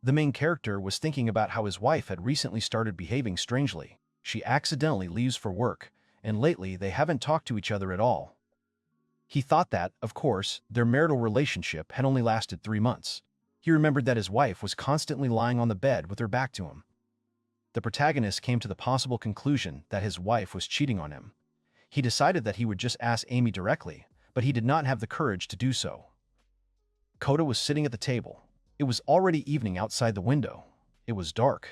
The main character was thinking about how his wife had recently started behaving strangely. She accidentally leaves for work, and lately they haven't talked to each other at all. He thought that, of course, their marital relationship had only lasted 3 months. He remembered that his wife was constantly lying on the bed with her back to him. The protagonist came to the possible conclusion that his wife was cheating on him. He decided that he would just ask Amy directly, but he did not have the courage to do so. Kota was sitting at the table. It was already evening outside the window. It was dark.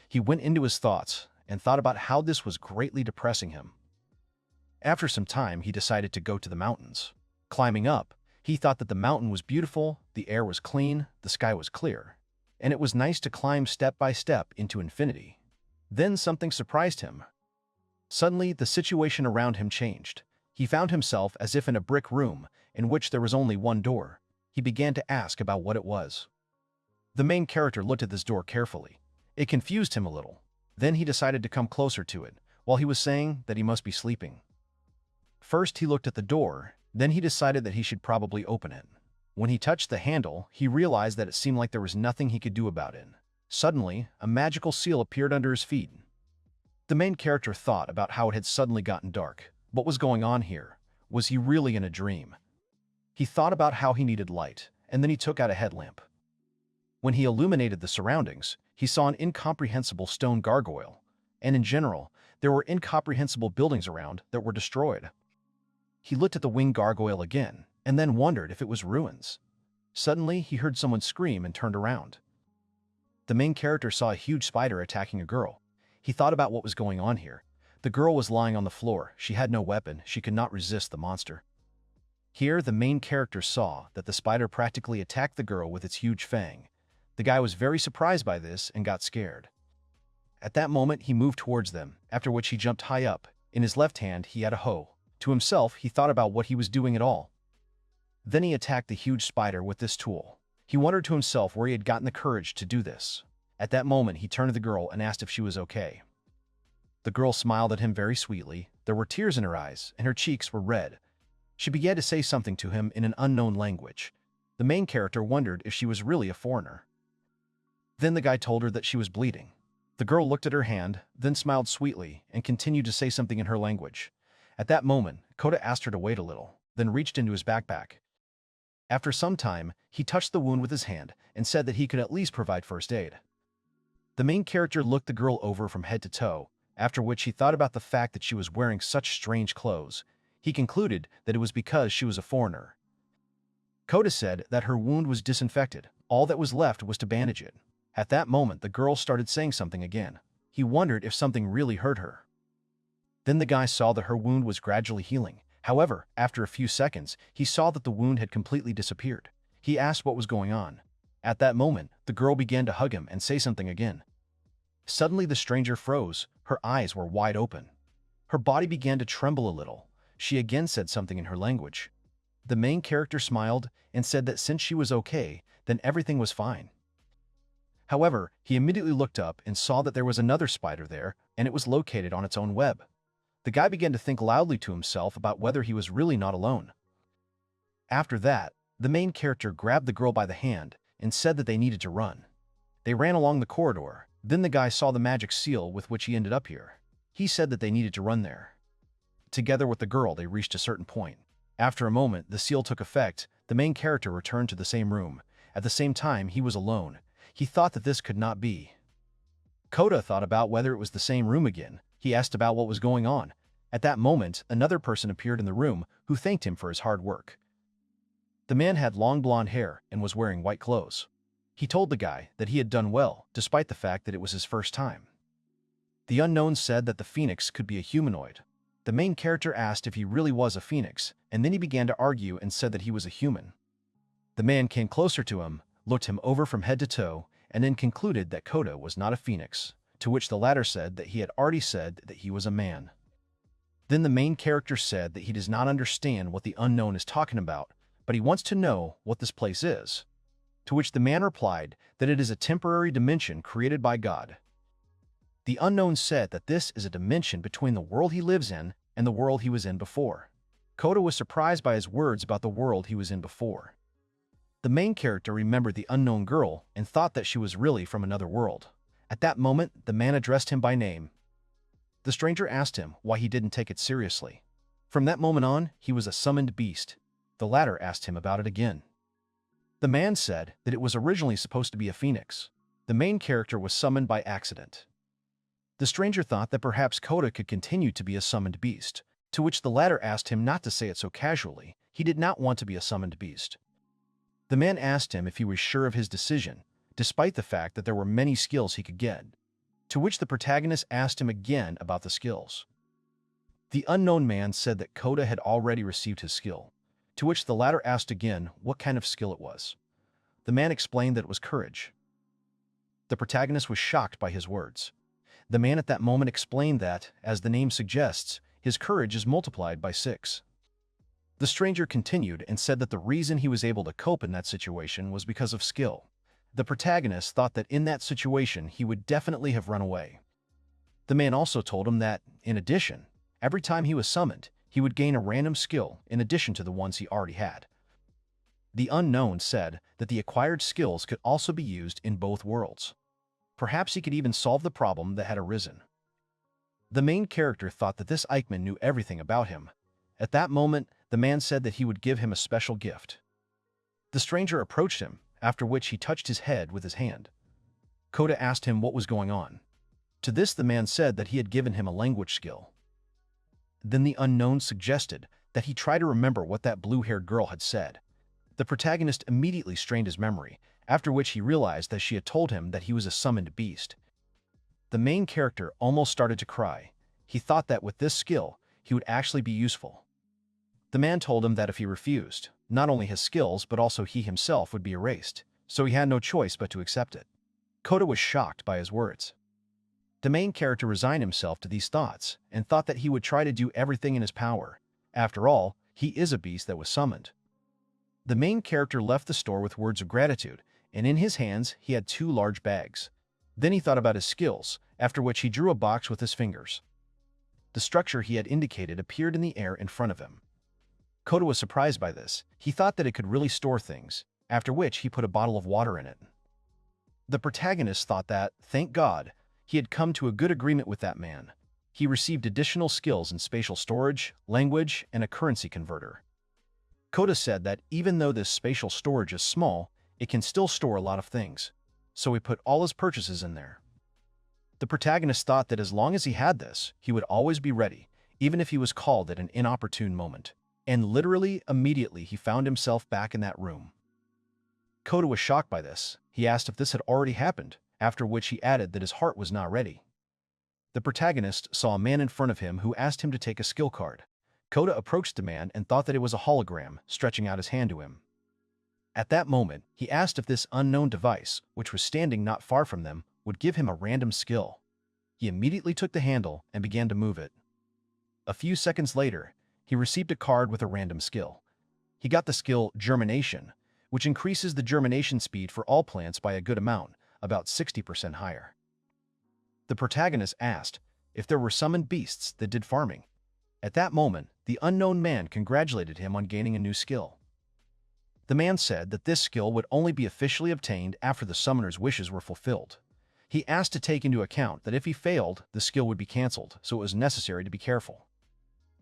He went into his thoughts and thought about how this was greatly depressing him. After some time, he decided to go to the mountains. Climbing up, he thought that the mountain was beautiful, the air was clean, the sky was clear, and it was nice to climb step by step into infinity. Then something surprised him. Suddenly, the situation around him changed. He found himself as if in a brick room in which there was only one door. He began to ask about what it was. The main character looked at this door carefully. It confused him a little. Then he decided to come closer to it, while he was saying that he must be sleeping. First, he looked at the door, then he decided that he should probably open it. When he touched the handle, he realized that it seemed like there was nothing he could do about it. Suddenly, a magical seal appeared under his feet. The main character thought about how it had suddenly gotten dark. What was going on here? Was he really in a dream? He thought about how he needed light, and then he took out a headlamp. When he illuminated the surroundings, he saw an incomprehensible stone gargoyle, and in general, there were incomprehensible buildings around that were destroyed. He looked at the winged gargoyle again, and then wondered if it was ruins. Suddenly, he heard someone scream and turned around. The main character saw a huge spider attacking a girl. He thought about what was going on here. The girl was lying on the floor. She had no weapon. She could not resist the monster. Here, the main character saw that the spider practically attacked the girl with its huge fang. The guy was very surprised by this and got scared. At that moment, he moved towards them, after which he jumped high up. In his left hand, he had a hoe. To himself, he thought about what he was doing at all. Then he attacked the huge spider with this tool. He wondered to himself where he had gotten the courage to do this. At that moment, he turned to the girl and asked if she was okay. The girl smiled at him very sweetly. There were tears in her eyes, and her cheeks were red. She began to say something to him in an unknown language. The main character wondered if she was really a foreigner. Then the guy told her that she was bleeding. The girl looked at her hand, then smiled sweetly, and continued to say something in her language. At that moment, Kota asked her to wait a little, then reached into his backpack. After some time, he touched the wound with his hand and said that he could at least provide first aid. The main character looked the girl over from head to toe, after which he thought about the fact that she was wearing such strange clothes. He concluded that it was because she was a foreigner. Kota said that her wound was disinfected. All that was left was to bandage it. At that moment, the girl started saying something again. He wondered if something really hurt her. Then the guy saw that her wound was gradually healing. However, after a few seconds, he saw that the wound had completely disappeared. He asked what was going on. At that moment, the girl began to hug him and say something again. Suddenly, the stranger froze. Her eyes were wide open. Her body began to tremble a little. She again said something in her language. The main character smiled and said that since she was okay, then everything was fine. However, he immediately looked up and saw that there was another spider there, and it was located on its own web. The guy began to think loudly to himself about whether he was really not alone. After that, the main character grabbed the girl by the hand and said that they needed to run. They ran along the corridor. Then the guy saw the magic seal with which he ended up here. He said that they needed to run there. Together with the girl, they reached a certain point. After a moment, the seal took effect. The main character returned to the same room. At the same time, he was alone. He thought that this could not be. Kota thought about whether it was the same room again. He asked about what was going on. At that moment, another person appeared in the room who thanked him for his hard work. The man had long blonde hair and was wearing white clothes. He told the guy that he had done well, despite the fact that it was his first time. The unknown said that the phoenix could be a humanoid. The main character asked if he really was a phoenix, and then he began to argue and said that he was a human. The man came closer to him, looked him over from head to toe, and then concluded that Kota was not a phoenix, to which the latter said that he had already said that he was a man. Then the main character said that he does not understand what the unknown is talking about, but he wants to know what this place is. To which the man replied that it is a temporary dimension created by God. The unknown said that this is a dimension between the world he lives in and the world he was in before. Kota was surprised by his words about the world he was in before. The main character remembered the unknown girl and thought that she was really from another world. At that moment, the man addressed him by name. The stranger asked him why he didn't take it seriously. From that moment on, he was a summoned beast. The latter asked him about it again. The man said that it was originally supposed to be a phoenix. The main character was summoned by accident. The stranger thought that perhaps Kota could continue to be a summoned beast, to which the latter asked him not to say it so casually. He did not want to be a summoned beast. The man asked him if he was sure of his decision, despite the fact that there were many skills he could get, to which the protagonist asked him again about the skills. The unknown man said that Kota had already received his skill, to which the latter asked again what kind of skill it was. The man explained that it was courage. The protagonist was shocked by his words. The man at that moment explained that, as the name suggests, his courage is multiplied by 6. The stranger continued and said that the reason he was able to cope in that situation was because of skill. The protagonist thought that in that situation he would definitely have run away. The man also told him that, in addition, every time he was summoned, he would gain a random skill in addition to the ones he already had. The unknown said that the acquired skills could also be used in both worlds. Perhaps he could even solve the problem that had arisen. The main character thought that this Eichmann knew everything about him. At that moment, the man said that he would give him a special gift. The stranger approached him, after which he touched his head with his hand. Kota asked him what was going on. To this the man said that he had given him a language skill. Then the unknown suggested that he try to remember what that blue-haired girl had said. The protagonist immediately strained his memory, after which he realized that she had told him that he was a summoned beast. The main character almost started to cry. He thought that with this skill, he would actually be useful. The man told him that if he refused, not only his skills but also he himself would be erased, so he had no choice but to accept it. Kota was shocked by his words. The main character resigned himself to these thoughts and thought that he would try to do everything in his power. After all, he is a beast that was summoned. The main character left the store with words of gratitude, and in his hands he had 2 large bags. Then he thought about his skills, after which he drew a box with his fingers. The structure he had indicated appeared in the air in front of him. Kota was surprised by this. He thought that it could really store things, after which he put a bottle of water in it. The protagonist thought that, thank God, he had come to a good agreement with that man. He received additional skills in spatial storage, language, and a currency converter. Kota said that even though this spatial storage is small, it can still store a lot of things, so he put all his purchases in there. The protagonist thought that as long as he had this, he would always be ready, even if he was called at an inopportune moment. And literally, immediately, he found himself back in that room. Kota was shocked by this. He asked if this had already happened, after which he added that his heart was not ready. The protagonist saw a man in front of him who asked him to take a skill card. Kota approached the man and thought that it was a hologram, stretching out his hand to him. At that moment, he asked if this unknown device, which was standing not far from them, would give him a random skill. He immediately took the handle and began to move it. A few seconds later, he received a card with a random skill. He got the skill Germination, which increases the germination speed for all plants by a good amount, about 60% higher. The protagonist asked if there were summoned beasts that did farming. At that moment, the unknown man congratulated him on gaining a new skill. The man said that this skill would only be officially obtained after the summoner's wishes were fulfilled. He asked to take into account that if he failed, the skill would be cancelled, so it was necessary to be careful.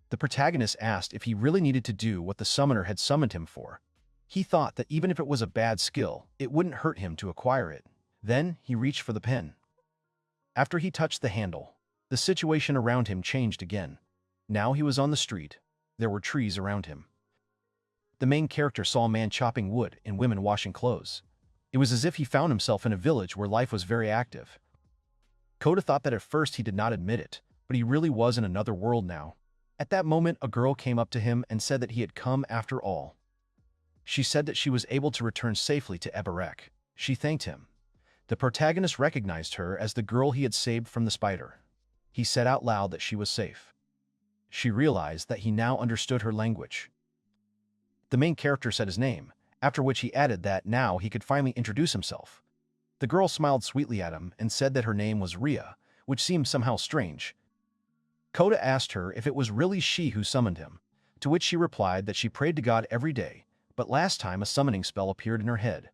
The protagonist asked if he really needed to do what the summoner had summoned him for. He thought that even if it was a bad skill, it wouldn't hurt him to acquire it. Then he reached for the pen. After he touched the handle, the situation around him changed again. Now he was on the street. There were trees around him. The main character saw a man chopping wood and women washing clothes. It was as if he found himself in a village where life was very active. Kota thought that at first he did not admit it, but he really was in another world now. At that moment, a girl came up to him and said that he had come after all. She said that she was able to return safely to Eberek. She thanked him. The protagonist recognized her as the girl he had saved from the spider. He said out loud that she was safe. She realized that he now understood her language. The main character said his name, after which he added that now he could finally introduce himself. The girl smiled sweetly at him and said that her name was Ria, which seemed somehow strange. Kota asked her if it was really she who summoned him, to which she replied that she prayed to God every day, but last time a summoning spell appeared in her head.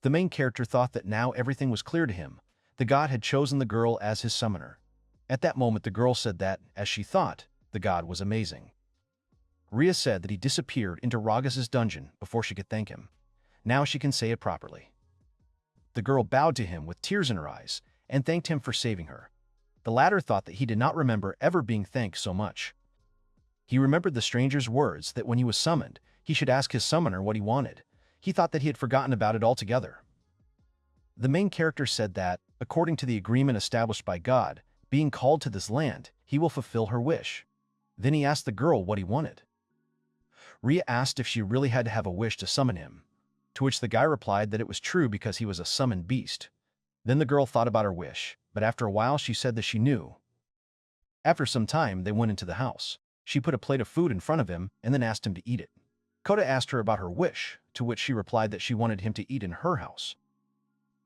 The main character thought that now everything was clear to him. The god had chosen the girl as his summoner. At that moment the girl said that, as she thought, the god was amazing. Ria said that he disappeared into Ragas's dungeon before she could thank him. Now she can say it properly. The girl bowed to him with tears in her eyes and thanked him for saving her. The latter thought that he did not remember ever being thanked so much. He remembered the stranger's words that when he was summoned, he should ask his summoner what he wanted. He thought that he had forgotten about it altogether. The main character said that, according to the agreement established by God, being called to this land, he will fulfill her wish. Then he asked the girl what he wanted. Ria asked if she really had to have a wish to summon him, to which the guy replied that it was true because he was a summoned beast. Then the girl thought about her wish, but after a while she said that she knew. After some time, they went into the house. She put a plate of food in front of him and then asked him to eat it. Kota asked her about her wish, to which she replied that she wanted him to eat in her house.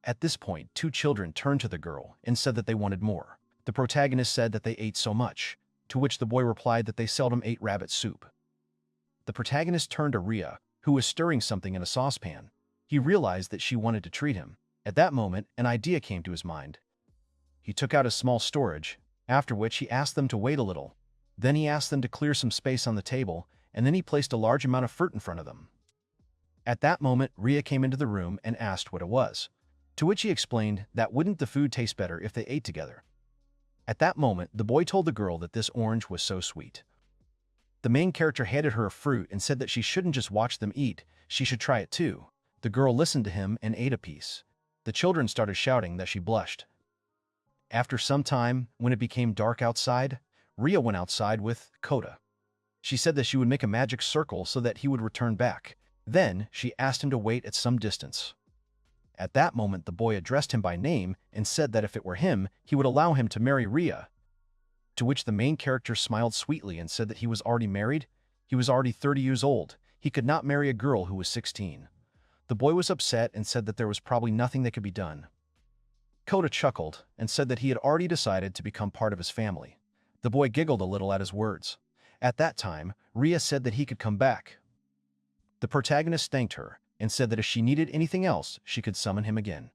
At this point, two children turned to the girl and said that they wanted more. The protagonist said that they ate so much, to which the boy replied that they seldom ate rabbit soup. The protagonist turned to Ria, who was stirring something in a saucepan. He realized that she wanted to treat him. At that moment, an idea came to his mind. He took out a small storage, after which he asked them to wait a little. Then he asked them to clear some space on the table, and then he placed a large amount of fruit in front of them. At that moment, Ria came into the room and asked what it was, to which he explained that wouldn't the food taste better if they ate together. At that moment, the boy told the girl that this orange was so sweet. The main character handed her a fruit and said that she shouldn't just watch them eat, she should try it too. The girl listened to him and ate a piece. The children started shouting that she blushed. After some time, when it became dark outside, Ria went outside with Kota. She said that she would make a magic circle so that he would return back. Then, she asked him to wait at some distance. At that moment, the boy addressed him by name and said that if it were him, he would allow him to marry Ria. To which the main character smiled sweetly and said that he was already married. He was already 30 years old. He could not marry a girl who was 16. The boy was upset and said that there was probably nothing that could be done. Kota chuckled and said that he had already decided to become part of his family. The boy giggled a little at his words. At that time, Ria said that he could come back. The protagonist thanked her and said that if she needed anything else, she could summon him again.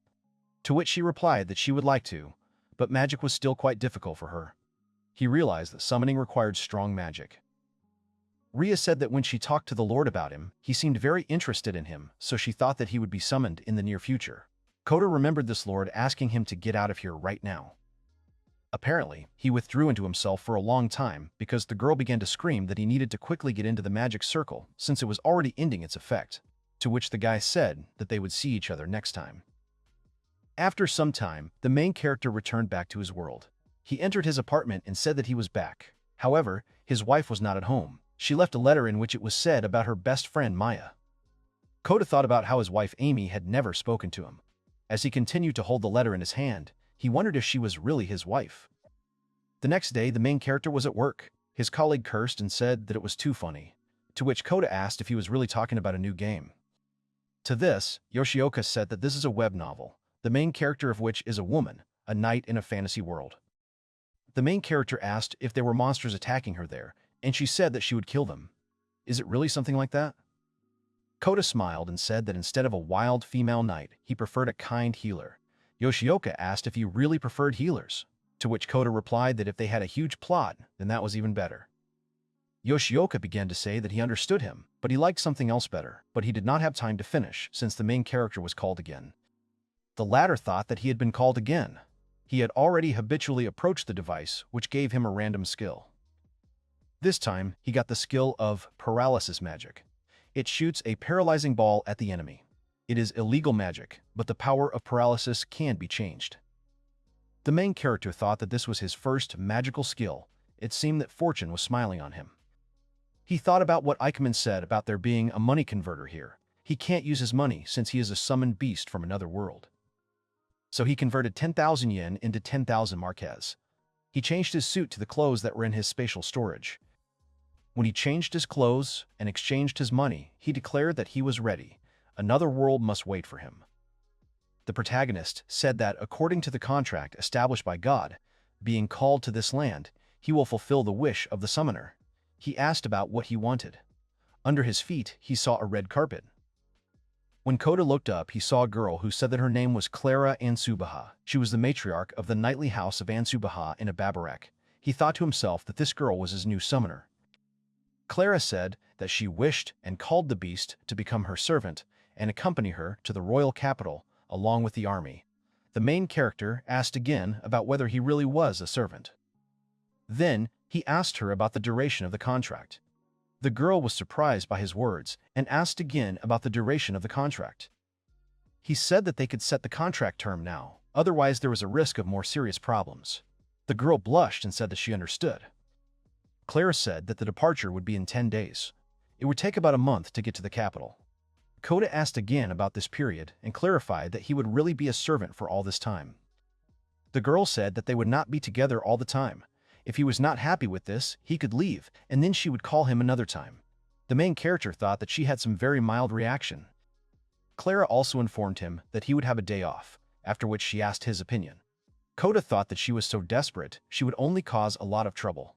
To which she replied that she would like to, but magic was still quite difficult for her. He realized that summoning required strong magic. Ria said that when she talked to the Lord about him, he seemed very interested in him, so she thought that he would be summoned in the near future. Kota remembered this Lord asking him to get out of here right now. Apparently, he withdrew into himself for a long time because the girl began to scream that he needed to quickly get into the magic circle since it was already ending its effect, to which the guy said that they would see each other next time. After some time, the main character returned back to his world. He entered his apartment and said that he was back. However, his wife was not at home. She left a letter in which it was said about her best friend Maya. Kota thought about how his wife Amy had never spoken to him. As he continued to hold the letter in his hand, he wondered if she was really his wife. The next day, the main character was at work. His colleague cursed and said that it was too funny, to which Kota asked if he was really talking about a new game. To this, Yoshioka said that this is a web novel, the main character of which is a woman, a knight in a fantasy world. The main character asked if there were monsters attacking her there, and she said that she would kill them. Is it really something like that? Kota smiled and said that instead of a wild female knight, he preferred a kind healer. Yoshioka asked if he really preferred healers, to which Kota replied that if they had a huge plot, then that was even better. Yoshioka began to say that he understood him, but he liked something else better, but he did not have time to finish since the main character was called again. The latter thought that he had been called again. He had already habitually approached the device, which gave him a random skill. This time, he got the skill of paralysis magic. It shoots a paralyzing ball at the enemy. It is illegal magic, but the power of paralysis can be changed. The main character thought that this was his first magical skill. It seemed that fortune was smiling on him. He thought about what Ikemen said about there being a money converter here. He can't use his money since he is a summoned beast from another world. So he converted 10,000 yen into 10,000 marques. He changed his suit to the clothes that were in his spatial storage. When he changed his clothes and exchanged his money, he declared that he was ready. Another world must wait for him. The protagonist said that according to the contract established by God, being called to this land, he will fulfill the wish of the summoner. He asked about what he wanted. Under his feet, he saw a red carpet. When Kota looked up, he saw a girl who said that her name was Clara Ansubaha. She was the matriarch of the knightly house of Ansubaha in Ababarak. He thought to himself that this girl was his new summoner. Clara said that she wished and called the beast to become her servant and accompany her to the royal capital along with the army. The main character asked again about whether he really was a servant. Then he asked her about the duration of the contract. The girl was surprised by his words and asked again about the duration of the contract. He said that they could set the contract term now, otherwise there was a risk of more serious problems. The girl blushed and said that she understood. Clara said that the departure would be in 10 days. It would take about a month to get to the capital. Kota asked again about this period and clarified that he would really be a servant for all this time. The girl said that they would not be together all the time. If he was not happy with this, he could leave, and then she would call him another time. The main character thought that she had some very mild reaction. Clara also informed him that he would have a day off, after which she asked his opinion. Kota thought that she was so desperate, she would only cause a lot of trouble.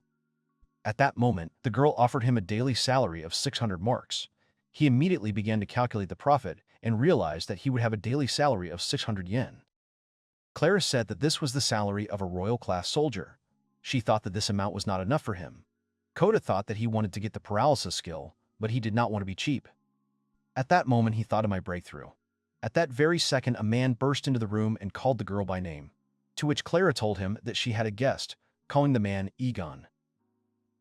At that moment, the girl offered him a daily salary of 600 marks. He immediately began to calculate the profit and realized that he would have a daily salary of 600 yen. Clara said that this was the salary of a royal-class soldier. She thought that this amount was not enough for him. Kota thought that he wanted to get the paralysis skill, but he did not want to be cheap. At that moment, he thought of my breakthrough. At that very second, a man burst into the room and called the girl by name, to which Clara told him that she had a guest, calling the man Egon.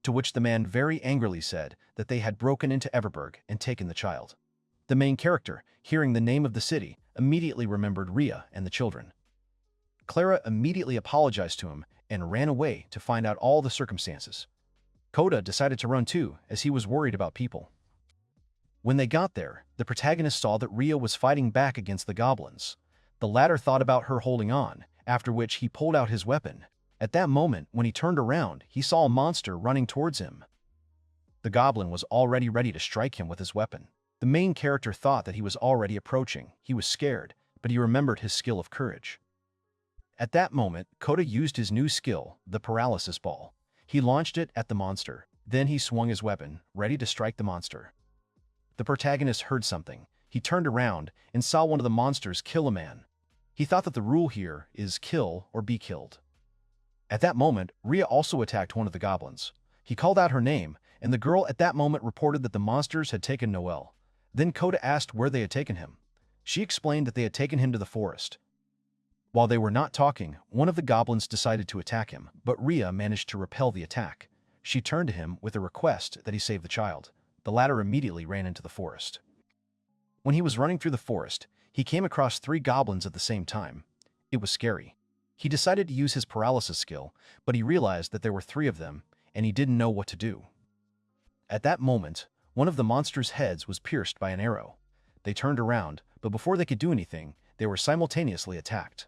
To which the man very angrily said that they had broken into Everberg and taken the child. The main character, hearing the name of the city, immediately remembered Rhea and the children. Clara immediately apologized to him and ran away to find out all the circumstances. Kota decided to run too, as he was worried about people. When they got there, the protagonist saw that Rhea was fighting back against the goblins. The latter thought about her holding on, after which he pulled out his weapon. At that moment, when he turned around, he saw a monster running towards him. The goblin was already ready to strike him with his weapon. The main character thought that he was already approaching. He was scared, but he remembered his skill of courage. At that moment, Kota used his new skill, the paralysis ball. He launched it at the monster. Then he swung his weapon, ready to strike the monster. The protagonist heard something. He turned around and saw one of the monsters kill a man. He thought that the rule here is kill or be killed. At that moment, Rhea also attacked one of the goblins. He called out her name, and the girl at that moment reported that the monsters had taken Noel. Then Kota asked where they had taken him. She explained that they had taken him to the forest. While they were not talking, one of the goblins decided to attack him, but Rhea managed to repel the attack. She turned to him with a request that he save the child. The latter immediately ran into the forest. When he was running through the forest, he came across 3 goblins at the same time. It was scary. He decided to use his paralysis skill, but he realized that there were 3 of them, and he didn't know what to do. At that moment, one of the monster's heads was pierced by an arrow. They turned around, but before they could do anything, they were simultaneously attacked.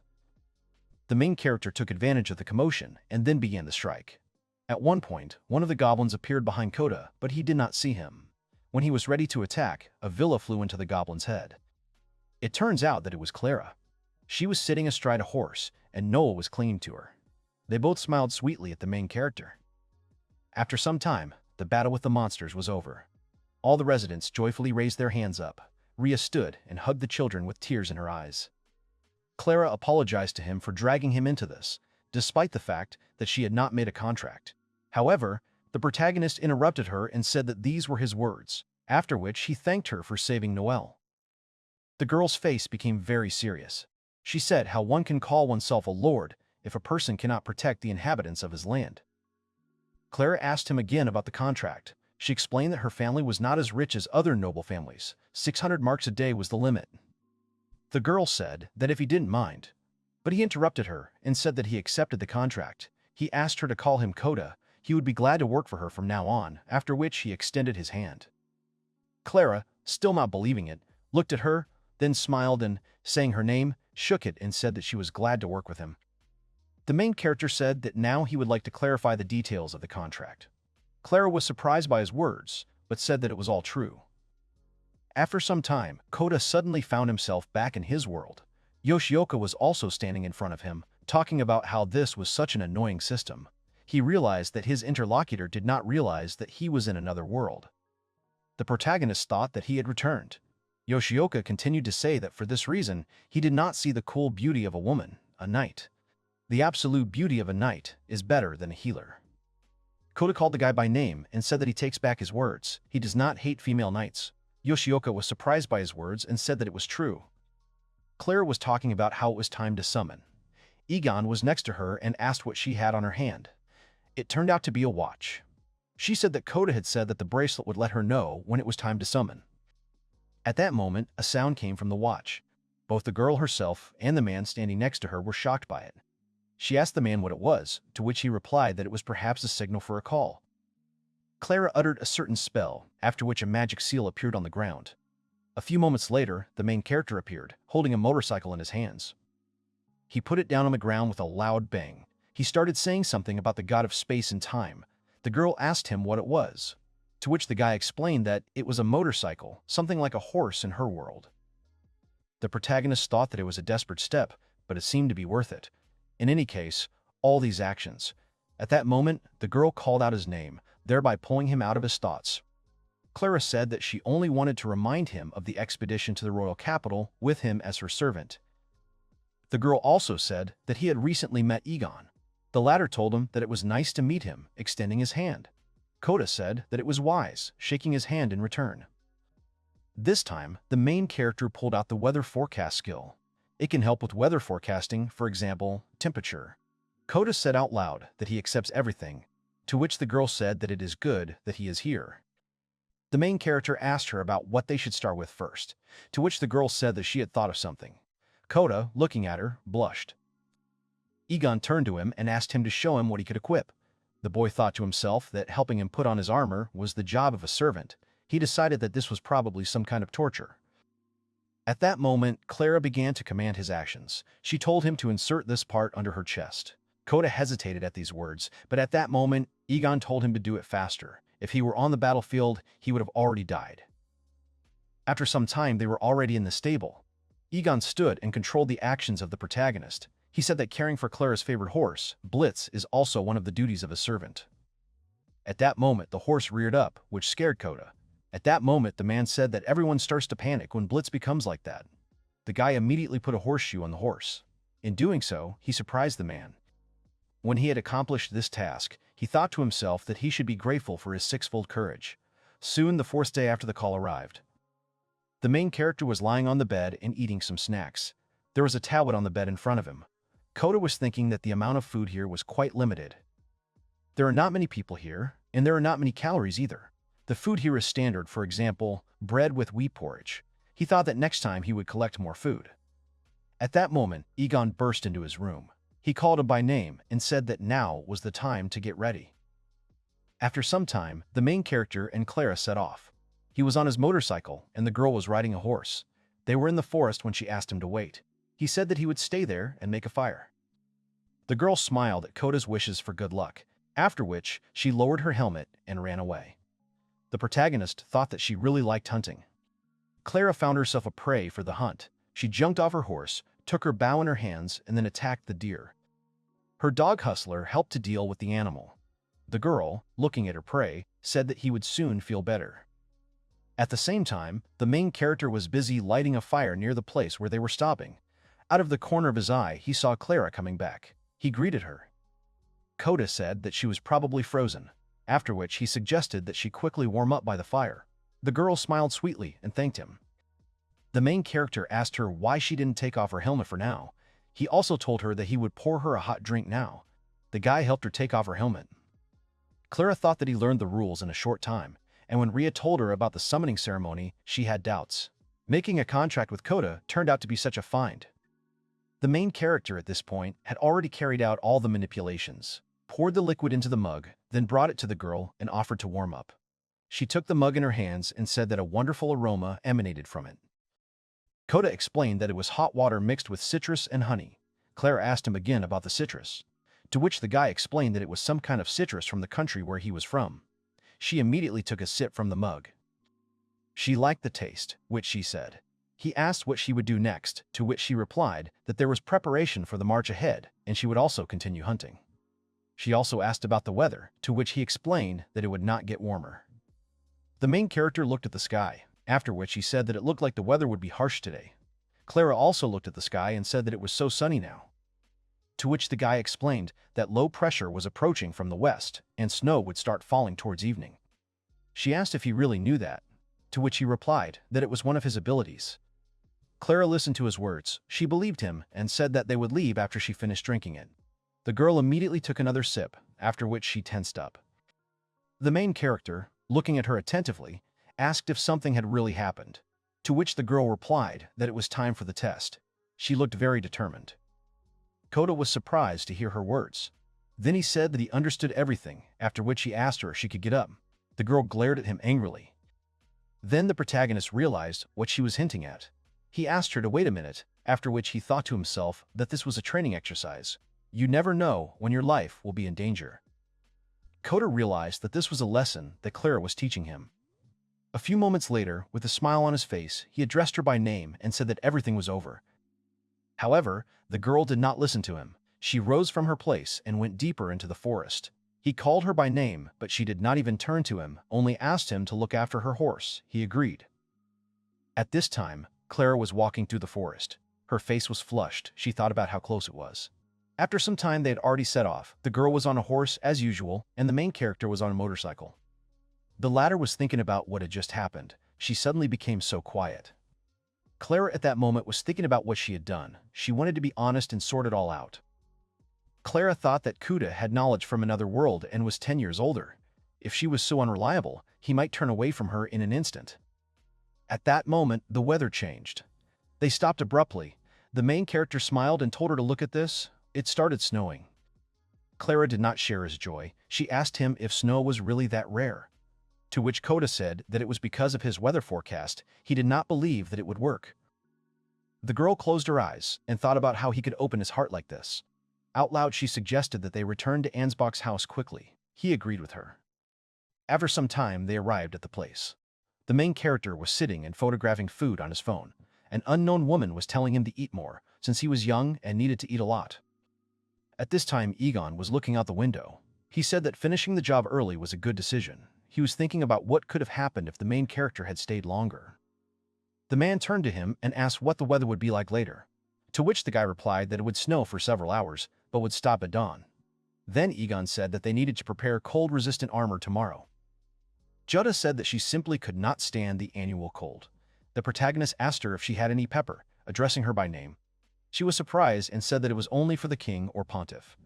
The main character took advantage of the commotion and then began the strike. At one point, one of the goblins appeared behind Kota, but he did not see him. When he was ready to attack, a villa flew into the goblin's head. It turns out that it was Clara. She was sitting astride a horse, and Noah was clinging to her. They both smiled sweetly at the main character. After some time, the battle with the monsters was over. All the residents joyfully raised their hands up. Rhea stood and hugged the children with tears in her eyes. Clara apologized to him for dragging him into this, despite the fact that she had not made a contract. However, the protagonist interrupted her and said that these were his words, after which he thanked her for saving Noel. The girl's face became very serious. She said how one can call oneself a lord if a person cannot protect the inhabitants of his land. Clara asked him again about the contract. She explained that her family was not as rich as other noble families. 600 marks a day was the limit. The girl said that if he didn't mind, but he interrupted her and said that he accepted the contract. He asked her to call him Kota. He would be glad to work for her from now on, after which he extended his hand. Clara, still not believing it, looked at her, then smiled and, saying her name, shook it and said that she was glad to work with him. The main character said that now he would like to clarify the details of the contract. Clara was surprised by his words, but said that it was all true. After some time, Kota suddenly found himself back in his world. Yoshioka was also standing in front of him, talking about how this was such an annoying system. He realized that his interlocutor did not realize that he was in another world. The protagonist thought that he had returned. Yoshioka continued to say that for this reason, he did not see the cool beauty of a woman, a knight. The absolute beauty of a knight is better than a healer. Kota called the guy by name and said that he takes back his words. He does not hate female knights. Yoshioka was surprised by his words and said that it was true. Clara was talking about how it was time to summon. Egon was next to her and asked what she had on her hand. It turned out to be a watch. She said that Kota had said that the bracelet would let her know when it was time to summon. At that moment, a sound came from the watch. Both the girl herself and the man standing next to her were shocked by it. She asked the man what it was, to which he replied that it was perhaps a signal for a call. Clara uttered a certain spell, after which a magic seal appeared on the ground. A few moments later, the main character appeared, holding a motorcycle in his hands. He put it down on the ground with a loud bang. He started saying something about the god of space and time. The girl asked him what it was, to which the guy explained that it was a motorcycle, something like a horse in her world. The protagonist thought that it was a desperate step, but it seemed to be worth it. In any case, all these actions. At that moment, the girl called out his name, thereby pulling him out of his thoughts. Clara said that she only wanted to remind him of the expedition to the royal capital with him as her servant. The girl also said that he had recently met Egon. The latter told him that it was nice to meet him, extending his hand. Kota said that it was wise, shaking his hand in return. This time, the main character pulled out the weather forecast skill. It can help with weather forecasting, for example, temperature. Kota said out loud that he accepts everything, to which the girl said that it is good that he is here. The main character asked her about what they should start with first, to which the girl said that she had thought of something. Kota, looking at her, blushed. Egon turned to him and asked him to show him what he could equip. The boy thought to himself that helping him put on his armor was the job of a servant. He decided that this was probably some kind of torture. At that moment, Clara began to command his actions. She told him to insert this part under her chest. Kota hesitated at these words, but at that moment, Egon told him to do it faster. If he were on the battlefield, he would have already died. After some time, they were already in the stable. Egon stood and controlled the actions of the protagonist. He said that caring for Clara's favorite horse, Blitz, is also one of the duties of a servant. At that moment, the horse reared up, which scared Kota. At that moment, the man said that everyone starts to panic when Blitz becomes like that. The guy immediately put a horseshoe on the horse. In doing so, he surprised the man. When he had accomplished this task, he thought to himself that he should be grateful for his sixfold courage. Soon, the fourth day after the call arrived. The main character was lying on the bed and eating some snacks. There was a tablet on the bed in front of him. Kota was thinking that the amount of food here was quite limited. There are not many people here, and there are not many calories either. The food here is standard, for example, bread with wheat porridge. He thought that next time he would collect more food. At that moment, Egon burst into his room. He called him by name and said that now was the time to get ready. After some time, the main character and Clara set off. He was on his motorcycle, and the girl was riding a horse. They were in the forest when she asked him to wait. He said that he would stay there and make a fire. The girl smiled at Kota's wishes for good luck, after which she lowered her helmet and ran away. The protagonist thought that she really liked hunting. Clara found herself a prey for the hunt. She jumped off her horse, took her bow in her hands, and then attacked the deer. Her dog Hustler helped to deal with the animal. The girl, looking at her prey, said that he would soon feel better. At the same time, the main character was busy lighting a fire near the place where they were stopping. Out of the corner of his eye, he saw Clara coming back. He greeted her. Kota said that she was probably frozen, after which he suggested that she quickly warm up by the fire. The girl smiled sweetly and thanked him. The main character asked her why she didn't take off her helmet for now. He also told her that he would pour her a hot drink now. The guy helped her take off her helmet. Clara thought that he learned the rules in a short time, and when Ria told her about the summoning ceremony, she had doubts. Making a contract with Kota turned out to be such a find. The main character at this point had already carried out all the manipulations, poured the liquid into the mug, then brought it to the girl and offered to warm up. She took the mug in her hands and said that a wonderful aroma emanated from it. Kota explained that it was hot water mixed with citrus and honey. Clara asked him again about the citrus, to which the guy explained that it was some kind of citrus from the country where he was from. She immediately took a sip from the mug. She liked the taste, which she said. He asked what she would do next, to which she replied that there was preparation for the march ahead, and she would also continue hunting. She also asked about the weather, to which he explained that it would not get warmer. The main character looked at the sky, after which he said that it looked like the weather would be harsh today. Clara also looked at the sky and said that it was so sunny now. To which the guy explained that low pressure was approaching from the west and snow would start falling towards evening. She asked if he really knew that, to which he replied that it was one of his abilities. Clara listened to his words. She believed him and said that they would leave after she finished drinking it. The girl immediately took another sip, after which she tensed up. The main character, looking at her attentively, asked if something had really happened, to which the girl replied that it was time for the test. She looked very determined. Kota was surprised to hear her words. Then he said that he understood everything, after which he asked her if she could get up. The girl glared at him angrily. Then the protagonist realized what she was hinting at. He asked her to wait a minute, after which he thought to himself that this was a training exercise. You never know when your life will be in danger. Kota realized that this was a lesson that Clara was teaching him. A few moments later, with a smile on his face, he addressed her by name and said that everything was over. However, the girl did not listen to him. She rose from her place and went deeper into the forest. He called her by name, but she did not even turn to him, only asked him to look after her horse. He agreed. At this time, Clara was walking through the forest. Her face was flushed. She thought about how close it was. After some time they had already set off. The girl was on a horse as usual, and the main character was on a motorcycle. The latter was thinking about what had just happened. She suddenly became so quiet. Clara at that moment was thinking about what she had done. She wanted to be honest and sort it all out. Clara thought that Kota had knowledge from another world and was 10 years older. If she was so unreliable, he might turn away from her in an instant. At that moment, the weather changed. They stopped abruptly. The main character smiled and told her to look at this. It started snowing. Clara did not share his joy. She asked him if snow was really that rare. To which Kota said that it was because of his weather forecast. He did not believe that it would work. The girl closed her eyes and thought about how he could open his heart like this. Out loud she suggested that they return to Ansbach's house quickly. He agreed with her. After some time they arrived at the place. The main character was sitting and photographing food on his phone. An unknown woman was telling him to eat more, since he was young and needed to eat a lot. At this time Egon was looking out the window. He said that finishing the job early was a good decision. He was thinking about what could have happened if the main character had stayed longer. The man turned to him and asked what the weather would be like later, to which the guy replied that it would snow for several hours, but would stop at dawn. Then Egon said that they needed to prepare cold-resistant armor tomorrow. Jutta said that she simply could not stand the annual cold. The protagonist asked her if she had any pepper, addressing her by name. She was surprised and said that it was only for the king or pontiff.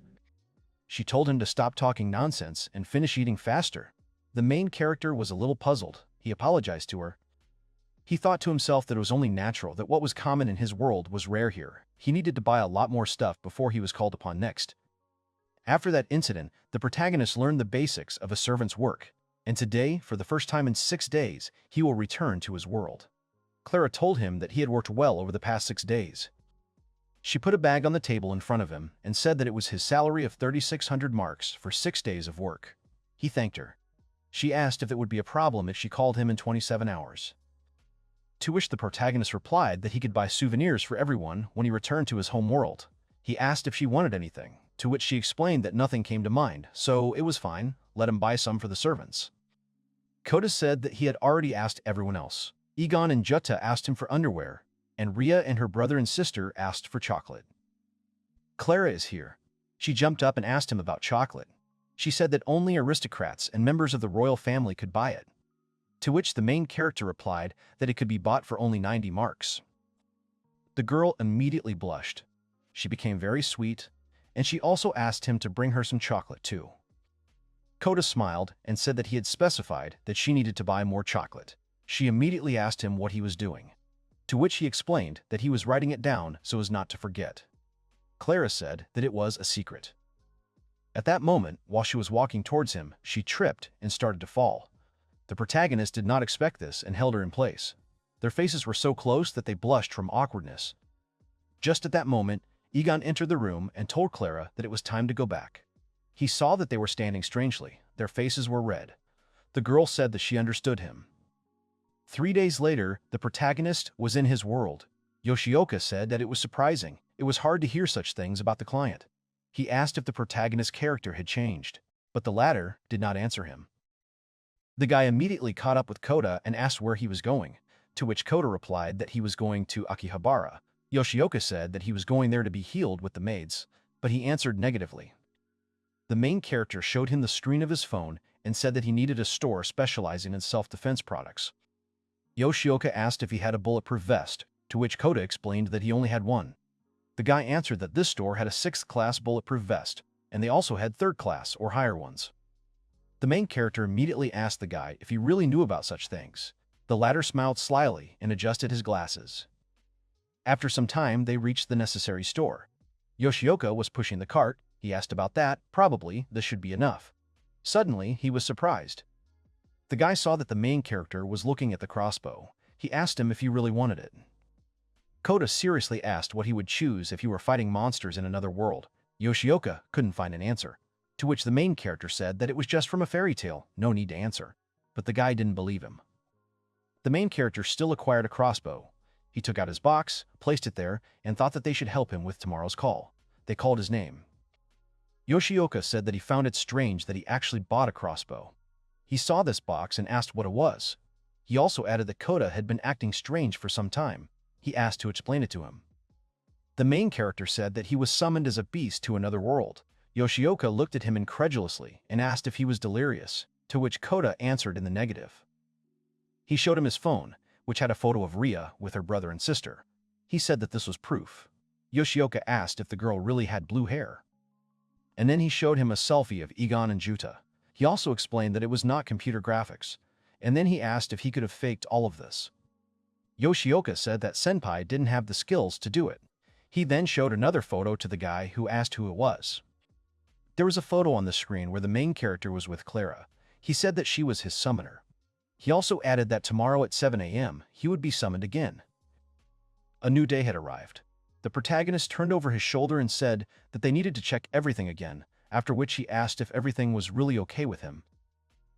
She told him to stop talking nonsense and finish eating faster. The main character was a little puzzled. He apologized to her. He thought to himself that it was only natural that what was common in his world was rare here. He needed to buy a lot more stuff before he was called upon next. After that incident, the protagonist learned the basics of a servant's work, and today, for the first time in 6 days, he will return to his world. Clara told him that he had worked well over the past 6 days. She put a bag on the table in front of him and said that it was his salary of 3,600 marks for 6 days of work. He thanked her. She asked if it would be a problem if she called him in 27 hours. To which the protagonist replied that he could buy souvenirs for everyone when he returned to his home world. He asked if she wanted anything, to which she explained that nothing came to mind, so it was fine, let him buy some for the servants. Kota said that he had already asked everyone else. Egon and Jutta asked him for underwear, and Ria and her brother and sister asked for chocolate. Clara is here. She jumped up and asked him about chocolate. She said that only aristocrats and members of the royal family could buy it. To which the main character replied that it could be bought for only 90 marks. The girl immediately blushed. She became very sweet, and she also asked him to bring her some chocolate too. Kota smiled and said that he had specified that she needed to buy more chocolate. She immediately asked him what he was doing, to which he explained that he was writing it down so as not to forget. Clara said that it was a secret. At that moment, while she was walking towards him, she tripped and started to fall. The protagonist did not expect this and held her in place. Their faces were so close that they blushed from awkwardness. Just at that moment, Egon entered the room and told Clara that it was time to go back. He saw that they were standing strangely. Their faces were red. The girl said that she understood him. 3 days later, the protagonist was in his world. Yoshioka said that it was surprising. It was hard to hear such things about the client. He asked if the protagonist's character had changed, but the latter did not answer him. The guy immediately caught up with Kota and asked where he was going, to which Kota replied that he was going to Akihabara. Yoshioka said that he was going there to be healed with the maids, but he answered negatively. The main character showed him the screen of his phone and said that he needed a store specializing in self-defense products. Yoshioka asked if he had a bulletproof vest, to which Kota explained that he only had one. The guy answered that this store had a 6th class bulletproof vest, and they also had 3rd class or higher ones. The main character immediately asked the guy if he really knew about such things. The latter smiled slyly and adjusted his glasses. After some time, they reached the necessary store. Yoshioka was pushing the cart. He asked about that. Probably this should be enough. Suddenly, he was surprised. The guy saw that the main character was looking at the crossbow. He asked him if he really wanted it. Kota seriously asked what he would choose if he were fighting monsters in another world. Yoshioka couldn't find an answer, to which the main character said that it was just from a fairy tale, no need to answer. But the guy didn't believe him. The main character still acquired a crossbow. He took out his box, placed it there, and thought that they should help him with tomorrow's call. They called his name. Yoshioka said that he found it strange that he actually bought a crossbow. He saw this box and asked what it was. He also added that Kota had been acting strange for some time. He asked to explain it to him. The main character said that he was summoned as a beast to another world. Yoshioka looked at him incredulously and asked if he was delirious, to which Kota answered in the negative. He showed him his phone, which had a photo of Ria with her brother and sister. He said that this was proof. Yoshioka asked if the girl really had blue hair. And then he showed him a selfie of Egon and Juta. He also explained that it was not computer graphics, and then he asked if he could have faked all of this. Yoshioka said that Senpai didn't have the skills to do it. He then showed another photo to the guy who asked who it was. There was a photo on the screen where the main character was with Clara. He said that she was his summoner. He also added that tomorrow at 7 a.m. he would be summoned again. A new day had arrived. The protagonist turned over his shoulder and said that they needed to check everything again, after which he asked if everything was really okay with him.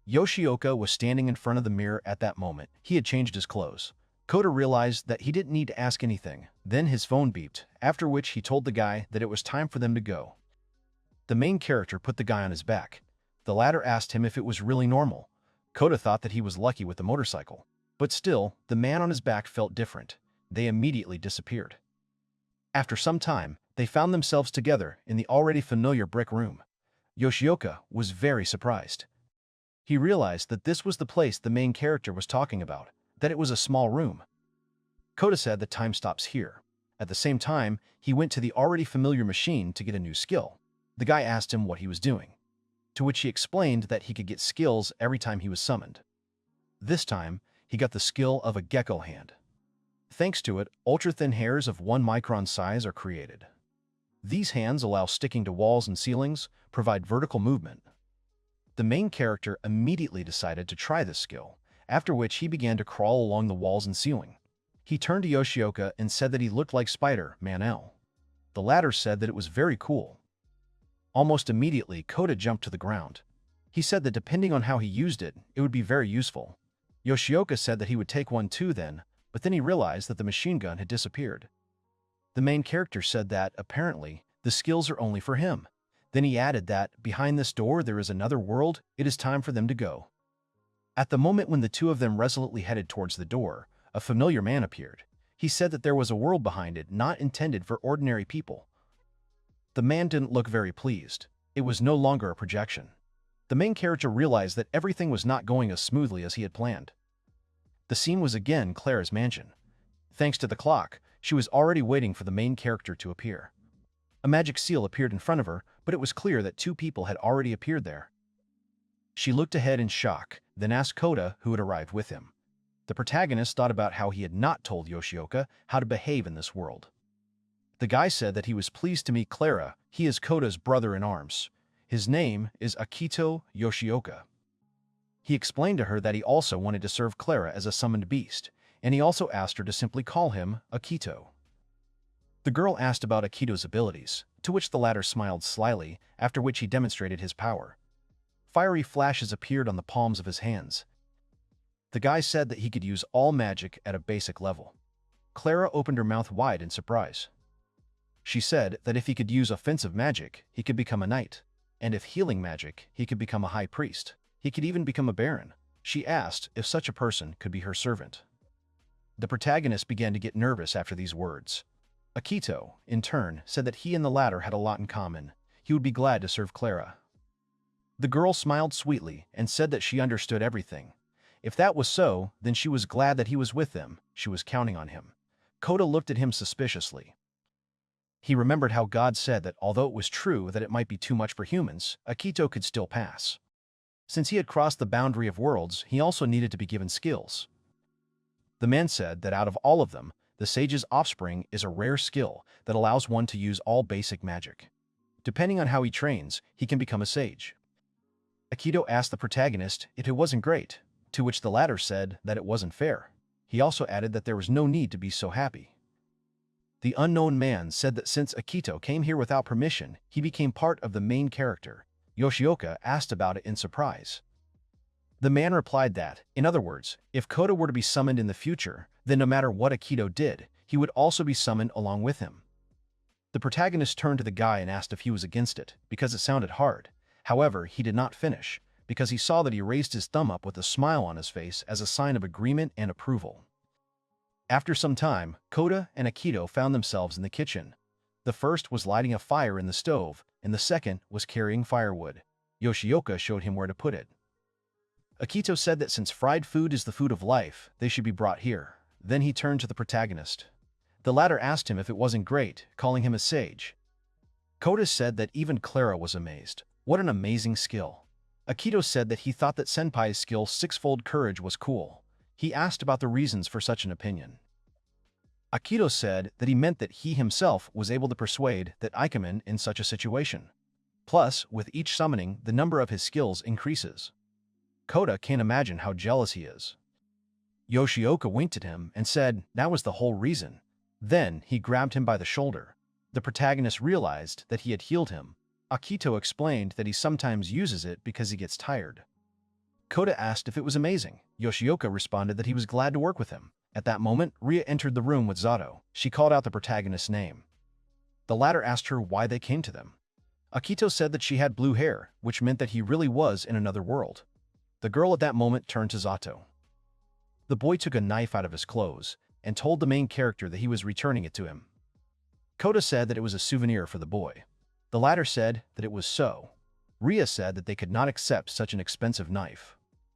Yoshioka was standing in front of the mirror at that moment. He had changed his clothes. Kota realized that he didn't need to ask anything. Then his phone beeped, after which he told the guy that it was time for them to go. The main character put the guy on his back. The latter asked him if it was really normal. Kota thought that he was lucky with the motorcycle. But still, the man on his back felt different. They immediately disappeared. After some time, they found themselves together in the already familiar brick room. Yoshioka was very surprised. He realized that this was the place the main character was talking about, that it was a small room. Kota said that time stops here. At the same time, he went to the already familiar machine to get a new skill. The guy asked him what he was doing, to which he explained that he could get skills every time he was summoned. This time, he got the skill of a gecko hand. Thanks to it, ultra-thin hairs of 1 micron size are created. These hands allow sticking to walls and ceilings, provide vertical movement. The main character immediately decided to try this skill, after which he began to crawl along the walls and ceiling. He turned to Yoshioka and said that he looked like Spider-Man. The latter said that it was very cool. Almost immediately, Kota jumped to the ground. He said that depending on how he used it, it would be very useful. Yoshioka said that he would take one too then, but then he realized that the machine gun had disappeared. The main character said that, apparently, the skills are only for him. Then he added that, behind this door there is another world, it is time for them to go. At the moment when the two of them resolutely headed towards the door, a familiar man appeared. He said that there was a world behind it not intended for ordinary people. The man didn't look very pleased. It was no longer a projection. The main character realized that everything was not going as smoothly as he had planned. The scene was again Clara's mansion. Thanks to the clock, she was already waiting for the main character to appear. A magic seal appeared in front of her, but it was clear that 2 people had already appeared there. She looked ahead in shock, then asked Kota who had arrived with him. The protagonist thought about how he had not told Yoshioka how to behave in this world. The guy said that he was pleased to meet Clara. He is Kota's brother-in-arms. His name is Akito Yoshioka. He explained to her that he also wanted to serve Clara as a summoned beast, and he also asked her to simply call him Akito. The girl asked about Akito's abilities, to which the latter smiled slyly, after which he demonstrated his power. Fiery flashes appeared on the palms of his hands. The guy said that he could use all magic at a basic level. Clara opened her mouth wide in surprise. She said that if he could use offensive magic, he could become a knight, and if healing magic, he could become a high priest. He could even become a baron. She asked if such a person could be her servant. The protagonist began to get nervous after these words. Akito, in turn, said that he and the latter had a lot in common. He would be glad to serve Clara. The girl smiled sweetly and said that she understood everything. If that was so, then she was glad that he was with them. She was counting on him. Kota looked at him suspiciously. He remembered how God said that although it was true that it might be too much for humans, Akito could still pass. Since he had crossed the boundary of worlds, he also needed to be given skills. The man said that out of all of them, the sage's offspring is a rare skill that allows one to use all basic magic. Depending on how he trains, he can become a sage. Akito asked the protagonist if it wasn't great, to which the latter said that it wasn't fair. He also added that there was no need to be so happy. The unknown man said that since Akito came here without permission, he became part of the main character. Yoshioka asked about it in surprise. The man replied that, in other words, if Kota were to be summoned in the future, then no matter what Akito did, he would also be summoned along with him. The protagonist turned to the guy and asked if he was against it, because it sounded hard. However, he did not finish, because he saw that he raised his thumb up with a smile on his face as a sign of agreement and approval. After some time, Kota and Akito found themselves in the kitchen. The first was lighting a fire in the stove, and the second was carrying firewood. Yoshioka showed him where to put it. Akito said that since fried food is the food of life, they should be brought here. Then he turned to the protagonist. The latter asked him if it wasn't great, calling him a sage. Kota said that even Clara was amazed. What an amazing skill. Akito said that he thought that Senpai's skill sixfold courage was cool. He asked about the reasons for such an opinion. Akito said that he meant that he himself was able to persuade that Ikemen in such a situation. Plus, with each summoning, the number of his skills increases. Kota can't imagine how jealous he is. Yoshioka winked at him and said that was the whole reason. Then he grabbed him by the shoulder. The protagonist realized that he had healed him. Akito explained that he sometimes uses it because he gets tired. Kota asked if it was amazing. Yoshioka responded that he was glad to work with him. At that moment, Ria entered the room with Zato. She called out the protagonist's name. The latter asked her why they came to them. Akito said that she had blue hair, which meant that he really was in another world. The girl at that moment turned to Zato. The boy took a knife out of his clothes and told the main character that he was returning it to him. Kota said that it was a souvenir for the boy. The latter said that it was so. Ria said that they could not accept such an expensive knife,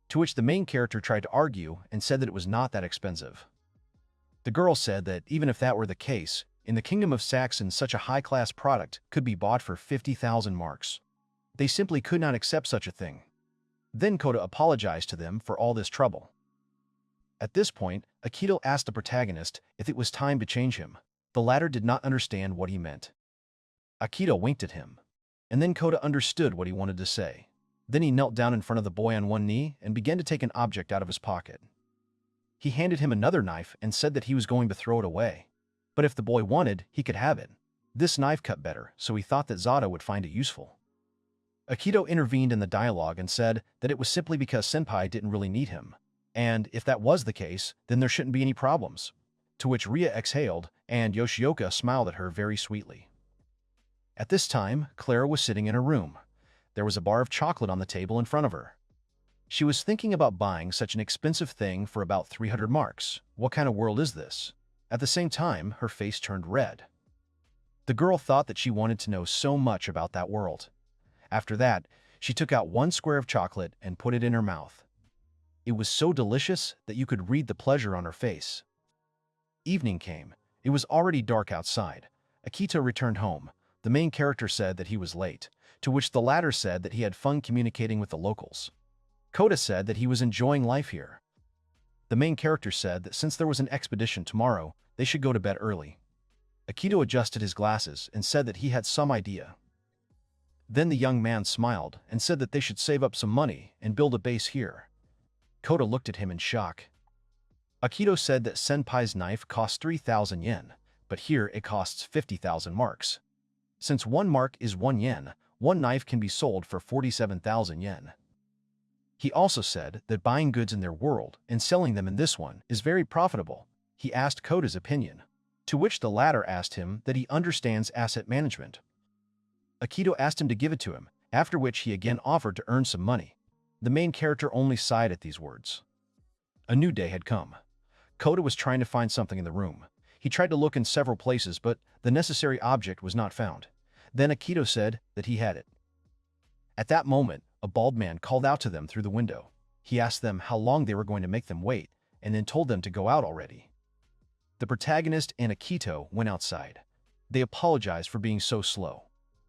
to which the main character tried to argue and said that it was not that expensive. The girl said that even if that were the case, in the Kingdom of Saxon such a high-class product could be bought for 50,000 marks. They simply could not accept such a thing. Then Kota apologized to them for all this trouble. At this point, Akito asked the protagonist if it was time to change him. The latter did not understand what he meant. Akito winked at him, and then Kota understood what he wanted to say. Then he knelt down in front of the boy on one knee and began to take an object out of his pocket. He handed him another knife and said that he was going to throw it away. But if the boy wanted, he could have it. This knife cut better, so he thought that Zato would find it useful. Akito intervened in the dialogue and said that it was simply because Senpai didn't really need him. And if that was the case, then there shouldn't be any problems. To which Ria exhaled, and Yoshioka smiled at her very sweetly. At this time, Clara was sitting in her room. There was a bar of chocolate on the table in front of her. She was thinking about buying such an expensive thing for about 300 marks. What kind of world is this? At the same time, her face turned red. The girl thought that she wanted to know so much about that world. After that, she took out one square of chocolate and put it in her mouth. It was so delicious that you could read the pleasure on her face. Evening came. It was already dark outside. Akito returned home. The main character said that he was late, to which the latter said that he had fun communicating with the locals. Kota said that he was enjoying life here. The main character said that since there was an expedition tomorrow, they should go to bed early. Akito adjusted his glasses and said that he had some idea. Then the young man smiled and said that they should save up some money and build a base here. Kota looked at him in shock. Akito said that Senpai's knife costs 3,000 yen, but here it costs 50,000 marks. Since 1 mark is 1 yen, one knife can be sold for 47,000 yen. He also said that buying goods in their world and selling them in this one is very profitable. He asked Kota's opinion, to which the latter asked him that he understands asset management. Akito asked him to give it to him, after which he again offered to earn some money. The main character only sighed at these words. A new day had come. Kota was trying to find something in the room. He tried to look in several places, but the necessary object was not found. Then Akito said that he had it. At that moment, a bald man called out to them through the window. He asked them how long they were going to make them wait, and then told them to go out already. The protagonist and Akito went outside. They apologized for being so slow.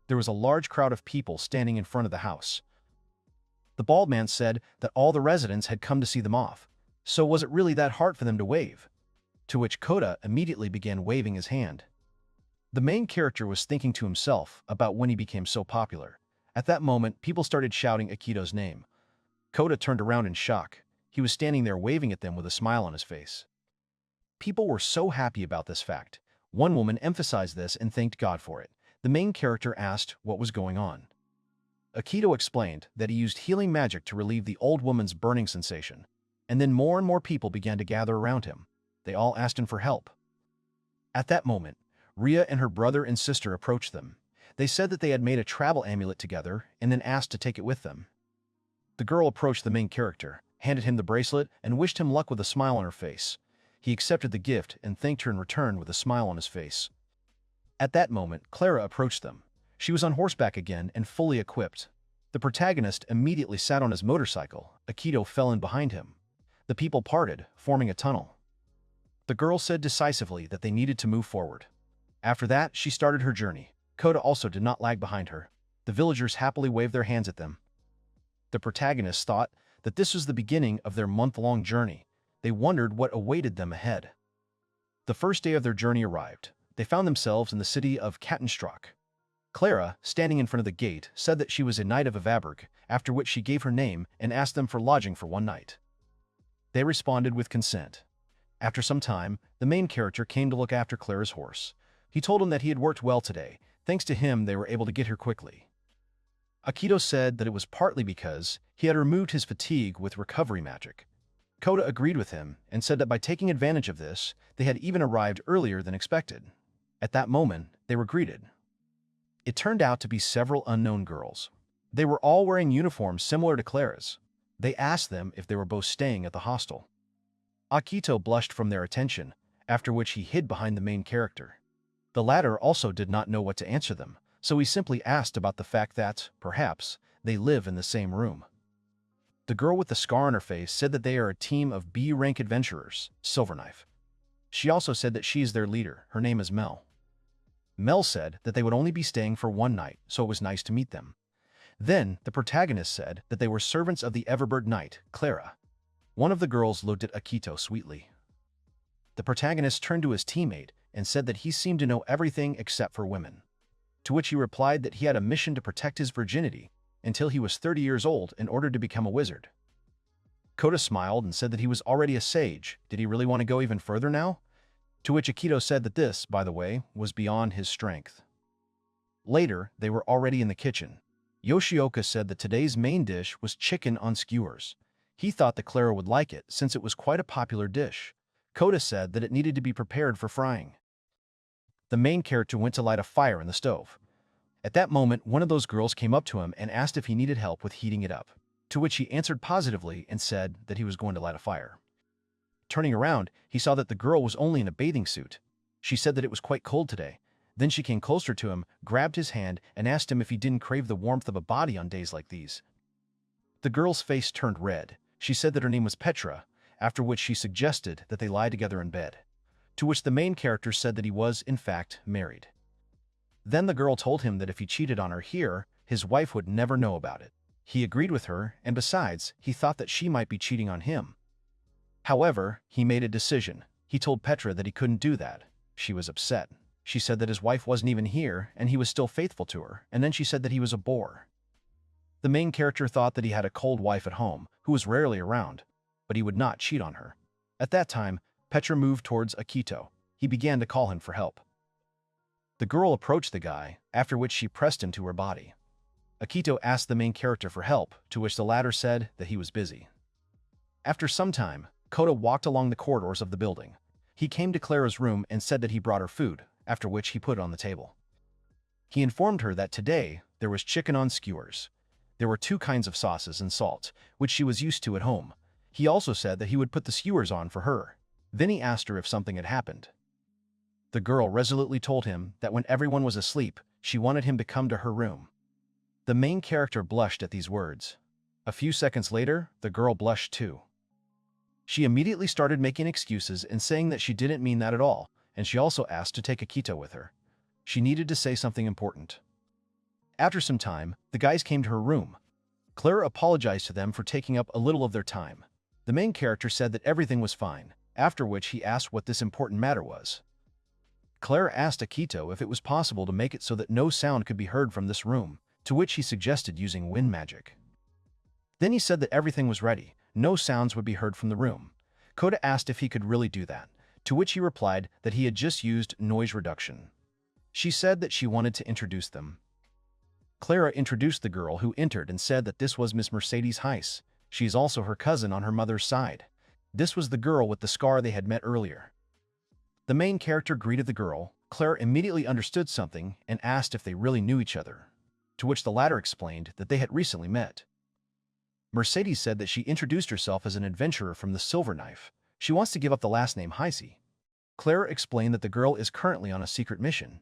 There was a large crowd of people standing in front of the house. The bald man said that all the residents had come to see them off, so was it really that hard for them to wave? To which Kota immediately began waving his hand. The main character was thinking to himself about when he became so popular. At that moment, people started shouting Akito's name. Kota turned around in shock. He was standing there waving at them with a smile on his face. People were so happy about this fact. One woman emphasized this and thanked God for it. The main character asked what was going on. Akito explained that he used healing magic to relieve the old woman's burning sensation, and then more and more people began to gather around him. They all asked him for help. At that moment, Ria and her brother and sister approached them. They said that they had made a travel amulet together and then asked to take it with them. The girl approached the main character, handed him the bracelet, and wished him luck with a smile on her face. He accepted the gift and thanked her in return with a smile on his face. At that moment, Clara approached them. She was on horseback again and fully equipped. The protagonist immediately sat on his motorcycle. Akito fell in behind him. The people parted, forming a tunnel. The girl said decisively that they needed to move forward. After that, she started her journey. Kota also did not lag behind her. The villagers happily waved their hands at them. The protagonists thought that this was the beginning of their month-long journey. They wondered what awaited them ahead. The first day of their journey arrived. They found themselves in the city of Kattenstrak. Clara, standing in front of the gate, said that she was a knight of Avaberg, after which she gave her name and asked them for lodging for one night. They responded with consent. After some time, the main character came to look after Clara's horse. He told him that he had worked well today. Thanks to him, they were able to get here quickly. Akito said that it was partly because he had removed his fatigue with recovery magic. Kota agreed with him and said that by taking advantage of this, they had even arrived earlier than expected. At that moment, they were greeted. It turned out to be several unknown girls. They were all wearing uniforms similar to Clara's. They asked them if they were both staying at the hostel. Akito blushed from their attention, after which he hid behind the main character. The latter also did not know what to answer them, so he simply asked about the fact that, perhaps, they live in the same room. The girl with the scar on her face said that they are a team of B-rank adventurers, Silverknife. She also said that she is their leader. Her name is Mel. Mel said that they would only be staying for one night, so it was nice to meet them. Then, the protagonist said that they were servants of the Everbird Knight, Clara. One of the girls looked at Akito sweetly. The protagonist turned to his teammate and said that he seemed to know everything except for women. To which he replied that he had a mission to protect his virginity until he was 30 years old in order to become a wizard. Kota smiled and said that he was already a sage. Did he really want to go even further now? To which Akito said that this, by the way, was beyond his strength. Later, they were already in the kitchen. Yoshioka said that today's main dish was chicken on skewers. He thought that Clara would like it since it was quite a popular dish. Kota said that it needed to be prepared for frying. The main character went to light a fire in the stove. At that moment, one of those girls came up to him and asked if he needed help with heating it up, to which he answered positively and said that he was going to light a fire. Turning around, he saw that the girl was only in a bathing suit. She said that it was quite cold today. Then she came closer to him, grabbed his hand, and asked him if he didn't crave the warmth of a body on days like these. The girl's face turned red. She said that her name was Petra, after which she suggested that they lie together in bed, to which the main character said that he was, in fact, married. Then the girl told him that if he cheated on her here, his wife would never know about it. He agreed with her, and besides, he thought that she might be cheating on him. However, he made a decision. He told Petra that he couldn't do that. She was upset. She said that his wife wasn't even here, and he was still faithful to her, and then she said that he was a bore. The main character thought that he had a cold wife at home, who was rarely around, but he would not cheat on her. At that time, Petra moved towards Akito. He began to call him for help. The girl approached the guy, after which she pressed him to her body. Akito asked the main character for help, to which the latter said that he was busy. After some time, Kota walked along the corridors of the building. He came to Clara's room and said that he brought her food, after which he put it on the table. He informed her that today there was chicken on skewers. There were 2 kinds of sauces and salt, which she was used to at home. He also said that he would put the skewers on for her. Then he asked her if something had happened. The girl resolutely told him that when everyone was asleep, she wanted him to come to her room. The main character blushed at these words. A few seconds later, the girl blushed too. She immediately started making excuses and saying that she didn't mean that at all, and she also asked to take Akito with her. She needed to say something important. After some time, the guys came to her room. Clara apologized to them for taking up a little of their time. The main character said that everything was fine, after which he asked what this important matter was. Clara asked Akito if it was possible to make it so that no sound could be heard from this room, to which he suggested using wind magic. Then he said that everything was ready, no sounds would be heard from the room. Kota asked if he could really do that, to which he replied that he had just used noise reduction. She said that she wanted to introduce them. Clara introduced the girl who entered and said that this was Miss Mercedes Heiss. She is also her cousin on her mother's side. This was the girl with the scar they had met earlier. The main character greeted the girl. Clara immediately understood something and asked if they really knew each other, to which the latter explained that they had recently met. Mercedes said that she introduced herself as an adventurer from the Silver Knife. She wants to give up the last name Heisey. Clara explained that the girl is currently on a secret mission.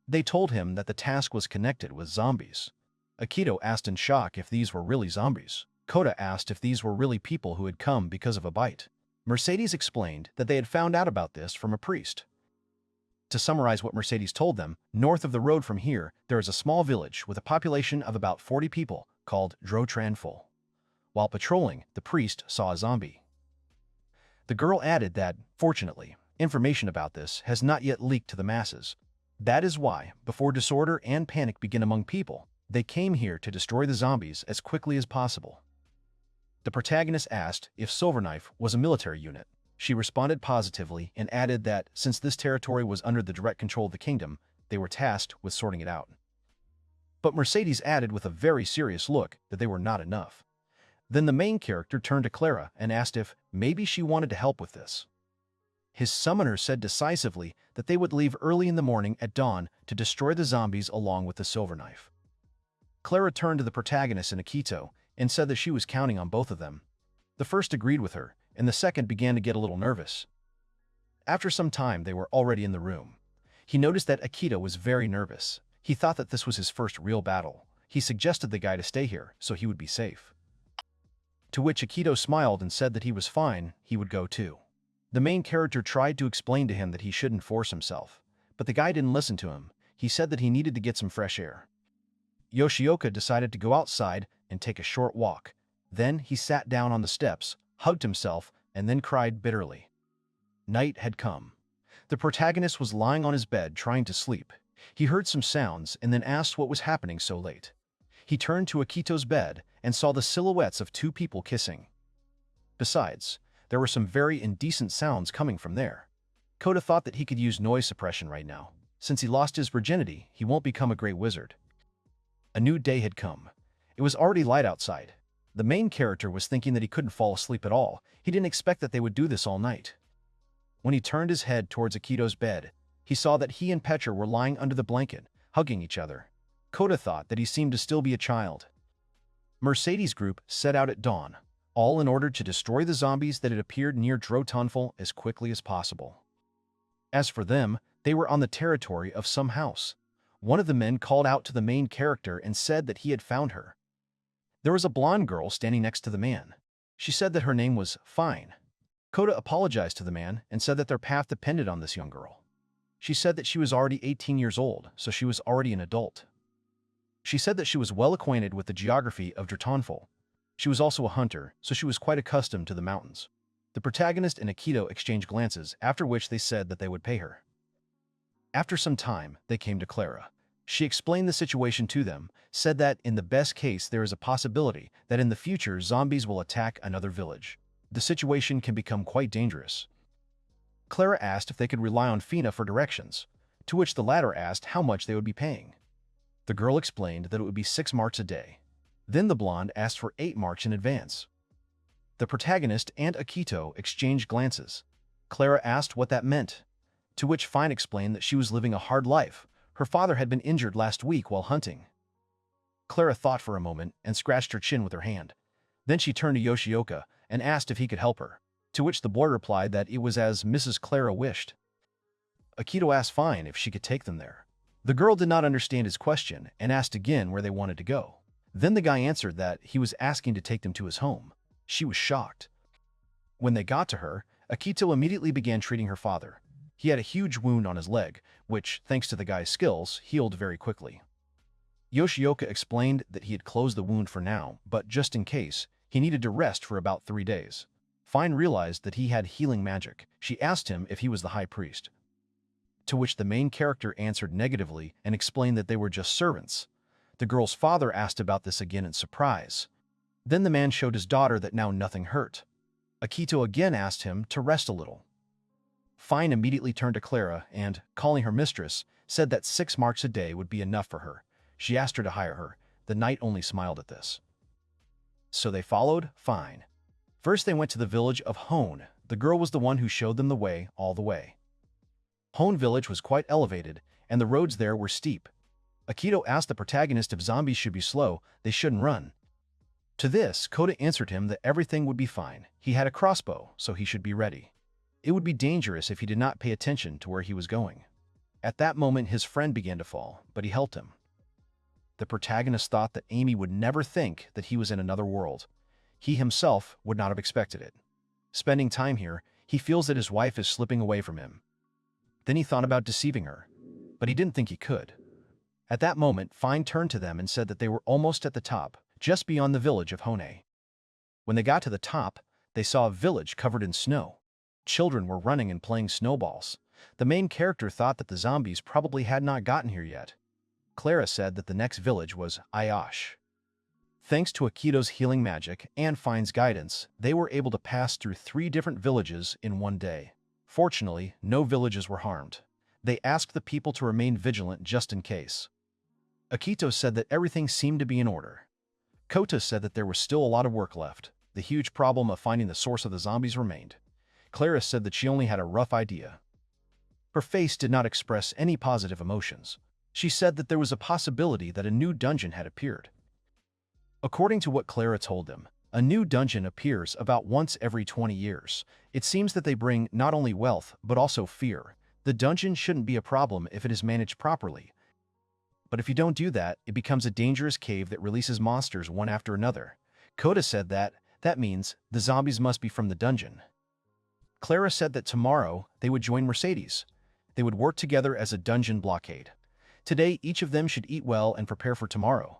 They told him that the task was connected with zombies. Akito asked in shock if these were really zombies. Kota asked if these were really people who had come because of a bite. Mercedes explained that they had found out about this from a priest. To summarize what Mercedes told them, north of the road from here, there is a small village with a population of about 40 people called Drotranful. While patrolling, the priest saw a zombie. The girl added that, fortunately, information about this has not yet leaked to the masses. That is why, before disorder and panic begin among people, they came here to destroy the zombies as quickly as possible. The protagonist asked if Silverknife was a military unit. She responded positively and added that, since this territory was under the direct control of the kingdom, they were tasked with sorting it out. But Mercedes added with a very serious look that they were not enough. Then the main character turned to Clara and asked if maybe she wanted to help with this. His summoner said decisively that they would leave early in the morning at dawn to destroy the zombies along with the Silverknife. Clara turned to the protagonist and Akito and said that she was counting on both of them. The first agreed with her, and the second began to get a little nervous. After some time, they were already in the room. He noticed that Akito was very nervous. He thought that this was his first real battle. He suggested the guy to stay here so he would be safe. To which Akito smiled and said that he was fine, he would go too. The main character tried to explain to him that he shouldn't force himself, but the guy didn't listen to him. He said that he needed to get some fresh air. Yoshioka decided to go outside and take a short walk. Then he sat down on the steps, hugged himself, and then cried bitterly. Night had come. The protagonist was lying on his bed trying to sleep. He heard some sounds and then asked what was happening so late. He turned to Akito's bed and saw the silhouettes of 2 people kissing. Besides, there were some very indecent sounds coming from there. Kota thought that he could use noise suppression right now. Since he lost his virginity, he won't become a great wizard. A new day had come. It was already light outside. The main character was thinking that he couldn't fall asleep at all. He didn't expect that they would do this all night. When he turned his head towards Akito's bed, he saw that he and Petra were lying under the blanket, hugging each other. Kota thought that he seemed to still be a child. Mercedes' group set out at dawn, all in order to destroy the zombies that had appeared near Drotonful as quickly as possible. As for them, they were on the territory of some house. One of the men called out to the main character and said that he had found her. There was a blonde girl standing next to the man. She said that her name was Fine. Kota apologized to the man and said that their path depended on this young girl. She said that she was already 18 years old, so she was already an adult. She said that she was well acquainted with the geography of Drotonful. She was also a hunter, so she was quite accustomed to the mountains. The protagonist and Akito exchanged glances, after which they said that they would pay her. After some time, they came to Clara. She explained the situation to them, said that in the best case there is a possibility that in the future zombies will attack another village. The situation can become quite dangerous. Clara asked if they could rely on Fina for directions, to which the latter asked how much they would be paying. The girl explained that it would be 6 marks a day. Then the blonde asked for 8 marks in advance. The protagonist and Akito exchanged glances. Clara asked what that meant, to which Fine explained that she was living a hard life. Her father had been injured last week while hunting. Clara thought for a moment and scratched her chin with her hand. Then she turned to Yoshioka and asked if he could help her, to which the boy replied that it was as Mrs. Clara wished. Akito asked Fine if she could take them there. The girl did not understand his question and asked again where they wanted to go. Then the guy answered that he was asking to take them to his home. She was shocked. When they got to her, Akito immediately began treating her father. He had a huge wound on his leg, which, thanks to the guy's skills, healed very quickly. Yoshioka explained that he had closed the wound for now, but just in case, he needed to rest for about 3 days. Fine realized that he had healing magic. She asked him if he was the high priest, to which the main character answered negatively and explained that they were just servants. The girl's father asked about this again in surprise. Then the man showed his daughter that now nothing hurt. Akito again asked him to rest a little. Fine immediately turned to Clara and, calling her mistress, said that 6 marks a day would be enough for her. She asked her to hire her. The knight only smiled at this. So they followed Fine. First they went to the village of Hone. The girl was the one who showed them the way all the way. Hone village was quite elevated, and the roads there were steep. Akito asked the protagonist if zombies should be slow, they shouldn't run. To this, Kota answered him that everything would be fine. He had a crossbow, so he should be ready. It would be dangerous if he did not pay attention to where he was going. At that moment, his friend began to fall, but he helped him. The protagonist thought that Amy would never think that he was in another world. He himself would not have expected it. Spending time here, he feels that his wife is slipping away from him. Then he thought about deceiving her, but he didn't think he could. At that moment, Fine turned to them and said that they were almost at the top, just beyond the village of Hone. When they got to the top, they saw a village covered in snow. Children were running and playing snowballs. The main character thought that the zombies probably had not gotten here yet. Clara said that the next village was Ayash. Thanks to Akito's healing magic and Fine's guidance, they were able to pass through 3 different villages in one day. Fortunately, no villages were harmed. They asked the people to remain vigilant just in case. Akito said that everything seemed to be in order. Kota said that there was still a lot of work left. The huge problem of finding the source of the zombies remained. Clara said that she only had a rough idea. Her face did not express any positive emotions. She said that there was a possibility that a new dungeon had appeared. According to what Clara told them, a new dungeon appears about once every 20 years. It seems that they bring not only wealth, but also fear. The dungeon shouldn't be a problem if it is managed properly. But if you don't do that, it becomes a dangerous cave that releases monsters one after another. Kota said that means the zombies must be from the dungeon. Clara said that tomorrow they would join Mercedes. They would work together as a dungeon blockade. Today, each of them should eat well and prepare for tomorrow.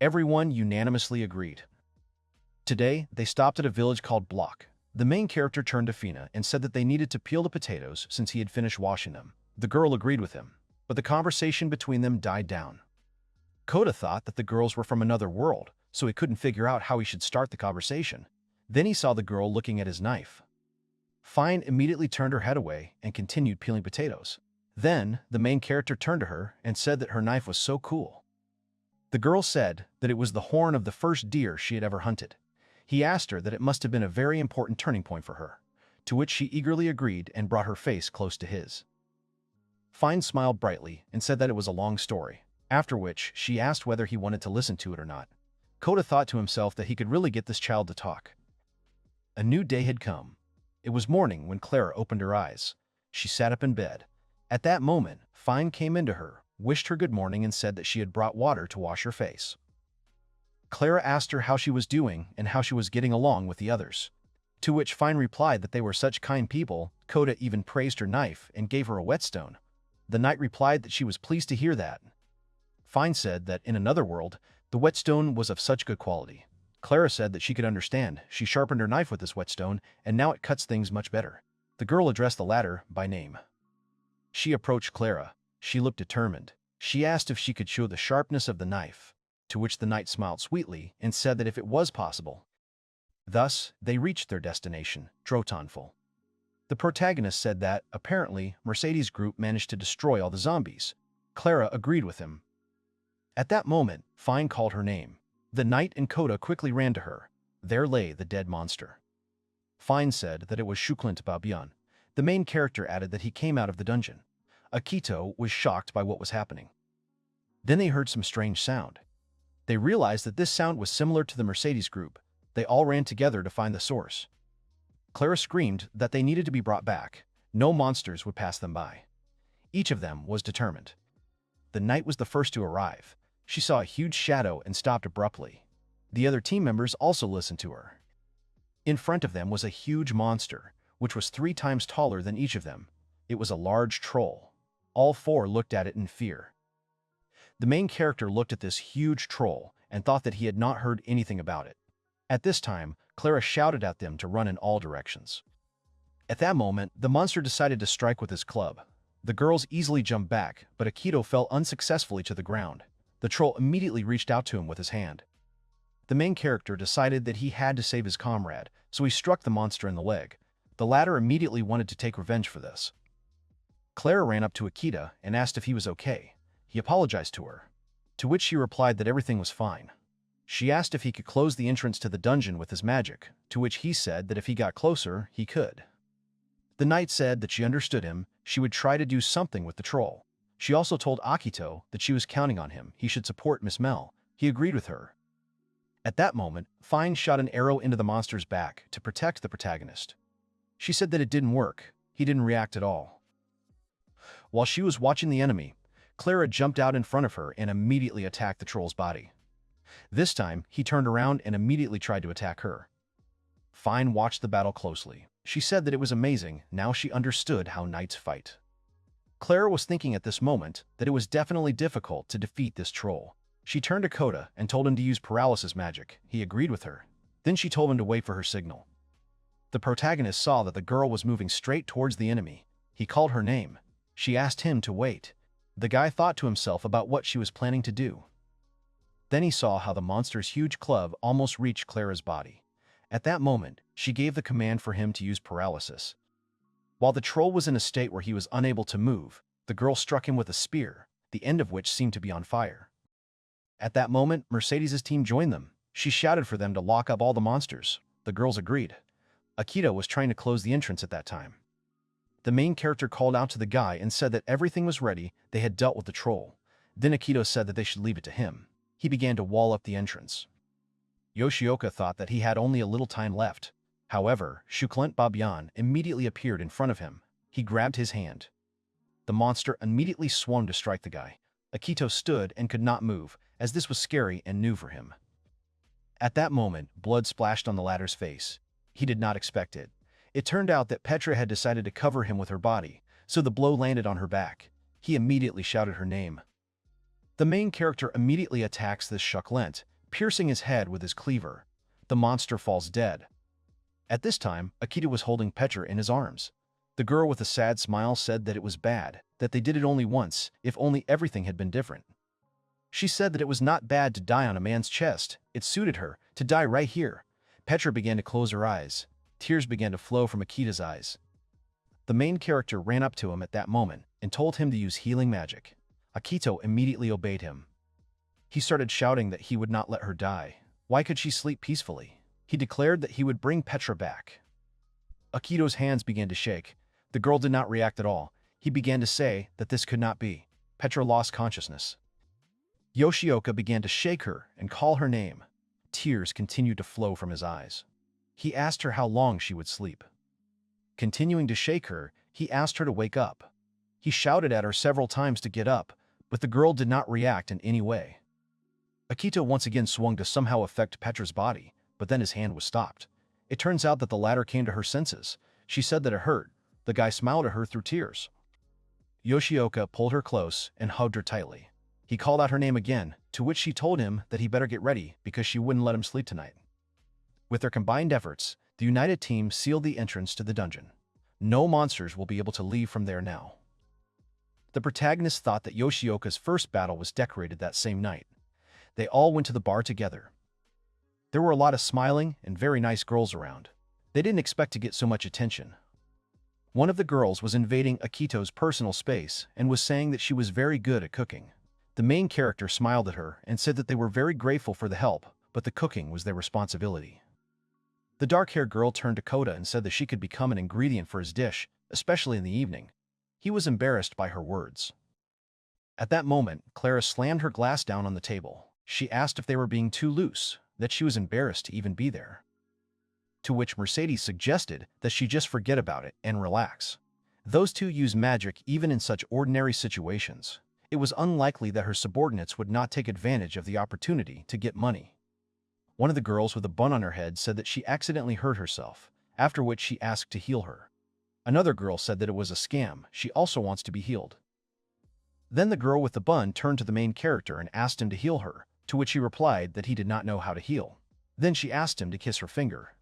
Everyone unanimously agreed. Today, they stopped at a village called Block. The main character turned to Fina and said that they needed to peel the potatoes since he had finished washing them. The girl agreed with him, but the conversation between them died down. Kota thought that the girls were from another world, so he couldn't figure out how he should start the conversation. Then he saw the girl looking at his knife. Fine immediately turned her head away and continued peeling potatoes. Then, the main character turned to her and said that her knife was so cool. The girl said that it was the horn of the first deer she had ever hunted. He asked her that it must have been a very important turning point for her, to which she eagerly agreed and brought her face close to his. Fine smiled brightly and said that it was a long story, after which she asked whether he wanted to listen to it or not. Kota thought to himself that he could really get this child to talk. A new day had come. It was morning when Clara opened her eyes. She sat up in bed. At that moment, Fine came into her, wished her good morning and said that she had brought water to wash her face. Clara asked her how she was doing and how she was getting along with the others. To which Fine replied that they were such kind people. Kota even praised her knife and gave her a whetstone. The knight replied that she was pleased to hear that. Fine said that in another world, the whetstone was of such good quality. Clara said that she could understand. She sharpened her knife with this whetstone, and now it cuts things much better. The girl addressed the latter by name. She approached Clara. She looked determined. She asked if she could show the sharpness of the knife, to which the knight smiled sweetly and said that if it was possible. Thus, they reached their destination, Drotonful. The protagonist said that, apparently, Mercedes' group managed to destroy all the zombies. Clara agreed with him. At that moment, Fine called her name. The knight and Kota quickly ran to her. There lay the dead monster. Fine said that it was Shuklint Babyan. The main character added that he came out of the dungeon. Akito was shocked by what was happening. Then they heard some strange sound. They realized that this sound was similar to the Mercedes group. They all ran together to find the source. Clara screamed that they needed to be brought back. No monsters would pass them by. Each of them was determined. The knight was the first to arrive. She saw a huge shadow and stopped abruptly. The other team members also listened to her. In front of them was a huge monster, which was 3 times taller than each of them. It was a large troll. All 4 looked at it in fear. The main character looked at this huge troll and thought that he had not heard anything about it. At this time, Clara shouted at them to run in all directions. At that moment, the monster decided to strike with his club. The girls easily jumped back, but Akito fell unsuccessfully to the ground. The troll immediately reached out to him with his hand. The main character decided that he had to save his comrade, so he struck the monster in the leg. The latter immediately wanted to take revenge for this. Clara ran up to Akita and asked if he was okay. He apologized to her, to which she replied that everything was fine. She asked if he could close the entrance to the dungeon with his magic, to which he said that if he got closer, he could. The knight said that she understood him. She would try to do something with the troll. She also told Akito that she was counting on him. He should support Miss Mel. He agreed with her. At that moment, Fine shot an arrow into the monster's back to protect the protagonist. She said that it didn't work. He didn't react at all. While she was watching the enemy, Clara jumped out in front of her and immediately attacked the troll's body. This time, he turned around and immediately tried to attack her. Fine watched the battle closely. She said that it was amazing. Now she understood how knights fight. Clara was thinking at this moment that it was definitely difficult to defeat this troll. She turned to Kota and told him to use paralysis magic. He agreed with her. Then she told him to wait for her signal. The protagonist saw that the girl was moving straight towards the enemy. He called her name. She asked him to wait. The guy thought to himself about what she was planning to do. Then he saw how the monster's huge club almost reached Clara's body. At that moment, she gave the command for him to use paralysis. While the troll was in a state where he was unable to move, the girl struck him with a spear, the end of which seemed to be on fire. At that moment, Mercedes' team joined them. She shouted for them to lock up all the monsters. The girls agreed. Akito was trying to close the entrance at that time. The main character called out to the guy and said that everything was ready. They had dealt with the troll. Then Akito said that they should leave it to him. He began to wall up the entrance. Yoshioka thought that he had only a little time left. However, Shuklent Babyan immediately appeared in front of him. He grabbed his hand. The monster immediately swarmed to strike the guy. Akito stood and could not move, as this was scary and new for him. At that moment, blood splashed on the latter's face. He did not expect it. It turned out that Petra had decided to cover him with her body, so the blow landed on her back. He immediately shouted her name. The main character immediately attacks this Shuklent, piercing his head with his cleaver. The monster falls dead. At this time, Akita was holding Petra in his arms. The girl with a sad smile said that it was bad, that they did it only once, if only everything had been different. She said that it was not bad to die on a man's chest. It suited her to die right here. Petra began to close her eyes. Tears began to flow from Akita's eyes. The main character ran up to him at that moment and told him to use healing magic. Akito immediately obeyed him. He started shouting that he would not let her die. Why could she sleep peacefully? He declared that he would bring Petra back. Akito's hands began to shake. The girl did not react at all. He began to say that this could not be. Petra lost consciousness. Yoshioka began to shake her and call her name. Tears continued to flow from his eyes. He asked her how long she would sleep. Continuing to shake her, he asked her to wake up. He shouted at her several times to get up, but the girl did not react in any way. Akito once again swung to somehow affect Petra's body, but then his hand was stopped. It turns out that the latter came to her senses. She said that it hurt. The guy smiled at her through tears. Yoshioka pulled her close and hugged her tightly. He called out her name again, to which she told him that he better get ready because she wouldn't let him sleep tonight. With their combined efforts, the united team sealed the entrance to the dungeon. No monsters will be able to leave from there now. The protagonist thought that Yoshioka's first battle was decorated that same night. They all went to the bar together. There were a lot of smiling and very nice girls around. They didn't expect to get so much attention. One of the girls was invading Akito's personal space and was saying that she was very good at cooking. The main character smiled at her and said that they were very grateful for the help, but the cooking was their responsibility. The dark-haired girl turned to Kota and said that she could become an ingredient for his dish, especially in the evening. He was embarrassed by her words. At that moment, Clara slammed her glass down on the table. She asked if they were being too loose, that she was embarrassed to even be there. To which Mercedes suggested that she just forget about it and relax. Those two use magic even in such ordinary situations. It was unlikely that her subordinates would not take advantage of the opportunity to get money. One of the girls with a bun on her head said that she accidentally hurt herself, after which she asked to heal her. Another girl said that it was a scam, she also wants to be healed. Then the girl with the bun turned to the main character and asked him to heal her, to which he replied that he did not know how to heal. Then she asked him to kiss her finger.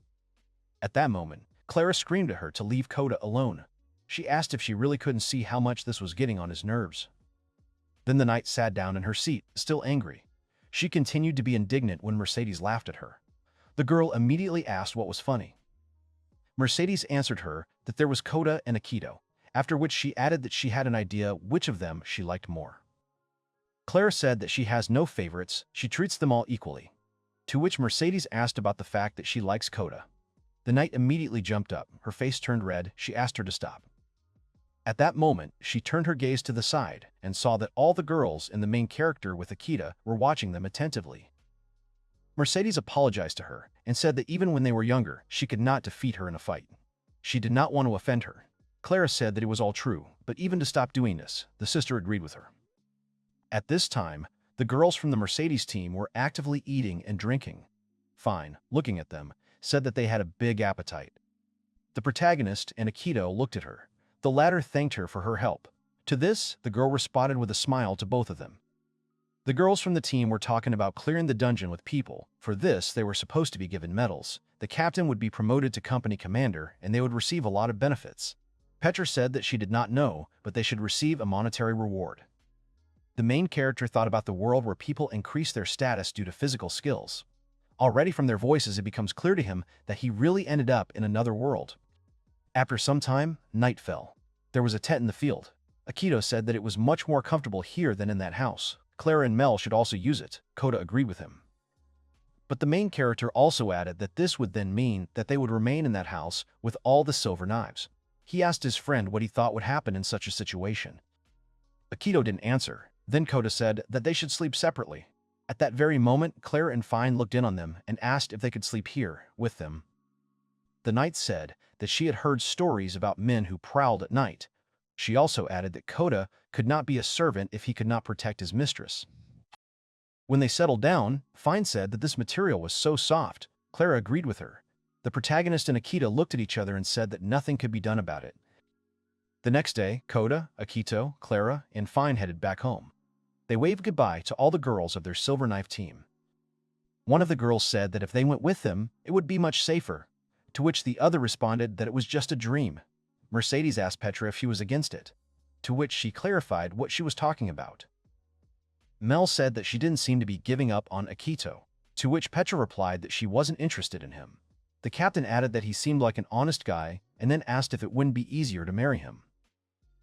At that moment, Clara screamed at her to leave Kota alone. She asked if she really couldn't see how much this was getting on his nerves. Then the knight sat down in her seat, still angry. She continued to be indignant when Mercedes laughed at her. The girl immediately asked what was funny. Mercedes answered her that there was Kota and Akito, after which she added that she had an idea which of them she liked more. Clara said that she has no favorites, she treats them all equally. To which Mercedes asked about the fact that she likes Kota. The knight immediately jumped up, her face turned red, she asked her to stop. At that moment, she turned her gaze to the side and saw that all the girls and the main character with Akita were watching them attentively. Mercedes apologized to her and said that even when they were younger, she could not defeat her in a fight. She did not want to offend her. Clara said that it was all true, but even to stop doing this, the sister agreed with her. At this time, the girls from the Mercedes team were actively eating and drinking. Fine, looking at them, said that they had a big appetite. The protagonist and Akito looked at her. The latter thanked her for her help. To this, the girl responded with a smile to both of them. The girls from the team were talking about clearing the dungeon with people. For this, they were supposed to be given medals. The captain would be promoted to company commander, and they would receive a lot of benefits. Petra said that she did not know, but they should receive a monetary reward. The main character thought about the world where people increase their status due to physical skills. Already from their voices, it becomes clear to him that he really ended up in another world. After some time, night fell. There was a tent in the field. Akito said that it was much more comfortable here than in that house. Clara and Mel should also use it. Kota agreed with him. But the main character also added that this would then mean that they would remain in that house with all the silver knives. He asked his friend what he thought would happen in such a situation. Akito didn't answer. Then Kota said that they should sleep separately. At that very moment, Clara and Fine looked in on them and asked if they could sleep here with them. The knight said that she had heard stories about men who prowled at night. She also added that Kota could not be a servant if he could not protect his mistress. When they settled down, Fine said that this material was so soft. Clara agreed with her. The protagonist and Akito looked at each other and said that nothing could be done about it. The next day, Kota, Akito, Clara, and Fine headed back home. They waved goodbye to all the girls of their Silver Knife team. One of the girls said that if they went with them, it would be much safer, to which the other responded that it was just a dream. Mercedes asked Petra if she was against it, to which she clarified what she was talking about. Mel said that she didn't seem to be giving up on Akito, to which Petra replied that she wasn't interested in him. The captain added that he seemed like an honest guy and then asked if it wouldn't be easier to marry him.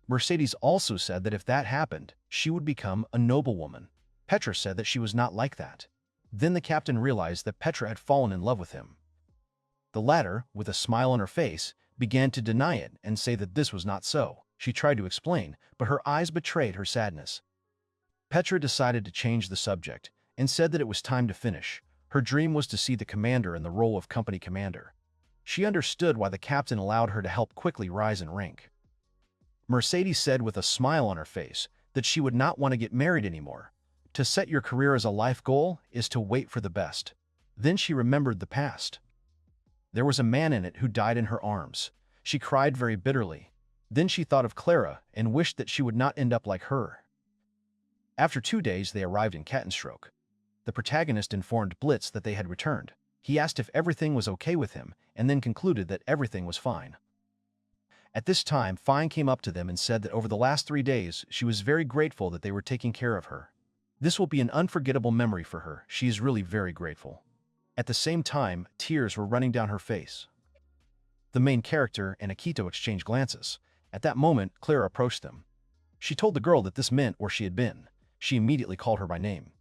Mercedes also said that if that happened, she would become a noblewoman. Petra said that she was not like that. Then the captain realized that Petra had fallen in love with him. The latter, with a smile on her face, began to deny it and say that this was not so. She tried to explain, but her eyes betrayed her sadness. Petra decided to change the subject and said that it was time to finish. Her dream was to see the commander in the role of company commander. She understood why the captain allowed her to help quickly rise in rank. Mercedes said with a smile on her face that she would not want to get married anymore. To set your career as a life goal is to wait for the best. Then she remembered the past. There was a man in it who died in her arms. She cried very bitterly. Then she thought of Clara and wished that she would not end up like her. After 2 days, they arrived in Kattenstroke. The protagonist informed Blitz that they had returned. He asked if everything was okay with him and then concluded that everything was fine. At this time, Fine came up to them and said that over the last 3 days, she was very grateful that they were taking care of her. This will be an unforgettable memory for her. She is really very grateful. At the same time, tears were running down her face. The main character and Akito exchanged glances. At that moment, Clara approached them. She told the girl that this meant where she had been. She immediately called her by name.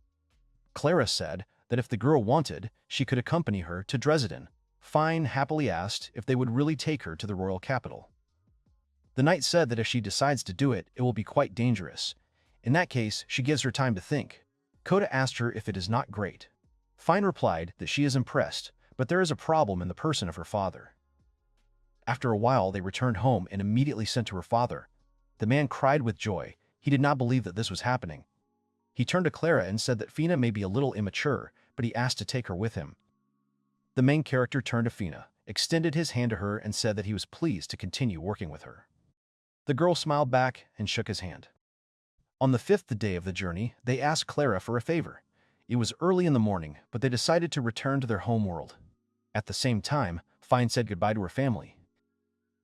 Clara said that if the girl wanted, she could accompany her to Dresden. Fine happily asked if they would really take her to the royal capital. The knight said that if she decides to do it, it will be quite dangerous. In that case, she gives her time to think. Kota asked her if it is not great. Fine replied that she is impressed, but there is a problem in the person of her father. After a while, they returned home and immediately sent to her father. The man cried with joy. He did not believe that this was happening. He turned to Clara and said that Fina may be a little immature, but he asked to take her with him. The main character turned to Fina, extended his hand to her and said that he was pleased to continue working with her. The girl smiled back and shook his hand. On the 5th day of the journey, they asked Clara for a favor. It was early in the morning, but they decided to return to their home world. At the same time, Fine said goodbye to her family.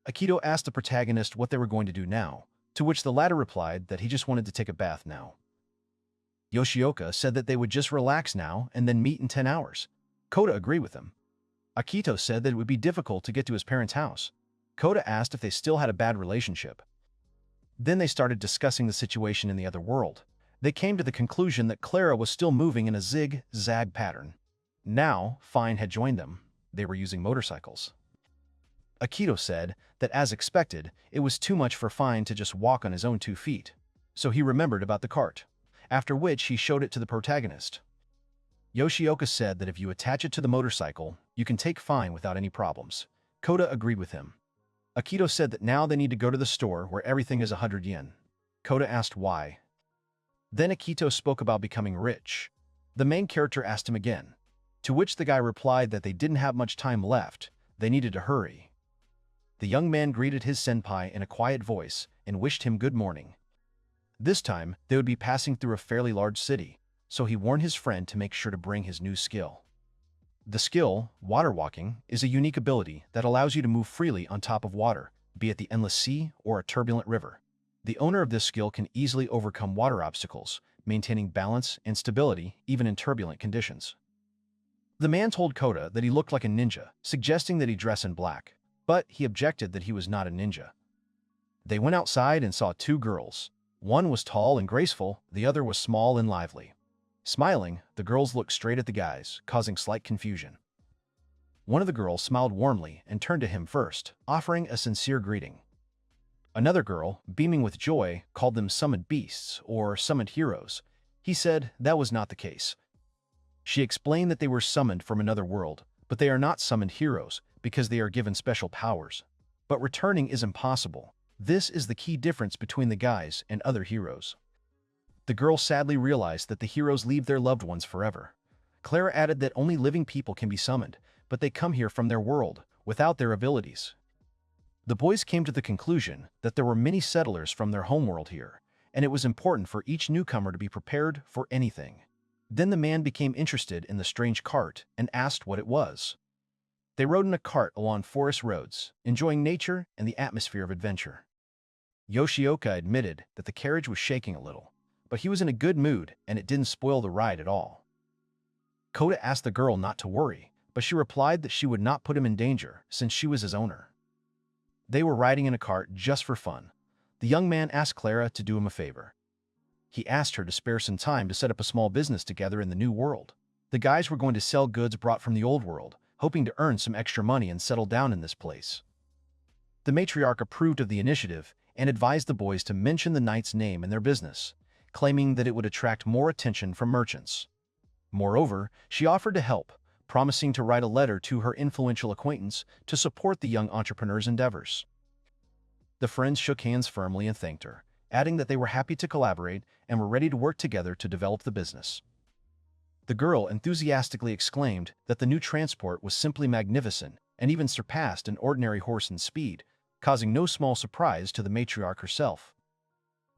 Akito asked the protagonist what they were going to do now, to which the latter replied that he just wanted to take a bath now. Yoshioka said that they would just relax now and then meet in 10 hours. Kota agreed with him. Akito said that it would be difficult to get to his parents' house. Kota asked if they still had a bad relationship. Then they started discussing the situation in the other world. They came to the conclusion that Clara was still moving in a zig-zag pattern. Now, Fine had joined them. They were using motorcycles. Akito said that, as expected, it was too much for Fine to just walk on his own 2 feet. So he remembered about the cart, after which he showed it to the protagonist. Yoshioka said that if you attach it to the motorcycle, you can take Fine without any problems. Kota agreed with him. Akito said that now they need to go to the store where everything is 100 yen. Kota asked why. Then Akito spoke about becoming rich. The main character asked him again, to which the guy replied that they didn't have much time left, they needed to hurry. The young man greeted his senpai in a quiet voice and wished him good morning. This time, they would be passing through a fairly large city, so he warned his friend to make sure to bring his new skill. The skill, water walking, is a unique ability that allows you to move freely on top of water, be it the endless sea or a turbulent river. The owner of this skill can easily overcome water obstacles, maintaining balance and stability even in turbulent conditions. The man told Kota that he looked like a ninja, suggesting that he dress in black, but he objected that he was not a ninja. They went outside and saw 2 girls. One was tall and graceful, the other was small and lively. Smiling, the girls looked straight at the guys, causing slight confusion. One of the girls smiled warmly and turned to him first, offering a sincere greeting. Another girl, beaming with joy, called them summoned beasts or summoned heroes. He said that was not the case. She explained that they were summoned from another world, but they are not summoned heroes because they are given special powers. But returning is impossible. This is the key difference between the guys and other heroes. The girl sadly realized that the heroes leave their loved ones forever. Clara added that only living people can be summoned, but they come here from their world, without their abilities. The boys came to the conclusion that there were many settlers from their homeworld here, and it was important for each newcomer to be prepared for anything. Then the man became interested in the strange cart and asked what it was. They rode in a cart along forest roads, enjoying nature and the atmosphere of adventure. Yoshioka admitted that the carriage was shaking a little, but he was in a good mood and it didn't spoil the ride at all. Kota asked the girl not to worry, but she replied that she would not put him in danger since she was his owner. They were riding in a cart just for fun. The young man asked Clara to do him a favor. He asked her to spare some time to set up a small business together in the new world. The guys were going to sell goods brought from the old world, hoping to earn some extra money and settle down in this place. The matriarch approved of the initiative and advised the boys to mention the knight's name in their business, claiming that it would attract more attention from merchants. Moreover, she offered to help, promising to write a letter to her influential acquaintance to support the young entrepreneur's endeavors. The friends shook hands firmly and thanked her, adding that they were happy to collaborate and were ready to work together to develop the business. The girl enthusiastically exclaimed that the new transport was simply magnificent and even surpassed an ordinary horse in speed, causing no small surprise to the matriarch herself.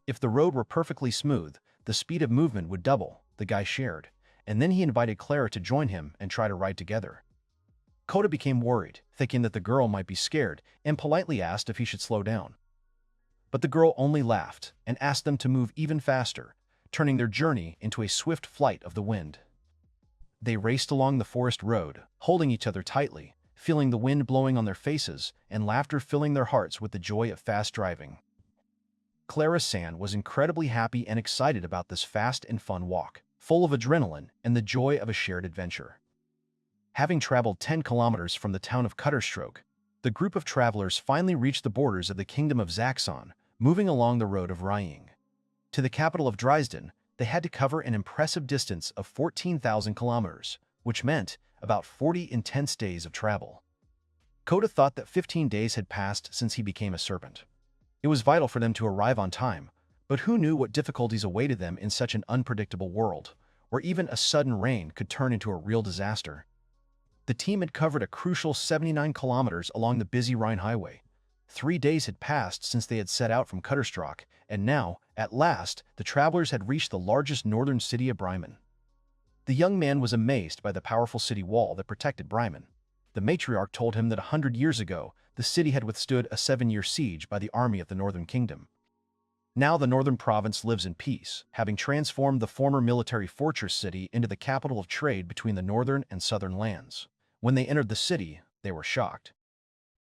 If the road were perfectly smooth, the speed of movement would double, the guy shared, and then he invited Clara to join him and try to ride together. Kota became worried, thinking that the girl might be scared, and politely asked if he should slow down. But the girl only laughed and asked them to move even faster, turning their journey into a swift flight of the wind. They raced along the forest road, holding each other tightly, feeling the wind blowing on their faces and laughter filling their hearts with the joy of fast driving. Clara-san was incredibly happy and excited about this fast and fun walk, full of adrenaline and the joy of a shared adventure. Having traveled 10 kilometers from the town of Cutterstroke, the group of travelers finally reached the borders of the kingdom of Zaxxon, moving along the road of Rying. To the capital of Dresden, they had to cover an impressive distance of 14,000 kilometers, which meant about 40 intense days of travel. Kota thought that 15 days had passed since he became a serpent. It was vital for them to arrive on time, but who knew what difficulties awaited them in such an unpredictable world, where even a sudden rain could turn into a real disaster. The team had covered a crucial 79 kilometers along the busy Rhine highway. 3 days had passed since they had set out from Kutterstrock, and now, at last, the travelers had reached the largest northern city of Breamman. The young man was amazed by the powerful city wall that protected Breamman. The matriarch told him that 100 years ago, the city had withstood a 7-year siege by the army of the Northern Kingdom. Now the northern province lives in peace, having transformed the former military fortress city into the capital of trade between the northern and southern lands. When they entered the city, they were shocked.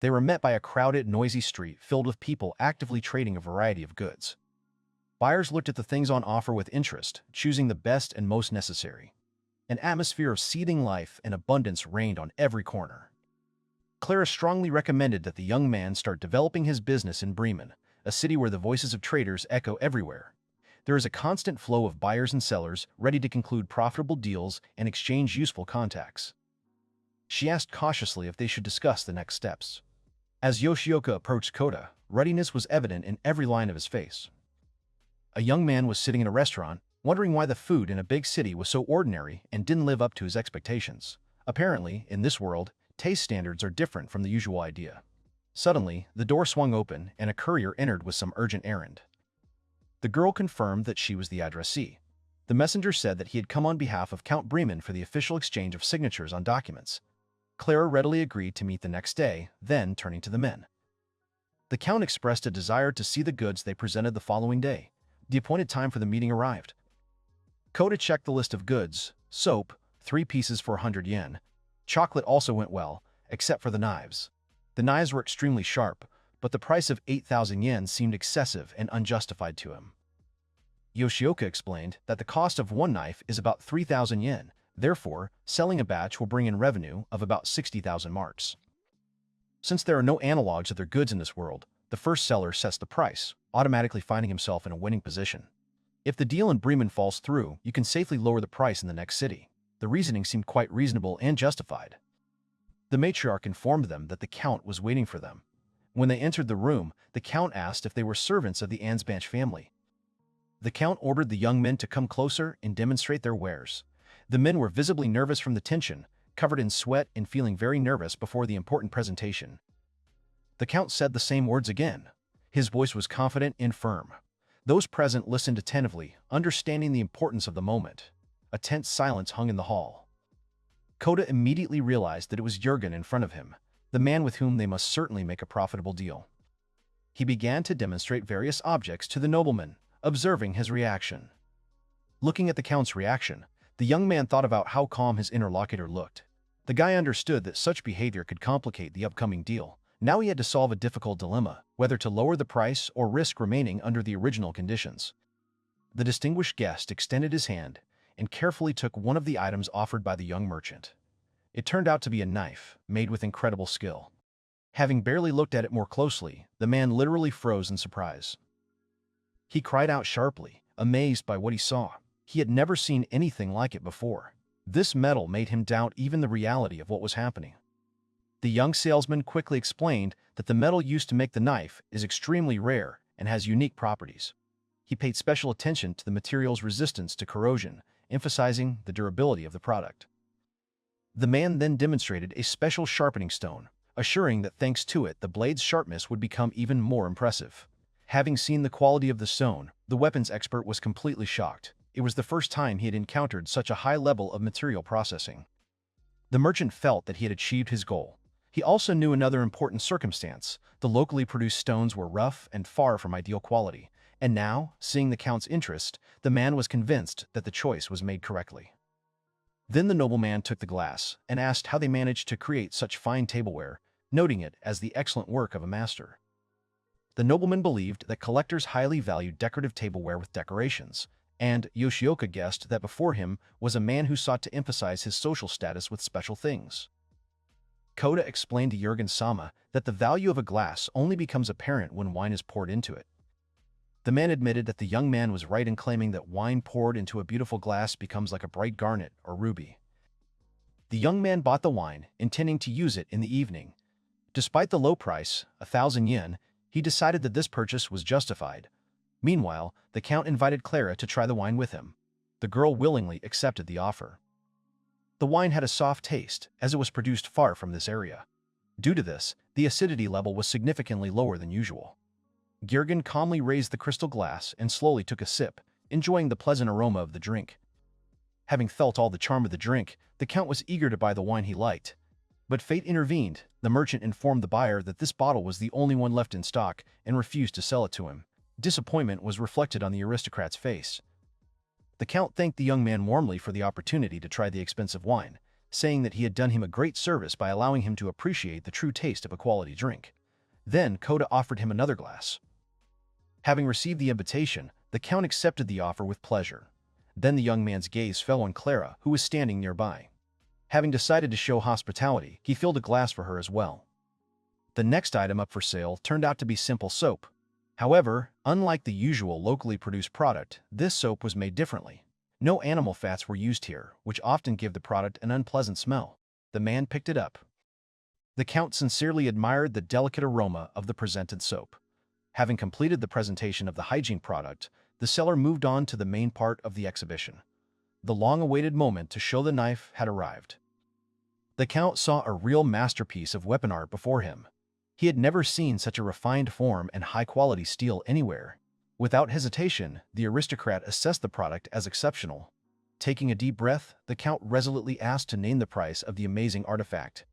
They were met by a crowded, noisy street filled with people actively trading a variety of goods. Buyers looked at the things on offer with interest, choosing the best and most necessary. An atmosphere of seething life and abundance reigned on every corner. Clara strongly recommended that the young man start developing his business in Breamman, a city where the voices of traders echo everywhere. There is a constant flow of buyers and sellers ready to conclude profitable deals and exchange useful contacts. She asked cautiously if they should discuss the next steps. As Yoshioka approached Kota, readiness was evident in every line of his face. A young man was sitting in a restaurant, wondering why the food in a big city was so ordinary and didn't live up to his expectations. Apparently, in this world, taste standards are different from the usual idea. Suddenly, the door swung open and a courier entered with some urgent errand. The girl confirmed that she was the addressee. The messenger said that he had come on behalf of Count Breamman for the official exchange of signatures on documents. Clara readily agreed to meet the next day, then turning to the men. The Count expressed a desire to see the goods they presented the following day. The appointed time for the meeting arrived. Kota checked the list of goods: soap, 3 pieces for 100 yen. Chocolate also went well, except for the knives. The knives were extremely sharp, but the price of 8,000 yen seemed excessive and unjustified to him. Yoshioka explained that the cost of one knife is about 3,000 yen, therefore, selling a batch will bring in revenue of about 60,000 marks. Since there are no analogs of their goods in this world, the first seller sets the price, automatically finding himself in a winning position. If the deal in Breamman falls through, you can safely lower the price in the next city. The reasoning seemed quite reasonable and justified. The matriarch informed them that the Count was waiting for them. When they entered the room, the Count asked if they were servants of the Ansbach family. The Count ordered the young men to come closer and demonstrate their wares. The men were visibly nervous from the tension, covered in sweat and feeling very nervous before the important presentation. The Count said the same words again. His voice was confident and firm. Those present listened attentively, understanding the importance of the moment. A tense silence hung in the hall. Kota immediately realized that it was Jurgen in front of him, the man with whom they must certainly make a profitable deal. He began to demonstrate various objects to the nobleman, observing his reaction. Looking at the Count's reaction, the young man thought about how calm his interlocutor looked. The guy understood that such behavior could complicate the upcoming deal. Now he had to solve a difficult dilemma, whether to lower the price or risk remaining under the original conditions. The distinguished guest extended his hand and carefully took one of the items offered by the young merchant. It turned out to be a knife, made with incredible skill. Having barely looked at it more closely, the man literally froze in surprise. He cried out sharply, amazed by what he saw. He had never seen anything like it before. This metal made him doubt even the reality of what was happening. The young salesman quickly explained that the metal used to make the knife is extremely rare and has unique properties. He paid special attention to the material's resistance to corrosion, emphasizing the durability of the product. The man then demonstrated a special sharpening stone, assuring that thanks to it the blade's sharpness would become even more impressive. Having seen the quality of the stone, the weapons expert was completely shocked. It was the first time he had encountered such a high level of material processing. The merchant felt that he had achieved his goal. He also knew another important circumstance. The locally produced stones were rough and far from ideal quality, and now, seeing the Count's interest, the man was convinced that the choice was made correctly. Then the nobleman took the glass and asked how they managed to create such fine tableware, noting it as the excellent work of a master. The nobleman believed that collectors highly valued decorative tableware with decorations, and Yoshioka guessed that before him was a man who sought to emphasize his social status with special things. Kota explained to Jurgen-sama that the value of a glass only becomes apparent when wine is poured into it. The man admitted that the young man was right in claiming that wine poured into a beautiful glass becomes like a bright garnet or ruby. The young man bought the wine, intending to use it in the evening. Despite the low price, 1,000 yen, he decided that this purchase was justified. Meanwhile, the Count invited Clara to try the wine with him. The girl willingly accepted the offer. The wine had a soft taste, as it was produced far from this area. Due to this, the acidity level was significantly lower than usual. Girgan calmly raised the crystal glass and slowly took a sip, enjoying the pleasant aroma of the drink. Having felt all the charm of the drink, the Count was eager to buy the wine he liked. But fate intervened. The merchant informed the buyer that this bottle was the only one left in stock and refused to sell it to him. Disappointment was reflected on the aristocrat's face. The Count thanked the young man warmly for the opportunity to try the expensive wine, saying that he had done him a great service by allowing him to appreciate the true taste of a quality drink. Then Kota offered him another glass. Having received the invitation, the Count accepted the offer with pleasure. Then the young man's gaze fell on Clara, who was standing nearby. Having decided to show hospitality, he filled a glass for her as well. The next item up for sale turned out to be simple soap. However, unlike the usual locally produced product, this soap was made differently. No animal fats were used here, which often give the product an unpleasant smell. The man picked it up. The Count sincerely admired the delicate aroma of the presented soap. Having completed the presentation of the hygiene product, the seller moved on to the main part of the exhibition. The long-awaited moment to show the knife had arrived. The Count saw a real masterpiece of weapon art before him. He had never seen such a refined form and high-quality steel anywhere. Without hesitation, the aristocrat assessed the product as exceptional. Taking a deep breath, the Count resolutely asked to name the price of the amazing artifact.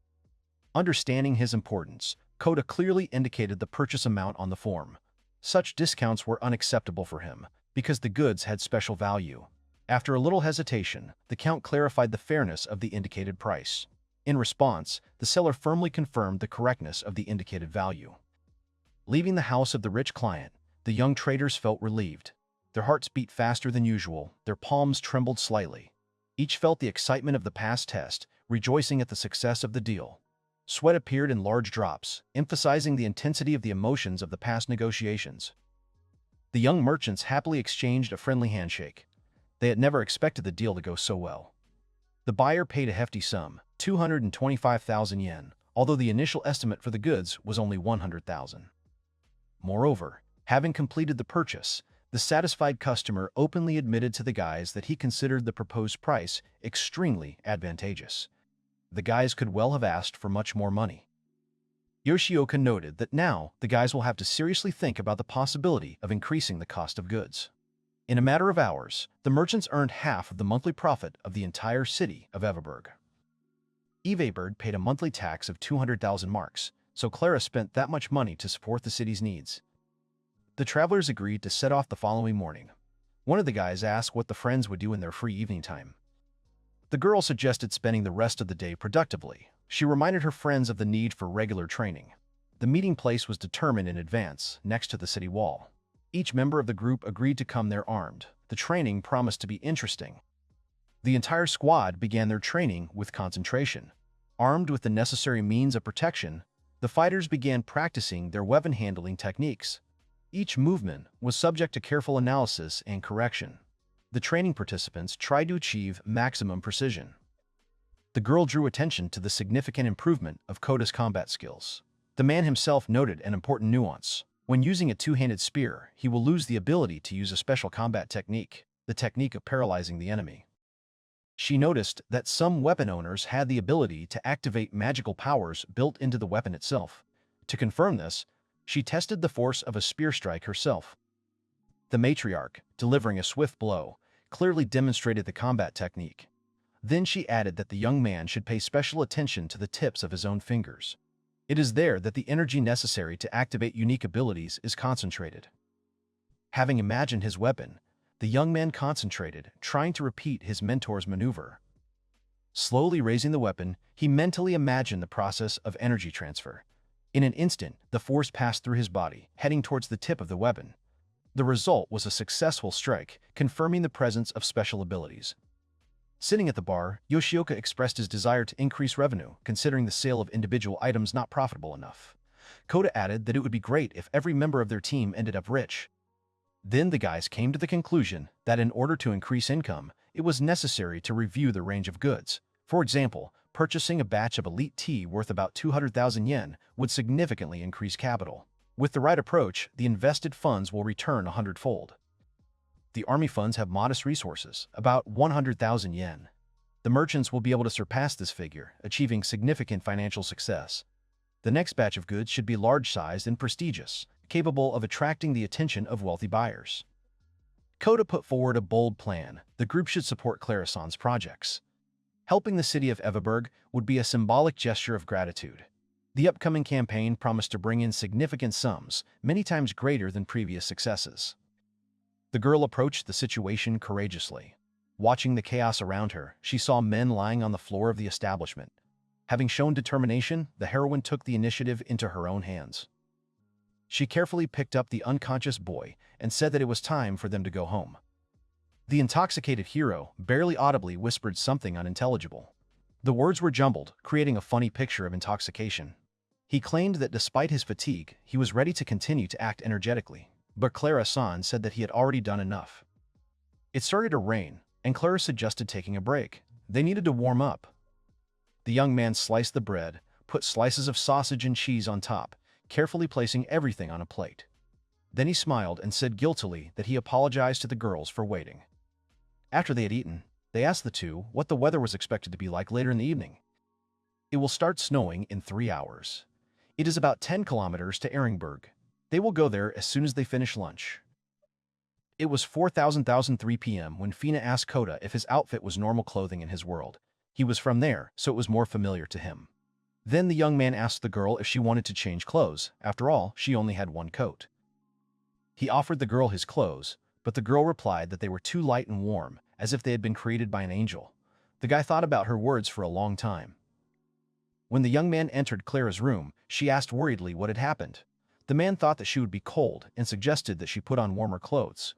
Understanding his importance, Kota clearly indicated the purchase amount on the form. Such discounts were unacceptable for him, because the goods had special value. After a little hesitation, the Count clarified the fairness of the indicated price. In response, the seller firmly confirmed the correctness of the indicated value. Leaving the house of the rich client, the young traders felt relieved. Their hearts beat faster than usual, their palms trembled slightly. Each felt the excitement of the past test, rejoicing at the success of the deal. Sweat appeared in large drops, emphasizing the intensity of the emotions of the past negotiations. The young merchants happily exchanged a friendly handshake. They had never expected the deal to go so well. The buyer paid a hefty sum, 225,000 yen, although the initial estimate for the goods was only 100,000. Moreover, having completed the purchase, the satisfied customer openly admitted to the guys that he considered the proposed price extremely advantageous. The guys could well have asked for much more money. Yoshioka noted that now the guys will have to seriously think about the possibility of increasing the cost of goods. In a matter of hours, the merchants earned half of the monthly profit of the entire city of Everberg. Everberg paid a monthly tax of 200,000 marks, so Clara spent that much money to support the city's needs. The travelers agreed to set off the following morning. One of the guys asked what the friends would do in their free evening time. The girl suggested spending the rest of the day productively. She reminded her friends of the need for regular training. The meeting place was determined in advance, next to the city wall. Each member of the group agreed to come there armed. The training promised to be interesting. The entire squad began their training with concentration. Armed with the necessary means of protection, the fighters began practicing their weapon handling techniques. Each movement was subject to careful analysis and correction. The training participants tried to achieve maximum precision. The girl drew attention to the significant improvement of Kota's combat skills. The man himself noted an important nuance. When using a two-handed spear, he will lose the ability to use a special combat technique, the technique of paralyzing the enemy. She noticed that some weapon owners had the ability to activate magical powers built into the weapon itself. To confirm this, she tested the force of a spear strike herself. The matriarch, delivering a swift blow, clearly demonstrated the combat technique. Then she added that the young man should pay special attention to the tips of his own fingers. It is there that the energy necessary to activate unique abilities is concentrated. Having imagined his weapon, the young man concentrated, trying to repeat his mentor's maneuver. Slowly raising the weapon, he mentally imagined the process of energy transfer. In an instant, the force passed through his body, heading towards the tip of the weapon. The result was a successful strike, confirming the presence of special abilities. Sitting at the bar, Yoshioka expressed his desire to increase revenue, considering the sale of individual items not profitable enough. Kota added that it would be great if every member of their team ended up rich. Then the guys came to the conclusion that in order to increase income, it was necessary to review the range of goods. For example, purchasing a batch of elite tea worth about 200,000 yen would significantly increase capital. With the right approach, the invested funds will return 100-fold. The army funds have modest resources, about 100,000 yen. The merchants will be able to surpass this figure, achieving significant financial success. The next batch of goods should be large-sized and prestigious, capable of attracting the attention of wealthy buyers. Kota put forward a bold plan. The group should support Clara-san's projects. Helping the city of Everberg would be a symbolic gesture of gratitude. The upcoming campaign promised to bring in significant sums, many times greater than previous successes. The girl approached the situation courageously. Watching the chaos around her, she saw men lying on the floor of the establishment. Having shown determination, the heroine took the initiative into her own hands. She carefully picked up the unconscious boy and said that it was time for them to go home. The intoxicated hero barely audibly whispered something unintelligible. The words were jumbled, creating a funny picture of intoxication. He claimed that despite his fatigue, he was ready to continue to act energetically, but Clara-san said that he had already done enough. It started to rain, and Clara suggested taking a break. They needed to warm up. The young man sliced the bread, put slices of sausage and cheese on top, carefully placing everything on a plate. Then he smiled and said guiltily that he apologized to the girls for waiting. After they had eaten, they asked the two what the weather was expected to be like later in the evening. It will start snowing in 3 hours. It is about 10 kilometers to Ehrenberg. They will go there as soon as they finish lunch. It was 4:03 p.m. when Fina asked Kota if his outfit was normal clothing in his world. He was from there, so it was more familiar to him. Then the young man asked the girl if she wanted to change clothes. After all, she only had one coat. He offered the girl his clothes, but the girl replied that they were too light and warm, as if they had been created by an angel. The guy thought about her words for a long time. When the young man entered Clara's room, she asked worriedly what had happened. The man thought that she would be cold and suggested that she put on warmer clothes.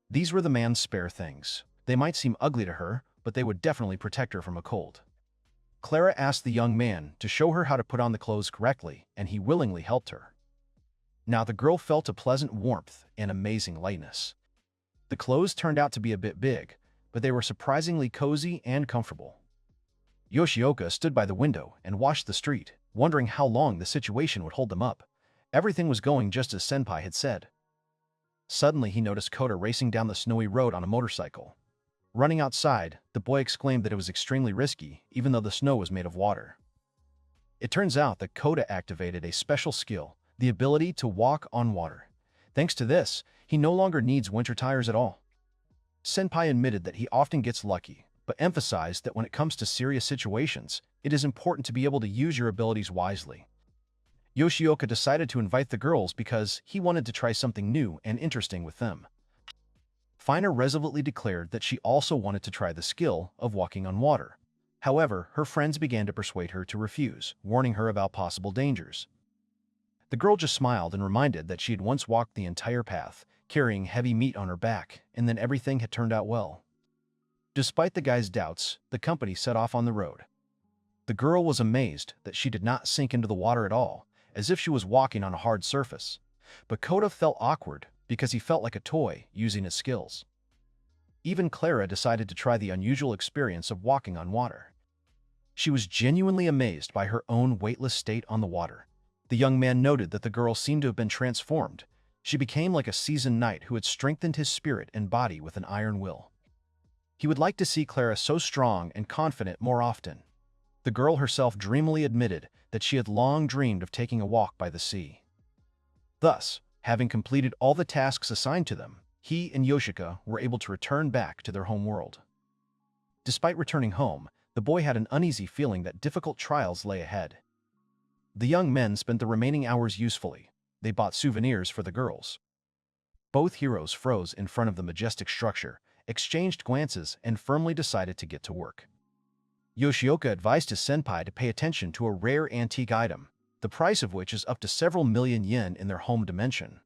These were the man's spare things. They might seem ugly to her, but they would definitely protect her from a cold. Clara asked the young man to show her how to put on the clothes correctly, and he willingly helped her. Now the girl felt a pleasant warmth and amazing lightness. The clothes turned out to be a bit big, but they were surprisingly cozy and comfortable. Yoshioka stood by the window and watched the street, wondering how long the situation would hold them up. Everything was going just as Senpai had said. Suddenly he noticed Kota racing down the snowy road on a motorcycle. Running outside, the boy exclaimed that it was extremely risky, even though the snow was made of water. It turns out that Kota activated a special skill, the ability to walk on water. Thanks to this, he no longer needs winter tires at all. Senpai admitted that he often gets lucky, but emphasized that when it comes to serious situations, it is important to be able to use your abilities wisely. Yoshioka decided to invite the girls because he wanted to try something new and interesting with them. Fina resolutely declared that she also wanted to try the skill of walking on water. However, her friends began to persuade her to refuse, warning her about possible dangers. The girl just smiled and reminded that she had once walked the entire path, carrying heavy meat on her back, and then everything had turned out well. Despite the guy's doubts, the company set off on the road. The girl was amazed that she did not sink into the water at all, as if she was walking on a hard surface. But Kota felt awkward because he felt like a toy using his skills. Even Clara decided to try the unusual experience of walking on water. She was genuinely amazed by her own weightless state on the water. The young man noted that the girl seemed to have been transformed. She became like a seasoned knight who had strengthened his spirit and body with an iron will. He would like to see Clara so strong and confident more often. The girl herself dreamily admitted that she had long dreamed of taking a walk by the sea. Thus, having completed all the tasks assigned to them, he and Yoshika were able to return back to their home world. Despite returning home, the boy had an uneasy feeling that difficult trials lay ahead. The young men spent the remaining hours usefully. They bought souvenirs for the girls. Both heroes froze in front of the majestic structure, exchanged glances, and firmly decided to get to work. Yoshioka advised his senpai to pay attention to a rare antique item, the price of which is up to several million yen in their home dimension.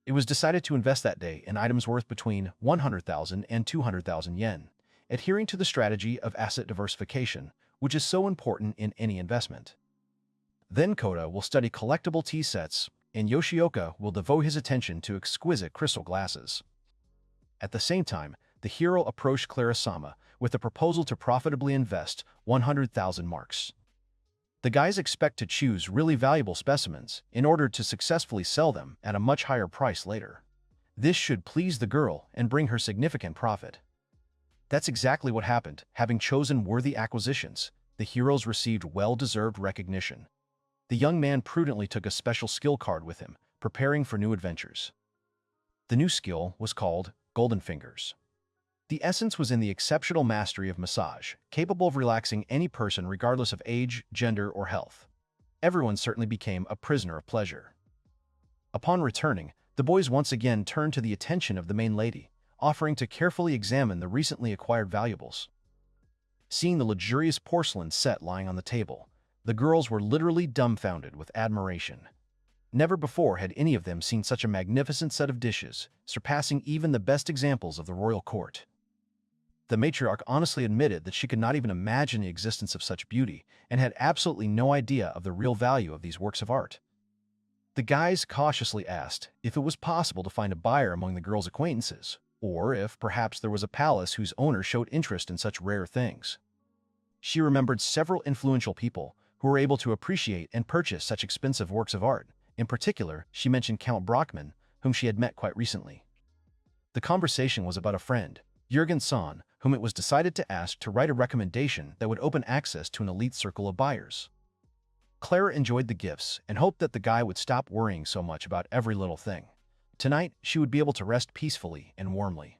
It was decided to invest that day in items worth between 100,000 and 200,000 yen, adhering to the strategy of asset diversification, which is so important in any investment. Then Kota will study collectible tea sets, and Yoshioka will devote his attention to exquisite crystal glasses. At the same time, the hero approached Clara-sama with a proposal to profitably invest 100,000 marks. The guys expect to choose really valuable specimens in order to successfully sell them at a much higher price later. This should please the girl and bring her significant profit. That's exactly what happened. Having chosen worthy acquisitions, the heroes received well-deserved recognition. The young man prudently took a special skill card with him, preparing for new adventures. The new skill was called Golden Fingers. The essence was in the exceptional mastery of massage, capable of relaxing any person regardless of age, gender, or health. Everyone certainly became a prisoner of pleasure. Upon returning, the boys once again turned to the attention of the main lady, offering to carefully examine the recently acquired valuables. Seeing the luxurious porcelain set lying on the table, the girls were literally dumbfounded with admiration. Never before had any of them seen such a magnificent set of dishes, surpassing even the best examples of the royal court. The matriarch honestly admitted that she could not even imagine the existence of such beauty and had absolutely no idea of the real value of these works of art. The guys cautiously asked if it was possible to find a buyer among the girls' acquaintances, or if perhaps there was a palace whose owner showed interest in such rare things. She remembered several influential people who were able to appreciate and purchase such expensive works of art. In particular, she mentioned Count Breamman, whom she had met quite recently. The conversation was about a friend, Jürgen-san, whom it was decided to ask to write a recommendation that would open access to an elite circle of buyers. Clara enjoyed the gifts and hoped that the guy would stop worrying so much about every little thing. Tonight, she would be able to rest peacefully and warmly.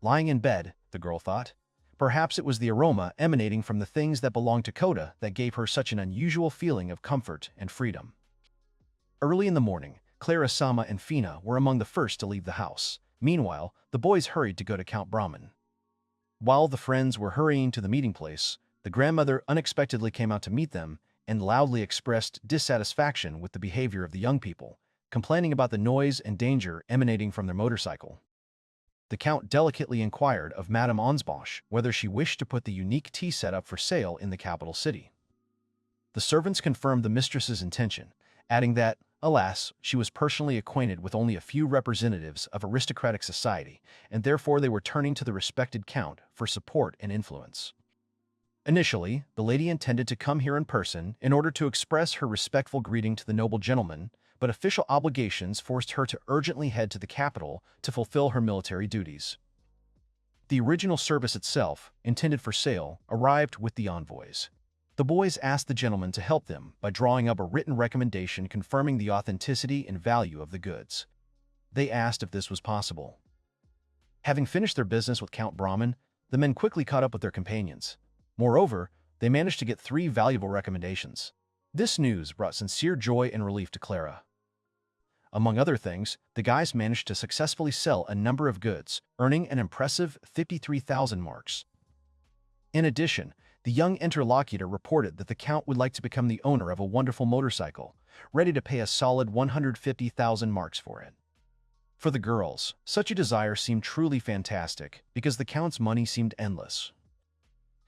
Lying in bed, the girl thought, perhaps it was the aroma emanating from the things that belonged to Kota that gave her such an unusual feeling of comfort and freedom. Early in the morning, Clara-sama and Fina were among the first to leave the house. Meanwhile, the boys hurried to go to Count Breamman. While the friends were hurrying to the meeting place, the grandmother unexpectedly came out to meet them and loudly expressed dissatisfaction with the behavior of the young people, complaining about the noise and danger emanating from their motorcycle. The Count delicately inquired of Madame Ansbosch whether she wished to put the unique tea set up for sale in the capital city. The servants confirmed the mistress's intention, adding that, alas, she was personally acquainted with only a few representatives of aristocratic society, and therefore they were turning to the respected Count for support and influence. Initially, the lady intended to come here in person in order to express her respectful greeting to the noble gentleman, but official obligations forced her to urgently head to the capital to fulfill her military duties. The original service itself, intended for sale, arrived with the envoys. The boys asked the gentleman to help them by drawing up a written recommendation confirming the authenticity and value of the goods. They asked if this was possible. Having finished their business with Count Breamman, the men quickly caught up with their companions. Moreover, they managed to get 3 valuable recommendations. This news brought sincere joy and relief to Clara. Among other things, the guys managed to successfully sell a number of goods, earning an impressive 53,000 marks. In addition, the young interlocutor reported that the Count would like to become the owner of a wonderful motorcycle, ready to pay a solid 150,000 marks for it. For the girls, such a desire seemed truly fantastic because the Count's money seemed endless.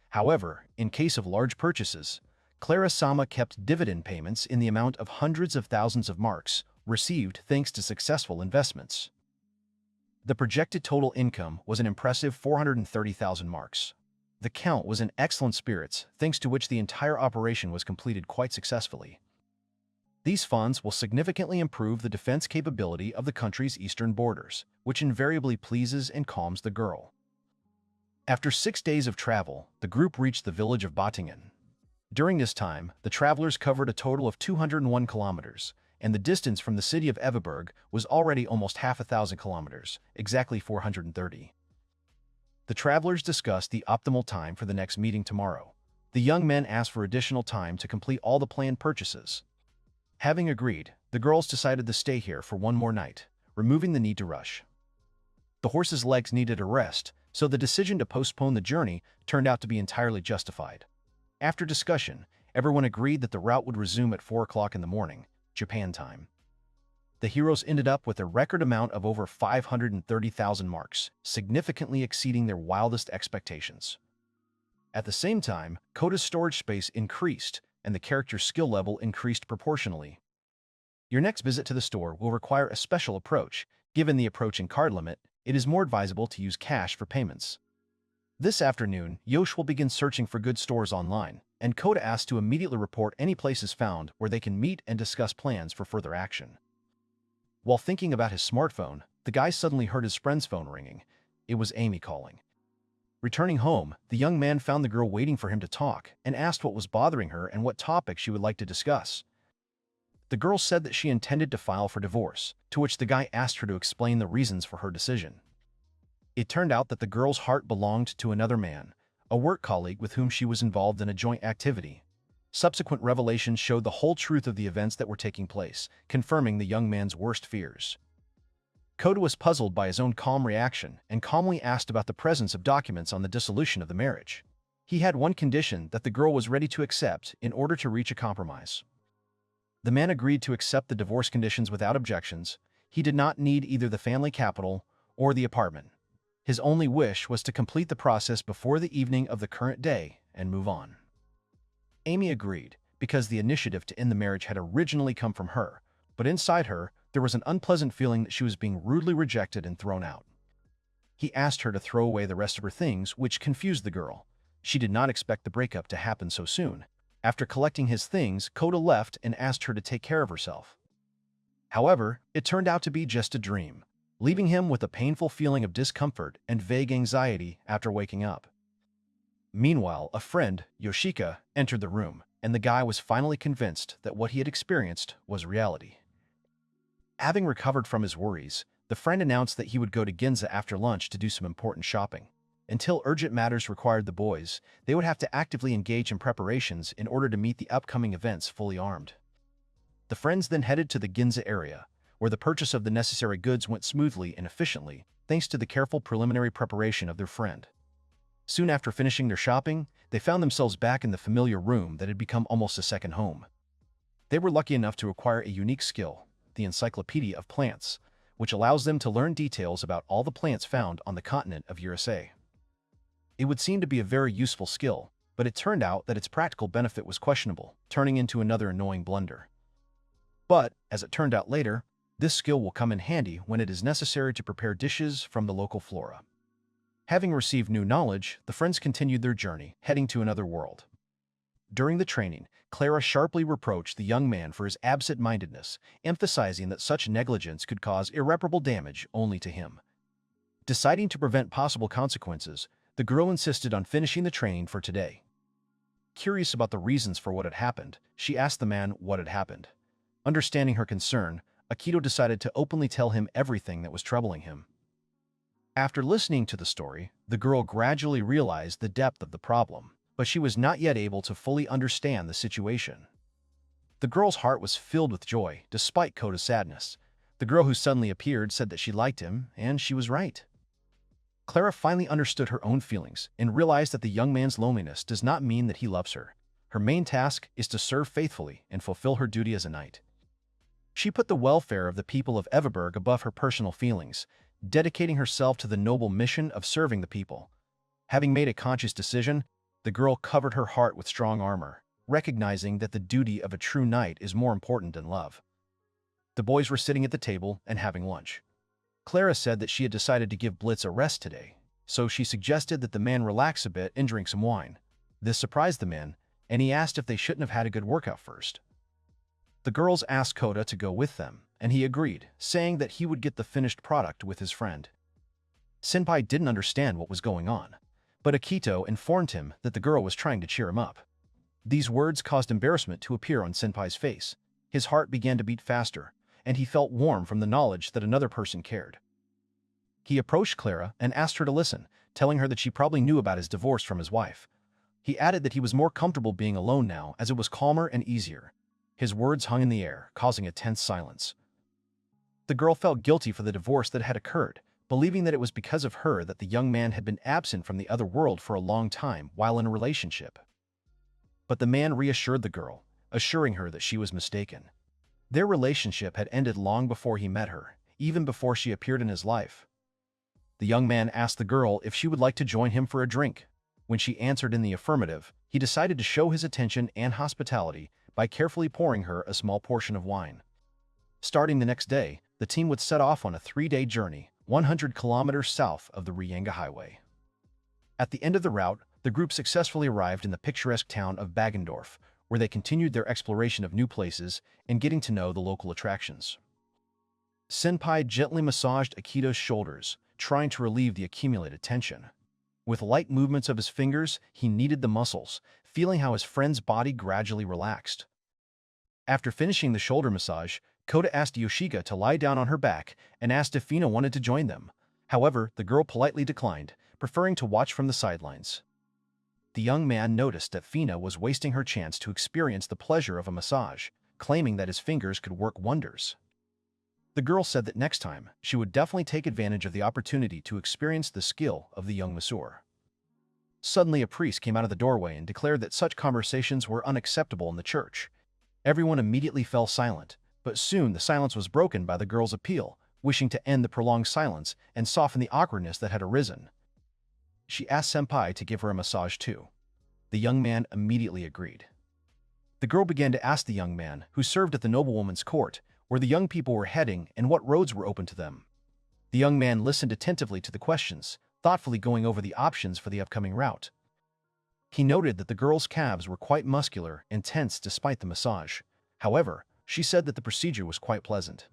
However, in case of large purchases, Clara-sama kept dividend payments in the amount of hundreds of thousands of marks, received thanks to successful investments. The projected total income was an impressive 430,000 marks. The Count was in excellent spirits, thanks to which the entire operation was completed quite successfully. These funds will significantly improve the defense capability of the country's eastern borders, which invariably pleases and calms the girl. After 6 days of travel, the group reached the village of Bottingen. During this time, the travelers covered a total of 201 kilometers, and the distance from the city of Everberg was already almost half 1,000 kilometers, exactly 430. The travelers discussed the optimal time for the next meeting tomorrow. The young men asked for additional time to complete all the planned purchases. Having agreed, the girls decided to stay here for one more night, removing the need to rush. The horses' legs needed a rest, so the decision to postpone the journey turned out to be entirely justified. After discussion, everyone agreed that the route would resume at 4 o'clock in the morning, Japan time. The heroes ended up with a record amount of over 530,000 marks, significantly exceeding their wildest expectations. At the same time, Kota's storage space increased, and the character's skill level increased proportionally. Your next visit to the store will require a special approach. Given the approaching card limit, it is more advisable to use cash for payments. This afternoon, Yosh will begin searching for good stores online, and Kota asks to immediately report any places found where they can meet and discuss plans for further action. While thinking about his smartphone, the guy suddenly heard his friend's phone ringing. It was Amy calling. Returning home, the young man found the girl waiting for him to talk and asked what was bothering her and what topic she would like to discuss. The girl said that she intended to file for divorce, to which the guy asked her to explain the reasons for her decision. It turned out that the girl's heart belonged to another man, a work colleague with whom she was involved in a joint activity. Subsequent revelations showed the whole truth of the events that were taking place, confirming the young man's worst fears. Kota was puzzled by his own calm reaction and calmly asked about the presence of documents on the dissolution of the marriage. He had one condition that the girl was ready to accept in order to reach a compromise. The man agreed to accept the divorce conditions without objections. He did not need either the family capital or the apartment. His only wish was to complete the process before the evening of the current day and move on. Amy agreed, because the initiative to end the marriage had originally come from her, but inside her, there was an unpleasant feeling that she was being rudely rejected and thrown out. He asked her to throw away the rest of her things, which confused the girl. She did not expect the breakup to happen so soon. After collecting his things, Kota left and asked her to take care of herself. However, it turned out to be just a dream, leaving him with a painful feeling of discomfort and vague anxiety after waking up. Meanwhile, a friend, Yoshika, entered the room, and the guy was finally convinced that what he had experienced was reality. Having recovered from his worries, the friend announced that he would go to Ginza after lunch to do some important shopping. Until urgent matters required the boys, they would have to actively engage in preparations in order to meet the upcoming events fully armed. The friends then headed to the Ginza area, where the purchase of the necessary goods went smoothly and efficiently, thanks to the careful preliminary preparation of their friend. Soon after finishing their shopping, they found themselves back in the familiar room that had become almost a second home. They were lucky enough to acquire a unique skill, the Encyclopedia of Plants, which allows them to learn details about all the plants found on the continent of USA. It would seem to be a very useful skill, but it turned out that its practical benefit was questionable, turning into another annoying blunder. But, as it turned out later, this skill will come in handy when it is necessary to prepare dishes from the local flora. Having received new knowledge, the friends continued their journey, heading to another world. During the training, Clara sharply reproached the young man for his absent-mindedness, emphasizing that such negligence could cause irreparable damage only to him. Deciding to prevent possible consequences, the girl insisted on finishing the training for today. Curious about the reasons for what had happened, she asked the man what had happened. Understanding her concern, Akito decided to openly tell him everything that was troubling him. After listening to the story, the girl gradually realized the depth of the problem, but she was not yet able to fully understand the situation. The girl's heart was filled with joy, despite Kota's sadness. The girl who suddenly appeared said that she liked him, and she was right. Clara finally understood her own feelings and realized that the young man's loneliness does not mean that he loves her. Her main task is to serve faithfully and fulfill her duty as a knight. She put the welfare of the people of Everberg above her personal feelings, dedicating herself to the noble mission of serving the people. Having made a conscious decision, the girl covered her heart with strong armor, recognizing that the duty of a true knight is more important than love. The boys were sitting at the table and having lunch. Clara said that she had decided to give Blitz a rest today, so she suggested that the man relax a bit and drink some wine. This surprised the man, and he asked if they shouldn't have had a good workout first. The girls asked Kota to go with them, and he agreed, saying that he would get the finished product with his friend. Senpai didn't understand what was going on, but Akito informed him that the girl was trying to cheer him up. These words caused embarrassment to appear on Senpai's face. His heart began to beat faster, and he felt warm from the knowledge that another person cared. He approached Clara and asked her to listen, telling her that she probably knew about his divorce from his wife. He added that he was more comfortable being alone now as it was calmer and easier. His words hung in the air, causing a tense silence. The girl felt guilty for the divorce that had occurred, believing that it was because of her that the young man had been absent from the other world for a long time while in a relationship. But the man reassured the girl, assuring her that she was mistaken. Their relationship had ended long before he met her, even before she appeared in his life. The young man asked the girl if she would like to join him for a drink. When she answered in the affirmative, he decided to show his attention and hospitality by carefully pouring her a small portion of wine. Starting the next day, the team would set off on a 3-day journey, 100 kilometers south of the Ryanga Highway. At the end of the route, the group successfully arrived in the picturesque town of Baggendorf, where they continued their exploration of new places and getting to know the local attractions. Senpai gently massaged Akito's shoulders, trying to relieve the accumulated tension. With light movements of his fingers, he kneaded the muscles, feeling how his friend's body gradually relaxed. After finishing the shoulder massage, Kota asked Yoshika to lie down on her back and asked if Fina wanted to join them. However, the girl politely declined, preferring to watch from the sidelines. The young man noticed that Fina was wasting her chance to experience the pleasure of a massage, claiming that his fingers could work wonders. The girl said that next time, she would definitely take advantage of the opportunity to experience the skill of the young masseur. Suddenly, a priest came out of the doorway and declared that such conversations were unacceptable in the church. Everyone immediately fell silent, but soon the silence was broken by the girl's appeal, wishing to end the prolonged silence and soften the awkwardness that had arisen. She asked Senpai to give her a massage too. The young man immediately agreed. The girl began to ask the young man, who served at the noblewoman's court, where the young people were heading and what roads were open to them. The young man listened attentively to the questions, thoughtfully going over the options for the upcoming route. He noted that the girl's calves were quite muscular and tense despite the massage. However, she said that the procedure was quite pleasant.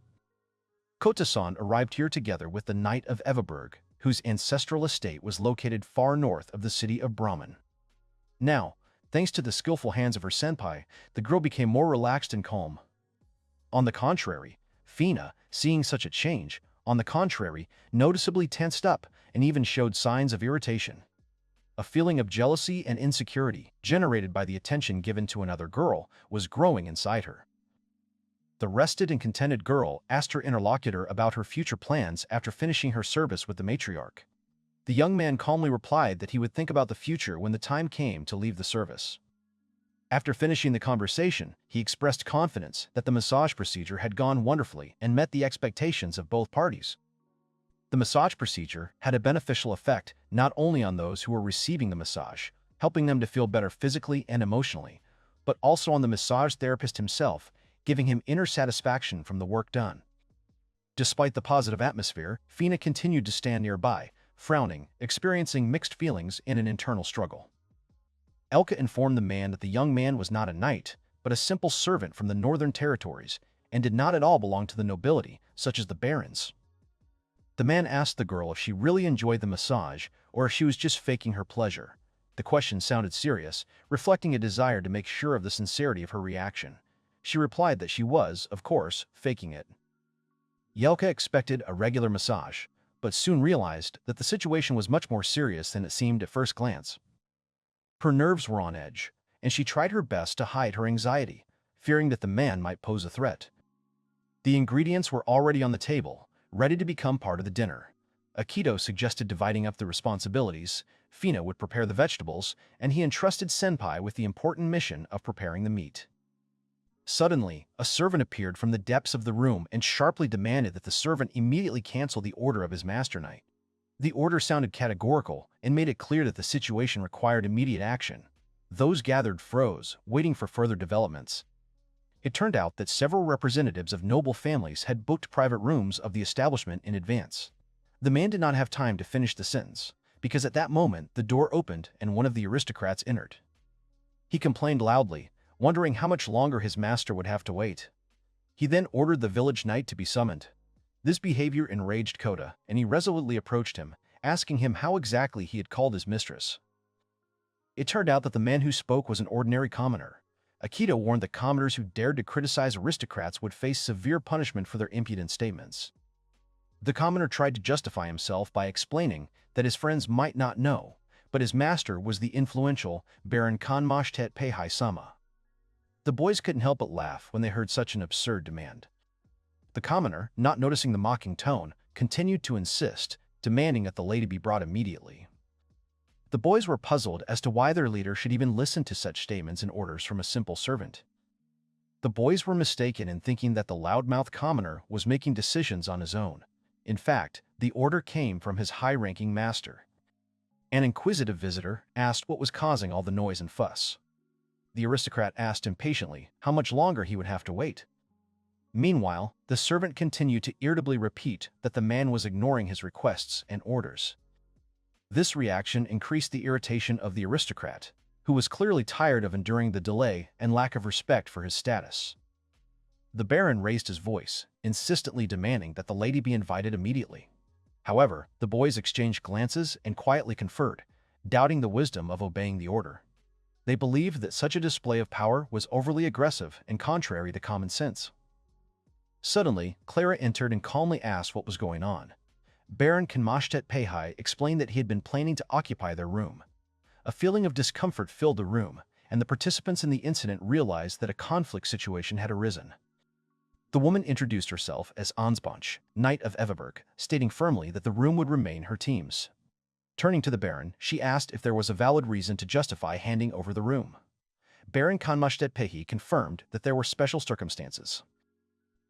Kota-san arrived here together with the Knight of Everberg, whose ancestral estate was located far north of the city of Breamman. Now, thanks to the skillful hands of her senpai, the girl became more relaxed and calm. On the contrary, Fina, seeing such a change, noticeably tensed up and even showed signs of irritation. A feeling of jealousy and insecurity, generated by the attention given to another girl, was growing inside her. The rested and contented girl asked her interlocutor about her future plans after finishing her service with the matriarch. The young man calmly replied that he would think about the future when the time came to leave the service. After finishing the conversation, he expressed confidence that the massage procedure had gone wonderfully and met the expectations of both parties. The massage procedure had a beneficial effect not only on those who were receiving the massage, helping them to feel better physically and emotionally, but also on the massage therapist himself, giving him inner satisfaction from the work done. Despite the positive atmosphere, Fina continued to stand nearby, frowning, experiencing mixed feelings and an internal struggle. Elka informed the man that the young man was not a knight, but a simple servant from the northern territories, and did not at all belong to the nobility, such as the barons. The man asked the girl if she really enjoyed the massage or if she was just faking her pleasure. The question sounded serious, reflecting a desire to make sure of the sincerity of her reaction. She replied that she was, of course, faking it. Yelka expected a regular massage, but soon realized that the situation was much more serious than it seemed at first glance. Her nerves were on edge, and she tried her best to hide her anxiety, fearing that the man might pose a threat. The ingredients were already on the table, ready to become part of the dinner. Akito suggested dividing up the responsibilities. Fina would prepare the vegetables, and he entrusted Senpai with the important mission of preparing the meat. Suddenly, a servant appeared from the depths of the room and sharply demanded that the servant immediately cancel the order of his master knight. The order sounded categorical and made it clear that the situation required immediate action. Those gathered froze, waiting for further developments. It turned out that several representatives of noble families had booked private rooms of the establishment in advance. The man did not have time to finish the sentence, because at that moment the door opened and one of the aristocrats entered. He complained loudly, wondering how much longer his master would have to wait. He then ordered the village knight to be summoned. This behavior enraged Kota, and he resolutely approached him, asking him how exactly he had called his mistress. It turned out that the man who spoke was an ordinary commoner. Akito warned that commoners who dared to criticize aristocrats would face severe punishment for their impudent statements. The commoner tried to justify himself by explaining that his friends might not know, but his master was the influential Baron Kanmashtet Peihai-sama. The boys couldn't help but laugh when they heard such an absurd demand. The commoner, not noticing the mocking tone, continued to insist, demanding that the lady be brought immediately. The boys were puzzled as to why their leader should even listen to such statements and orders from a simple servant. The boys were mistaken in thinking that the loudmouth commoner was making decisions on his own. In fact, the order came from his high-ranking master. An inquisitive visitor asked what was causing all the noise and fuss. The aristocrat asked impatiently how much longer he would have to wait. Meanwhile, the servant continued to irritably repeat that the man was ignoring his requests and orders. This reaction increased the irritation of the aristocrat, who was clearly tired of enduring the delay and lack of respect for his status. The Baron raised his voice, insistently demanding that the lady be invited immediately. However, the boys exchanged glances and quietly conferred, doubting the wisdom of obeying the order. They believed that such a display of power was overly aggressive and contrary to common sense. Suddenly, Clara entered and calmly asked what was going on. Baron Kanmashtet Peihai explained that he had been planning to occupy their room. A feeling of discomfort filled the room, and the participants in the incident realized that a conflict situation had arisen. The woman introduced herself as Ansbach, Knight of Everberg, stating firmly that the room would remain her team's. Turning to the Baron, she asked if there was a valid reason to justify handing over the room. Baron Kanmashtet Pehi confirmed that there were special circumstances.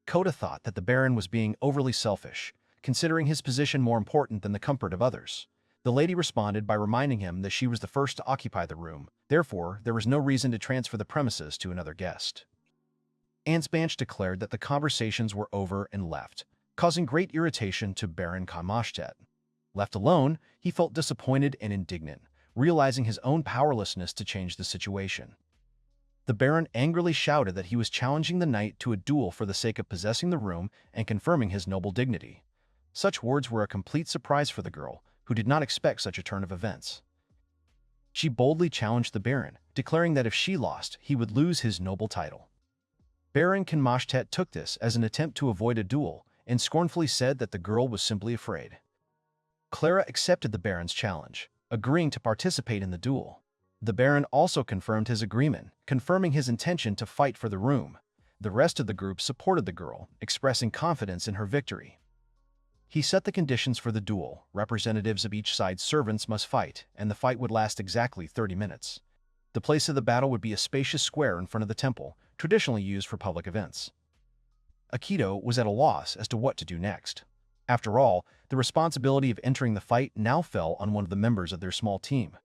Kota thought that the Baron was being overly selfish, considering his position more important than the comfort of others. The lady responded by reminding him that she was the first to occupy the room, therefore there was no reason to transfer the premises to another guest. Ansbach declared that the conversations were over and left, causing great irritation to Baron Kanmashtet. Left alone, he felt disappointed and indignant, realizing his own powerlessness to change the situation. The Baron angrily shouted that he was challenging the knight to a duel for the sake of possessing the room and confirming his noble dignity. Such words were a complete surprise for the girl, who did not expect such a turn of events. She boldly challenged the Baron, declaring that if she lost, he would lose his noble title. Baron Kanmashtet took this as an attempt to avoid a duel and scornfully said that the girl was simply afraid. Clara accepted the Baron's challenge, agreeing to participate in the duel. The Baron also confirmed his agreement, confirming his intention to fight for the room. The rest of the group supported the girl, expressing confidence in her victory. He set the conditions for the duel. Representatives of each side's servants must fight, and the fight would last exactly 30 minutes. The place of the battle would be a spacious square in front of the temple, traditionally used for public events. Akito was at a loss as to what to do next. After all, the responsibility of entering the fight now fell on one of the members of their small team.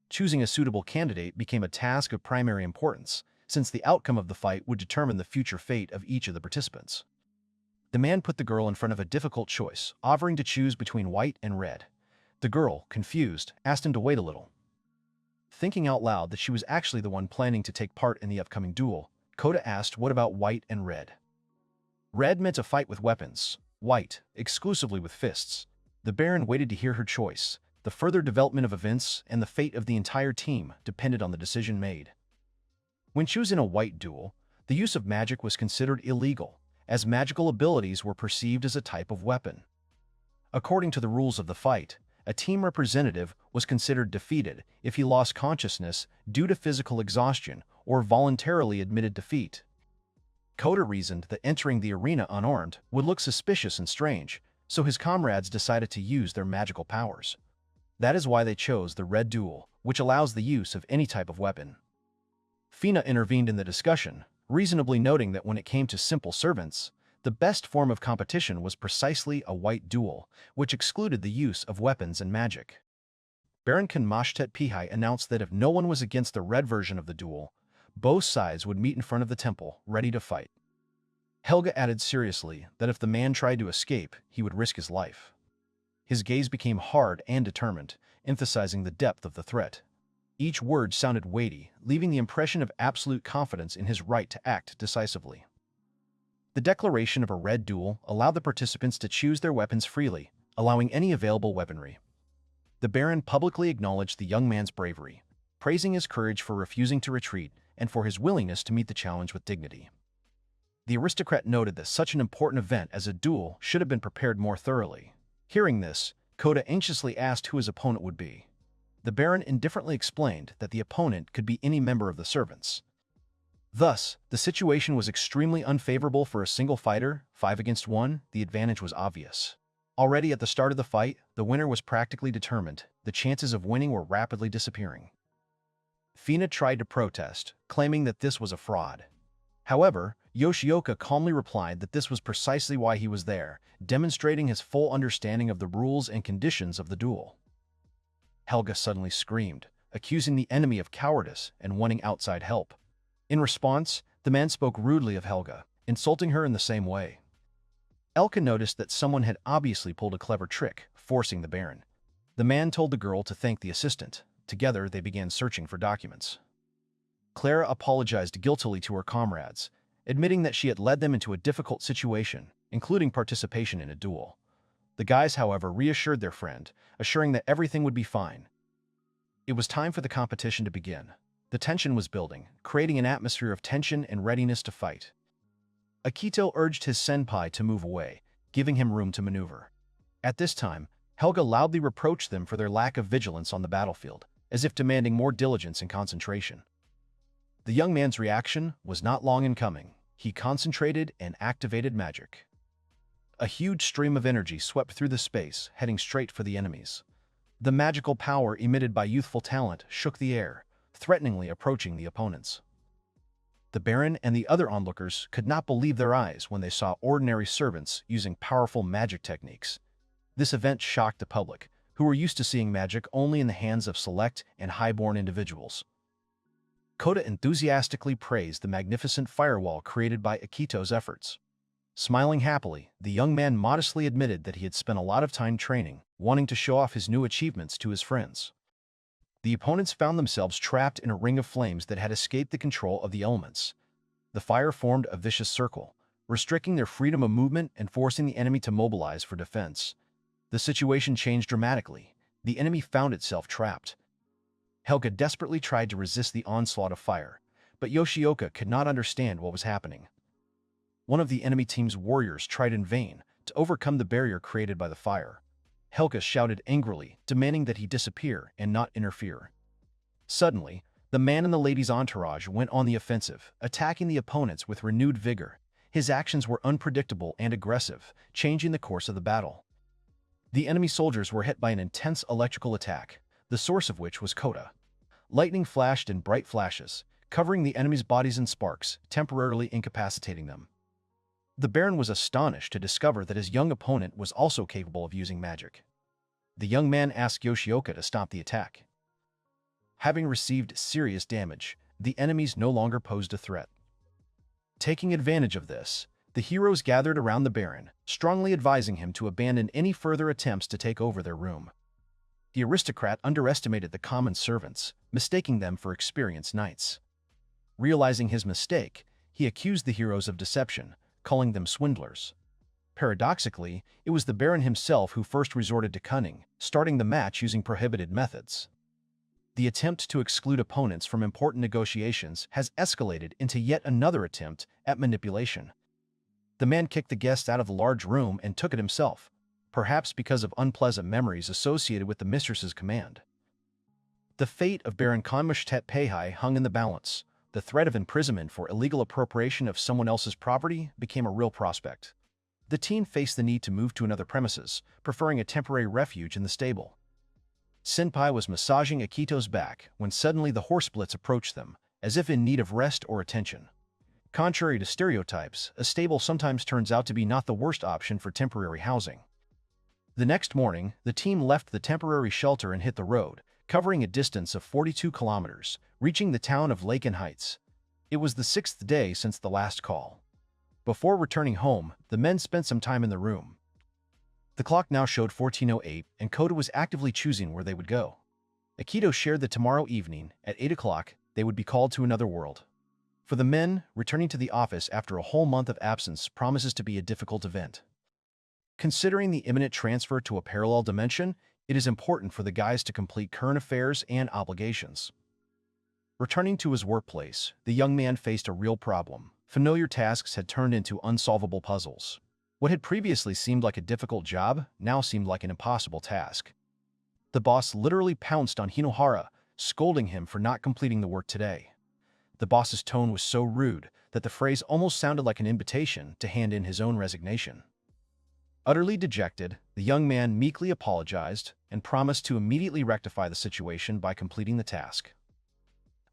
Choosing a suitable candidate became a task of primary importance, since the outcome of the fight would determine the future fate of each of the participants. The man put the girl in front of a difficult choice, offering to choose between white and red. The girl, confused, asked him to wait a little. Thinking out loud that she was actually the one planning to take part in the upcoming duel, Kota asked what about white and red. Red meant a fight with weapons, white, exclusively with fists. The Baron waited to hear her choice. The further development of events and the fate of the entire team depended on the decision made. When choosing a white duel, the use of magic was considered illegal, as magical abilities were perceived as a type of weapon. According to the rules of the fight, a team representative was considered defeated if he lost consciousness due to physical exhaustion or voluntarily admitted defeat. Kota reasoned that entering the arena unarmed would look suspicious and strange, so his comrades decided to use their magical powers. That is why they chose the red duel, which allows the use of any type of weapon. Fina intervened in the discussion, reasonably noting that when it came to simple servants, the best form of competition was precisely a white duel, which excluded the use of weapons and magic. Baron Kanmashtet Pihai announced that if no one was against the red version of the duel, both sides would meet in front of the temple, ready to fight. Helga added seriously that if the man tried to escape, he would risk his life. His gaze became hard and determined, emphasizing the depth of the threat. Each word sounded weighty, leaving the impression of absolute confidence in his right to act decisively. The declaration of a red duel allowed the participants to choose their weapons freely, allowing any available weaponry. The Baron publicly acknowledged the young man's bravery, praising his courage for refusing to retreat and for his willingness to meet the challenge with dignity. The aristocrat noted that such an important event as a duel should have been prepared more thoroughly. Hearing this, Kota anxiously asked who his opponent would be. The Baron indifferently explained that the opponent could be any member of the servants. Thus, the situation was extremely unfavorable for a single fighter. 5 against 1, the advantage was obvious. Already at the start of the fight, the winner was practically determined. The chances of winning were rapidly disappearing. Fina tried to protest, claiming that this was a fraud. However, Yoshioka calmly replied that this was precisely why he was there, demonstrating his full understanding of the rules and conditions of the duel. Helga suddenly screamed, accusing the enemy of cowardice and wanting outside help. In response, the man spoke rudely of Helga, insulting her in the same way. Elka noticed that someone had obviously pulled a clever trick, forcing the Baron. The man told the girl to thank the assistant. Together, they began searching for documents. Clara apologized guiltily to her comrades, admitting that she had led them into a difficult situation, including participation in a duel. The guys, however, reassured their friend, assuring that everything would be fine. It was time for the competition to begin. The tension was building, creating an atmosphere of tension and readiness to fight. Akito urged his senpai to move away, giving him room to maneuver. At this time, Helga loudly reproached them for their lack of vigilance on the battlefield, as if demanding more diligence and concentration. The young man's reaction was not long in coming. He concentrated and activated magic. A huge stream of energy swept through the space, heading straight for the enemies. The magical power emitted by youthful talent shook the air, threateningly approaching the opponents. The Baron and the other onlookers could not believe their eyes when they saw ordinary servants using powerful magic techniques. This event shocked the public, who were used to seeing magic only in the hands of select and high-born individuals. Kota enthusiastically praised the magnificent firewall created by Akito's efforts. Smiling happily, the young man modestly admitted that he had spent a lot of time training, wanting to show off his new achievements to his friends. The opponents found themselves trapped in a ring of flames that had escaped the control of the elements. The fire formed a vicious circle, restricting their freedom of movement and forcing the enemy to mobilize for defense. The situation changed dramatically. The enemy found itself trapped. Helga desperately tried to resist the onslaught of fire, but Yoshioka could not understand what was happening. One of the enemy team's warriors tried in vain to overcome the barrier created by the fire. Helga shouted angrily, demanding that he disappear and not interfere. Suddenly, the man in the lady's entourage went on the offensive, attacking the opponents with renewed vigor. His actions were unpredictable and aggressive, changing the course of the battle. The enemy soldiers were hit by an intense electrical attack, the source of which was Kota. Lightning flashed in bright flashes, covering the enemy's bodies in sparks, temporarily incapacitating them. The Baron was astonished to discover that his young opponent was also capable of using magic. The young man asked Yoshioka to stop the attack. Having received serious damage, the enemies no longer posed a threat. Taking advantage of this, the heroes gathered around the Baron, strongly advising him to abandon any further attempts to take over their room. The aristocrat underestimated the common servants, mistaking them for experienced knights. Realizing his mistake, he accused the heroes of deception, calling them swindlers. Paradoxically, it was the Baron himself who first resorted to cunning, starting the match using prohibited methods. The attempt to exclude opponents from important negotiations has escalated into yet another attempt at manipulation. The man kicked the guest out of the large room and took it himself, perhaps because of unpleasant memories associated with the mistress's command. The fate of Baron Konmashtet Peihai hung in the balance. The threat of imprisonment for illegal appropriation of someone else's property became a real prospect. The team faced the need to move to another premises, preferring a temporary refuge in the stable. Senpai was massaging Akito's back when suddenly the horseblitz approached them, as if in need of rest or attention. Contrary to stereotypes, a stable sometimes turns out to be not the worst option for temporary housing. The next morning, the team left the temporary shelter and hit the road, covering a distance of 42 kilometers, reaching the town of Laken Heights. It was the 6th day since the last call. Before returning home, the men spent some time in the room. The clock now showed 14:08, and Kota was actively choosing where they would go. Akito shared that tomorrow evening, at 8 o'clock, they would be called to another world. For the men, returning to the office after a whole month of absence promises to be a difficult event. Considering the imminent transfer to a parallel dimension, it is important for the guys to complete current affairs and obligations. Returning to his workplace, the young man faced a real problem. Familiar tasks had turned into unsolvable puzzles. What had previously seemed like a difficult job now seemed like an impossible task. The boss literally pounced on Hinoharu, scolding him for not completing the work today. The boss's tone was so rude that the phrase almost sounded like an invitation to hand in his own resignation. Utterly dejected, the young man meekly apologized and promised to immediately rectify the situation by completing the task.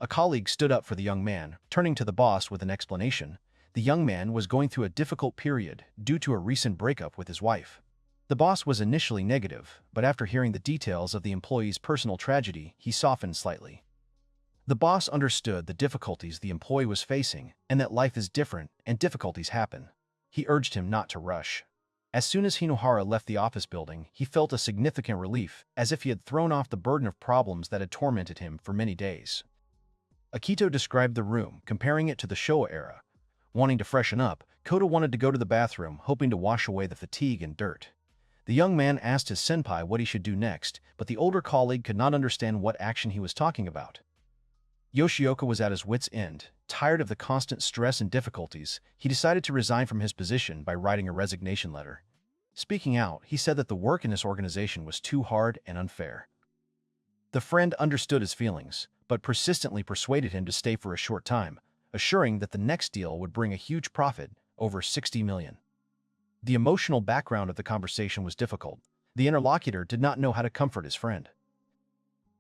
A colleague stood up for the young man, turning to the boss with an explanation. The young man was going through a difficult period due to a recent breakup with his wife. The boss was initially negative, but after hearing the details of the employee's personal tragedy, he softened slightly. The boss understood the difficulties the employee was facing and that life is different and difficulties happen. He urged him not to rush. As soon as Hinoharu left the office building, he felt a significant relief, as if he had thrown off the burden of problems that had tormented him for many days. Akito described the room, comparing it to the Showa era. Wanting to freshen up, Kota wanted to go to the bathroom, hoping to wash away the fatigue and dirt. The young man asked his senpai what he should do next, but the older colleague could not understand what action he was talking about. Yoshioka was at his wit's end. Tired of the constant stress and difficulties, he decided to resign from his position by writing a resignation letter. Speaking out, he said that the work in his organization was too hard and unfair. The friend understood his feelings, but persistently persuaded him to stay for a short time, assuring that the next deal would bring a huge profit, over 60 million. The emotional background of the conversation was difficult. The interlocutor did not know how to comfort his friend.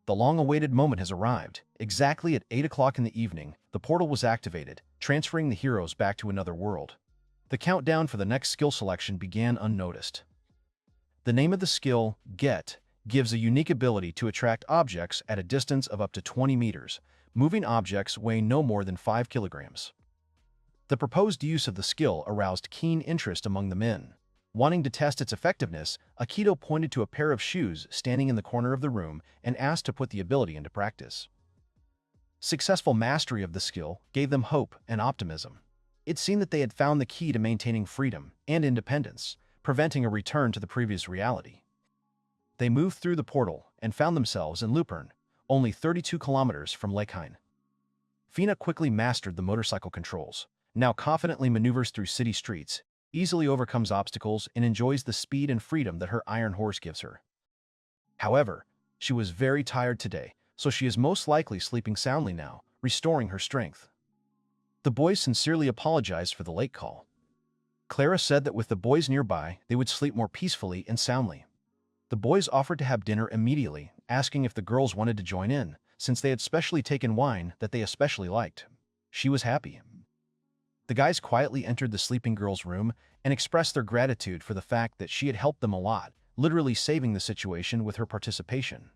The long-awaited moment has arrived. Exactly at 8 o'clock in the evening, the portal was activated, transferring the heroes back to another world. The countdown for the next skill selection began unnoticed. The name of the skill, Get, gives a unique ability to attract objects at a distance of up to 20 meters, moving objects weighing no more than 5 kilograms. The proposed use of the skill aroused keen interest among the men. Wanting to test its effectiveness, Akito pointed to a pair of shoes standing in the corner of the room and asked to put the ability into practice. Successful mastery of the skill gave them hope and optimism. It seemed that they had found the key to maintaining freedom and independence, preventing a return to the previous reality. They moved through the portal and found themselves in Lupern, only 32 kilometers from Lake Hein. Fina quickly mastered the motorcycle controls, now confidently maneuvers through city streets, easily overcomes obstacles, and enjoys the speed and freedom that her iron horse gives her. However, she was very tired today, so she is most likely sleeping soundly now, restoring her strength. The boys sincerely apologized for the late call. Clara said that with the boys nearby, they would sleep more peacefully and soundly. The boys offered to have dinner immediately, asking if the girls wanted to join in, since they had specially taken wine that they especially liked. She was happy. The guys quietly entered the sleeping girl's room and expressed their gratitude for the fact that she had helped them a lot, literally saving the situation with her participation.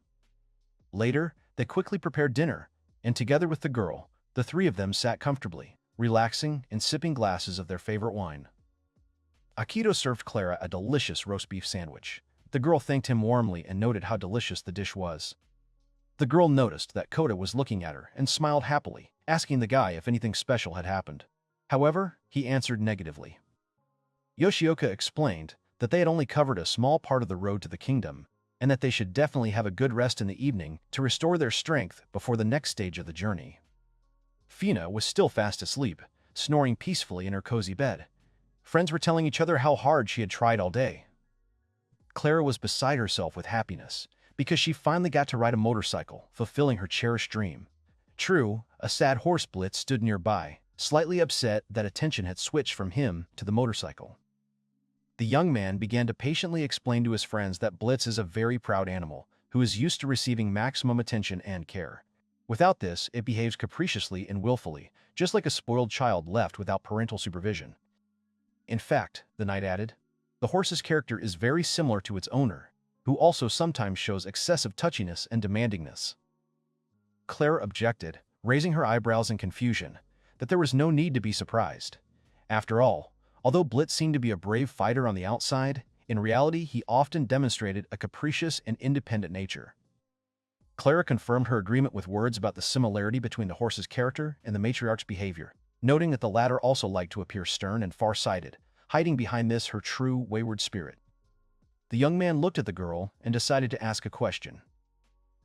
Later, they quickly prepared dinner, and together with the girl, the three of them sat comfortably, relaxing and sipping glasses of their favorite wine. Akito served Clara a delicious roast beef sandwich. The girl thanked him warmly and noted how delicious the dish was. The girl noticed that Kota was looking at her and smiled happily, asking the guy if anything special had happened. However, he answered negatively. Yoshioka explained that they had only covered a small part of the road to the kingdom, and that they should definitely have a good rest in the evening to restore their strength before the next stage of the journey. Fina was still fast asleep, snoring peacefully in her cozy bed. Friends were telling each other how hard she had tried all day. Clara was beside herself with happiness, because she finally got to ride a motorcycle, fulfilling her cherished dream. True, a sad horse Blitz stood nearby, slightly upset that attention had switched from him to the motorcycle. The young man began to patiently explain to his friends that Blitz is a very proud animal, who is used to receiving maximum attention and care. Without this, it behaves capriciously and willfully, just like a spoiled child left without parental supervision. In fact, the knight added, the horse's character is very similar to its owner, who also sometimes shows excessive touchiness and demandingness. Clara objected, raising her eyebrows in confusion, that there was no need to be surprised. After all, although Blitz seemed to be a brave fighter on the outside, in reality he often demonstrated a capricious and independent nature. Clara confirmed her agreement with words about the similarity between the horse's character and the matriarch's behavior, noting that the latter also liked to appear stern and far-sighted, hiding behind this her true, wayward spirit. The young man looked at the girl and decided to ask a question.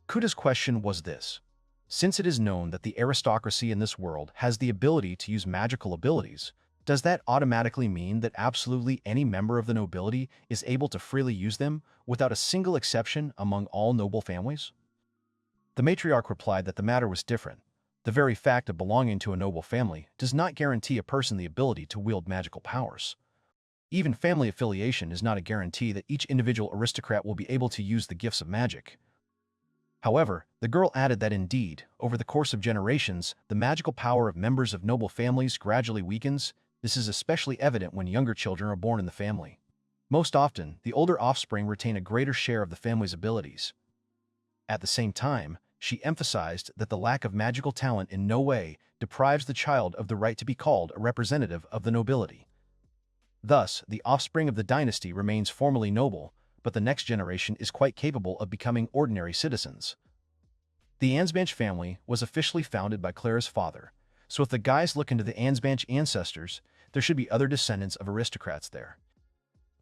Kuta's question was this. Since it is known that the aristocracy in this world has the ability to use magical abilities, does that automatically mean that absolutely any member of the nobility is able to freely use them without a single exception among all noble families? The matriarch replied that the matter was different. The very fact of belonging to a noble family does not guarantee a person the ability to wield magical powers. Even family affiliation is not a guarantee that each individual aristocrat will be able to use the gifts of magic. However, the girl added that indeed, over the course of generations, the magical power of members of noble families gradually weakens. This is especially evident when younger children are born in the family. Most often, the older offspring retain a greater share of the family's abilities. At the same time, she emphasized that the lack of magical talent in no way deprives the child of the right to be called a representative of the nobility. Thus, the offspring of the dynasty remains formally noble, but the next generation is quite capable of becoming ordinary citizens. The Ansbanch family was officially founded by Clara's father, so if the guys look into the Ansbanch ancestors, there should be other descendants of aristocrats there.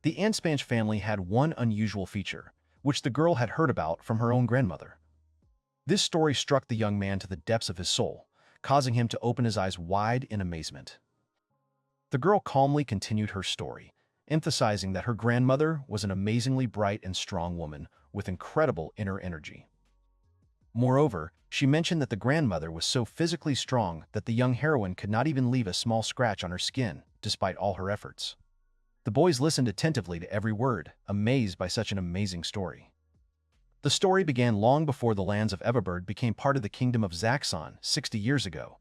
The Ansbanch family had one unusual feature, which the girl had heard about from her own grandmother. This story struck the young man to the depths of his soul, causing him to open his eyes wide in amazement. The girl calmly continued her story, emphasizing that her grandmother was an amazingly bright and strong woman with incredible inner energy. Moreover, she mentioned that the grandmother was so physically strong that the young heroine could not even leave a small scratch on her skin, despite all her efforts. The boys listened attentively to every word, amazed by such an amazing story. The story began long before the lands of Overpowered became part of the kingdom of Zaxxon 60 years ago.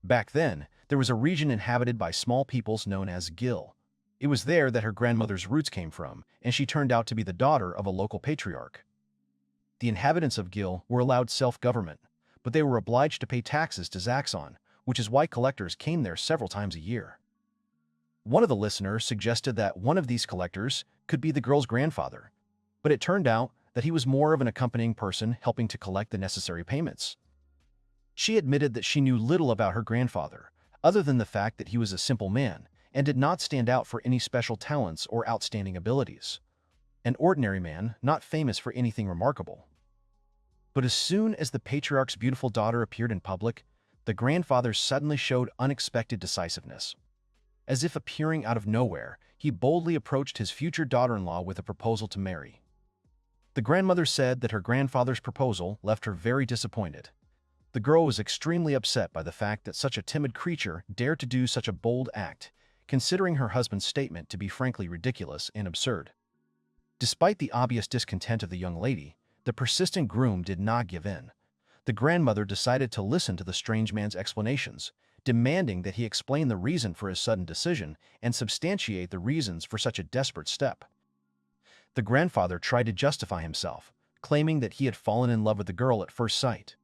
Back then, there was a region inhabited by small peoples known as Gil. It was there that her grandmother's roots came from, and she turned out to be the daughter of a local patriarch. The inhabitants of Gil were allowed self-government, but they were obliged to pay taxes to Zaxxon, which is why collectors came there several times a year. One of the listeners suggested that one of these collectors could be the girl's grandfather, but it turned out that he was more of an accompanying person helping to collect the necessary payments. She admitted that she knew little about her grandfather, other than the fact that he was a simple man and did not stand out for any special talents or outstanding abilities. An ordinary man, not famous for anything remarkable. But as soon as the patriarch's beautiful daughter appeared in public, the grandfather suddenly showed unexpected decisiveness. As if appearing out of nowhere, he boldly approached his future daughter-in-law with a proposal to marry. The grandmother said that her grandfather's proposal left her very disappointed. The girl was extremely upset by the fact that such a timid creature dared to do such a bold act, considering her husband's statement to be frankly ridiculous and absurd. Despite the obvious discontent of the young lady, the persistent groom did not give in. The grandmother decided to listen to the strange man's explanations, demanding that he explain the reason for his sudden decision and substantiate the reasons for such a desperate step. The grandfather tried to justify himself, claiming that he had fallen in love with the girl at first sight.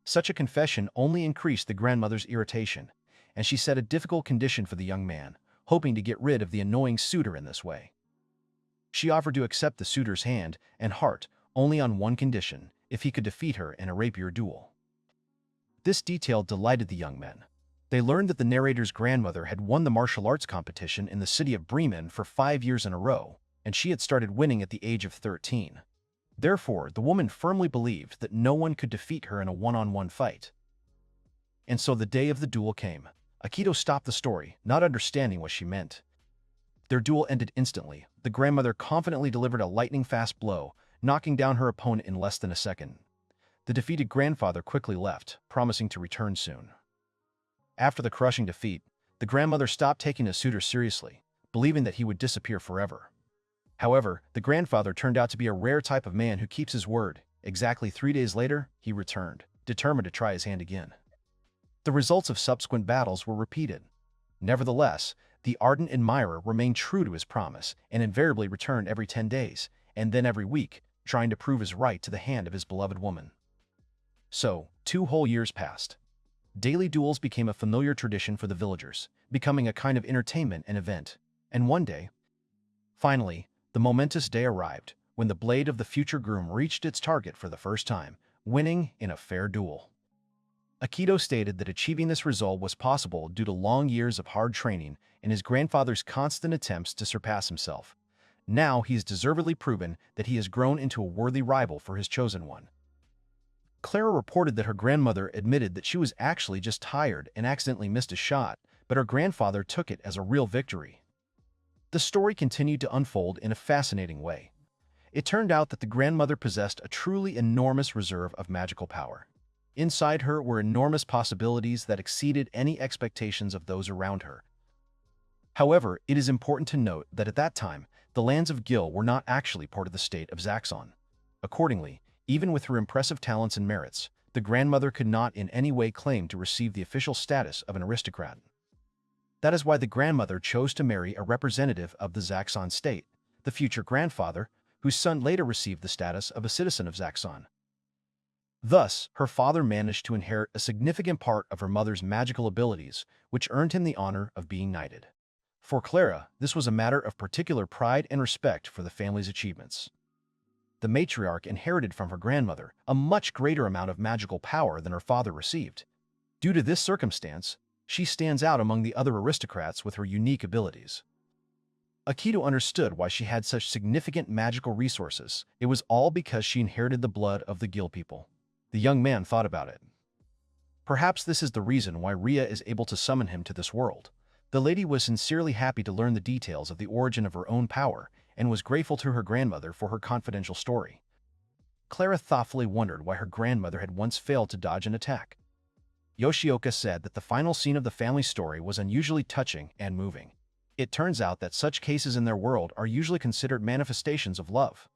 Such a confession only increased the grandmother's irritation, and she set a difficult condition for the young man, hoping to get rid of the annoying suitor in this way. She offered to accept the suitor's hand and heart only on one condition, if he could defeat her in a rapier duel. This detail delighted the young men. They learned that the narrator's grandmother had won the martial arts competition in the city of Breamman for 5 years in a row, and she had started winning at the age of 13. Therefore, the woman firmly believed that no one could defeat her in a one-on-one fight. And so the day of the duel came. Akito stopped the story, not understanding what she meant. Their duel ended instantly. The grandmother confidently delivered a lightning-fast blow, knocking down her opponent in less than a second. The defeated grandfather quickly left, promising to return soon. After the crushing defeat, the grandmother stopped taking the suitor seriously, believing that he would disappear forever. However, the grandfather turned out to be a rare type of man who keeps his word. Exactly 3 days later, he returned, determined to try his hand again. The results of subsequent battles were repeated. Nevertheless, the ardent admirer remained true to his promise and invariably returned every 10 days, and then every week, trying to prove his right to the hand of his beloved woman. So, 2 whole years passed. Daily duels became a familiar tradition for the villagers, becoming a kind of entertainment and event. And one day, finally, the momentous day arrived when the blade of the future groom reached its target for the first time, winning in a fair duel. Akito stated that achieving this result was possible due to long years of hard training and his grandfather's constant attempts to surpass himself. Now he has deservedly proven that he has grown into a worthy rival for his chosen one. Clara reported that her grandmother admitted that she was actually just tired and accidentally missed a shot, but her grandfather took it as a real victory. The story continued to unfold in a fascinating way. It turned out that the grandmother possessed a truly enormous reserve of magical power. Inside her were enormous possibilities that exceeded any expectations of those around her. However, it is important to note that at that time, the lands of Gil were not actually part of the state of Zaxxon. Accordingly, even with her impressive talents and merits, the grandmother could not in any way claim to receive the official status of an aristocrat. That is why the grandmother chose to marry a representative of the Zaxxon state, the future grandfather, whose son later received the status of a citizen of Zaxxon. Thus, her father managed to inherit a significant part of her mother's magical abilities, which earned him the honor of being knighted. For Clara, this was a matter of particular pride and respect for the family's achievements. The matriarch inherited from her grandmother a much greater amount of magical power than her father received. Due to this circumstance, she stands out among the other aristocrats with her unique abilities. Akito understood why she had such significant magical resources. It was all because she inherited the blood of the Gil people. The young man thought about it. Perhaps this is the reason why Ria is able to summon him to this world. The lady was sincerely happy to learn the details of the origin of her own power and was grateful to her grandmother for her confidential story. Clara thoughtfully wondered why her grandmother had once failed to dodge an attack. Yoshioka said that the final scene of the family story was unusually touching and moving. It turns out that such cases in their world are usually considered manifestations of love.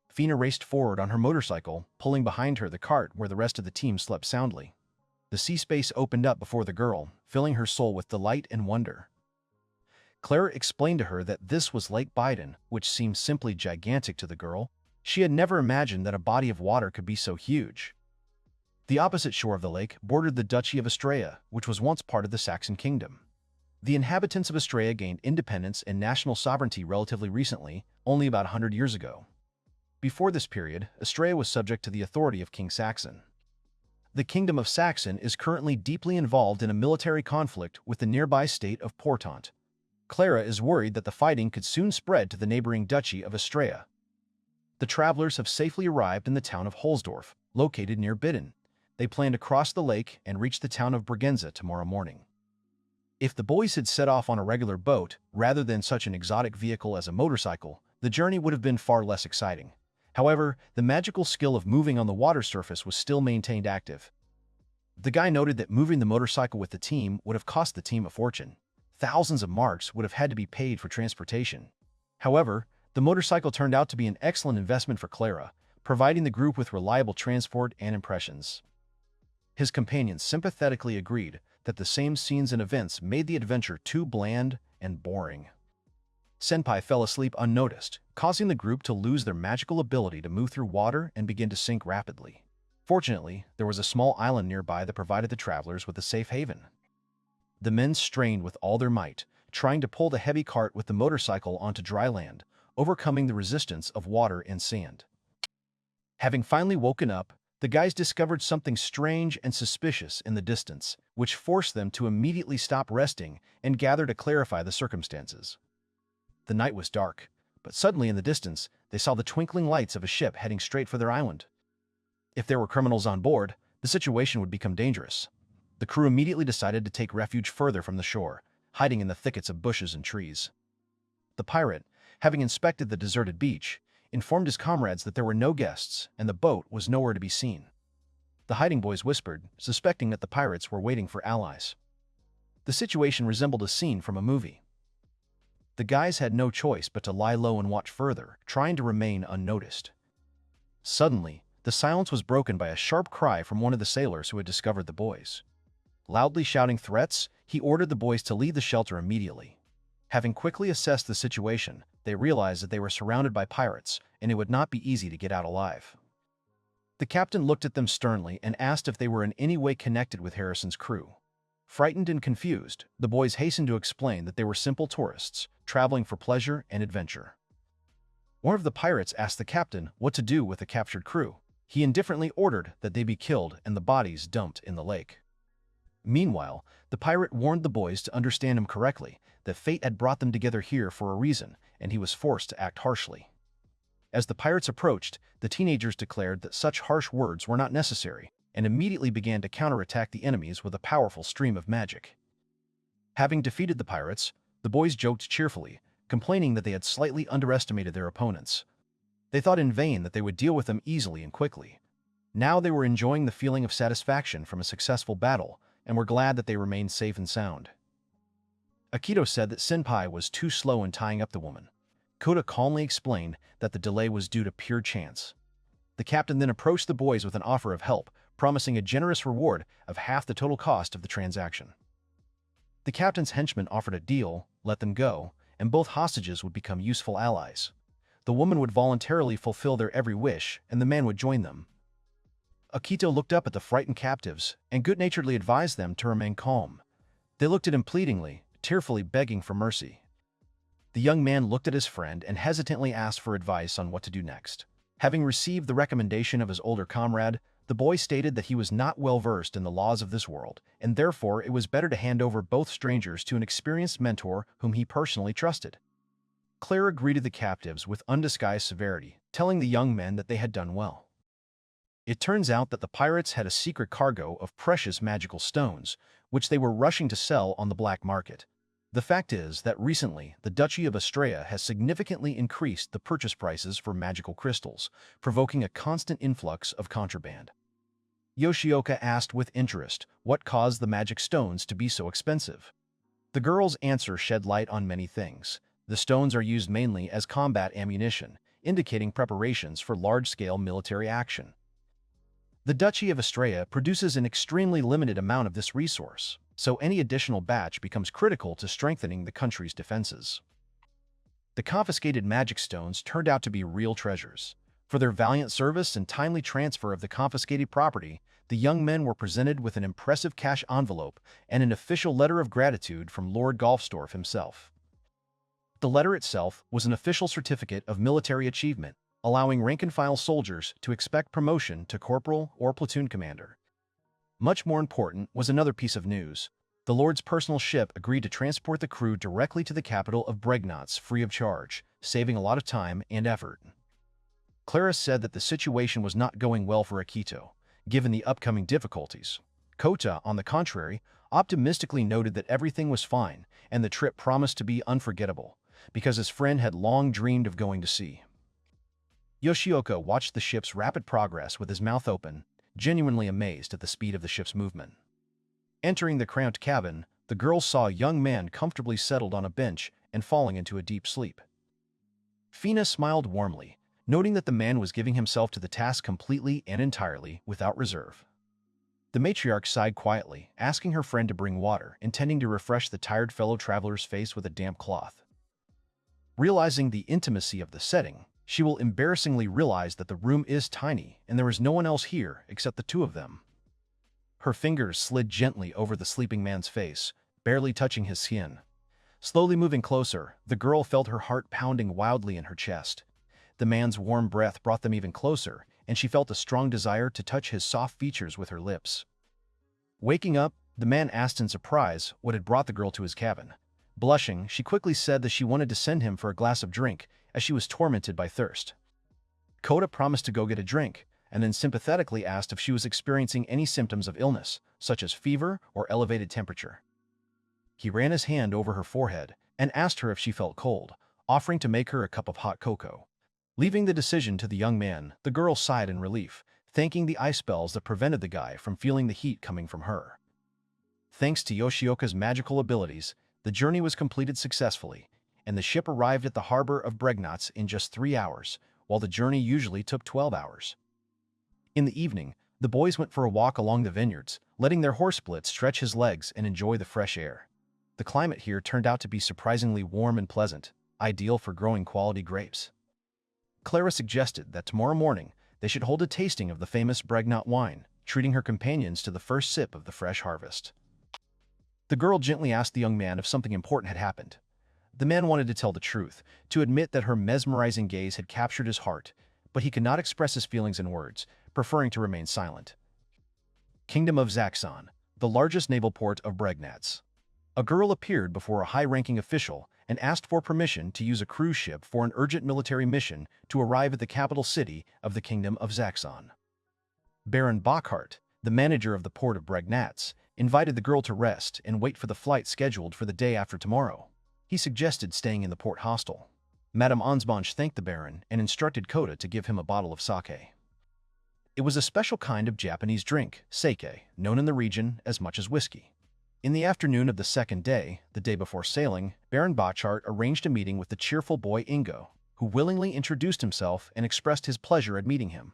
Fina raced forward on her motorcycle, pulling behind her the cart where the rest of the team slept soundly. The sea space opened up before the girl, filling her soul with delight and wonder. Clara explained to her that this was Lake Biden, which seemed simply gigantic to the girl. She had never imagined that a body of water could be so huge. The opposite shore of the lake bordered the Duchy of Estrella, which was once part of the Saxon Kingdom. The inhabitants of Estrella gained independence and national sovereignty relatively recently, only about 100 years ago. Before this period, Estrella was subject to the authority of King Saxon. The Kingdom of Saxon is currently deeply involved in a military conflict with the nearby state of Portant. Clara is worried that the fighting could soon spread to the neighboring Duchy of Estrella. The travelers have safely arrived in the town of Holsdorf, located near Bidden. They plan to cross the lake and reach the town of Bregenza tomorrow morning. If the boys had set off on a regular boat, rather than such an exotic vehicle as a motorcycle, the journey would have been far less exciting. However, the magical skill of moving on the water surface was still maintained active. The guy noted that moving the motorcycle with the team would have cost the team a fortune. Thousands of marks would have had to be paid for transportation. However, the motorcycle turned out to be an excellent investment for Clara, providing the group with reliable transport and impressions. His companions sympathetically agreed that the same scenes and events made the adventure too bland and boring. Senpai fell asleep unnoticed, causing the group to lose their magical ability to move through water and begin to sink rapidly. Fortunately, there was a small island nearby that provided the travelers with a safe haven. The men strained with all their might, trying to pull the heavy cart with the motorcycle onto dry land, overcoming the resistance of water and sand. Having finally woken up, the guys discovered something strange and suspicious in the distance, which forced them to immediately stop resting and gather to clarify the circumstances. The night was dark, but suddenly in the distance, they saw the twinkling lights of a ship heading straight for their island. If there were criminals on board, the situation would become dangerous. The crew immediately decided to take refuge further from the shore, hiding in the thickets of bushes and trees. The pirate, having inspected the deserted beach, informed his comrades that there were no guests and the boat was nowhere to be seen. The hiding boys whispered, suspecting that the pirates were waiting for allies. The situation resembled a scene from a movie. The guys had no choice but to lie low and watch further, trying to remain unnoticed. Suddenly, the silence was broken by a sharp cry from one of the sailors who had discovered the boys. Loudly shouting threats, he ordered the boys to leave the shelter immediately. Having quickly assessed the situation, they realized that they were surrounded by pirates, and it would not be easy to get out alive. The captain looked at them sternly and asked if they were in any way connected with Harrison's crew. Frightened and confused, the boys hastened to explain that they were simple tourists, traveling for pleasure and adventure. One of the pirates asked the captain what to do with the captured crew. He indifferently ordered that they be killed and the bodies dumped in the lake. Meanwhile, the pirate warned the boys to understand him correctly, that fate had brought them together here for a reason, and he was forced to act harshly. As the pirates approached, the teenagers declared that such harsh words were not necessary, and immediately began to counterattack the enemies with a powerful stream of magic. Having defeated the pirates, the boys joked cheerfully, complaining that they had slightly underestimated their opponents. They thought in vain that they would deal with them easily and quickly. Now they were enjoying the feeling of satisfaction from a successful battle, and were glad that they remained safe and sound. Akito said that Senpai was too slow in tying up the woman. Kota calmly explained that the delay was due to pure chance. The captain then approached the boys with an offer of help, promising a generous reward of half the total cost of the transaction. The captain's henchmen offered a deal, let them go, and both hostages would become useful allies. The woman would voluntarily fulfill their every wish, and the man would join them. Akito looked up at the frightened captives and good-naturedly advised them to remain calm. They looked at him pleadingly, tearfully begging for mercy. The young man looked at his friend and hesitantly asked for advice on what to do next. Having received the recommendation of his older comrade, the boy stated that he was not well versed in the laws of this world, and therefore it was better to hand over both strangers to an experienced mentor whom he personally trusted. Clara greeted the captives with undisguised severity, telling the young men that they had done well. It turns out that the pirates had a secret cargo of precious magical stones, which they were rushing to sell on the black market. The fact is that recently, the Duchy of Estrella has significantly increased the purchase prices for magical crystals, provoking a constant influx of contraband. Yoshioka asked with interest what caused the magic stones to be so expensive. The girl's answer shed light on many things. The stones are used mainly as combat ammunition, indicating preparations for large-scale military action. The Duchy of Estrella produces an extremely limited amount of this resource, so any additional batch becomes critical to strengthening the country's defenses. The confiscated magic stones turned out to be real treasures. For their valiant service and timely transfer of the confiscated property, the young men were presented with an impressive cash envelope and an official letter of gratitude from Lord Golfstorff himself. The letter itself was an official certificate of military achievement, allowing rank-and-file soldiers to expect promotion to corporal or platoon commander. Much more important was another piece of news. The Lord's personal ship agreed to transport the crew directly to the capital of Bregnatz free of charge, saving a lot of time and effort. Clara said that the situation was not going well for Akito, given the upcoming difficulties. Kota, on the contrary, optimistically noted that everything was fine and the trip promised to be unforgettable, because his friend had long dreamed of going to sea. Yoshioka watched the ship's rapid progress with his mouth open, genuinely amazed at the speed of the ship's movement. Entering the cramped cabin, the girls saw a young man comfortably settled on a bench and falling into a deep sleep. Fina smiled warmly, noting that the man was giving himself to the task completely and entirely without reserve. The matriarch sighed quietly, asking her friend to bring water, intending to refresh the tired fellow traveler's face with a damp cloth. Realizing the intimacy of the setting, she will embarrassingly realize that the room is tiny and there is no one else here except the two of them. Her fingers slid gently over the sleeping man's face, barely touching his skin. Slowly moving closer, the girl felt her heart pounding wildly in her chest. The man's warm breath brought them even closer, and she felt a strong desire to touch his soft features with her lips. Waking up, the man asked in surprise what had brought the girl to his cabin. Blushing, she quickly said that she wanted to send him for a glass of drink, as she was tormented by thirst. Kota promised to go get a drink, and then sympathetically asked if she was experiencing any symptoms of illness, such as fever or elevated temperature. He ran his hand over her forehead and asked her if she felt cold, offering to make her a cup of hot cocoa. Leaving the decision to the young man, the girl sighed in relief, thanking the ice spells that prevented the guy from feeling the heat coming from her. Thanks to Yoshioka's magical abilities, the journey was completed successfully, and the ship arrived at the harbor of Bregnatz in just 3 hours, while the journey usually took 12 hours. In the evening, the boys went for a walk along the vineyards, letting their horse-split stretch his legs and enjoy the fresh air. The climate here turned out to be surprisingly warm and pleasant, ideal for growing quality grapes. Clara suggested that tomorrow morning they should hold a tasting of the famous Bregnat wine, treating her companions to the first sip of the fresh harvest. The girl gently asked the young man if something important had happened. The man wanted to tell the truth, to admit that her mesmerizing gaze had captured his heart, but he could not express his feelings in words, preferring to remain silent. Kingdom of Zaxxon, the largest naval port of Bregnatz. A girl appeared before a high-ranking official and asked for permission to use a cruise ship for an urgent military mission to arrive at the capital city of the Kingdom of Zaxxon. Baron Bockhart, the manager of the port of Bregnatz, invited the girl to rest and wait for the flight scheduled for the day after tomorrow. He suggested staying in the port hostel. Madame Ansbanch thanked the Baron and instructed Kota to give him a bottle of sake. It was a special kind of Japanese drink, sake, known in the region as much as whiskey. In the afternoon of the second day, the day before sailing, Baron Bockhart arranged a meeting with the cheerful boy Ingo, who willingly introduced himself and expressed his pleasure at meeting him.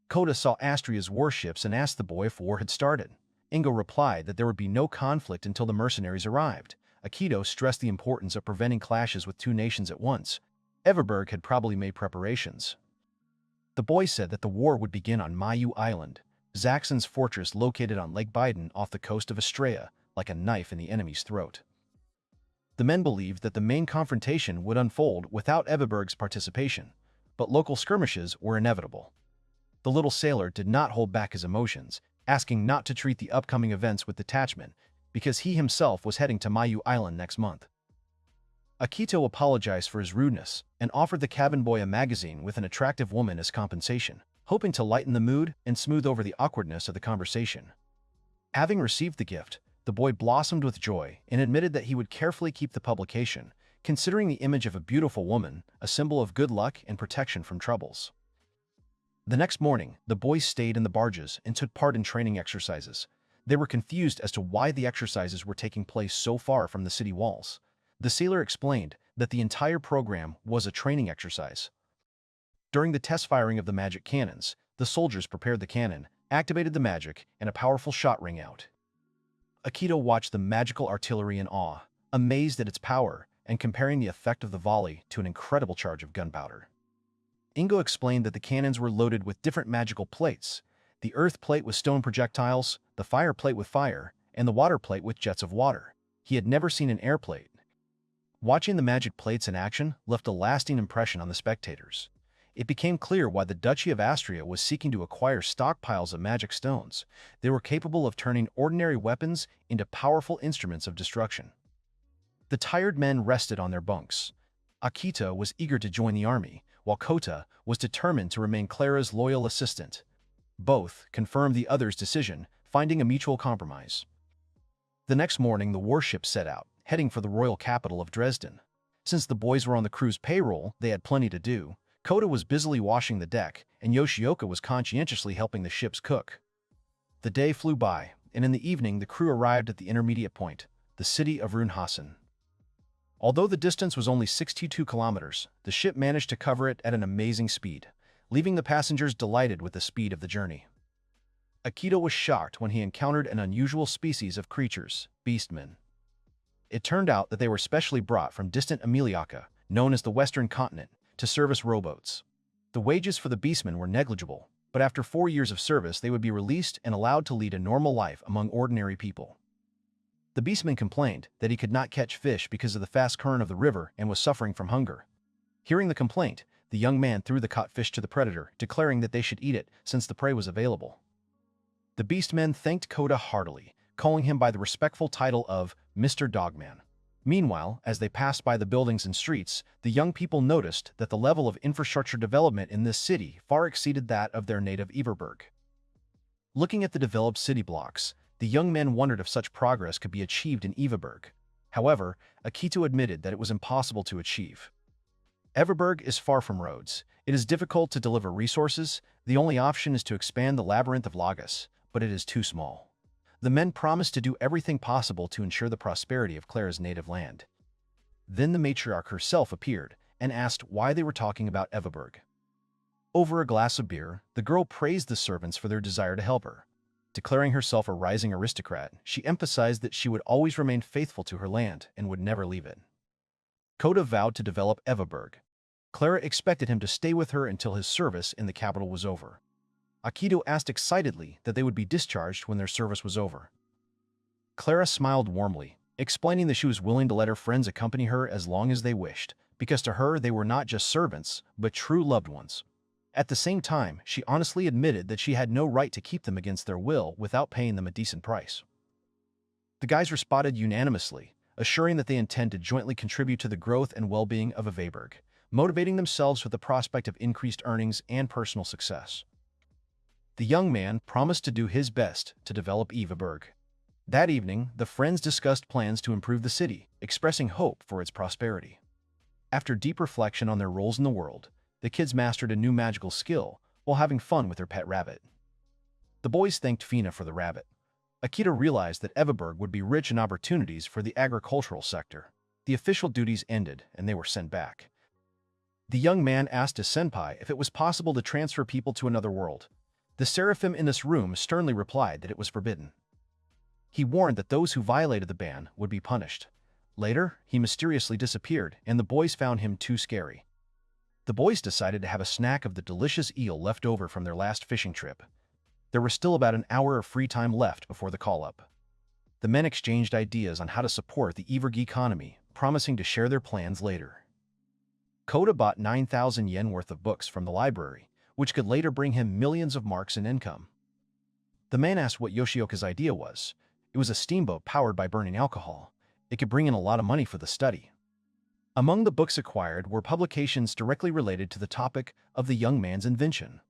Kota saw Astria's warships and asked the boy if war had started. Ingo replied that there would be no conflict until the mercenaries arrived. Akito stressed the importance of preventing clashes with two nations at once. Everberg had probably made preparations. The boy said that the war would begin on Mayu Island, Zaxxon's fortress located on Lake Biden off the coast of Estrella, like a knife in the enemy's throat. The men believed that the main confrontation would unfold without Everberg's participation, but local skirmishes were inevitable. The little sailor did not hold back his emotions, asking not to treat the upcoming events with detachment because he himself was heading to Mayu Island next month. Akito apologized for his rudeness and offered the cabin boy a magazine with an attractive woman as compensation, hoping to lighten the mood and smooth over the awkwardness of the conversation. Having received the gift, the boy blossomed with joy and admitted that he would carefully keep the publication, considering the image of a beautiful woman a symbol of good luck and protection from troubles. The next morning, the boys stayed in the barges and took part in training exercises. They were confused as to why the exercises were taking place so far from the city walls. The sailor explained that the entire program was a training exercise. During the test firing of the magic cannons, the soldiers prepared the cannon, activated the magic, and a powerful shot rang out. Akito watched the magical artillery in awe, amazed at its power and comparing the effect of the volley to an incredible charge of gunpowder. Ingo explained that the cannons were loaded with different magical plates, the earth plate with stone projectiles, the fire plate with fire, and the water plate with jets of water. He had never seen an air plate. Watching the magic plates in action left a lasting impression on the spectators. It became clear why the Duchy of Astria was seeking to acquire stockpiles of magic stones. They were capable of turning ordinary weapons into powerful instruments of destruction. The tired men rested on their bunks. Akito was eager to join the army, while Kota was determined to remain Clara's loyal assistant. Both confirmed the other's decision, finding a mutual compromise. The next morning, the warship set out, heading for the royal capital of Dresden. Since the boys were on the crew's payroll, they had plenty to do. Kota was busily washing the deck, and Yoshioka was conscientiously helping the ship's cook. The day flew by, and in the evening the crew arrived at the intermediate point, the city of Runhasen. Although the distance was only 62 kilometers, the ship managed to cover it at an amazing speed, leaving the passengers delighted with the speed of the journey. Akito was shocked when he encountered an unusual species of creatures, beastmen. It turned out that they were specially brought from distant Emiliaka, known as the Western Continent, to service rowboats. The wages for the beastmen were negligible, but after 4 years of service they would be released and allowed to lead a normal life among ordinary people. The beastman complained that he could not catch fish because of the fast current of the river and was suffering from hunger. Hearing the complaint, the young man threw the caught fish to the predator, declaring that they should eat it since the prey was available. The beastmen thanked Kota heartily, calling him by the respectful title of Mr. Dogman. Meanwhile, as they passed by the buildings and streets, the young people noticed that the level of infrastructure development in this city far exceeded that of their native Everberg. Looking at the developed city blocks, the young men wondered if such progress could be achieved in Everberg. However, Akito admitted that it was impossible to achieve. Everberg is far from roads. It is difficult to deliver resources. The only option is to expand the labyrinth of Lagos, but it is too small. The men promised to do everything possible to ensure the prosperity of Clara's native land. Then the matriarch herself appeared and asked why they were talking about Everberg. Over a glass of beer, the girl praised the servants for their desire to help her. Declaring herself a rising aristocrat, she emphasized that she would always remain faithful to her land and would never leave it. Kota vowed to develop Everberg. Clara expected him to stay with her until his service in the capital was over. Akito asked excitedly that they would be discharged when their service was over. Clara smiled warmly, explaining that she was willing to let her friends accompany her as long as they wished, because to her they were not just servants, but true loved ones. At the same time, she honestly admitted that she had no right to keep them against their will without paying them a decent price. The guys responded unanimously, assuring that they intend to jointly contribute to the growth and well-being of Everberg, motivating themselves with the prospect of increased earnings and personal success. The young man promised to do his best to develop Everberg. That evening, the friends discussed plans to improve the city, expressing hope for its prosperity. After deep reflection on their roles in the world, the kids mastered a new magical skill while having fun with their pet rabbit. The boys thanked Fina for the rabbit. Akito realized that Everberg would be rich in opportunities for the agricultural sector. The official duties ended, and they were sent back. The young man asked his senpai if it was possible to transfer people to another world. The seraphim in this room sternly replied that it was forbidden. He warned that those who violated the ban would be punished. Later, he mysteriously disappeared, and the boys found him too scary. The boys decided to have a snack of the delicious eel left over from their last fishing trip. There was still about an hour of free time left before the call-up. The men exchanged ideas on how to support the Evergi economy, promising to share their plans later. Kota bought 9,000 yen worth of books from the library, which could later bring him millions of marks in income. The man asked what Yoshioka's idea was. It was a steamboat powered by burning alcohol. It could bring in a lot of money for the study. Among the books acquired were publications directly related to the topic of the young man's invention.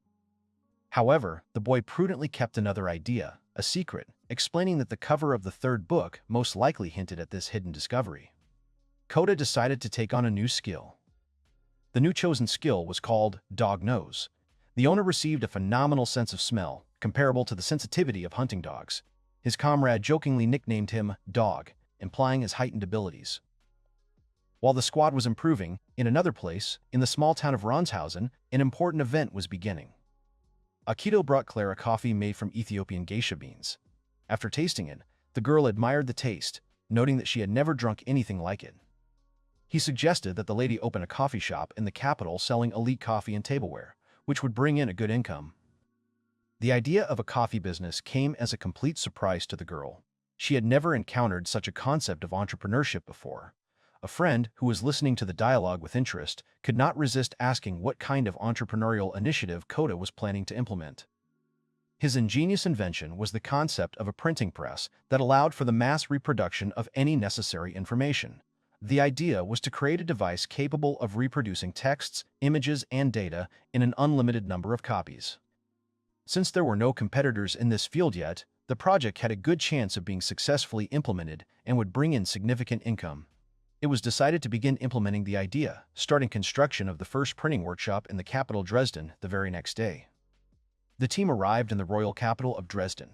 However, the boy prudently kept another idea, a secret, explaining that the cover of the third book most likely hinted at this hidden discovery. Kota decided to take on a new skill. The new chosen skill was called Dog Nose. The owner received a phenomenal sense of smell, comparable to the sensitivity of hunting dogs. His comrade jokingly nicknamed him Dog, implying his heightened abilities. While the squad was improving, in another place, in the small town of Ronshausen, an important event was beginning. Akito brought Clara coffee made from Ethiopian geisha beans. After tasting it, the girl admired the taste, noting that she had never drunk anything like it. He suggested that the lady open a coffee shop in the capital selling elite coffee and tableware, which would bring in a good income. The idea of a coffee business came as a complete surprise to the girl. She had never encountered such a concept of entrepreneurship before. A friend, who was listening to the dialogue with interest, could not resist asking what kind of entrepreneurial initiative Kota was planning to implement. His ingenious invention was the concept of a printing press that allowed for the mass reproduction of any necessary information. The idea was to create a device capable of reproducing texts, images, and data in an unlimited number of copies. Since there were no competitors in this field yet, the project had a good chance of being successfully implemented and would bring in significant income. It was decided to begin implementing the idea, starting construction of the first printing workshop in the capital Dresden the very next day. The team arrived in the royal capital of Dresden.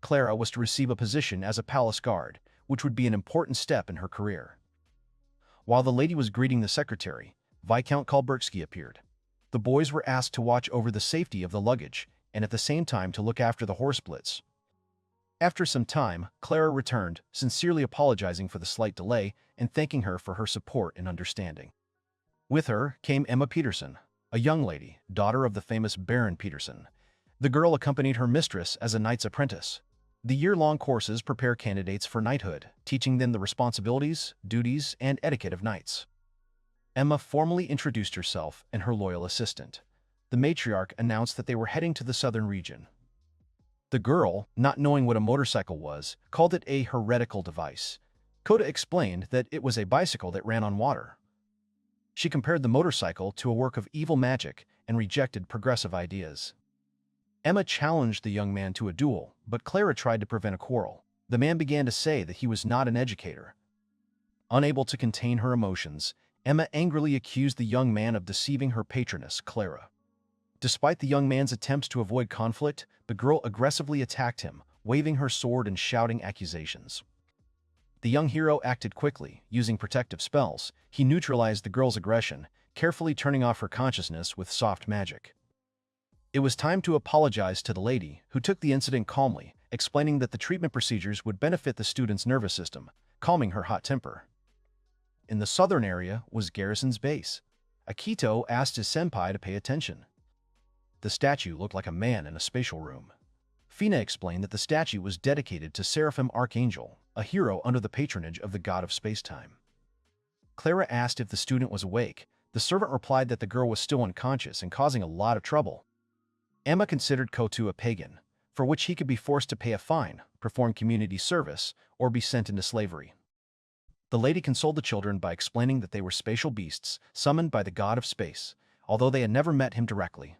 Clara was to receive a position as a palace guard, which would be an important step in her career. While the lady was greeting the secretary, Viscount Kalbertsky appeared. The boys were asked to watch over the safety of the luggage and at the same time to look after the horse-blitz. After some time, Clara returned, sincerely apologizing for the slight delay and thanking her for her support and understanding. With her came Emma Peterson, a young lady, daughter of the famous Baron Peterson. The girl accompanied her mistress as a knight's apprentice. The year-long courses prepare candidates for knighthood, teaching them the responsibilities, duties, and etiquette of knights. Emma formally introduced herself and her loyal assistant. The matriarch announced that they were heading to the southern region. The girl, not knowing what a motorcycle was, called it a heretical device. Kota explained that it was a bicycle that ran on water. She compared the motorcycle to a work of evil magic and rejected progressive ideas. Emma challenged the young man to a duel, but Clara tried to prevent a quarrel. The man began to say that he was not an educator. Unable to contain her emotions, Emma angrily accused the young man of deceiving her patroness, Clara. Despite the young man's attempts to avoid conflict, the girl aggressively attacked him, waving her sword and shouting accusations. The young hero acted quickly, using protective spells. He neutralized the girl's aggression, carefully turning off her consciousness with soft magic. It was time to apologize to the lady, who took the incident calmly, explaining that the treatment procedures would benefit the student's nervous system, calming her hot temper. In the southern area was Garrison's base. Akito asked his senpai to pay attention. The statue looked like a man in a spatial room. Fina explained that the statue was dedicated to Seraphim Archangel, a hero under the patronage of the god of spacetime. Clara asked if the student was awake. The servant replied that the girl was still unconscious and causing a lot of trouble. Emma considered Kotu a pagan, for which he could be forced to pay a fine, perform community service, or be sent into slavery. The lady consoled the children by explaining that they were spatial beasts summoned by the god of space, although they had never met him directly.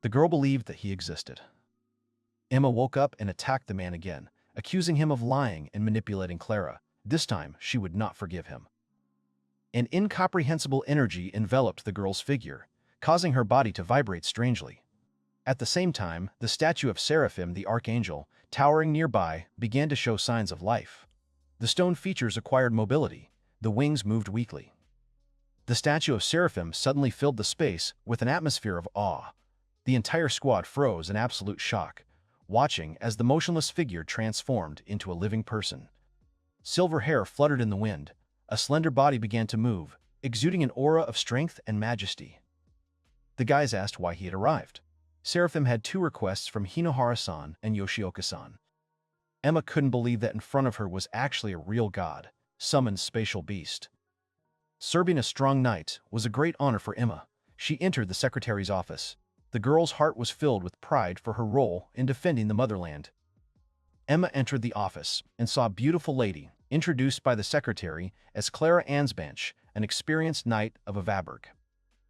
The girl believed that he existed. Emma woke up and attacked the man again, accusing him of lying and manipulating Clara. This time, she would not forgive him. An incomprehensible energy enveloped the girl's figure, causing her body to vibrate strangely. At the same time, the statue of Seraphim the Archangel, towering nearby, began to show signs of life. The stone features acquired mobility. The wings moved weakly. The statue of Seraphim suddenly filled the space with an atmosphere of awe. The entire squad froze in absolute shock, watching as the motionless figure transformed into a living person. Silver hair fluttered in the wind. A slender body began to move, exuding an aura of strength and majesty. The guys asked why he had arrived. Seraphim had two requests from Hinoharu-san and Yoshioka-san. Emma couldn't believe that in front of her was actually a real god, summoned spatial beast. Serving a strong knight was a great honor for Emma. She entered the secretary's office. The girl's heart was filled with pride for her role in defending the motherland. Emma entered the office and saw a beautiful lady, introduced by the secretary as Clara Ansbanch, an experienced knight of Avaberg.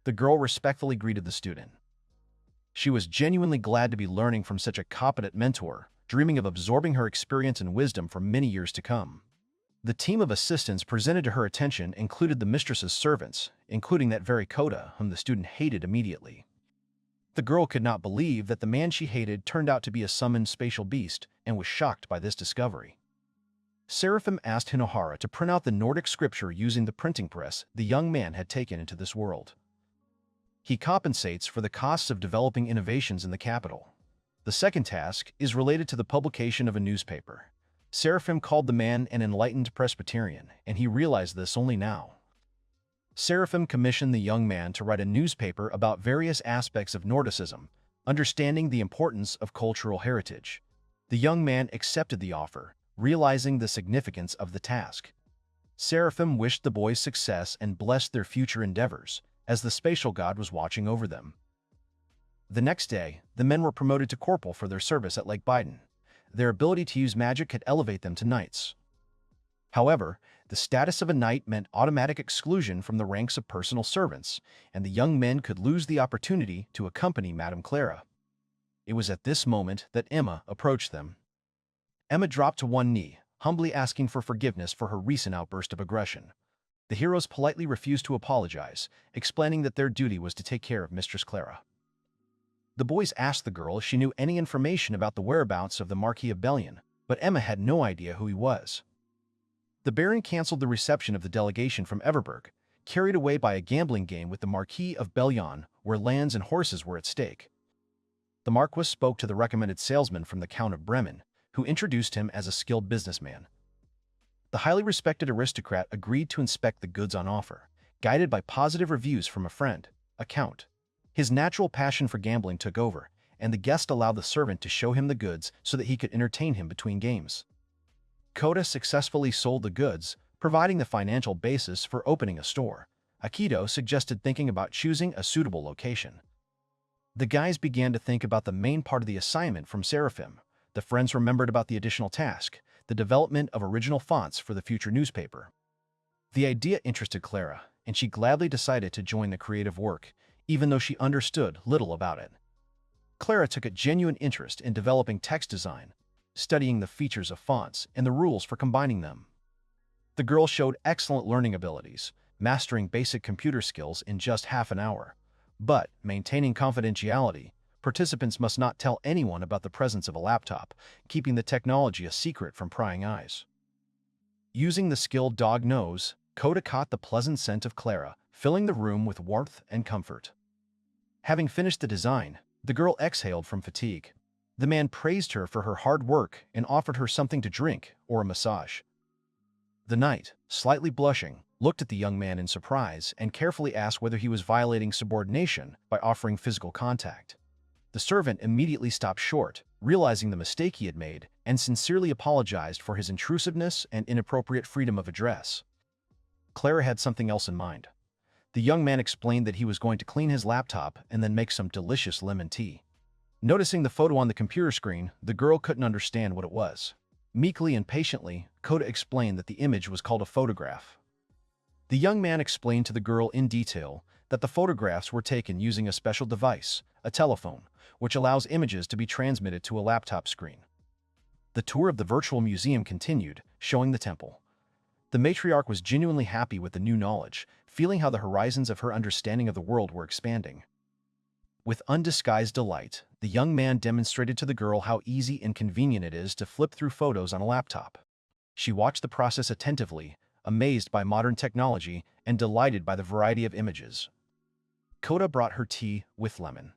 The girl respectfully greeted the student. She was genuinely glad to be learning from such a competent mentor, dreaming of absorbing her experience and wisdom for many years to come. The team of assistants presented to her attention included the mistress's servants, including that very Kota, whom the student hated immediately. The girl could not believe that the man she hated turned out to be a summoned spatial beast and was shocked by this discovery. Seraphim asked Hinoharu to print out the Nordic scripture using the printing press the young man had taken into this world. He compensates for the costs of developing innovations in the capital. The second task is related to the publication of a newspaper. Seraphim called the man an enlightened Presbyterian, and he realized this only now. Seraphim commissioned the young man to write a newspaper about various aspects of Nordicism, understanding the importance of cultural heritage. The young man accepted the offer, realizing the significance of the task. Seraphim wished the boys success and blessed their future endeavors, as the spatial god was watching over them. The next day, the men were promoted to corporal for their service at Lake Biden. Their ability to use magic could elevate them to knights. However, the status of a knight meant automatic exclusion from the ranks of personal servants, and the young men could lose the opportunity to accompany Madame Clara. It was at this moment that Emma approached them. Emma dropped to one knee, humbly asking for forgiveness for her recent outburst of aggression. The heroes politely refused to apologize, explaining that their duty was to take care of Mistress Clara. The boys asked the girl if she knew any information about the whereabouts of the Marquis of Bellion, but Emma had no idea who he was. The Baron canceled the reception of the delegation from Everberg, carried away by a gambling game with the Marquis of Bellion, where lands and horses were at stake. The Marquis spoke to the recommended salesman from the Count of Breamman, who introduced him as a skilled businessman. The highly respected aristocrat agreed to inspect the goods on offer, guided by positive reviews from a friend, a count. His natural passion for gambling took over, and the guest allowed the servant to show him the goods so that he could entertain him between games. Kota successfully sold the goods, providing the financial basis for opening a store. Akito suggested thinking about choosing a suitable location. The guys began to think about the main part of the assignment from Seraphim. The friends remembered about the additional task, the development of original fonts for the future newspaper. The idea interested Clara, and she gladly decided to join the creative work, even though she understood little about it. Clara took a genuine interest in developing text design, studying the features of fonts and the rules for combining them. The girl showed excellent learning abilities, mastering basic computer skills in just half an hour. But, maintaining confidentiality, participants must not tell anyone about the presence of a laptop, keeping the technology a secret from prying eyes. Using the skilled dog nose, Kota caught the pleasant scent of Clara, filling the room with warmth and comfort. Having finished the design, the girl exhaled from fatigue. The man praised her for her hard work and offered her something to drink or a massage. The knight, slightly blushing, looked at the young man in surprise and carefully asked whether he was violating subordination by offering physical contact. The servant immediately stopped short, realizing the mistake he had made, and sincerely apologized for his intrusiveness and inappropriate freedom of address. Clara had something else in mind. The young man explained that he was going to clean his laptop and then make some delicious lemon tea. Noticing the photo on the computer screen, the girl couldn't understand what it was. Meekly and patiently, Kota explained that the image was called a photograph. The young man explained to the girl in detail that the photographs were taken using a special device, a telephone, which allows images to be transmitted to a laptop screen. The tour of the virtual museum continued, showing the temple. The matriarch was genuinely happy with the new knowledge, feeling how the horizons of her understanding of the world were expanding. With undisguised delight, the young man demonstrated to the girl how easy and convenient it is to flip through photos on a laptop. She watched the process attentively, amazed by modern technology and delighted by the variety of images. Kota brought her tea with lemon.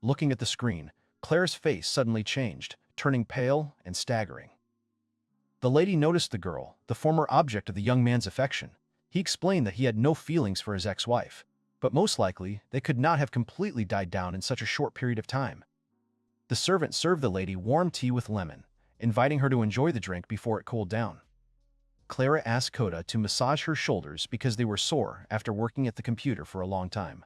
Looking at the screen, Claire's face suddenly changed, turning pale and staggering. The lady noticed the girl, the former object of the young man's affection. He explained that he had no feelings for his ex-wife. but most likely they could not have completely died down in such a short period of time. The servant served the lady warm tea with lemon, inviting her to enjoy the drink before it cooled down. Clara asked Kota to massage her shoulders because they were sore after working at the computer for a long time.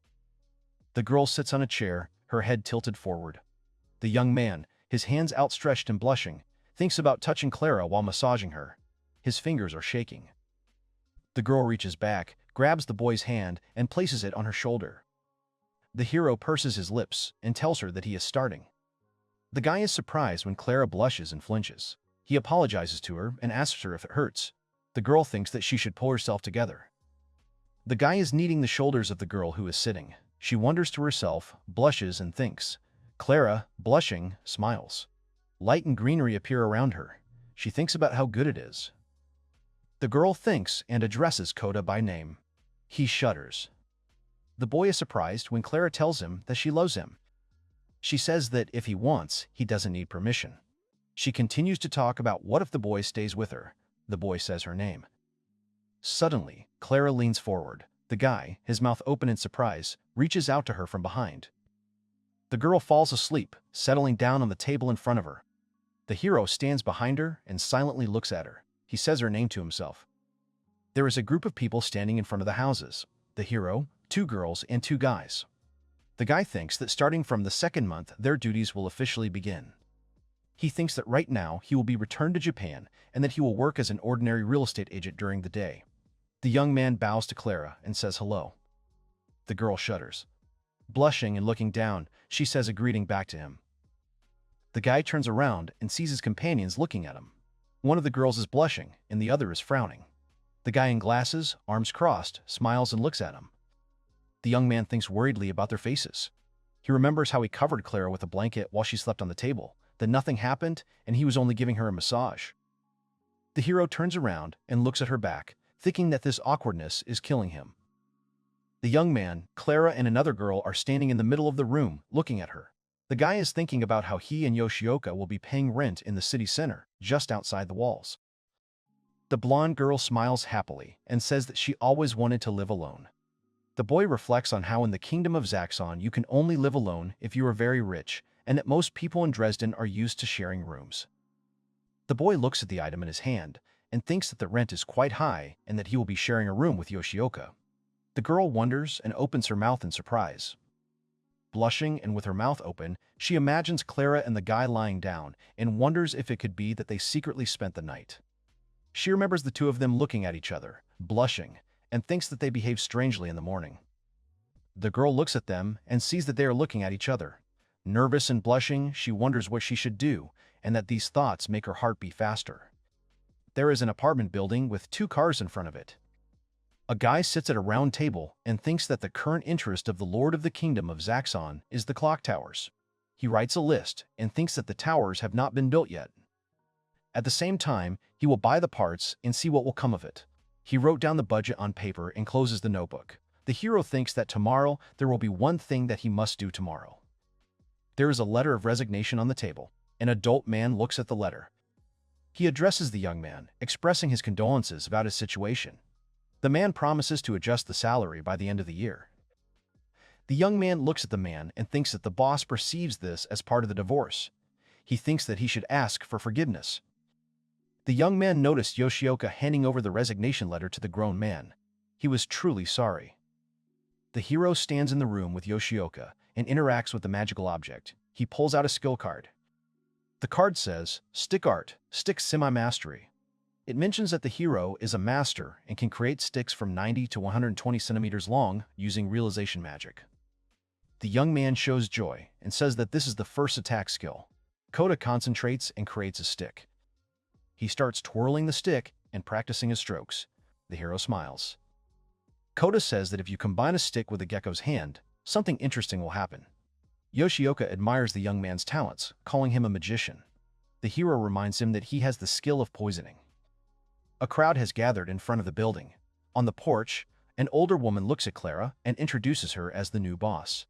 The girl sits on a chair, her head tilted forward. The young man, his hands outstretched and blushing, thinks about touching Clara while massaging her. His fingers are shaking. The girl reaches back, grabs the boy's hand, and places it on her shoulder. The hero purses his lips and tells her that he is starting. The guy is surprised when Clara blushes and flinches. He apologizes to her and asks her if it hurts. The girl thinks that she should pull herself together. The guy is kneading the shoulders of the girl who is sitting. She wonders to herself, blushes, and thinks. Clara, blushing, smiles. Light and greenery appear around her. She thinks about how good it is. The girl thinks and addresses Kota by name. He shudders. The boy is surprised when Clara tells him that she loves him. She says that if he wants, he doesn't need permission. She continues to talk about what if the boy stays with her. The boy says her name. Suddenly, Clara leans forward. The guy, his mouth open in surprise, reaches out to her from behind. The girl falls asleep, settling down on the table in front of her. The hero stands behind her and silently looks at her. He says her name to himself. There is a group of people standing in front of the houses. The hero, 2 girls, and 2 guys. The guy thinks that starting from the second month, their duties will officially begin. He thinks that right now he will be returned to Japan and that he will work as an ordinary real estate agent during the day. The young man bows to Clara and says hello. The girl shudders. Blushing and looking down, she says a greeting back to him. The guy turns around and sees his companions looking at him. One of the girls is blushing and the other is frowning. The guy in glasses, arms crossed, smiles and looks at him. The young man thinks worriedly about their faces. He remembers how he covered Clara with a blanket while she slept on the table, that nothing happened and he was only giving her a massage. The hero turns around and looks at her back, thinking that this awkwardness is killing him. The young man, Clara, and another girl are standing in the middle of the room, looking at her. The guy is thinking about how he and Yoshioka will be paying rent in the city center, just outside the walls. The blonde girl smiles happily and says that she always wanted to live alone. The boy reflects on how in the kingdom of Zaxxon you can only live alone if you are very rich, and that most people in Dresden are used to sharing rooms. The boy looks at the item in his hand and thinks that the rent is quite high and that he will be sharing a room with Yoshioka. The girl wonders and opens her mouth in surprise. Blushing and with her mouth open, she imagines Clara and the guy lying down and wonders if it could be that they secretly spent the night. She remembers the 2 of them looking at each other, blushing, and thinks that they behave strangely in the morning. The girl looks at them and sees that they are looking at each other. Nervous and blushing, she wonders what she should do, and that these thoughts make her heart beat faster. There is an apartment building with 2 cars in front of it. A guy sits at a round table and thinks that the current interest of the Lord of the Kingdom of Zaxxon is the clock towers. He writes a list and thinks that the towers have not been built yet. At the same time, he will buy the parts and see what will come of it. He wrote down the budget on paper and closes the notebook. The hero thinks that tomorrow there will be one thing that he must do tomorrow. There is a letter of resignation on the table. An adult man looks at the letter. He addresses the young man, expressing his condolences about his situation. The man promises to adjust the salary by the end of the year. The young man looks at the man and thinks that the boss perceives this as part of the divorce. He thinks that he should ask for forgiveness. The young man noticed Yoshioka handing over the resignation letter to the grown man. He was truly sorry. The hero stands in the room with Yoshioka and interacts with the magical object. He pulls out a skill card. The card says, Stick Art, Stick Semi-Mastery. It mentions that the hero is a master and can create sticks from 90 to 120 centimeters long using realization magic. The young man shows joy and says that this is the first attack skill. Kota concentrates and creates a stick. He starts twirling the stick and practicing his strokes. The hero smiles. Kota says that if you combine a stick with a gecko's hand, something interesting will happen. Yoshioka admires the young man's talents, calling him a magician. The hero reminds him that he has the skill of poisoning. A crowd has gathered in front of the building. On the porch, an older woman looks at Clara and introduces her as the new boss.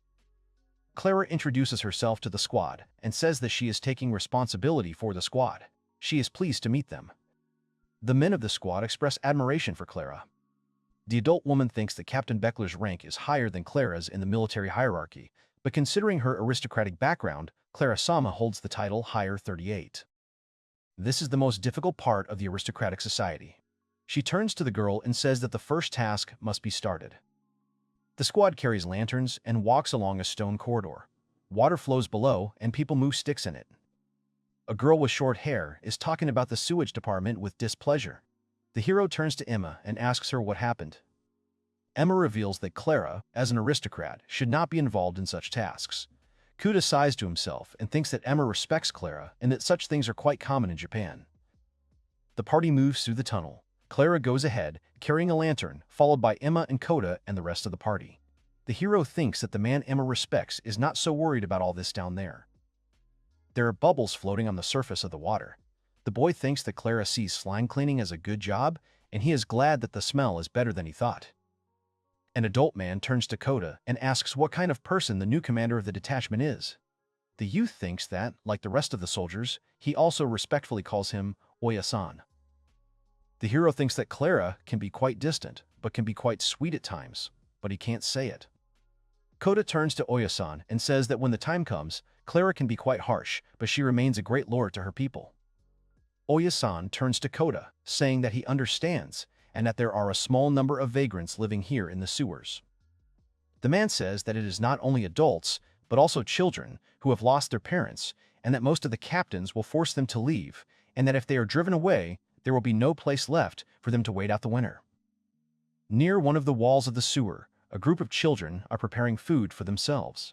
Clara introduces herself to the squad and says that she is taking responsibility for the squad. She is pleased to meet them. The men of the squad express admiration for Clara. The adult woman thinks that Captain Beckler's rank is higher than Clara's in the military hierarchy, but considering her aristocratic background, Clara-sama holds the title Higher 38. This is the most difficult part of the aristocratic society. She turns to the girl and says that the first task must be started. The squad carries lanterns and walks along a stone corridor. Water flows below and people move sticks in it. A girl with short hair is talking about the sewage department with displeasure. The hero turns to Emma and asks her what happened. Emma reveals that Clara, as an aristocrat, should not be involved in such tasks. Kota sighs to himself and thinks that Emma respects Clara and that such things are quite common in Japan. The party moves through the tunnel. Clara goes ahead, carrying a lantern, followed by Emma and Kota and the rest of the party. The hero thinks that the man Emma respects is not so worried about all this down there. There are bubbles floating on the surface of the water. The boy thinks that Clara sees slime cleaning as a good job, and he is glad that the smell is better than he thought. An adult man turns to Kota and asks what kind of person the new commander of the detachment is. The youth thinks that, like the rest of the soldiers, he also respectfully calls him Oya-san. The hero thinks that Clara can be quite distant, but can be quite sweet at times, but he can't say it. Kota turns to Oya-san and says that when the time comes, Clara can be quite harsh, but she remains a great lord to her people. Oya-san turns to Kota, saying that he understands, and that there are a small number of vagrants living here in the sewers. The man says that it is not only adults, but also children who have lost their parents, and that most of the captains will force them to leave, and that if they are driven away, there will be no place left for them to wait out the winter. Near one of the walls of the sewer, a group of children are preparing food for themselves.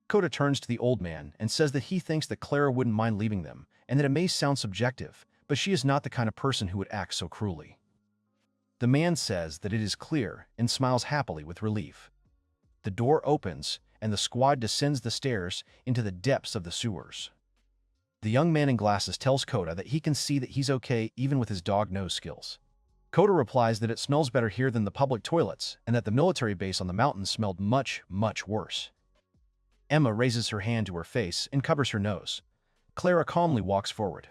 Kota turns to the old man and says that he thinks that Clara wouldn't mind leaving them, and that it may sound subjective, but she is not the kind of person who would act so cruelly. The man says that it is clear and smiles happily with relief. The door opens, and the squad descends the stairs into the depths of the sewers. The young man in glasses tells Kota that he can see that he's okay even with his dog nose skills. Kota replies that it smells better here than the public toilets, and that the military base on the mountain smelled much, much worse. Emma raises her hand to her face and covers her nose. Clara calmly walks forward.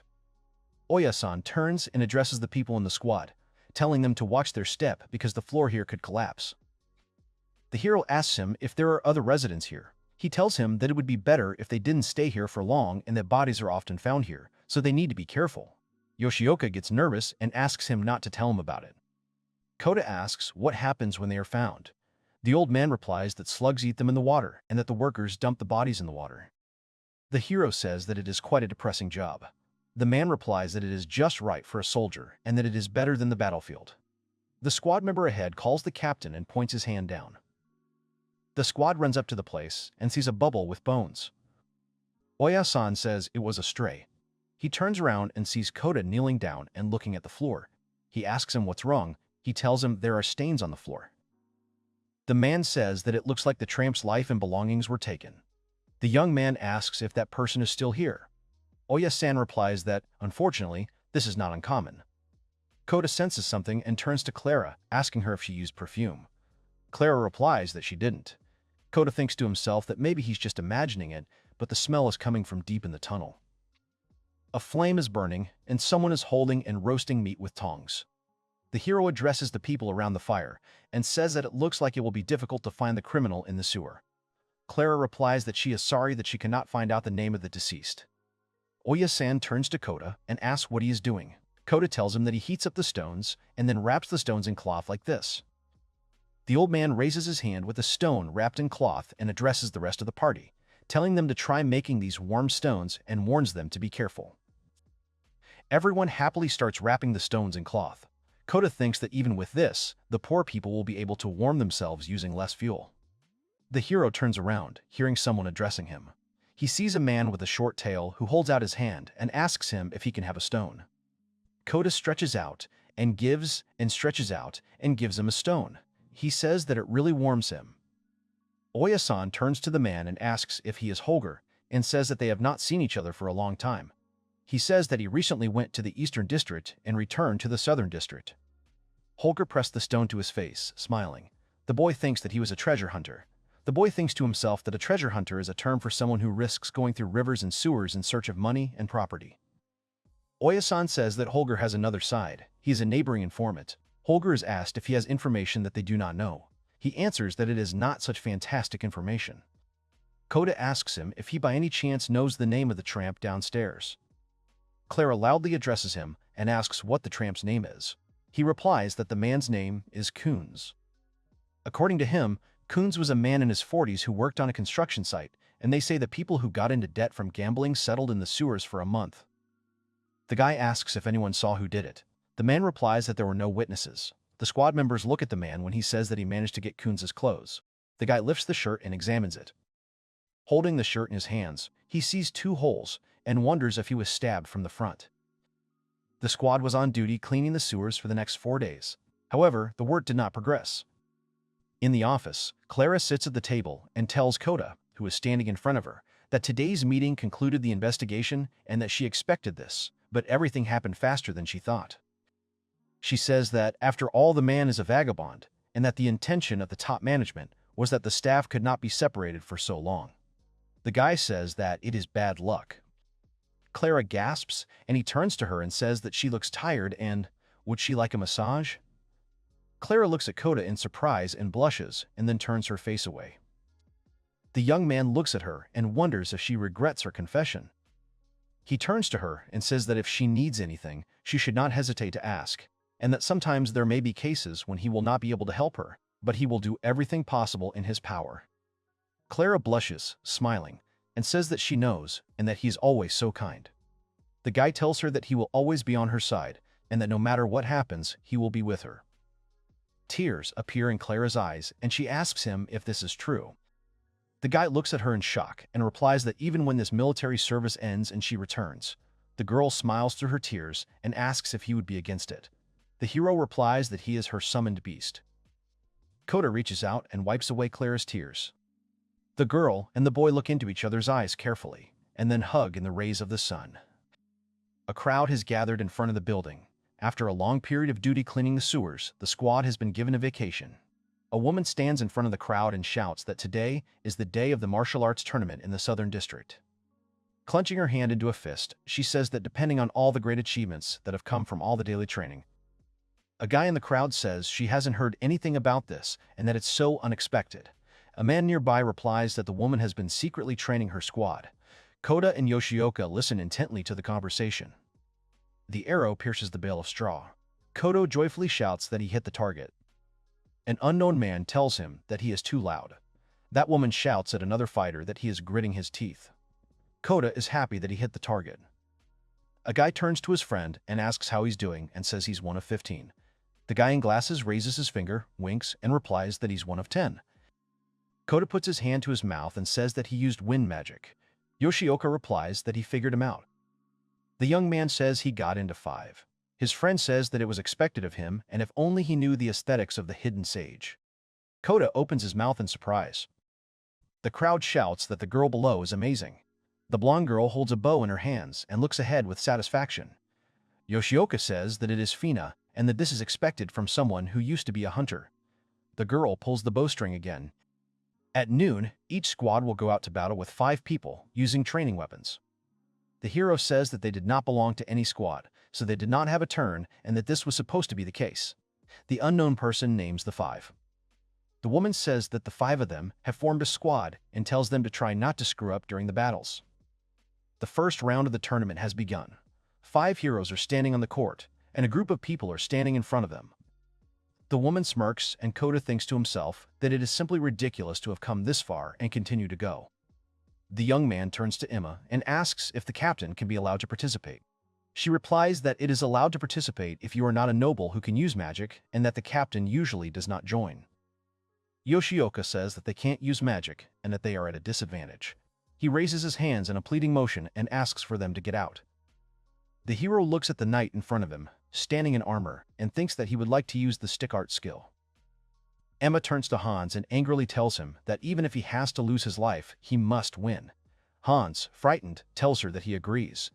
Oya-san turns and addresses the people in the squad, telling them to watch their step because the floor here could collapse. The hero asks him if there are other residents here. He tells him that it would be better if they didn't stay here for long and that bodies are often found here, so they need to be careful. Yoshioka gets nervous and asks him not to tell him about it. Kota asks what happens when they are found. The old man replies that slugs eat them in the water and that the workers dump the bodies in the water. The hero says that it is quite a depressing job. The man replies that it is just right for a soldier and that it is better than the battlefield. The squad member ahead calls the captain and points his hand down. The squad runs up to the place and sees a bubble with bones. Oya-san says it was a stray. He turns around and sees Kota kneeling down and looking at the floor. He asks him what's wrong. He tells him there are stains on the floor. The man says that it looks like the tramp's life and belongings were taken. The young man asks if that person is still here. Oya-san replies that, unfortunately, this is not uncommon. Kota senses something and turns to Clara, asking her if she used perfume. Clara replies that she didn't. Kota thinks to himself that maybe he's just imagining it, but the smell is coming from deep in the tunnel. A flame is burning, and someone is holding and roasting meat with tongs. The hero addresses the people around the fire and says that it looks like it will be difficult to find the criminal in the sewer. Clara replies that she is sorry that she cannot find out the name of the deceased. Oya-san turns to Kota and asks what he is doing. Kota tells him that he heats up the stones and then wraps the stones in cloth like this. The old man raises his hand with a stone wrapped in cloth and addresses the rest of the party, telling them to try making these warm stones and warns them to be careful. Everyone happily starts wrapping the stones in cloth. Kota thinks that even with this, the poor people will be able to warm themselves using less fuel. The hero turns around, hearing someone addressing him. He sees a man with a short tail who holds out his hand and asks him if he can have a stone. Kota stretches out and gives and stretches out and gives him a stone. He says that it really warms him. Oya-san turns to the man and asks if he is Holger and says that they have not seen each other for a long time. He says that he recently went to the Eastern District and returned to the Southern District. Holger pressed the stone to his face, smiling. The boy thinks that he was a treasure hunter. The boy thinks to himself that a treasure hunter is a term for someone who risks going through rivers and sewers in search of money and property. Oya-san says that Holger has another side. He is a neighboring informant. Holger is asked if he has information that they do not know. He answers that it is not such fantastic information. Kota asks him if he by any chance knows the name of the tramp downstairs. Clara loudly addresses him and asks what the tramp's name is. He replies that the man's name is Kunz. According to him, Kunz was a man in his 40s who worked on a construction site, and they say the people who got into debt from gambling settled in the sewers for a month. The guy asks if anyone saw who did it. The man replies that there were no witnesses. The squad members look at the man when he says that he managed to get Kunz's clothes. The guy lifts the shirt and examines it. Holding the shirt in his hands, he sees 2 holes and wonders if he was stabbed from the front. The squad was on duty cleaning the sewers for the next 4 days. However, the work did not progress. In the office, Clara sits at the table and tells Kota, who is standing in front of her, that today's meeting concluded the investigation and that she expected this, but everything happened faster than she thought. She says that, after all, the man is a vagabond, and that the intention of the top management was that the staff could not be separated for so long. The guy says that it is bad luck. Clara gasps, and he turns to her and says that she looks tired and, would she like a massage? Clara looks at Kota in surprise and blushes, and then turns her face away. The young man looks at her and wonders if she regrets her confession. He turns to her and says that if she needs anything, she should not hesitate to ask, and that sometimes there may be cases when he will not be able to help her, but he will do everything possible in his power. Clara blushes, smiling, and says that she knows and that he is always so kind. The guy tells her that he will always be on her side and that no matter what happens, he will be with her. Tears appear in Clara's eyes, and she asks him if this is true. The guy looks at her in shock and replies that even when this military service ends and she returns, the girl smiles through her tears and asks if he would be against it. The hero replies that he is her summoned beast. Kota reaches out and wipes away Clara's tears. The girl and the boy look into each other's eyes carefully, and then hug in the rays of the sun. A crowd has gathered in front of the building. After a long period of duty cleaning the sewers, the squad has been given a vacation. A woman stands in front of the crowd and shouts that today is the day of the martial arts tournament in the Southern District. Clenching her hand into a fist, she says that depending on all the great achievements that have come from all the daily training. A guy in the crowd says she hasn't heard anything about this and that it's so unexpected. A man nearby replies that the woman has been secretly training her squad. Kota and Yoshioka listen intently to the conversation. The arrow pierces the bale of straw. Kota joyfully shouts that he hit the target. An unknown man tells him that he is too loud. That woman shouts at another fighter that he is gritting his teeth. Kota is happy that he hit the target. A guy turns to his friend and asks how he's doing and says he's 1 of 15. The guy in glasses raises his finger, winks, and replies that he's 1 of 10. Kota puts his hand to his mouth and says that he used wind magic. Yoshioka replies that he figured him out. The young man says he got into 5. His friend says that it was expected of him and if only he knew the aesthetics of the hidden sage. Kota opens his mouth in surprise. The crowd shouts that the girl below is amazing. The blonde girl holds a bow in her hands and looks ahead with satisfaction. Yoshioka says that it is Fina and that this is expected from someone who used to be a hunter. The girl pulls the bowstring again. At noon, each squad will go out to battle with 5 people using training weapons. The hero says that they did not belong to any squad, so they did not have a turn and that this was supposed to be the case. The unknown person names the 5. The woman says that the 5 of them have formed a squad and tells them to try not to screw up during the battles. The first round of the tournament has begun. 5 heroes are standing on the court, and a group of people are standing in front of them. The woman smirks, and Kota thinks to himself that it is simply ridiculous to have come this far and continue to go. The young man turns to Emma and asks if the captain can be allowed to participate. She replies that it is allowed to participate if you are not a noble who can use magic and that the captain usually does not join. Yoshioka says that they can't use magic and that they are at a disadvantage. He raises his hands in a pleading motion and asks for them to get out. The hero looks at the knight in front of him, standing in armor, and thinks that he would like to use the stick art skill. Emma turns to Hans and angrily tells him that even if he has to lose his life, he must win. Hans, frightened, tells her that he agrees.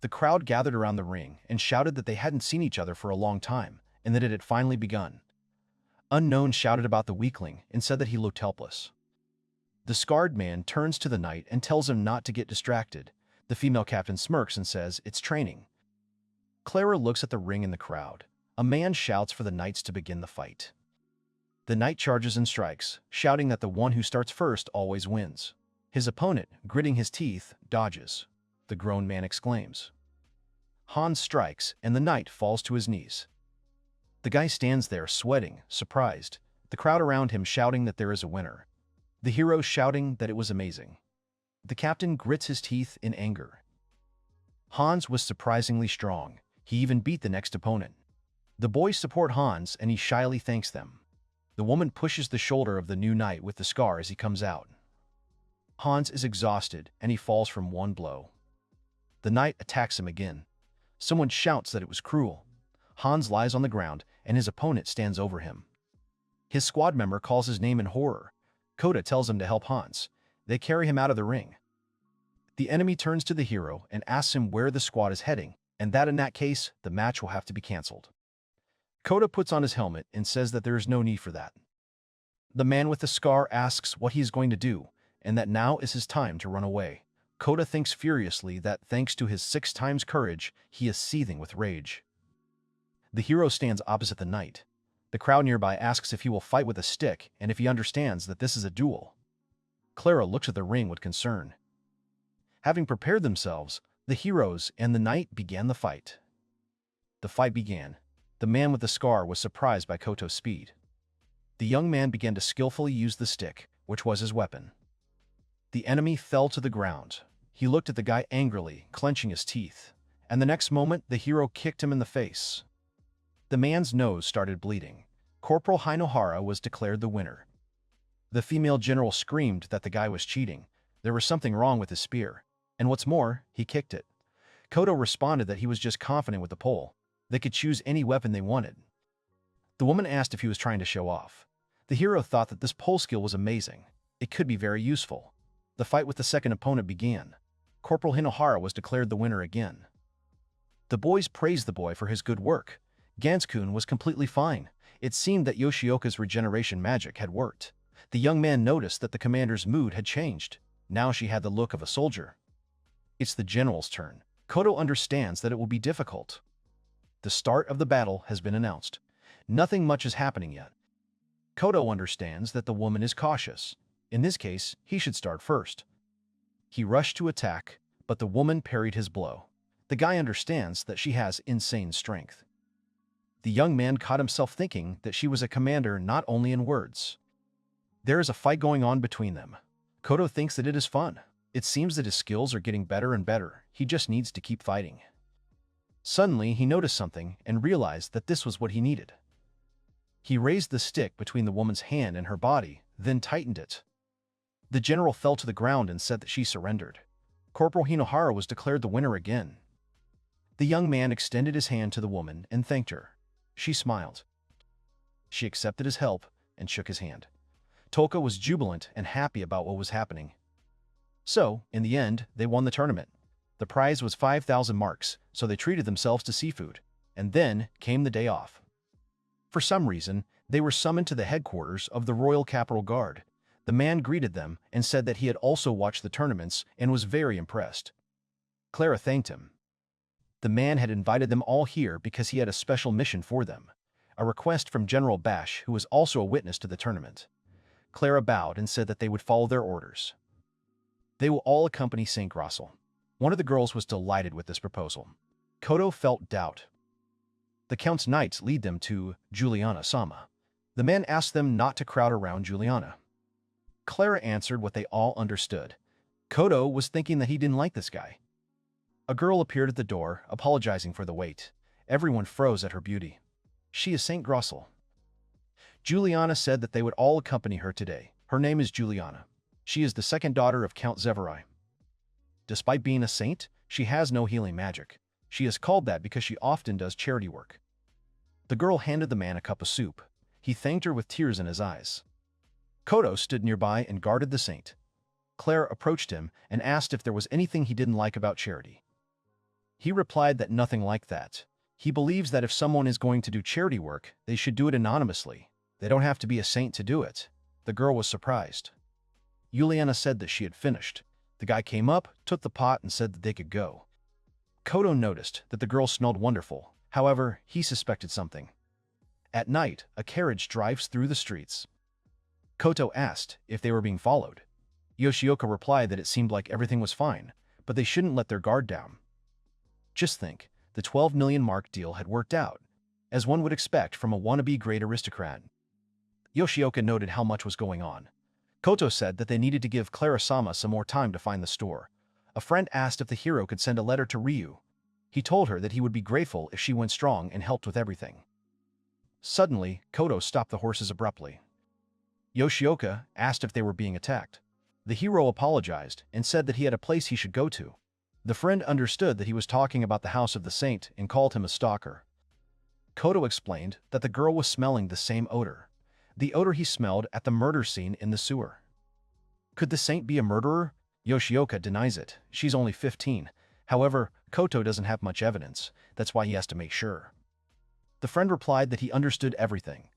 The crowd gathered around the ring and shouted that they hadn't seen each other for a long time, and that it had finally begun. Unknown shouted about the weakling and said that he looked helpless. The scarred man turns to the knight and tells him not to get distracted. The female captain smirks and says it's training. Clara looks at the ring in the crowd. A man shouts for the knights to begin the fight. The knight charges and strikes, shouting that the one who starts first always wins. His opponent, gritting his teeth, dodges. The grown man exclaims. Hans strikes, and the knight falls to his knees. The guy stands there, sweating, surprised, the crowd around him shouting that there is a winner. The hero shouting that it was amazing. The captain grits his teeth in anger. Hans was surprisingly strong. He even beat the next opponent. The boys support Hans, and he shyly thanks them. The woman pushes the shoulder of the new knight with the scar as he comes out. Hans is exhausted, and he falls from one blow. The knight attacks him again. Someone shouts that it was cruel. Hans lies on the ground, and his opponent stands over him. His squad member calls his name in horror. Kota tells him to help Hans. They carry him out of the ring. The enemy turns to the hero and asks him where the squad is heading, and that in that case, the match will have to be cancelled. Kota puts on his helmet and says that there is no need for that. The man with the scar asks what he is going to do, and that now is his time to run away. Kota thinks furiously that thanks to his 6 times courage, he is seething with rage. The hero stands opposite the knight. The crowd nearby asks if he will fight with a stick and if he understands that this is a duel. Clara looks at the ring with concern. Having prepared themselves, the heroes and the knight began the fight. The fight began. The man with the scar was surprised by Koto's speed. The young man began to skillfully use the stick, which was his weapon. The enemy fell to the ground. He looked at the guy angrily, clenching his teeth, and the next moment the hero kicked him in the face. The man's nose started bleeding. Corporal Hinoharu was declared the winner. The female general screamed that the guy was cheating. There was something wrong with his spear, and what's more, he kicked it. Koto responded that he was just confident with the pole. They could choose any weapon they wanted. The woman asked if he was trying to show off. The hero thought that this pole skill was amazing. It could be very useful. The fight with the second opponent began. Corporal Hinoharu was declared the winner again. The boys praised the boy for his good work. Ganskun was completely fine. It seemed that Yoshioka's regeneration magic had worked. The young man noticed that the commander's mood had changed. Now she had the look of a soldier. It's the general's turn. Koto understands that it will be difficult. The start of the battle has been announced. Nothing much is happening yet. Koto understands that the woman is cautious. In this case, he should start first. He rushed to attack, but the woman parried his blow. The guy understands that she has insane strength. The young man caught himself thinking that she was a commander not only in words. There is a fight going on between them. Koto thinks that it is fun. It seems that his skills are getting better and better. He just needs to keep fighting. Suddenly, he noticed something and realized that this was what he needed. He raised the stick between the woman's hand and her body, then tightened it. The general fell to the ground and said that she surrendered. Corporal Hinoharu was declared the winner again. The young man extended his hand to the woman and thanked her. She smiled. She accepted his help and shook his hand. Toka was jubilant and happy about what was happening. So, in the end, they won the tournament. The prize was 5,000 marks, so they treated themselves to seafood. And then came the day off. For some reason, they were summoned to the headquarters of the Royal Capital Guard. The man greeted them and said that he had also watched the tournaments and was very impressed. Clara thanked him. The man had invited them all here because he had a special mission for them, a request from General Bash, who was also a witness to the tournament. Clara bowed and said that they would follow their orders. They will all accompany St. Grossel. One of the girls was delighted with this proposal. Koto felt doubt. The Count's knights lead them to Juliana-sama. The man asked them not to crowd around Juliana. Clara answered what they all understood. Koto was thinking that he didn't like this guy. A girl appeared at the door, apologizing for the wait. Everyone froze at her beauty. She is St. Grossel. Juliana said that they would all accompany her today. Her name is Juliana. She is the second daughter of Count Zeverai. Despite being a saint, she has no healing magic. She is called that because she often does charity work. The girl handed the man a cup of soup. He thanked her with tears in his eyes. Koto stood nearby and guarded the saint. Clara approached him and asked if there was anything he didn't like about charity. He replied that nothing like that. He believes that if someone is going to do charity work, they should do it anonymously. They don't have to be a saint to do it. The girl was surprised. Juliana said that she had finished. The guy came up, took the pot, and said that they could go. Koto noticed that the girl smelled wonderful. However, he suspected something. At night, a carriage drives through the streets. Koto asked if they were being followed. Yoshioka replied that it seemed like everything was fine, but they shouldn't let their guard down. Just think, the 12 million mark deal had worked out, as one would expect from a wannabe great aristocrat. Yoshioka noted how much was going on. Koto said that they needed to give Clara-sama some more time to find the store. A friend asked if the hero could send a letter to Ryu. He told her that he would be grateful if she went strong and helped with everything. Suddenly, Koto stopped the horses abruptly. Yoshioka asked if they were being attacked. The hero apologized and said that he had a place he should go to. The friend understood that he was talking about the house of the saint and called him a stalker. Koto explained that the girl was smelling the same odor. The odor he smelled at the murder scene in the sewer. Could the saint be a murderer? Yoshioka denies it. She's only 15. However, Koto doesn't have much evidence. That's why he has to make sure. The friend replied that he understood everything,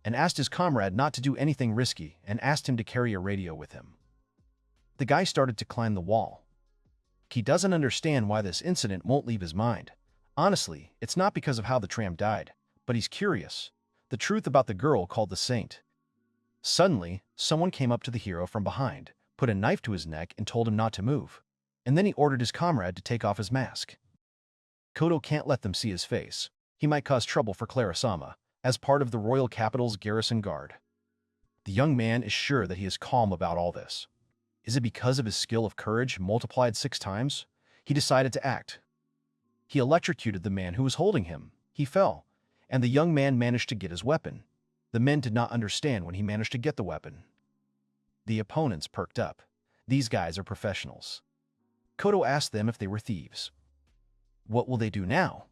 and asked his comrade not to do anything risky and asked him to carry a radio with him. The guy started to climb the wall. He doesn't understand why this incident won't leave his mind. Honestly, it's not because of how the tram died, but he's curious. The truth about the girl called the saint. Suddenly, someone came up to the hero from behind, put a knife to his neck and told him not to move. And then he ordered his comrade to take off his mask. Koto can't let them see his face. He might cause trouble for Clara-sama, as part of the royal capital's garrison guard. The young man is sure that he is calm about all this. Is it because of his skill of courage multiplied 6 times? He decided to act. He electrocuted the man who was holding him. He fell, and the young man managed to get his weapon. The men did not understand when he managed to get the weapon. The opponents perked up. These guys are professionals. Koto asked them if they were thieves. What will they do now?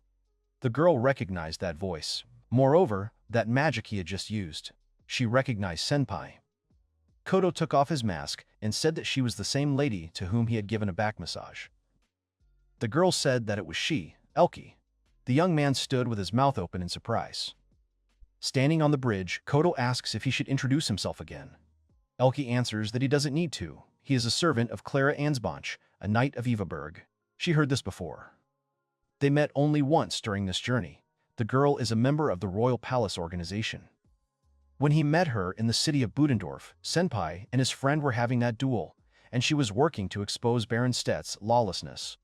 The girl recognized that voice. Moreover, that magic he had just used. She recognized Senpai. Koto took off his mask and said that she was the same lady to whom he had given a back massage. The girl said that it was she, Elki. The young man stood with his mouth open in surprise. Standing on the bridge, Koto asks if he should introduce himself again. Elki answers that he doesn't need to. He is a servant of Clara Ansbach, a knight of Evaburg. She heard this before. They met only once during this journey. The girl is a member of the Royal Palace organization. When he met her in the city of Budendorf, Senpai and his friend were having that duel, and she was working to expose Baron Stet's lawlessness.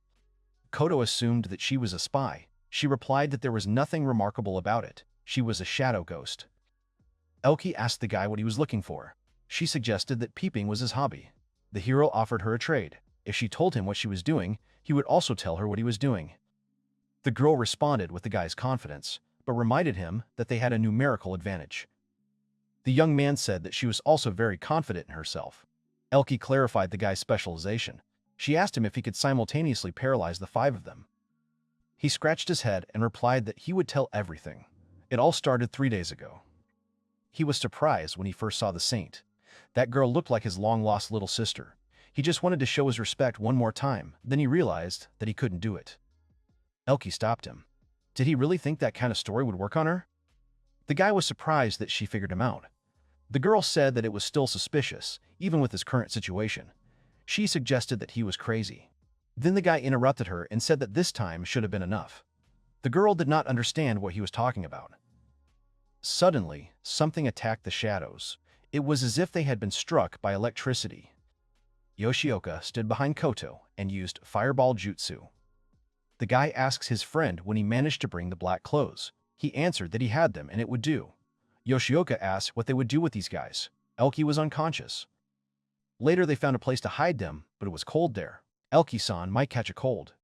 Koto assumed that she was a spy. She replied that there was nothing remarkable about it. She was a shadow ghost. Elki asked the guy what he was looking for. She suggested that peeping was his hobby. The hero offered her a trade. If she told him what she was doing, he would also tell her what he was doing. The girl responded with the guy's confidence, but reminded him that they had a numerical advantage. The young man said that she was also very confident in herself. Elki clarified the guy's specialization. She asked him if he could simultaneously paralyze the 5 of them. He scratched his head and replied that he would tell everything. It all started 3 days ago. He was surprised when he first saw the saint. That girl looked like his long-lost little sister. He just wanted to show his respect one more time, then he realized that he couldn't do it. Elki stopped him. Did he really think that kind of story would work on her? The guy was surprised that she figured him out. The girl said that it was still suspicious, even with his current situation. She suggested that he was crazy. Then the guy interrupted her and said that this time should have been enough. The girl did not understand what he was talking about. Suddenly, something attacked the shadows. It was as if they had been struck by electricity. Yoshioka stood behind Koto and used fireball jutsu. The guy asks his friend when he managed to bring the black clothes. He answered that he had them and it would do. Yoshioka asked what they would do with these guys. Elki was unconscious. Later they found a place to hide them, but it was cold there. Elki-san might catch a cold.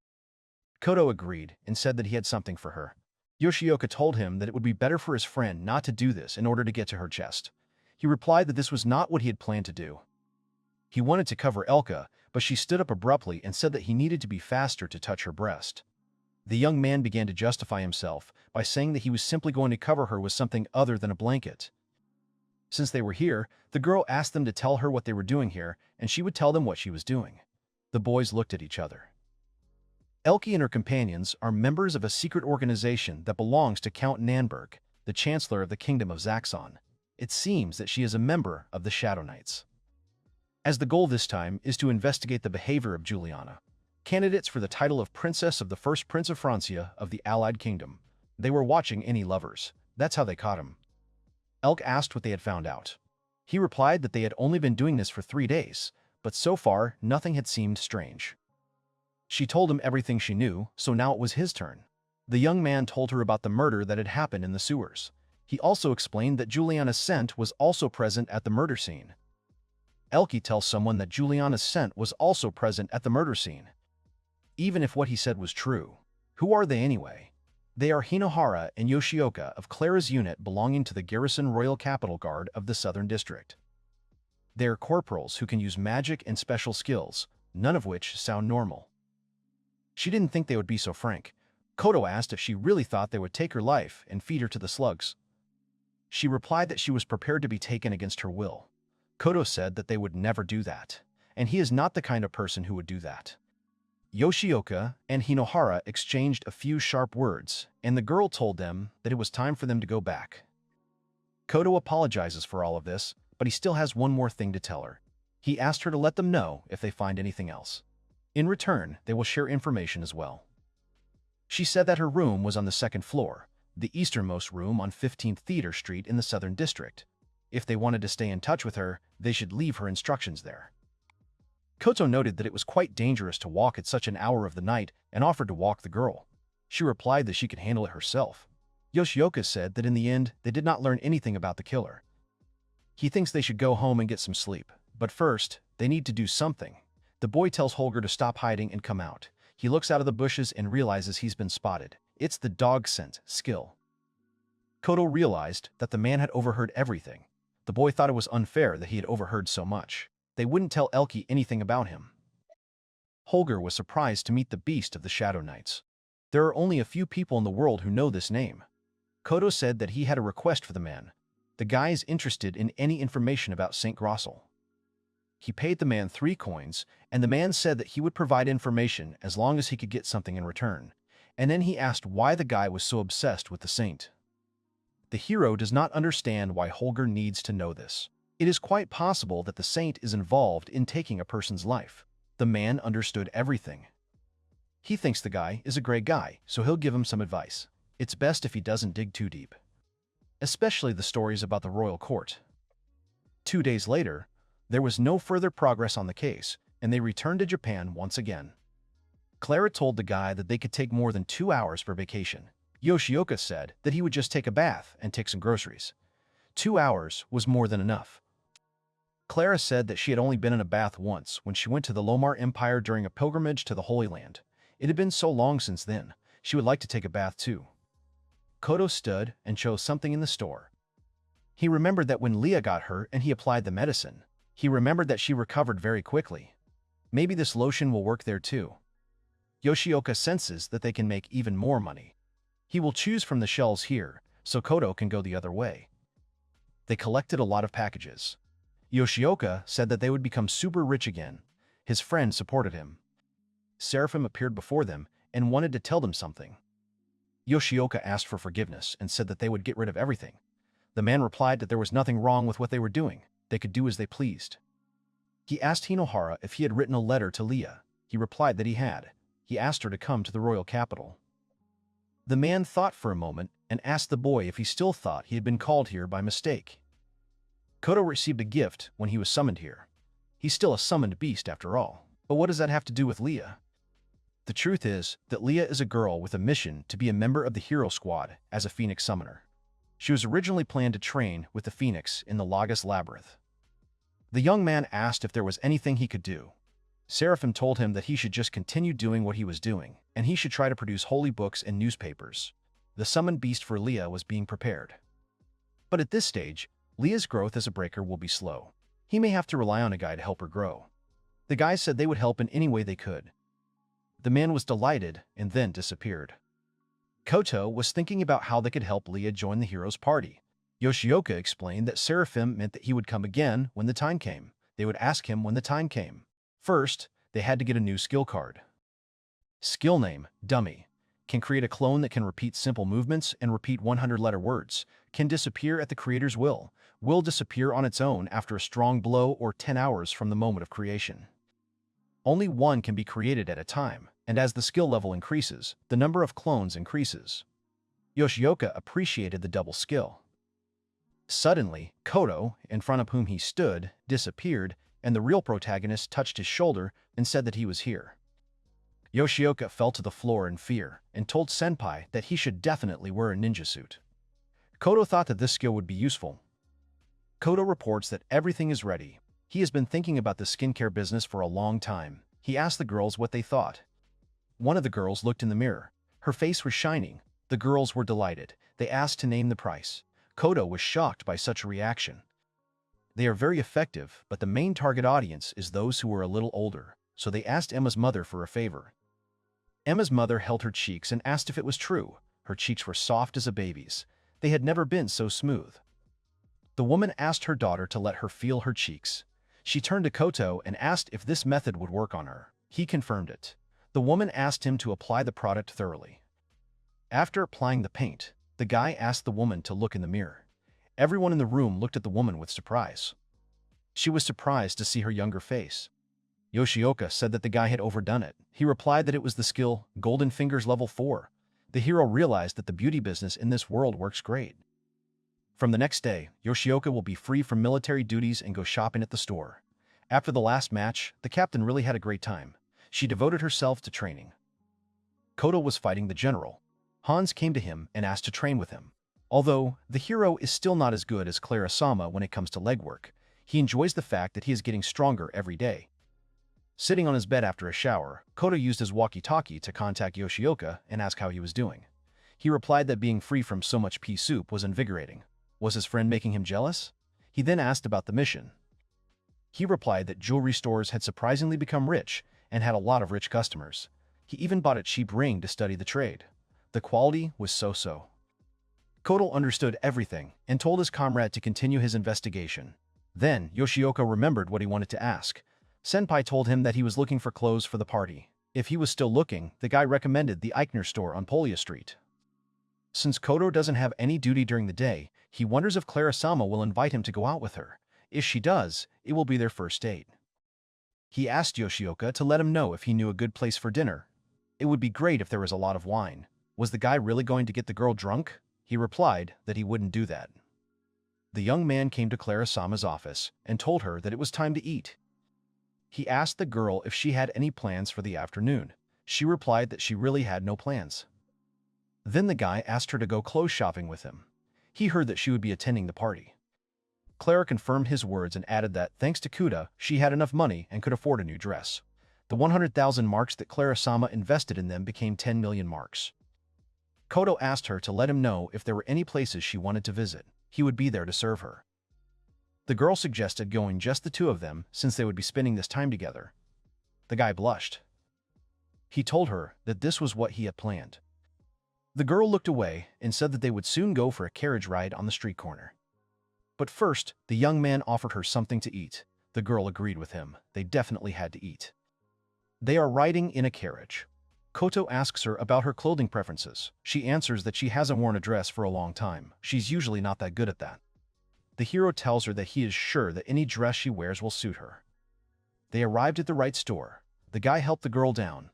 Koto agreed and said that he had something for her. Yoshioka told him that it would be better for his friend not to do this in order to get to her chest. He replied that this was not what he had planned to do. He wanted to cover Elka, but she stood up abruptly and said that he needed to be faster to touch her breast. The young man began to justify himself by saying that he was simply going to cover her with something other than a blanket. Since they were here, the girl asked them to tell her what they were doing here, and she would tell them what she was doing. The boys looked at each other. Elki and her companions are members of a secret organization that belongs to Count Nanberg, the Chancellor of the Kingdom of Zaxxon. It seems that she is a member of the Shadow Knights. As the goal this time is to investigate the behavior of Juliana, candidates for the title of Princess of the First Prince of Francia of the Allied Kingdom. They were watching any lovers. That's how they caught him. Elk asked what they had found out. He replied that they had only been doing this for 3 days, but so far nothing had seemed strange. She told him everything she knew, so now it was his turn. The young man told her about the murder that had happened in the sewers. He also explained that Juliana's scent was also present at the murder scene. Elke tells someone that Juliana's scent was also present at the murder scene. Even if what he said was true. Who are they anyway? They are Hinoharu and Yoshioka of Clara's unit belonging to the Garrison Royal Capital Guard of the Southern District. They are corporals who can use magic and special skills, none of which sound normal. She didn't think they would be so frank. Koto asked if she really thought they would take her life and feed her to the slugs. She replied that she was prepared to be taken against her will. Koto said that they would never do that, and he is not the kind of person who would do that. Yoshioka and Hinoharu exchanged a few sharp words, and the girl told them that it was time for them to go back. Koto apologizes for all of this, but he still has one more thing to tell her. He asked her to let them know if they find anything else. In return, they will share information as well. She said that her room was on the 2nd floor, the easternmost room on 15th Theater Street in the Southern District. If they wanted to stay in touch with her, they should leave her instructions there. Koto noted that it was quite dangerous to walk at such an hour of the night and offered to walk the girl. She replied that she could handle it herself. Yoshioka said that in the end, they did not learn anything about the killer. He thinks they should go home and get some sleep, but first, they need to do something. The boy tells Holger to stop hiding and come out. He looks out of the bushes and realizes he's been spotted. It's the dog scent skill. Koto realized that the man had overheard everything. The boy thought it was unfair that he had overheard so much. They wouldn't tell Elke anything about him. Holger was surprised to meet the beast of the Shadow Knights. There are only a few people in the world who know this name. Koto said that he had a request for the man. The guy is interested in any information about St. Grossel. He paid the man 3 coins, and the man said that he would provide information as long as he could get something in return. And then he asked why the guy was so obsessed with the saint. The hero does not understand why Holger needs to know this. It is quite possible that the saint is involved in taking a person's life. The man understood everything. He thinks the guy is a great guy, so he'll give him some advice. It's best if he doesn't dig too deep. Especially the stories about the royal court. 2 days later, there was no further progress on the case, and they returned to Japan once again. Clara told the guy that they could take more than 2 hours for vacation. Yoshioka said that he would just take a bath and take some groceries. 2 hours was more than enough. Clara said that she had only been in a bath once when she went to the Lomar Empire during a pilgrimage to the Holy Land. It had been so long since then, she would like to take a bath too. Koto stood and chose something in the store. He remembered that when Leah got hurt and he applied the medicine, he remembered that she recovered very quickly. Maybe this lotion will work there too. Yoshioka senses that they can make even more money. He will choose from the shelves here, so Koto can go the other way. They collected a lot of packages. Yoshioka said that they would become super rich again. His friend supported him. Seraphim appeared before them and wanted to tell them something. Yoshioka asked for forgiveness and said that they would get rid of everything. The man replied that there was nothing wrong with what they were doing. They could do as they pleased. He asked Hinoharu if he had written a letter to Leah. He replied that he had. He asked her to come to the royal capital. The man thought for a moment and asked the boy if he still thought he had been called here by mistake. Koto received a gift when he was summoned here. He's still a summoned beast after all. But what does that have to do with Leah? The truth is that Leah is a girl with a mission to be a member of the hero squad as a phoenix summoner. She was originally planned to train with the phoenix in the Lagos Labyrinth. The young man asked if there was anything he could do. Seraphim told him that he should just continue doing what he was doing, and he should try to produce holy books and newspapers. The summoned beast for Leah was being prepared. But at this stage, Leah's growth as a breaker will be slow. He may have to rely on a guy to help her grow. The guys said they would help in any way they could. The man was delighted and then disappeared. Koto was thinking about how they could help Leah join the hero's party. Yoshioka explained that Seraphim meant that he would come again when the time came. They would ask him when the time came. First, they had to get a new skill card. Skill name, Dummy. Can create a clone that can repeat simple movements and repeat 100-letter words. Can disappear at the creator's will. Will disappear on its own after a strong blow or 10 hours from the moment of creation. Only one can be created at a time, and as the skill level increases, the number of clones increases. Yoshioka appreciated the double skill. Suddenly, Koto, in front of whom he stood, disappeared, and the real protagonist touched his shoulder and said that he was here. Yoshioka fell to the floor in fear and told Senpai that he should definitely wear a ninja suit. Koto thought that this skill would be useful. Koto reports that everything is ready. He has been thinking about the skincare business for a long time. He asked the girls what they thought. One of the girls looked in the mirror. Her face was shining. The girls were delighted. They asked to name the price. Koto was shocked by such a reaction. They are very effective, but the main target audience is those who are a little older, so they asked Emma's mother for a favor. Emma's mother held her cheeks and asked if it was true. Her cheeks were soft as a baby's. They had never been so smooth. The woman asked her daughter to let her feel her cheeks. She turned to Koto and asked if this method would work on her. He confirmed it. The woman asked him to apply the product thoroughly. After applying the paint, the guy asked the woman to look in the mirror. Everyone in the room looked at the woman with surprise. She was surprised to see her younger face. Yoshioka said that the guy had overdone it. He replied that it was the skill Golden Fingers Level 4. The hero realized that the beauty business in this world works great. From the next day, Yoshioka will be free from military duties and go shopping at the store. After the last match, the captain really had a great time. She devoted herself to training. Koto was fighting the general. Hans came to him and asked to train with him. Although the hero is still not as good as Clara-sama when it comes to legwork, he enjoys the fact that he is getting stronger every day. Sitting on his bed after a shower, Koto used his walkie-talkie to contact Yoshioka and ask how he was doing. He replied that being free from so much pea soup was invigorating. Was his friend making him jealous? He then asked about the mission. He replied that jewelry stores had surprisingly become rich and had a lot of rich customers. He even bought a cheap ring to study the trade. The quality was so-so. Koto understood everything and told his comrade to continue his investigation. Then, Yoshioka remembered what he wanted to ask. Senpai told him that he was looking for clothes for the party. If he was still looking, the guy recommended the Eichner store on Polia Street. Since Koto doesn't have any duty during the day, he wonders if Clara-sama will invite him to go out with her. If she does, it will be their first date. He asked Yoshioka to let him know if he knew a good place for dinner. It would be great if there was a lot of wine. Was the guy really going to get the girl drunk? He replied that he wouldn't do that. The young man came to Clara-sama's office and told her that it was time to eat. He asked the girl if she had any plans for the afternoon. She replied that she really had no plans. Then the guy asked her to go clothes shopping with him. He heard that she would be attending the party. Clara confirmed his words and added that, thanks to Kuda, she had enough money and could afford a new dress. The 100,000 marks that Clara-sama invested in them became 10 million marks. Koto asked her to let him know if there were any places she wanted to visit. He would be there to serve her. The girl suggested going just the two of them since they would be spending this time together. The guy blushed. He told her that this was what he had planned. The girl looked away and said that they would soon go for a carriage ride on the street corner. But first, the young man offered her something to eat. The girl agreed with him. They definitely had to eat. They are riding in a carriage. Koto asks her about her clothing preferences. She answers that she hasn't worn a dress for a long time. She's usually not that good at that. The hero tells her that he is sure that any dress she wears will suit her. They arrived at the right store. The guy helped the girl down.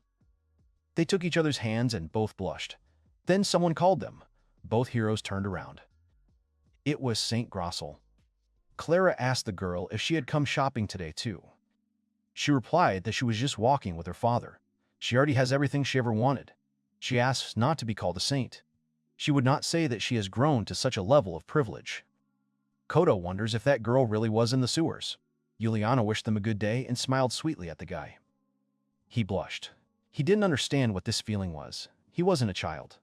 They took each other's hands and both blushed. Then someone called them. Both heroes turned around. It was Saint Grossel. Clara asked the girl if she had come shopping today too. She replied that she was just walking with her father. She already has everything she ever wanted. She asks not to be called a saint. She would not say that she has grown to such a level of privilege. Koto wonders if that girl really was in the sewers. Juliana wished them a good day and smiled sweetly at the guy. He blushed. He didn't understand what this feeling was. He wasn't a child.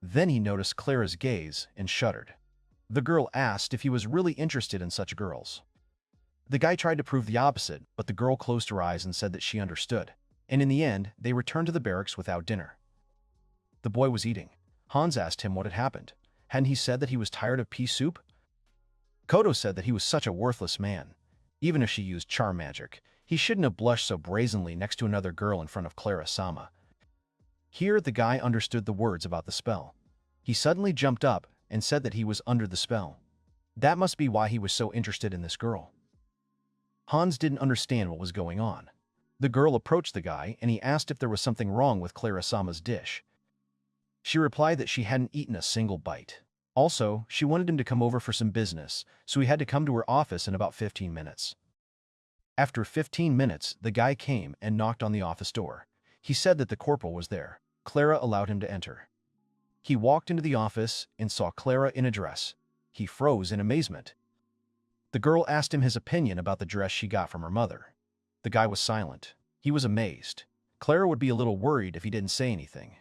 Then he noticed Clara's gaze and shuddered. The girl asked if he was really interested in such girls. The guy tried to prove the opposite, but the girl closed her eyes and said that she understood. And in the end, they returned to the barracks without dinner. The boy was eating. Hans asked him what had happened. Hadn't he said that he was tired of pea soup? Koto said that he was such a worthless man. Even if she used charm magic, he shouldn't have blushed so brazenly next to another girl in front of Clara-sama. Here the guy understood the words about the spell. He suddenly jumped up and said that he was under the spell. That must be why he was so interested in this girl. Hans didn't understand what was going on. The girl approached the guy and he asked if there was something wrong with Clara-sama's dish. She replied that she hadn't eaten a single bite. Also, she wanted him to come over for some business, so he had to come to her office in about 15 minutes. After 15 minutes, the guy came and knocked on the office door. He said that the corporal was there. Clara allowed him to enter. He walked into the office and saw Clara in a dress. He froze in amazement. The girl asked him his opinion about the dress she got from her mother. The guy was silent. He was amazed. Clara would be a little worried if he didn't say anything.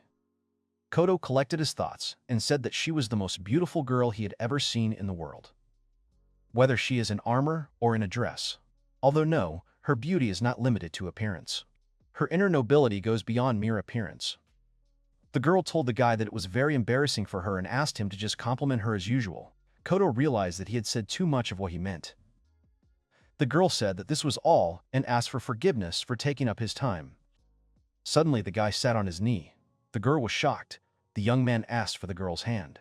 Koto collected his thoughts and said that she was the most beautiful girl he had ever seen in the world. Whether she is in armor or in a dress. Although no, her beauty is not limited to appearance. Her inner nobility goes beyond mere appearance. The girl told the guy that it was very embarrassing for her and asked him to just compliment her as usual. Koto realized that he had said too much of what he meant. The girl said that this was all and asked for forgiveness for taking up his time. Suddenly the guy sat on his knee. The girl was shocked. The young man asked for the girl's hand.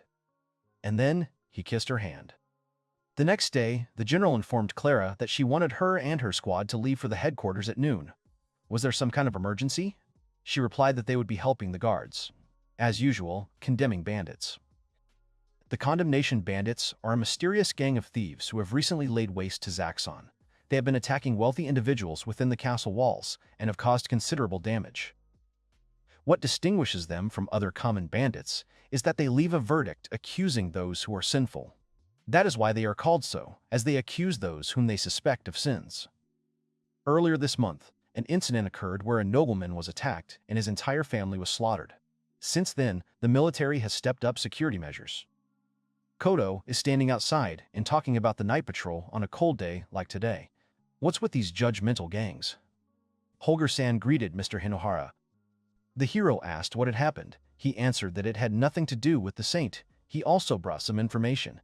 And then he kissed her hand. The next day, the general informed Clara that she wanted her and her squad to leave for the headquarters at noon. Was there some kind of emergency? She replied that they would be helping the guards. As usual, condemning bandits. The Condemnation Bandits are a mysterious gang of thieves who have recently laid waste to Zaxxon. They have been attacking wealthy individuals within the castle walls and have caused considerable damage. What distinguishes them from other common bandits is that they leave a verdict accusing those who are sinful. That is why they are called so, as they accuse those whom they suspect of sins. Earlier this month, an incident occurred where a nobleman was attacked and his entire family was slaughtered. Since then, the military has stepped up security measures. Koto is standing outside and talking about the night patrol on a cold day like today. What's with these judgmental gangs? Holger-san greeted Mr. Hinoharu. The hero asked what had happened. He answered that it had nothing to do with the saint. He also brought some information.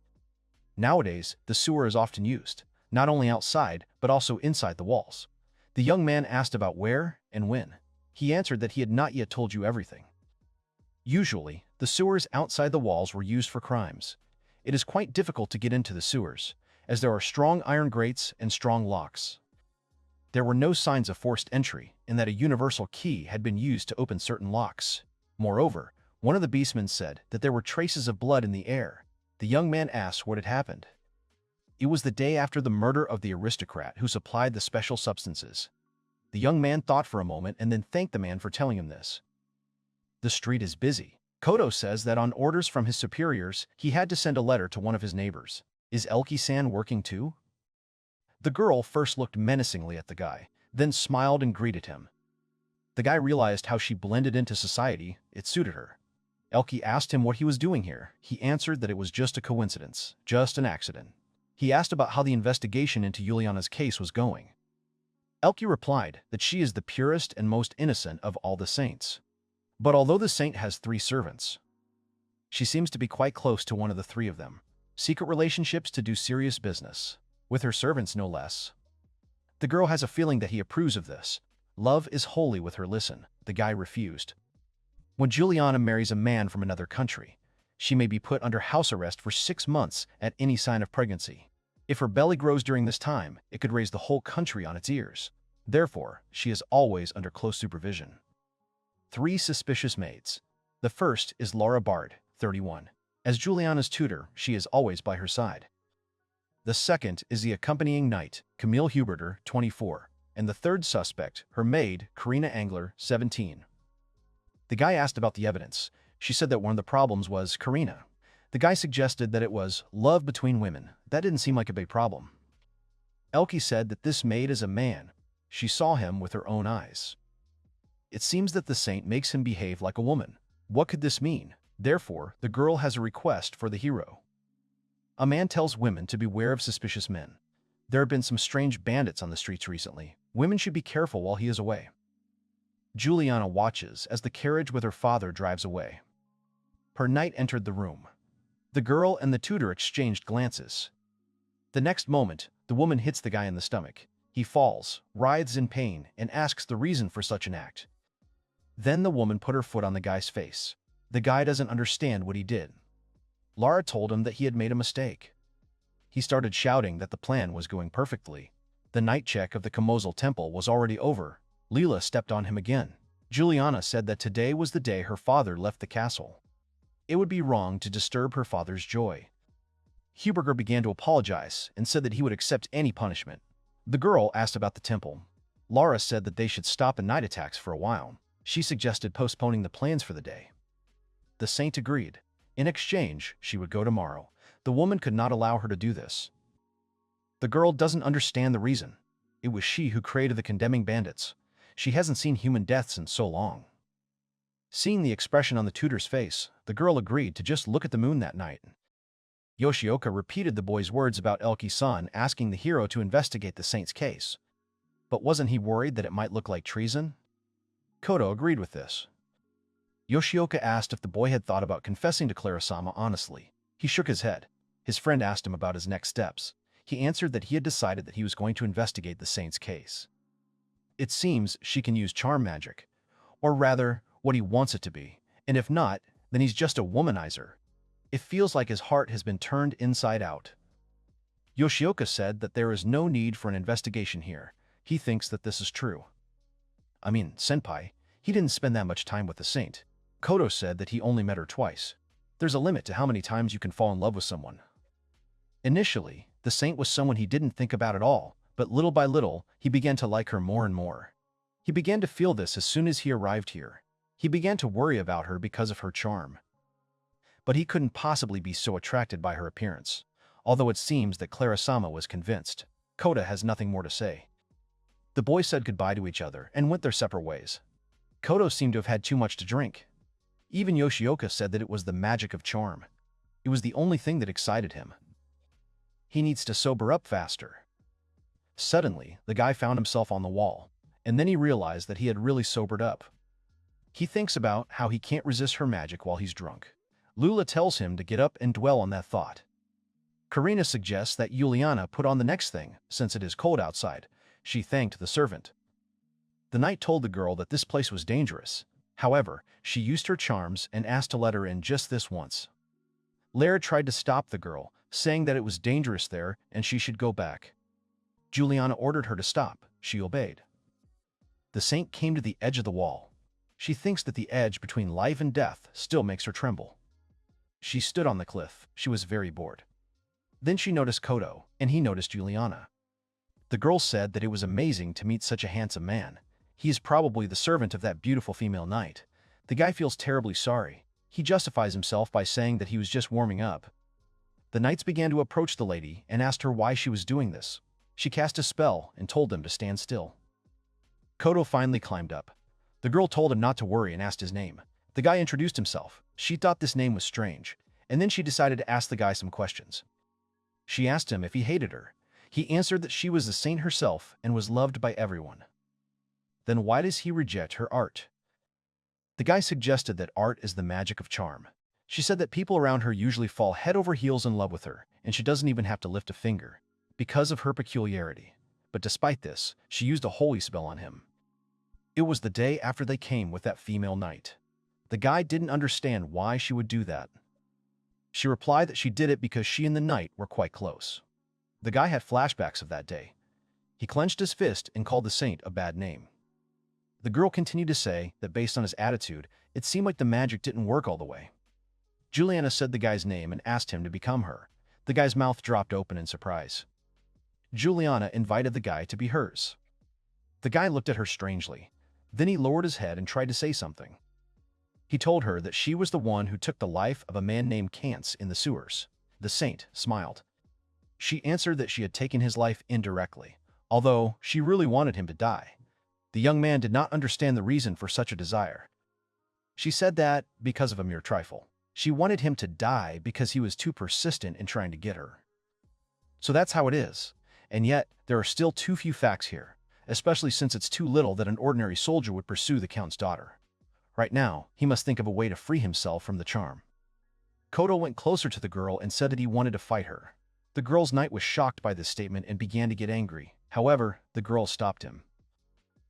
Nowadays, the sewer is often used, not only outside, but also inside the walls. The young man asked about where and when. He answered that he had not yet told you everything. Usually, the sewers outside the walls were used for crimes. It is quite difficult to get into the sewers, as there are strong iron grates and strong locks. There were no signs of forced entry, and that a universal key had been used to open certain locks. Moreover, one of the beastmen said that there were traces of blood in the air. The young man asked what had happened. It was the day after the murder of the aristocrat who supplied the special substances. The young man thought for a moment and then thanked the man for telling him this. The street is busy. Koto says that on orders from his superiors, he had to send a letter to one of his neighbors. Is Elki-san working too? The girl first looked menacingly at the guy, then smiled and greeted him. The guy realized how she blended into society. It suited her. Elki asked him what he was doing here. He answered that it was just a coincidence, just an accident. He asked about how the investigation into Juliana's case was going. Elki replied that she is the purest and most innocent of all the saints. But although the saint has 3 servants, she seems to be quite close to one of the 3 of them. Secret relationships to do serious business. With her servants no less. The girl has a feeling that he approves of this. Love is holy with her. Listen, the guy refused. When Juliana marries a man from another country, she may be put under house arrest for 6 months at any sign of pregnancy. If her belly grows during this time, it could raise the whole country on its ears. Therefore, she is always under close supervision. 3 suspicious maids. The first is Laura Bard, 31. As Juliana's tutor, she is always by her side. The second is the accompanying knight, Camille Huberter, 24. And the third suspect, her maid, Karina Angler, 17. The guy asked about the evidence. She said that one of the problems was Karina. The guy suggested that it was love between women. That didn't seem like a big problem. Elki said that this maid is a man. She saw him with her own eyes. It seems that the saint makes him behave like a woman. What could this mean? Therefore, the girl has a request for the hero. A man tells women to beware of suspicious men. There have been some strange bandits on the streets recently. Women should be careful while he is away. Juliana watches as the carriage with her father drives away. Her knight entered the room. The girl and the tutor exchanged glances. The next moment, the woman hits the guy in the stomach. He falls, writhes in pain, and asks the reason for such an act. Then the woman put her foot on the guy's face. The guy doesn't understand what he did. Lara told him that he had made a mistake. He started shouting that the plan was going perfectly. The night check of the Kamozal temple was already over. Leela stepped on him again. Juliana said that today was the day her father left the castle. It would be wrong to disturb her father's joy. Huberger began to apologize and said that he would accept any punishment. The girl asked about the temple. Laura said that they should stop the night attacks for a while. She suggested postponing the plans for the day. The saint agreed. In exchange, she would go tomorrow. The woman could not allow her to do this. The girl doesn't understand the reason. It was she who created the condemning bandits. She hasn't seen human deaths in so long. Seeing the expression on the tutor's face, the girl agreed to just look at the moon that night. Yoshioka repeated the boy's words about Elki-san asking the hero to investigate the saint's case. But wasn't he worried that it might look like treason? Koto agreed with this. Yoshioka asked if the boy had thought about confessing to Clara-sama honestly. He shook his head. His friend asked him about his next steps. He answered that he had decided that he was going to investigate the saint's case. It seems she can use charm magic, or rather, what he wants it to be, and if not, then he's just a womanizer. It feels like his heart has been turned inside out. Yoshioka said that there is no need for an investigation here. He thinks that this is true. I mean, senpai, he didn't spend that much time with the saint. Koto said that he only met her twice. There's a limit to how many times you can fall in love with someone. Initially, the saint was someone he didn't think about at all, but little by little, he began to like her more and more. He began to feel this as soon as he arrived here. He began to worry about her because of her charm. But he couldn't possibly be so attracted by her appearance, although it seems that Clara-sama was convinced. Kota has nothing more to say. The boys said goodbye to each other and went their separate ways. Koto seemed to have had too much to drink. Even Yoshioka said that it was the magic of charm. It was the only thing that excited him. He needs to sober up faster. Suddenly, the guy found himself on the wall, and then he realized that he had really sobered up. He thinks about how he can't resist her magic while he's drunk. Lula tells him to get up and dwell on that thought. Karina suggests that Juliana put on the next thing, since it is cold outside. She thanked the servant. The knight told the girl that this place was dangerous. However, she used her charms and asked to let her in just this once. Lara tried to stop the girl, saying that it was dangerous there and she should go back. Juliana ordered her to stop. She obeyed. The saint came to the edge of the wall. She thinks that the edge between life and death still makes her tremble. She stood on the cliff. She was very bored. Then she noticed Koto, and he noticed Juliana. The girl said that it was amazing to meet such a handsome man. He is probably the servant of that beautiful female knight. The guy feels terribly sorry. He justifies himself by saying that he was just warming up. The knights began to approach the lady and asked her why she was doing this. She cast a spell and told them to stand still. Koto finally climbed up. The girl told him not to worry and asked his name. The guy introduced himself. She thought this name was strange, and then she decided to ask the guy some questions. She asked him if he hated her. He answered that she was the saint herself and was loved by everyone. Then why does he reject her art? The guy suggested that art is the magic of charm. She said that people around her usually fall head over heels in love with her, and she doesn't even have to lift a finger, because of her peculiarity. But despite this, she used a holy spell on him. It was the day after they came with that female knight. The guy didn't understand why she would do that. She replied that she did it because she and the knight were quite close. The guy had flashbacks of that day. He clenched his fist and called the saint a bad name. The girl continued to say that based on his attitude, it seemed like the magic didn't work all the way. Juliana said the guy's name and asked him to become her. The guy's mouth dropped open in surprise. Juliana invited the guy to be hers. The guy looked at her strangely. Then he lowered his head and tried to say something. He told her that she was the one who took the life of a man named Kantz in the sewers. The saint smiled. She answered that she had taken his life indirectly, although she really wanted him to die. The young man did not understand the reason for such a desire. She said that, because of a mere trifle, she wanted him to die because he was too persistent in trying to get her. So that's how it is. And yet, there are still too few facts here, especially since it's too little that an ordinary soldier would pursue the Count's daughter. Right now, he must think of a way to free himself from the charm. Koto went closer to the girl and said that he wanted to fight her. The girl's knight was shocked by this statement and began to get angry. However, the girl stopped him.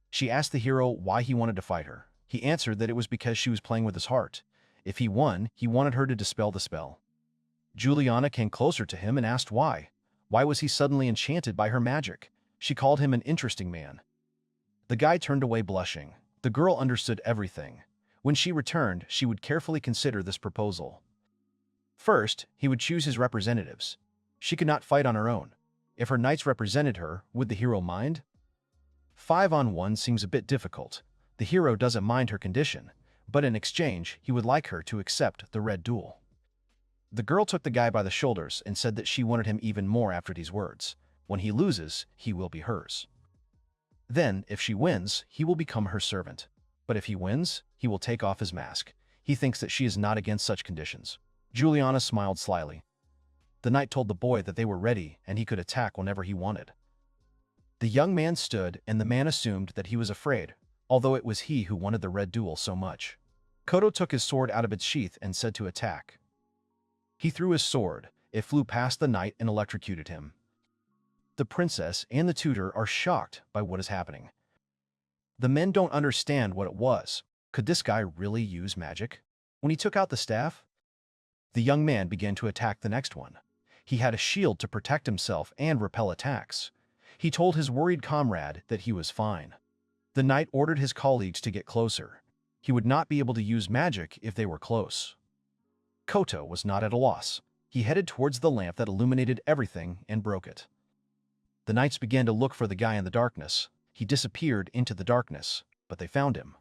She asked the hero why he wanted to fight her. He answered that it was because she was playing with his heart. If he won, he wanted her to dispel the spell. Juliana came closer to him and asked why. Why was he suddenly enchanted by her magic? She called him an interesting man. The guy turned away blushing. The girl understood everything. When she returned, she would carefully consider this proposal. First, he would choose his representatives. She could not fight on her own. If her knights represented her, would the hero mind? 5-on-1 seems a bit difficult. The hero doesn't mind her condition, but in exchange, he would like her to accept the red duel. The girl took the guy by the shoulders and said that she wanted him even more after these words. When he loses, he will be hers. Then, if she wins, he will become her servant. But if he wins, he will take off his mask. He thinks that she is not against such conditions. Juliana smiled slyly. The knight told the boy that they were ready and he could attack whenever he wanted. The young man stood, and the man assumed that he was afraid, although it was he who wanted the red duel so much. Koto took his sword out of its sheath and said to attack. He threw his sword. It flew past the knight and electrocuted him. The princess and the tutor are shocked by what is happening. The men don't understand what it was. Could this guy really use magic? When he took out the staff, the young man began to attack the next one. He had a shield to protect himself and repel attacks. He told his worried comrade that he was fine. The knight ordered his colleagues to get closer. He would not be able to use magic if they were close. Koto was not at a loss. He headed towards the lamp that illuminated everything and broke it. The knights began to look for the guy in the darkness. He disappeared into the darkness, but they found him.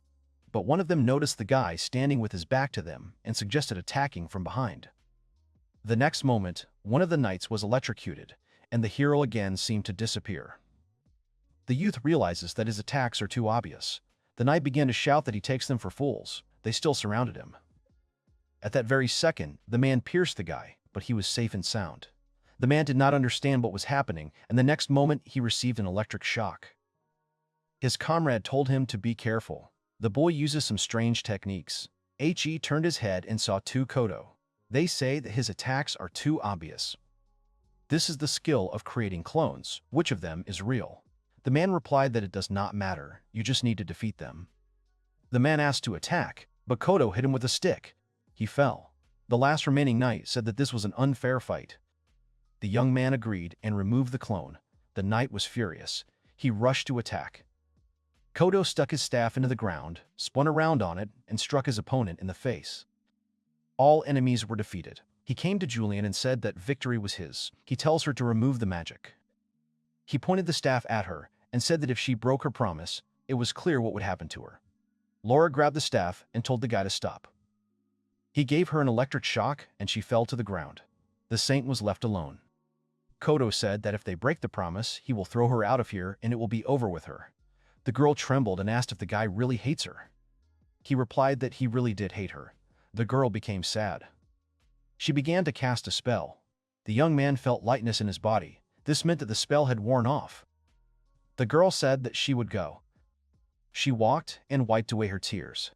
But one of them noticed the guy standing with his back to them and suggested attacking from behind. The next moment, one of the knights was electrocuted, and the hero again seemed to disappear. The youth realizes that his attacks are too obvious. The knight began to shout that he takes them for fools. They still surrounded him. At that very second, the man pierced the guy, but he was safe and sound. The man did not understand what was happening, and the next moment he received an electric shock. His comrade told him to be careful. The boy uses some strange techniques. He turned his head and saw two Koto. They say that his attacks are too obvious. This is the skill of creating clones. Which of them is real? The man replied that it does not matter. You just need to defeat them. The man asked to attack, but Koto hit him with a stick. He fell. The last remaining knight said that this was an unfair fight. The young man agreed and removed the clone. The knight was furious. He rushed to attack. Koto stuck his staff into the ground, spun around on it, and struck his opponent in the face. All enemies were defeated. He came to Julian and said that victory was his. He tells her to remove the magic. He pointed the staff at her and said that if she broke her promise, it was clear what would happen to her. Laura grabbed the staff and told the guy to stop. He gave her an electric shock and she fell to the ground. The saint was left alone. Koto said that if they break the promise, he will throw her out of here and it will be over with her. The girl trembled and asked if the guy really hates her. He replied that he really did hate her. The girl became sad. She began to cast a spell. The young man felt lightness in his body. This meant that the spell had worn off. The girl said that she would go. She walked and wiped away her tears.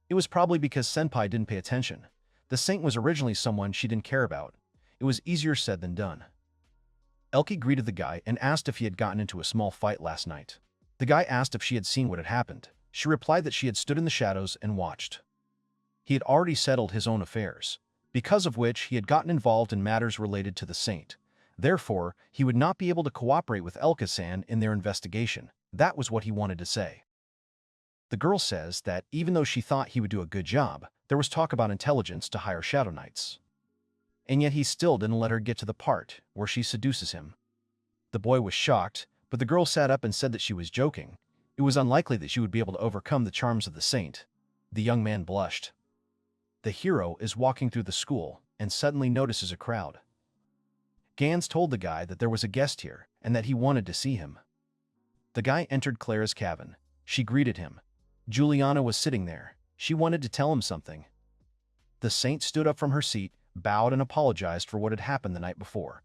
It was probably because Senpai didn't pay attention. The saint was originally someone she didn't care about. It was easier said than done. Elke greeted the guy and asked if he had gotten into a small fight last night. The guy asked if she had seen what had happened. She replied that she had stood in the shadows and watched. He had already settled his own affairs, because of which he had gotten involved in matters related to the saint. Therefore, he would not be able to cooperate with Elke-san in their investigation. That was what he wanted to say. The girl says that even though she thought he would do a good job, there was talk about intelligence to hire Shadow Knights. And yet he still didn't let her get to the part where she seduces him. The boy was shocked, but the girl sat up and said that she was joking. It was unlikely that she would be able to overcome the charms of the saint. The young man blushed. The hero is walking through the school and suddenly notices a crowd. Gans told the guy that there was a guest here and that he wanted to see him. The guy entered Clara's cabin. She greeted him. Juliana was sitting there. She wanted to tell him something. The saint stood up from her seat, bowed and apologized for what had happened the night before.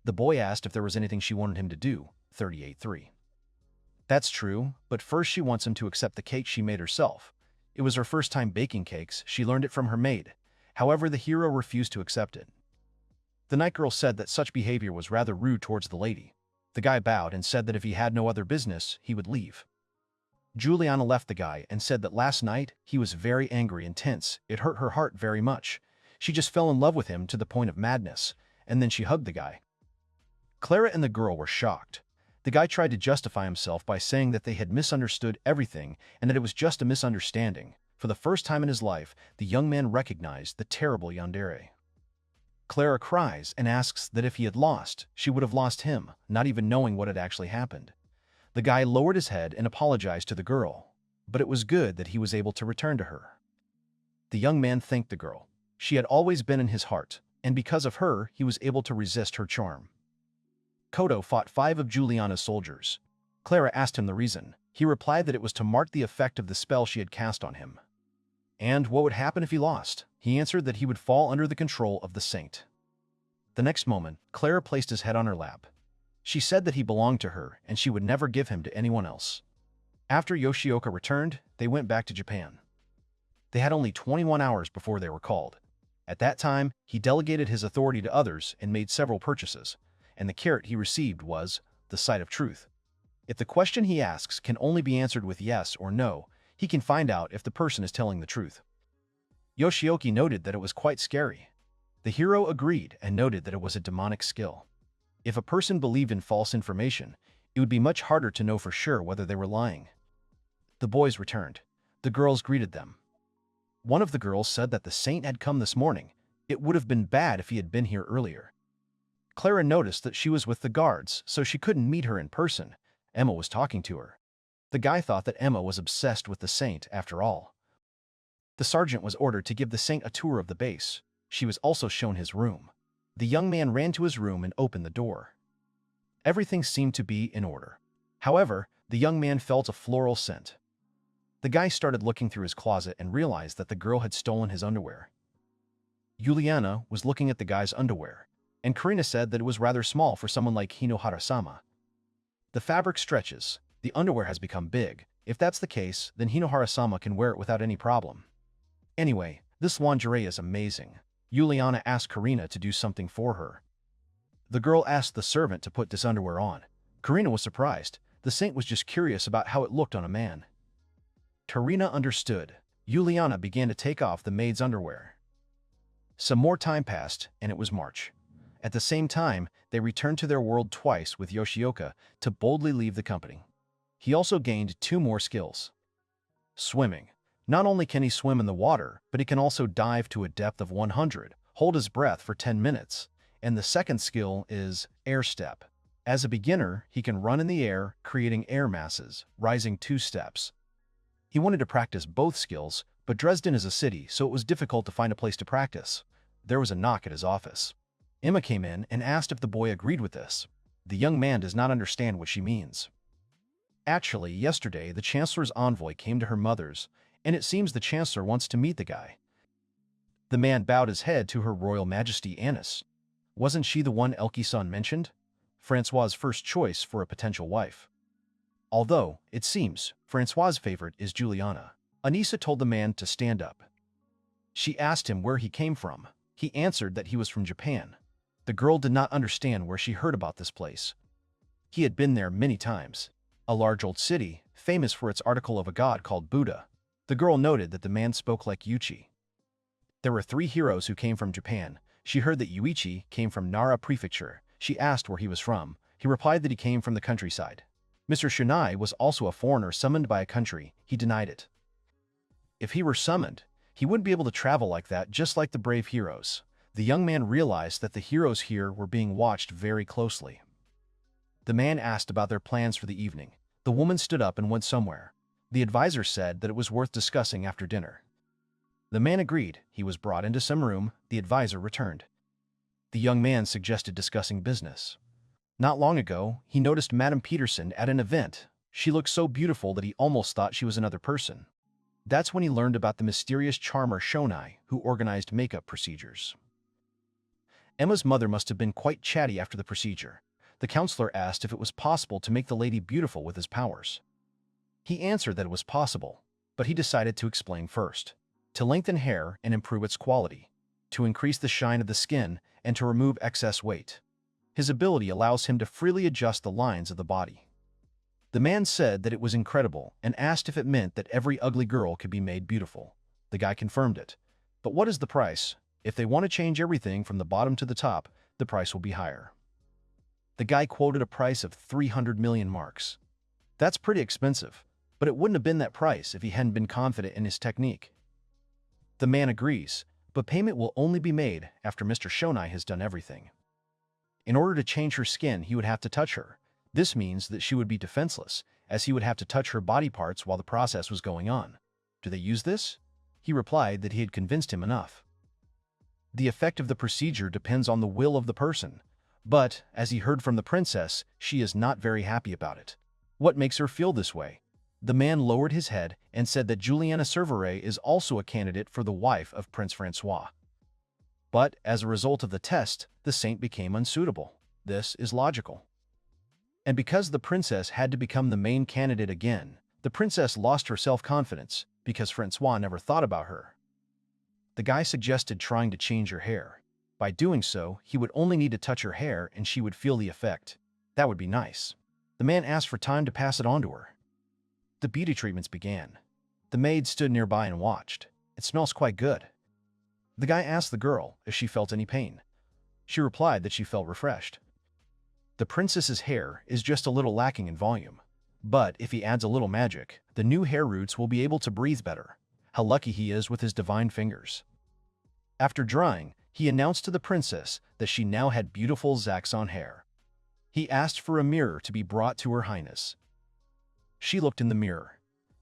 The boy asked if there was anything she wanted him to do. 38-3. That's true, but first she wants him to accept the cake she made herself. It was her first time baking cakes. She learned it from her maid. However, the hero refused to accept it. The night girl said that such behavior was rather rude towards the lady. The guy bowed and said that if he had no other business, he would leave. Juliana left the guy and said that last night he was very angry and tense. It hurt her heart very much. She just fell in love with him to the point of madness, and then she hugged the guy. Clara and the girl were shocked. The guy tried to justify himself by saying that they had misunderstood everything and that it was just a misunderstanding. For the first time in his life, the young man recognized the terrible yandere. Clara cries and asks that if he had lost, she would have lost him, not even knowing what had actually happened. The guy lowered his head and apologized to the girl, but it was good that he was able to return to her. The young man thanked the girl. She had always been in his heart, and because of her, he was able to resist her charm. Koto fought 5 of Juliana's soldiers. Clara asked him the reason. He replied that it was to mark the effect of the spell she had cast on him. And what would happen if he lost? He answered that he would fall under the control of the saint. The next moment, Clara placed his head on her lap. She said that he belonged to her and she would never give him to anyone else. After Yoshioka returned, they went back to Japan. They had only 21 hours before they were called. At that time, he delegated his authority to others and made several purchases, and the carrot he received was the sight of truth. If the question he asks can only be answered with yes or no, he can find out if the person is telling the truth. Yoshioki noted that it was quite scary. The hero agreed and noted that it was a demonic skill. If a person believed in false information, it would be much harder to know for sure whether they were lying. The boys returned. The girls greeted them. One of the girls said that the saint had come this morning. It would have been bad if he had been here earlier. Clara noticed that she was with the guards, so she couldn't meet her in person. Emma was talking to her. The guy thought that Emma was obsessed with the saint after all. The sergeant was ordered to give the saint a tour of the base. She was also shown his room. The young man ran to his room and opened the door. Everything seemed to be in order. However, the young man felt a floral scent. The guy started looking through his closet and realized that the girl had stolen his underwear. Juliana was looking at the guy's underwear, and Karina said that it was rather small for someone like Hinoharu-sama. The fabric stretches. The underwear has become big. If that's the case, then Hinoharu-sama can wear it without any problem. Anyway, this lingerie is amazing. Juliana asked Karina to do something for her. The girl asked the servant to put this underwear on. Karina was surprised. The saint was just curious about how it looked on a man. Karina understood. Juliana began to take off the maid's underwear. Some more time passed, and it was March. At the same time, they returned to their world twice with Yoshioka to boldly leave the company. He also gained 2 more skills. Swimming. Not only can he swim in the water, but he can also dive to a depth of 100, hold his breath for 10 minutes, and the second skill is air step. As a beginner, he can run in the air, creating air masses, rising 2 steps. He wanted to practice both skills, but Dresden is a city, so it was difficult to find a place to practice. There was a knock at his office. Emma came in and asked if the boy agreed with this. The young man does not understand what she means. Actually, yesterday, the Chancellor's envoy came to her mother's, and it seems the Chancellor wants to meet the guy. The man bowed his head to Her Royal Majesty Annis. Wasn't she the one Elki-san mentioned? Francois's first choice for a potential wife. Although, it seems, Francois's favorite is Juliana. Anissa told the man to stand up. She asked him where he came from. He answered that he was from Japan. The girl did not understand where she heard about this place. He had been there many times. A large old city, famous for its article of a god called Buddha. The girl noted that the man spoke like Yuichi. There were 3 heroes who came from Japan. She heard that Yuichi came from Nara Prefecture. She asked where he was from. He replied that he came from the countryside. Mr. Shunai was also a foreigner summoned by a country. He denied it. If he were summoned, he wouldn't be able to travel like that, just like the brave heroes. The young man realized that the heroes here were being watched very closely. The man asked about their plans for the evening. The woman stood up and went somewhere. The advisor said that it was worth discussing after dinner. The man agreed. He was brought into some room. The advisor returned. The young man suggested discussing business. Not long ago, he noticed Madame Peterson at an event. She looked so beautiful that he almost thought she was another person. That's when he learned about the mysterious charmer Shonai, who organized makeup procedures. Emma's mother must have been quite chatty after the procedure. The counselor asked if it was possible to make the lady beautiful with his powers. He answered that it was possible, but he decided to explain first. To lengthen hair and improve its quality, to increase the shine of the skin, and to remove excess weight. His ability allows him to freely adjust the lines of the body. The man said that it was incredible and asked if it meant that every ugly girl could be made beautiful. The guy confirmed it. But what is the price? If they want to change everything from the bottom to the top, the price will be higher. The guy quoted a price of 300 million marks. That's pretty expensive, but it wouldn't have been that price if he hadn't been confident in his technique. The man agrees, but payment will only be made after Mr. Shonai has done everything. In order to change her skin, he would have to touch her. This means that she would be defenseless, as he would have to touch her body parts while the process was going on. Do they use this? He replied that he had convinced him enough. The effect of the procedure depends on the will of the person, but, as he heard from the princess, she is not very happy about it. What makes her feel this way? The man lowered his head and said that Juliana Cervere is also a candidate for the wife of Prince Francois. But, as a result of the test, the saint became unsuitable. This is logical. And because the princess had to become the main candidate again, the princess lost her self-confidence because Francois never thought about her. The guy suggested trying to change her hair. By doing so, he would only need to touch her hair and she would feel the effect. That would be nice. The man asked for time to pass it on to her. The beauty treatments began. The maid stood nearby and watched. It smells quite good. The guy asked the girl if she felt any pain. She replied that she felt refreshed. The princess's hair is just a little lacking in volume. But if he adds a little magic, the new hair roots will be able to breathe better. How lucky he is with his divine fingers. After drying, he announced to the princess that she now had beautiful Zaxxon hair. He asked for a mirror to be brought to her highness. She looked in the mirror.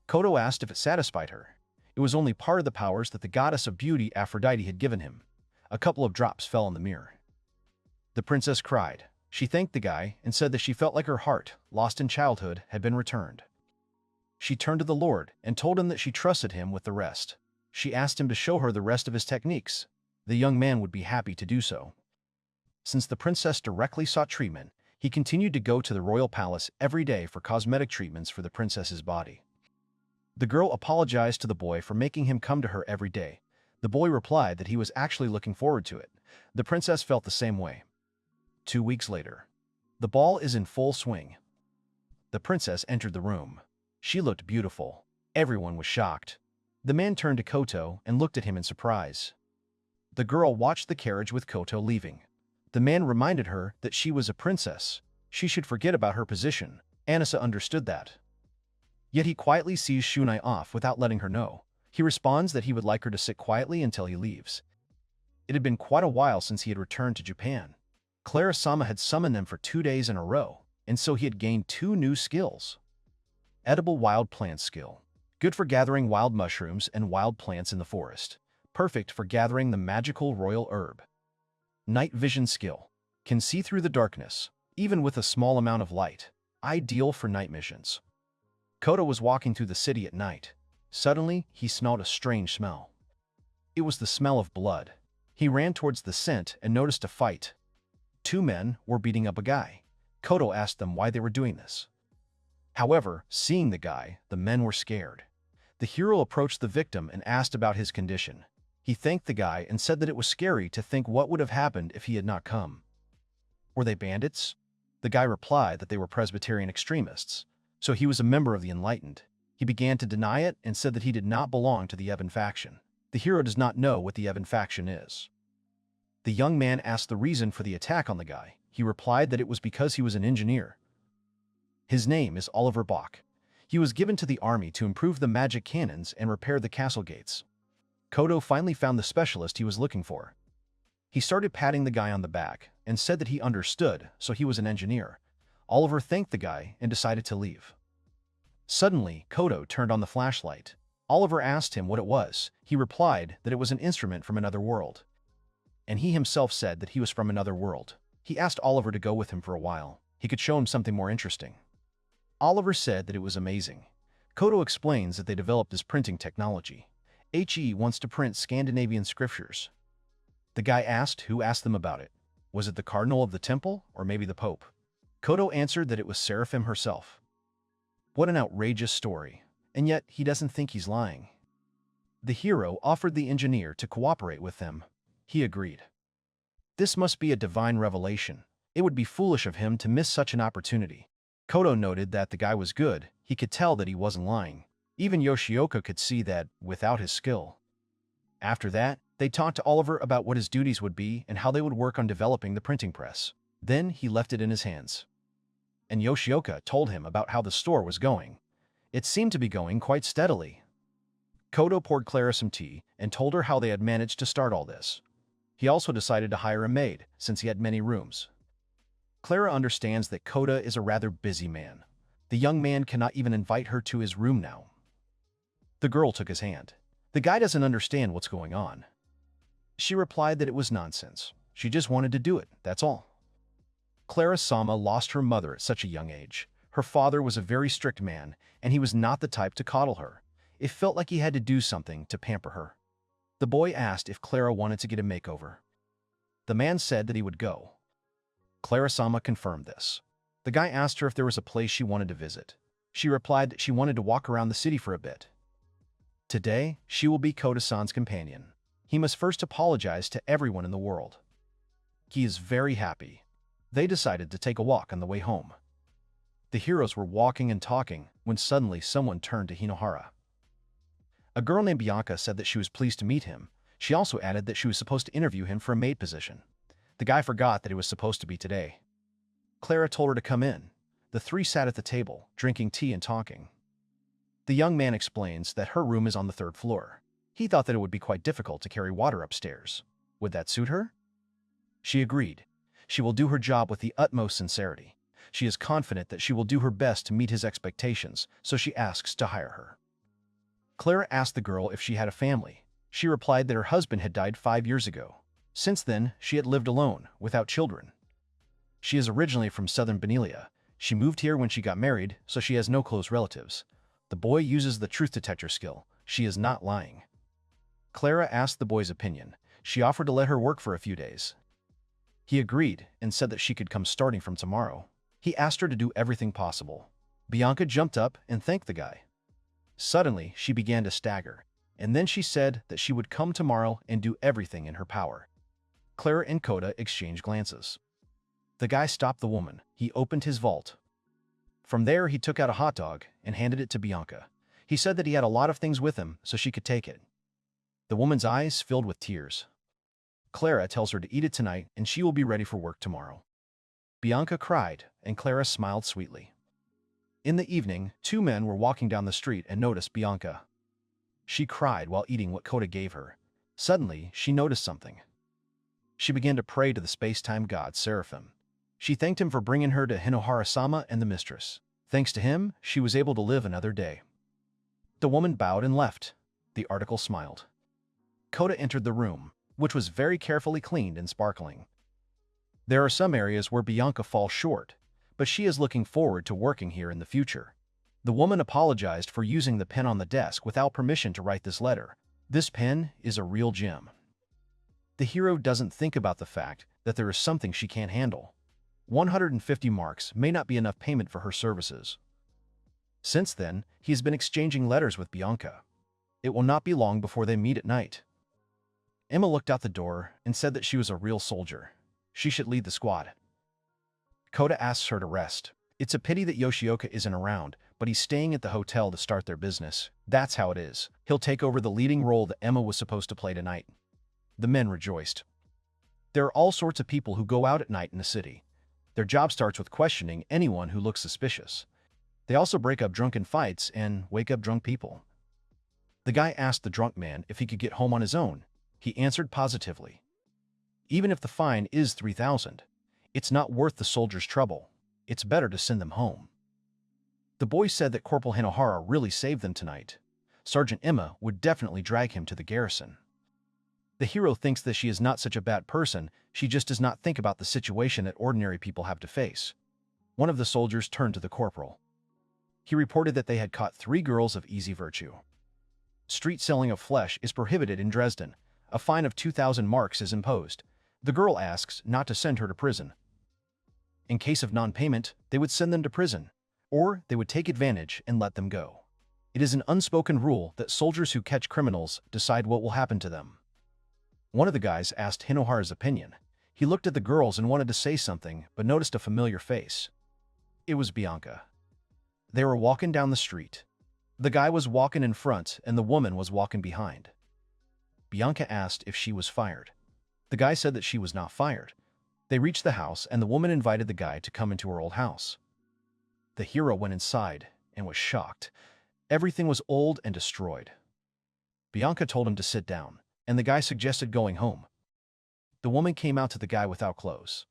Koto asked if it satisfied her. It was only part of the powers that the goddess of beauty Aphrodite had given him. A couple of drops fell on the mirror. The princess cried. She thanked the guy and said that she felt like her heart, lost in childhood, had been returned. She turned to the Lord and told him that she trusted him with the rest. She asked him to show her the rest of his techniques. The young man would be happy to do so. Since the princess directly sought treatment, he continued to go to the royal palace every day for cosmetic treatments for the princess's body. The girl apologized to the boy for making him come to her every day. The boy replied that he was actually looking forward to it. The princess felt the same way. 2 weeks later. The ball is in full swing. The princess entered the room. She looked beautiful. Everyone was shocked. The man turned to Koto and looked at him in surprise. The girl watched the carriage with Koto leaving. The man reminded her that she was a princess. She should forget about her position. Anissa understood that. Yet he quietly sees Shunai off without letting her know. He responds that he would like her to sit quietly until he leaves. It had been quite a while since he had returned to Japan. Clara-sama had summoned them for 2 days in a row, and so he had gained 2 new skills. Edible wild plant skill. Good for gathering wild mushrooms and wild plants in the forest. Perfect for gathering the magical royal herb. Night vision skill. Can see through the darkness, even with a small amount of light. Ideal for night missions. Koto was walking through the city at night. Suddenly, he smelled a strange smell. It was the smell of blood. He ran towards the scent and noticed a fight. 2 men were beating up a guy. Koto asked them why they were doing this. However, seeing the guy, the men were scared. The hero approached the victim and asked about his condition. He thanked the guy and said that it was scary to think what would have happened if he had not come. Were they bandits? The guy replied that they were Presbyterian extremists, so he was a member of the Enlightened. He began to deny it and said that he did not belong to the Evan faction. The hero does not know what the Evan faction is. The young man asked the reason for the attack on the guy. He replied that it was because he was an engineer. His name is Oliver Bach. He was given to the army to improve the magic cannons and repair the castle gates. Koto finally found the specialist he was looking for. He started patting the guy on the back and said that he understood, so he was an engineer. Oliver thanked the guy and decided to leave. Suddenly, Koto turned on the flashlight. Oliver asked him what it was. He replied that it was an instrument from another world. And he himself said that he was from another world. He asked Oliver to go with him for a while. He could show him something more interesting. Oliver said that it was amazing. Koto explains that they developed this printing technology. HE wants to print Scandinavian scriptures. The guy asked who asked them about it. Was it the cardinal of the temple, or maybe the pope? Koto answered that it was Seraphim herself. What an outrageous story, and yet he doesn't think he's lying. The hero offered the engineer to cooperate with them. He agreed. This must be a divine revelation. It would be foolish of him to miss such an opportunity. Koto noted that the guy was good. He could tell that he wasn't lying. Even Yoshioka could see that without his skill. After that, they talked to Oliver about what his duties would be and how they would work on developing the printing press. Then he left it in his hands. And Yoshioka told him about how the store was going. It seemed to be going quite steadily. Kota poured Clara some tea and told her how they had managed to start all this. He also decided to hire a maid, since he had many rooms. Clara understands that Kota is a rather busy man. The young man cannot even invite her to his room now. The girl took his hand. The guy doesn't understand what's going on. She replied that it was nonsense. She just wanted to do it, that's all. Clara-sama lost her mother at such a young age. Her father was a very strict man, and he was not the type to coddle her. It felt like he had to do something to pamper her. The boy asked if Clara wanted to get a makeover. The man said that he would go. Clara-sama confirmed this. The guy asked her if there was a place she wanted to visit. She replied that she wanted to walk around the city for a bit. Today, she will be Kota-san's companion. He must first apologize to everyone in the world. He is very happy. They decided to take a walk on the way home. The heroes were walking and talking when suddenly someone turned to Hinoharu. A girl named Bianca said that she was pleased to meet him. She also added that she was supposed to interview him for a maid position. The guy forgot that it was supposed to be today. Clara told her to come in. The three sat at the table, drinking tea and talking. The young man explains that her room is on the 3rd floor. He thought that it would be quite difficult to carry water upstairs. Would that suit her? She agreed. She will do her job with the utmost sincerity. She is confident that she will do her best to meet his expectations, so she asks to hire her. Clara asked the girl if she had a family. She replied that her husband had died 5 years ago. Since then, she had lived alone, without children. She is originally from southern Benelia. She moved here when she got married, so she has no close relatives. The boy uses the truth detector skill. She is not lying. Clara asked the boy's opinion. She offered to let her work for a few days. He agreed and said that she could come starting from tomorrow. He asked her to do everything possible. Bianca jumped up and thanked the guy. Suddenly, she began to stagger, and then she said that she would come tomorrow and do everything in her power. Clara and Kota exchanged glances. The guy stopped the woman. He opened his vault. From there, he took out a hot dog and handed it to Bianca. He said that he had a lot of things with him, so she could take it. The woman's eyes filled with tears. Clara tells her to eat it tonight, and she will be ready for work tomorrow. Bianca cried, and Clara smiled sweetly. In the evening, 2 men were walking down the street and noticed Bianca. She cried while eating what Kota gave her. Suddenly, she noticed something. She began to pray to the space-time god Seraphim. She thanked him for bringing her to Hinoharu-sama and the mistress. Thanks to him, she was able to live another day. The woman bowed and left. The article smiled. Kota entered the room, which was very carefully cleaned and sparkling. There are some areas where Bianca falls short, but she is looking forward to working here in the future. The woman apologized for using the pen on the desk without permission to write this letter. This pen is a real gem. The hero doesn't think about the fact that there is something she can't handle. 150 marks may not be enough payment for her services. Since then, he has been exchanging letters with Bianca. It will not be long before they meet at night. Emma looked out the door and said that she was a real soldier. She should lead the squad. Kota asks her to rest. It's a pity that Yoshioka isn't around, but he's staying at the hotel to start their business. That's how it is. He'll take over the leading role that Emma was supposed to play tonight. The men rejoiced. There are all sorts of people who go out at night in the city. Their job starts with questioning anyone who looks suspicious. They also break up drunken fights and wake up drunk people. The guy asked the drunk man if he could get home on his own. He answered positively. Even if the fine is 3,000, it's not worth the soldiers' trouble. It's better to send them home. The boy said that Corporal Hinoharu really saved them tonight. Sergeant Emma would definitely drag him to the garrison. The hero thinks that she is not such a bad person, she just does not think about the situation that ordinary people have to face. One of the soldiers turned to the corporal. He reported that they had caught 3 girls of easy virtue. Street selling of flesh is prohibited in Dresden. A fine of 2,000 marks is imposed. The girl asks not to send her to prison. In case of non-payment, they would send them to prison, or they would take advantage and let them go. It is an unspoken rule that soldiers who catch criminals decide what will happen to them. One of the guys asked Hinoharu's opinion. He looked at the girls and wanted to say something, but noticed a familiar face. It was Bianca. They were walking down the street. The guy was walking in front and the woman was walking behind. Bianca asked if she was fired. The guy said that she was not fired. They reached the house and the woman invited the guy to come into her old house. The hero went inside and was shocked. Everything was old and destroyed. Bianca told him to sit down, and the guy suggested going home. The woman came out to the guy without clothes.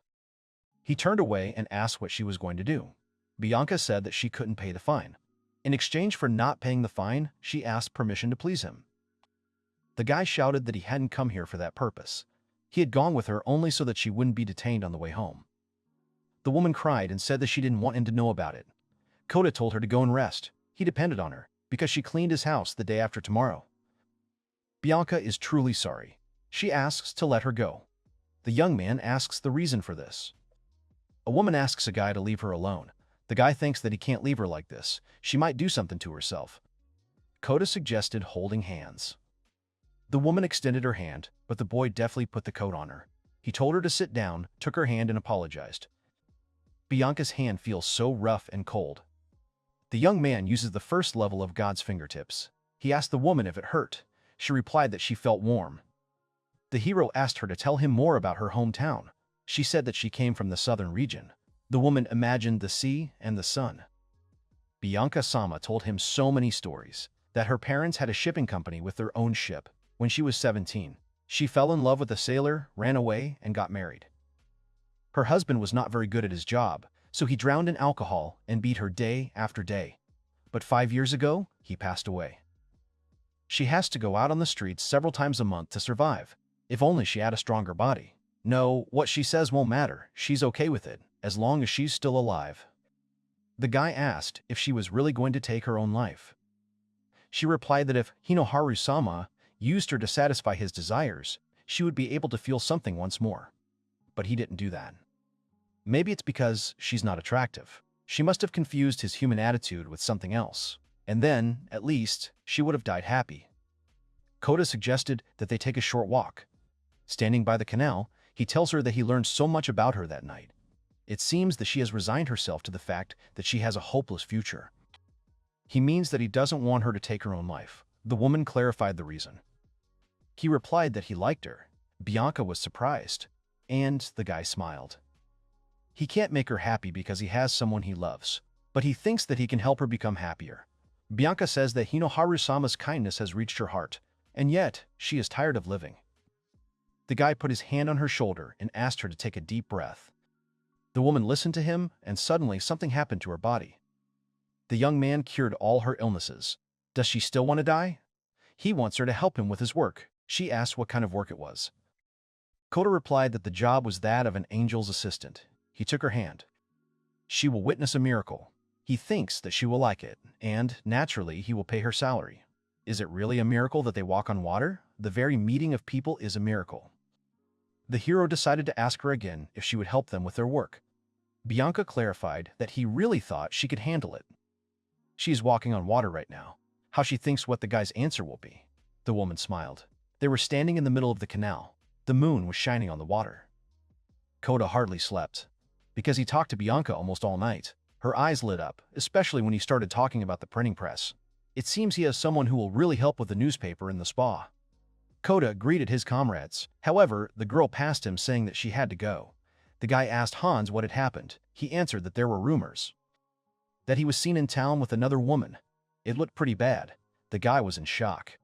He turned away and asked what she was going to do. Bianca said that she couldn't pay the fine. In exchange for not paying the fine, she asked permission to please him. The guy shouted that he hadn't come here for that purpose. He had gone with her only so that she wouldn't be detained on the way home. The woman cried and said that she didn't want him to know about it. Kota told her to go and rest. He depended on her, because she cleaned his house the day after tomorrow. Bianca is truly sorry. She asks to let her go. The young man asks the reason for this. A woman asks a guy to leave her alone. The guy thinks that he can't leave her like this. She might do something to herself. Kota suggested holding hands. The woman extended her hand, but the boy deftly put the coat on her. He told her to sit down, took her hand, and apologized. Bianca's hand feels so rough and cold. The young man uses the first level of God's fingertips. He asked the woman if it hurt. She replied that she felt warm. The hero asked her to tell him more about her hometown. She said that she came from the southern region. The woman imagined the sea and the sun. Bianca-sama told him so many stories, that her parents had a shipping company with their own ship. When she was 17, she fell in love with a sailor, ran away, and got married. Her husband was not very good at his job, so he drowned in alcohol and beat her day after day. But 5 years ago, he passed away. She has to go out on the streets several times a month to survive. If only she had a stronger body. No, what she says won't matter. She's okay with it, as long as she's still alive. The guy asked if she was really going to take her own life. She replied that if Hinoharu-sama used her to satisfy his desires, she would be able to feel something once more. But he didn't do that. Maybe it's because she's not attractive. She must have confused his human attitude with something else. And then, at least, she would have died happy. Kota suggested that they take a short walk. Standing by the canal, he tells her that he learned so much about her that night. It seems that she has resigned herself to the fact that she has a hopeless future. He means that he doesn't want her to take her own life. The woman clarified the reason. He replied that he liked her. Bianca was surprised, and the guy smiled. He can't make her happy because he has someone he loves, but he thinks that he can help her become happier. Bianca says that Hinoharu-sama's kindness has reached her heart, and yet she is tired of living. The guy put his hand on her shoulder and asked her to take a deep breath. The woman listened to him, and suddenly something happened to her body. The young man cured all her illnesses. Does she still want to die? He wants her to help him with his work. She asked what kind of work it was. Kota replied that the job was that of an angel's assistant. He took her hand. She will witness a miracle. He thinks that she will like it, and, naturally, he will pay her salary. Is it really a miracle that they walk on water? The very meeting of people is a miracle. The hero decided to ask her again if she would help them with their work. Bianca clarified that he really thought she could handle it. She is walking on water right now. How she thinks what the guy's answer will be. The woman smiled. They were standing in the middle of the canal. The moon was shining on the water. Kota hardly slept. Because he talked to Bianca almost all night, her eyes lit up, especially when he started talking about the printing press. It seems he has someone who will really help with the newspaper and the spa. Kota greeted his comrades. However, the girl passed him saying that she had to go. The guy asked Hans what had happened. He answered that there were rumors. That he was seen in town with another woman. It looked pretty bad. The guy was in shock.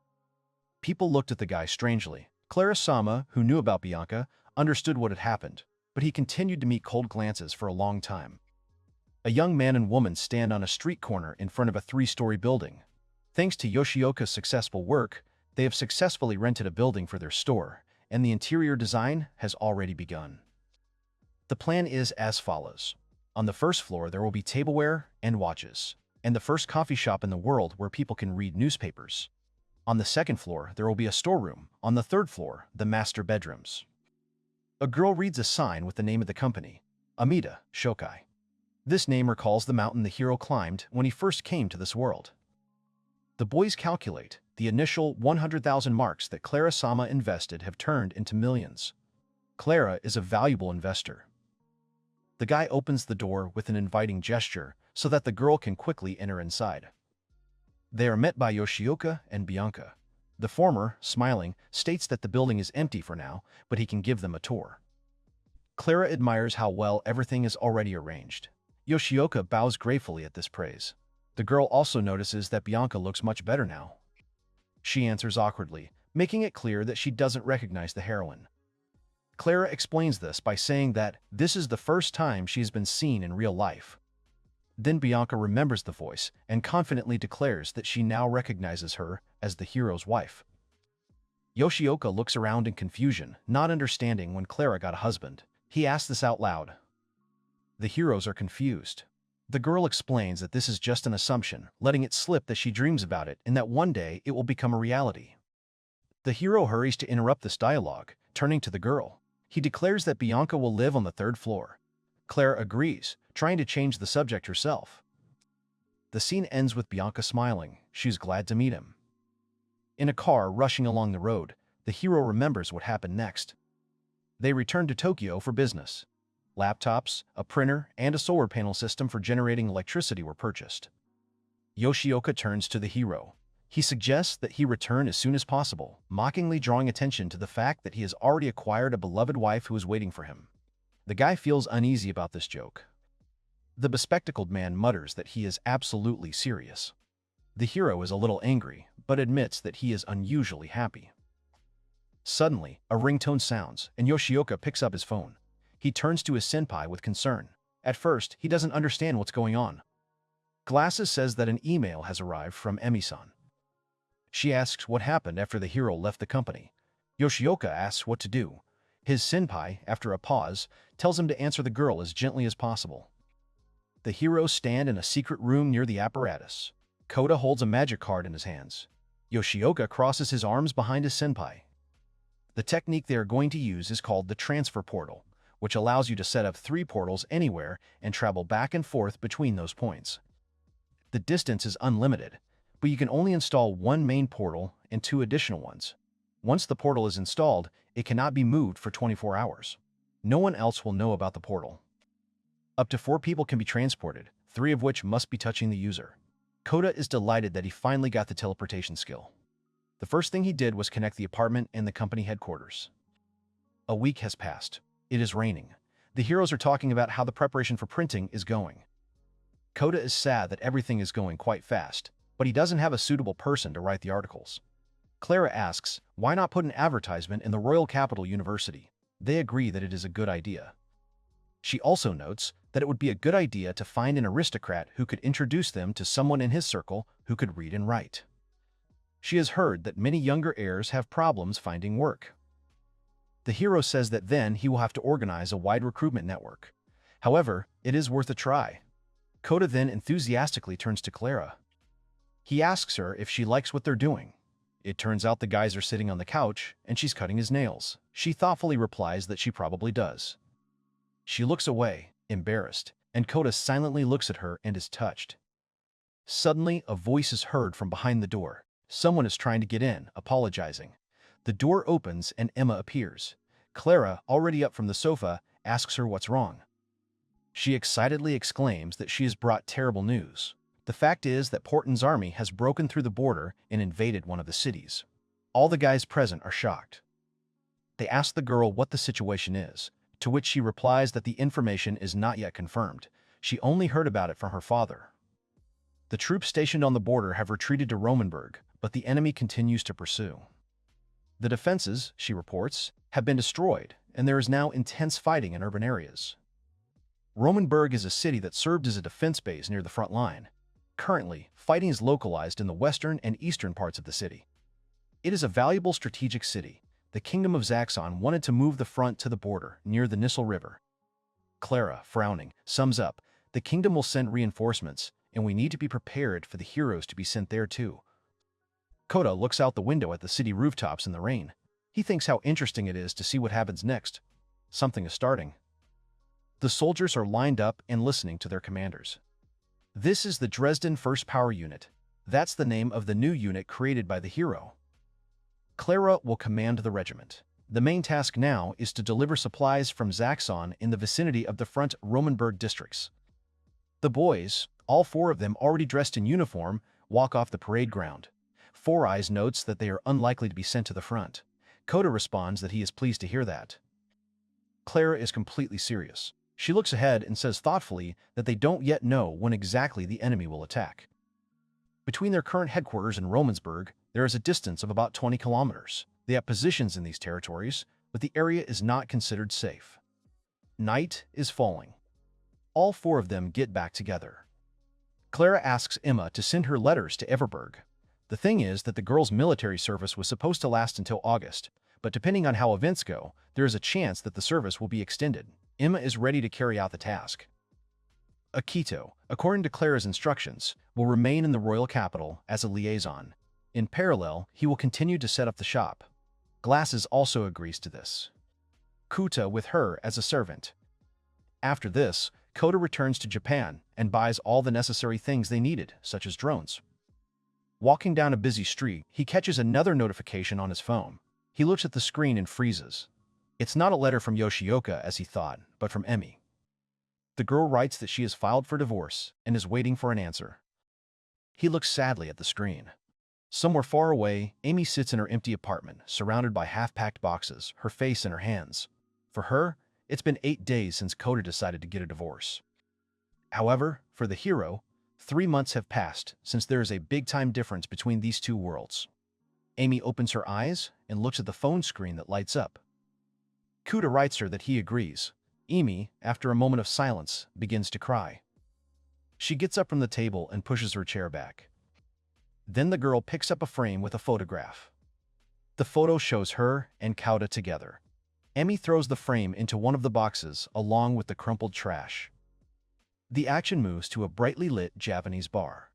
People looked at the guy strangely. Clara-sama, who knew about Bianca, understood what had happened, but he continued to meet cold glances for a long time. A young man and woman stand on a street corner in front of a 3-story building. Thanks to Yoshioka's successful work, they have successfully rented a building for their store, and the interior design has already begun. The plan is as follows. On the first floor, there will be tableware and watches, and the first coffee shop in the world where people can read newspapers. On the second floor, there will be a storeroom. On the third floor, the master bedrooms. A girl reads a sign with the name of the company, Amida Shokai. This name recalls the mountain the hero climbed when he first came to this world. The boys calculate the initial 100,000 marks that Clara-sama invested have turned into millions. Clara is a valuable investor. The guy opens the door with an inviting gesture so that the girl can quickly enter inside. They are met by Yoshioka and Bianca. The former, smiling, states that the building is empty for now, but he can give them a tour. Clara admires how well everything is already arranged. Yoshioka bows gratefully at this praise. The girl also notices that Bianca looks much better now. she answers awkwardly, making it clear that she doesn't recognize the heroine. Clara explains this by saying that this is the first time she has been seen in real life. Then Bianca remembers the voice and confidently declares that she now recognizes her as the hero's wife. Yoshioka looks around in confusion, not understanding when Clara got a husband. He asks this out loud. The heroes are confused. The girl explains that this is just an assumption, letting it slip that she dreams about it and that one day it will become a reality. The hero hurries to interrupt this dialogue, turning to the girl. He declares that Bianca will live on the third floor. Clara agrees, trying to change the subject herself. The scene ends with Bianca smiling. She's glad to meet him. In a car rushing along the road, the hero remembers what happened next. They return to Tokyo for business. Laptops, a printer, and a solar panel system for generating electricity were purchased. Yoshioka turns to the hero. He suggests that he return as soon as possible, mockingly drawing attention to the fact that he has already acquired a beloved wife who is waiting for him. The guy feels uneasy about this joke. The bespectacled man mutters that he is absolutely serious. The hero is a little angry, but admits that he is unusually happy. Suddenly, a ringtone sounds, and Yoshioka picks up his phone. He turns to his senpai with concern. At first, he doesn't understand what's going on. Glasses says that an email has arrived from Emi-san. She asks what happened after the hero left the company. Yoshioka asks what to do. His senpai, after a pause, tells him to answer the girl as gently as possible. The heroes stand in a secret room near the apparatus. Kota holds a magic card in his hands. Yoshioka crosses his arms behind his senpai. The technique they are going to use is called the transfer portal, which allows you to set up 3 portals anywhere and travel back and forth between those points. The distance is unlimited, but you can only install 1 main portal and 2 additional ones. Once the portal is installed, it cannot be moved for 24 hours. No one else will know about the portal. Up to 4 people can be transported, 3 of which must be touching the user. Kota is delighted that he finally got the teleportation skill. The first thing he did was connect the apartment and the company headquarters. A week has passed. It is raining. The heroes are talking about how the preparation for printing is going. Kota is sad that everything is going quite fast, but he doesn't have a suitable person to write the articles. Clara asks, why not put an advertisement in the Royal Capital University? They agree that it is a good idea. She also notes that it would be a good idea to find an aristocrat who could introduce them to someone in his circle who could read and write. She has heard that many younger heirs have problems finding work. The hero says that then he will have to organize a wide recruitment network. However, it is worth a try. Kota then enthusiastically turns to Clara. He asks her if she likes what they're doing. It turns out the guys are sitting on the couch, and she's cutting his nails. She thoughtfully replies that she probably does. She looks away, embarrassed, and Kota silently looks at her and is touched. Suddenly, a voice is heard from behind the door. Someone is trying to get in, apologizing. The door opens and Emma appears. Clara, already up from the sofa, asks her what's wrong. She excitedly exclaims that she has brought terrible news. The fact is that Porton's army has broken through the border and invaded one of the cities. All the guys present are shocked. They ask the girl what the situation is, to which she replies that the information is not yet confirmed. She only heard about it from her father. The troops stationed on the border have retreated to Romanburg, but the enemy continues to pursue. The defenses, she reports, have been destroyed, and there is now intense fighting in urban areas. Romanburg is a city that served as a defense base near the front line. Currently, fighting is localized in the western and eastern parts of the city. It is a valuable strategic city. The Kingdom of Zaxxon wanted to move the front to the border, near the Nissel River. Clara, frowning, sums up, the kingdom will send reinforcements, and we need to be prepared for the heroes to be sent there too. Kota looks out the window at the city rooftops in the rain. He thinks how interesting it is to see what happens next. Something is starting. The soldiers are lined up and listening to their commanders. This is the Dresden First Power Unit. That's the name of the new unit created by the hero. Clara will command the regiment. The main task now is to deliver supplies from Zaxxon in the vicinity of the front Romanburg districts. The boys, all 4 of them already dressed in uniform, walk off the parade ground. Four Eyes notes that they are unlikely to be sent to the front. Kota responds that he is pleased to hear that. Clara is completely serious. She looks ahead and says thoughtfully that they don't yet know when exactly the enemy will attack. Between their current headquarters in Romansburg There is a distance of about 20 kilometers. They have positions in these territories, but the area is not considered safe. Night is falling. All four of them get back together. Clara asks Emma to send her letters to Everberg. The thing is that the girl's military service was supposed to last until August, but depending on how events go, there is a chance that the service will be extended. Emma is ready to carry out the task. Akito, according to Clara's instructions, will remain in the royal capital as a liaison. In parallel, he will continue to set up the shop. Glasses also agrees to this. Kota with her as a servant. After this, Kota returns to Japan and buys all the necessary things they needed, such as drones. Walking down a busy street, he catches another notification on his phone. He looks at the screen and freezes. It's not a letter from Yoshioka as he thought, but from Emi. The girl writes that she has filed for divorce and is waiting for an answer. He looks sadly at the screen. Somewhere far away, Amy sits in her empty apartment, surrounded by half-packed boxes, her face in her hands. For her, it's been 8 days since Kota decided to get a divorce. However, for the hero, 3 months have passed since there is a big-time difference between these two worlds. Amy opens her eyes and looks at the phone screen that lights up. Kota writes her that he agrees. Amy, after a moment of silence, begins to cry. She gets up from the table and pushes her chair back. Then the girl picks up a frame with a photograph. The photo shows her and Kota together. Emi throws the frame into one of the boxes along with the crumpled trash. The action moves to a brightly lit Japanese bar.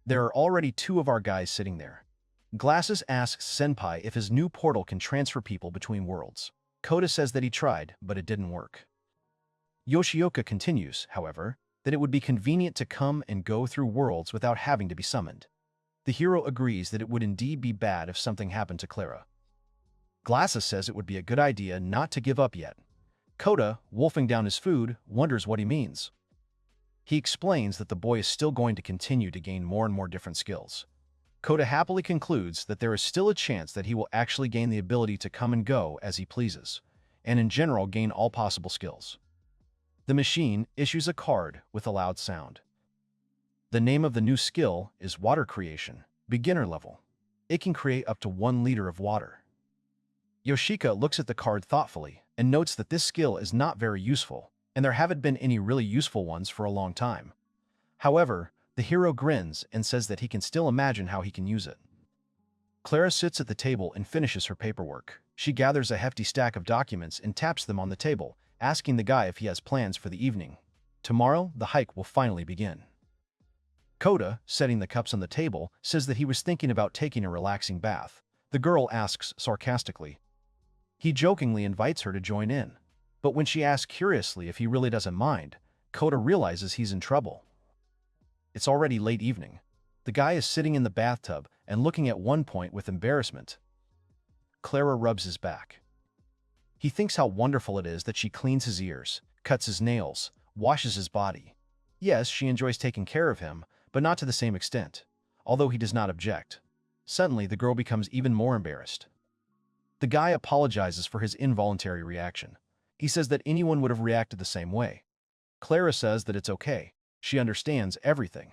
There are already 2 of our guys sitting there. Glasses asks Senpai if his new portal can transfer people between worlds. Kota says that he tried, but it didn't work. Yoshioka continues, however, that it would be convenient to come and go through worlds without having to be summoned. The hero agrees that it would indeed be bad if something happened to Clara. Glasses says it would be a good idea not to give up yet. Kota, wolfing down his food, wonders what he means. He explains that the boy is still going to continue to gain more and more different skills. Kota happily concludes that there is still a chance that he will actually gain the ability to come and go as he pleases, and in general gain all possible skills. The machine issues a card with a loud sound. The name of the new skill is Water Creation, beginner level. It can create up to 1 liter of water. Yoshika looks at the card thoughtfully and notes that this skill is not very useful, and there haven't been any really useful ones for a long time. However, the hero grins and says that he can still imagine how he can use it. Clara sits at the table and finishes her paperwork. She gathers a hefty stack of documents and taps them on the table, asking the guy if he has plans for the evening. Tomorrow, the hike will finally begin. Kota, setting the cups on the table, says that he was thinking about taking a relaxing bath. The girl asks sarcastically. He jokingly invites her to join in. But when she asks curiously if he really doesn't mind, Kota realizes he's in trouble. It's already late evening. The guy is sitting in the bathtub and looking at one point with embarrassment. Clara rubs his back. He thinks how wonderful it is that she cleans his ears, cuts his nails, washes his body. Yes, she enjoys taking care of him, but not to the same extent, although he does not object. Suddenly, the girl becomes even more embarrassed. The guy apologizes for his involuntary reaction. He says that anyone would have reacted the same way. Clara says that it's okay. She understands everything.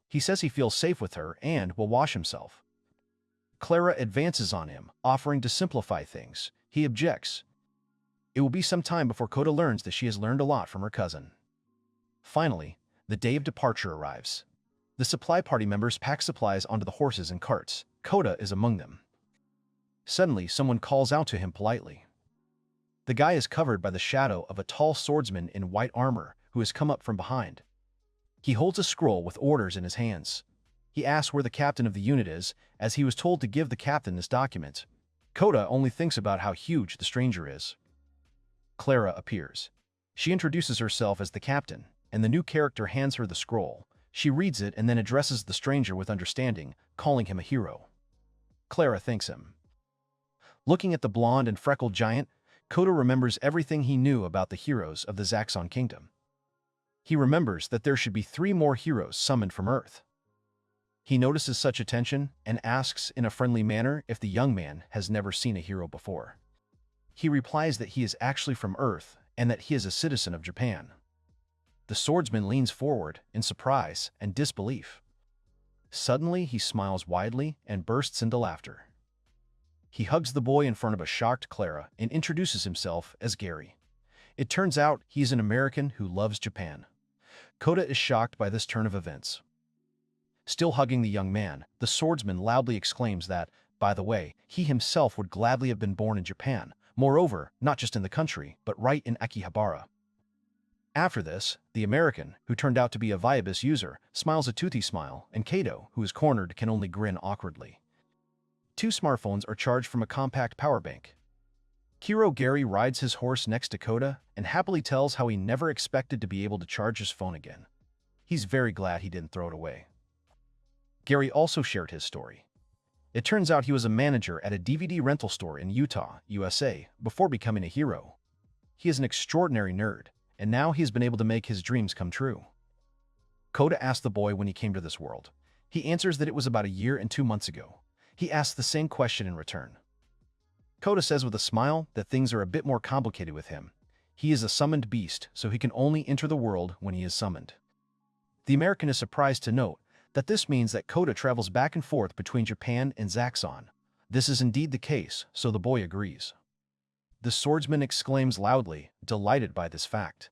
He says he feels safe with her and will wash himself. Clara advances on him, offering to simplify things. He objects. It will be some time before Kota learns that she has learned a lot from her cousin. Finally, the day of departure arrives. The supply party members pack supplies onto the horses and carts. Kota is among them. Suddenly, someone calls out to him politely. The guy is covered by the shadow of a tall swordsman in white armor who has come up from behind. He holds a scroll with orders in his hands. He asks where the captain of the unit is, as he was told to give the captain this document. Kota only thinks about how huge the stranger is. Clara appears. She introduces herself as the captain, and the new character hands her the scroll. She reads it and then addresses the stranger with understanding, calling him a hero. Clara thanks him. Looking at the blonde and freckled giant, Kota remembers everything he knew about the heroes of the Zaxxon Kingdom. He remembers that there should be 3 more heroes summoned from Earth. He notices such attention and asks in a friendly manner if the young man has never seen a hero before. He replies that he is actually from Earth and that he is a citizen of Japan. The swordsman leans forward in surprise and disbelief. Suddenly, he smiles widely and bursts into laughter. He hugs the boy in front of a shocked Clara and introduces himself as Gary. It turns out he's an American who loves Japan. Kota is shocked by this turn of events. Still hugging the young man, the swordsman loudly exclaims that, by the way, he himself would gladly have been born in Japan, moreover, not just in the country, but right in Akihabara. After this, the American, who turned out to be a Viabus user, smiles a toothy smile, and Kato, who is cornered, can only grin awkwardly. 2 smartphones are charged from a compact power bank. Hero Gary rides his horse next to Kota and happily tells how he never expected to be able to charge his phone again. He's very glad he didn't throw it away. Gary also shared his story. It turns out he was a manager at a DVD rental store in Utah, USA, before becoming a hero. He is an extraordinary nerd, and now he has been able to make his dreams come true. Kota asks the boy when he came to this world. He answers that it was about a year and 2 months ago. He asks the same question in return. Kota says with a smile that things are a bit more complicated with him. He is a summoned beast, so he can only enter the world when he is summoned. The American is surprised to note that this means that Kota travels back and forth between Japan and Zaxxon. This is indeed the case, so the boy agrees. The swordsman exclaims loudly, delighted by this fact.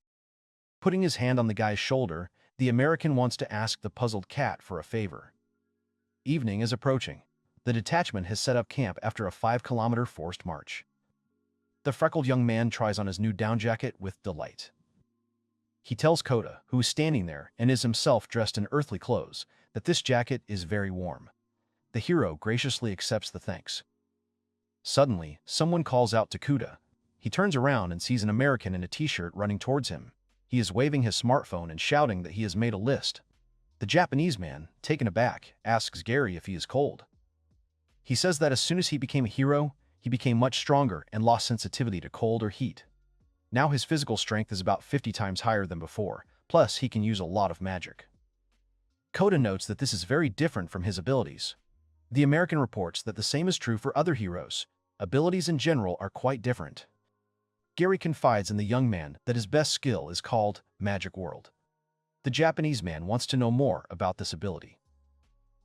Putting his hand on the guy's shoulder, the American wants to ask the puzzled cat for a favor. Evening is approaching. The detachment has set up camp after a 5-kilometer forced march. The freckled young man tries on his new down jacket with delight. He tells Kota, who is standing there and is himself dressed in earthly clothes, that this jacket is very warm. The hero graciously accepts the thanks. Suddenly, someone calls out to Kota. He turns around and sees an American in a t-shirt running towards him. He is waving his smartphone and shouting that he has made a list. The Japanese man, taken aback, asks Gary if he is cold. He says that as soon as he became a hero, he became much stronger and lost sensitivity to cold or heat. Now his physical strength is about 50 times higher than before, plus he can use a lot of magic. Kota notes that this is very different from his abilities. The American reports that the same is true for other heroes. Abilities in general are quite different. Gary confides in the young man that his best skill is called Magic World. The Japanese man wants to know more about this ability.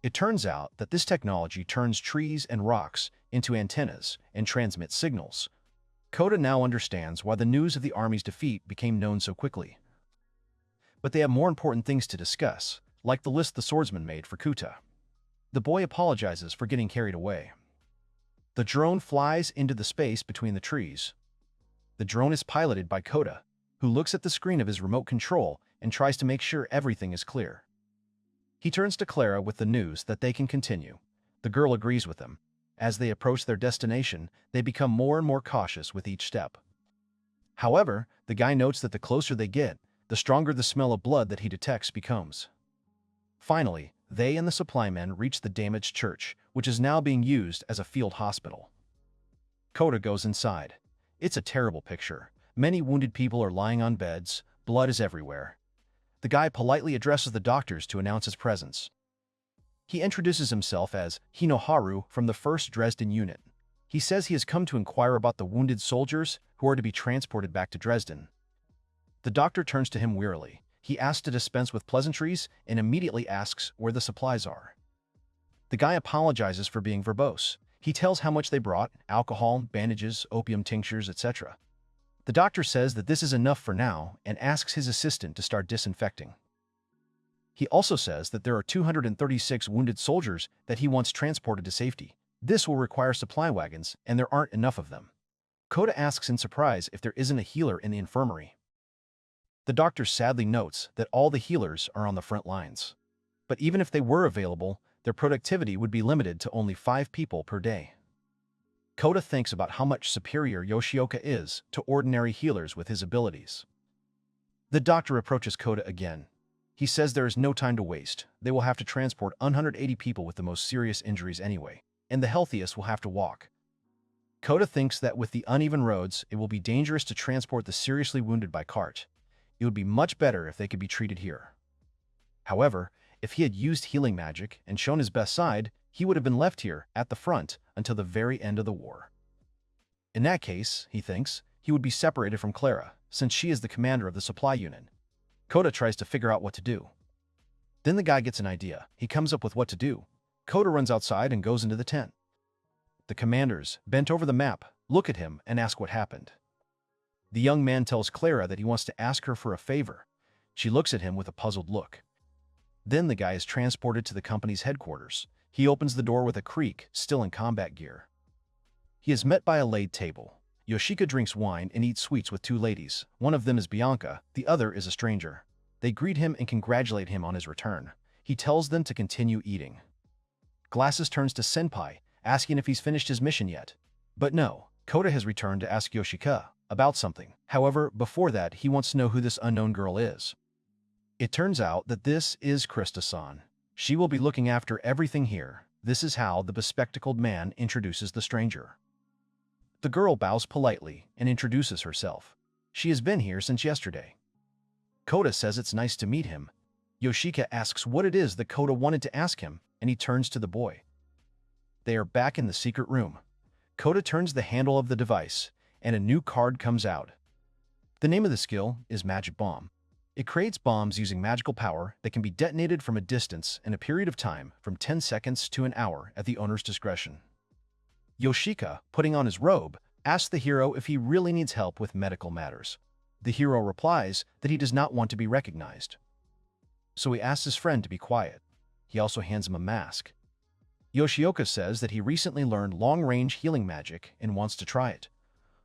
It turns out that this technology turns trees and rocks into antennas and transmits signals. Kota now understands why the news of the army's defeat became known so quickly. But they have more important things to discuss, like the list the swordsman made for Kota. The boy apologizes for getting carried away. The drone flies into the space between the trees. The drone is piloted by Kota, who looks at the screen of his remote control and tries to make sure everything is clear. He turns to Clara with the news that they can continue. The girl agrees with them. As they approach their destination, they become more and more cautious with each step. However, the guy notes that the closer they get, the stronger the smell of blood that he detects becomes. Finally, they and the supply men reach the damaged church, which is now being used as a field hospital. Kota goes inside. It's a terrible picture. Many wounded people are lying on beds, blood is everywhere. The guy politely addresses the doctors to announce his presence. He introduces himself as Hinoharu from the 1st Dresden Unit. He says he has come to inquire about the wounded soldiers who are to be transported back to Dresden. The doctor turns to him wearily. He asks to dispense with pleasantries and immediately asks where the supplies are. The guy apologizes for being verbose. He tells how much they brought: alcohol, bandages, opium tinctures, etc. The doctor says that this is enough for now and asks his assistant to start disinfecting. He also says that there are 236 wounded soldiers that he wants transported to safety. This will require supply wagons, and there aren't enough of them. Kota asks in surprise if there isn't a healer in the infirmary. The doctor sadly notes that all the healers are on the front lines. But even if they were available, their productivity would be limited to only 5 people per day. Kota thinks about how much superior Yoshioka is to ordinary healers with his abilities. The doctor approaches Kota again. He says there is no time to waste. They will have to transport 180 people with the most serious injuries anyway, and the healthiest will have to walk. Kota thinks that with the uneven roads, it will be dangerous to transport the seriously wounded by cart. It would be much better if they could be treated here. However, if he had used healing magic and shown his best side, he would have been left here, at the front, until the very end of the war. In that case, he thinks, he would be separated from Clara, since she is the commander of the supply unit. Kota tries to figure out what to do. Then the guy gets an idea. He comes up with what to do. Kota runs outside and goes into the tent. The commanders, bent over the map, look at him and ask what happened. The young man tells Clara that he wants to ask her for a favor. She looks at him with a puzzled look. Then the guy is transported to the company's headquarters. He opens the door with a creak, still in combat gear. He is met by a laid table. Yoshika drinks wine and eats sweets with two ladies. One of them is Bianca, the other is a stranger. They greet him and congratulate him on his return. He tells them to continue eating. Glasses turns to Senpai, asking if he's finished his mission yet. But no, Kota has returned to ask Yoshika about something. However, before that, he wants to know who this unknown girl is. It turns out that this is Krista-san. She will be looking after everything here. This is how the bespectacled man introduces the stranger. The girl bows politely and introduces herself. She has been here since yesterday. Kota says it's nice to meet him. Yoshika asks what it is that Kota wanted to ask him, and he turns to the boy. They are back in the secret room. Kota turns the handle of the device, and a new card comes out. The name of the skill is Magic Bomb. It creates bombs using magical power that can be detonated from a distance in a period of time from 10 seconds to an hour at the owner's discretion. Yoshika, putting on his robe, asks the hero if he really needs help with medical matters. The hero replies that he does not want to be recognized. So he asks his friend to be quiet. He also hands him a mask. Yoshioka says that he recently learned long-range healing magic and wants to try it.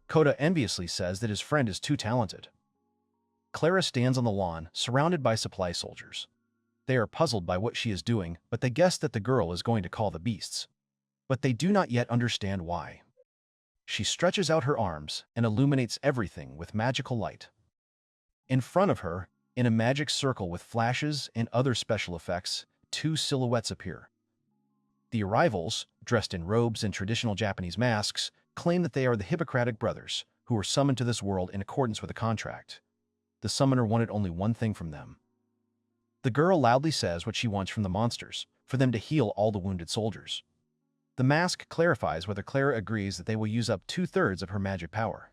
Kota enviously says that his friend is too talented. Clara stands on the lawn, surrounded by supply soldiers. They are puzzled by what she is doing, but they guess that the girl is going to call the beasts. But they do not yet understand why. She stretches out her arms and illuminates everything with magical light. In front of her, in a magic circle with flashes and other special effects, two silhouettes appear. The arrivals, dressed in robes and traditional Japanese masks, claim that they are the Hippocratic brothers, who were summoned to this world in accordance with a contract. The summoner wanted only one thing from them. The girl loudly says what she wants from the monsters, for them to heal all the wounded soldiers. The mask clarifies whether Clara agrees that they will use up 2/3 of her magic power.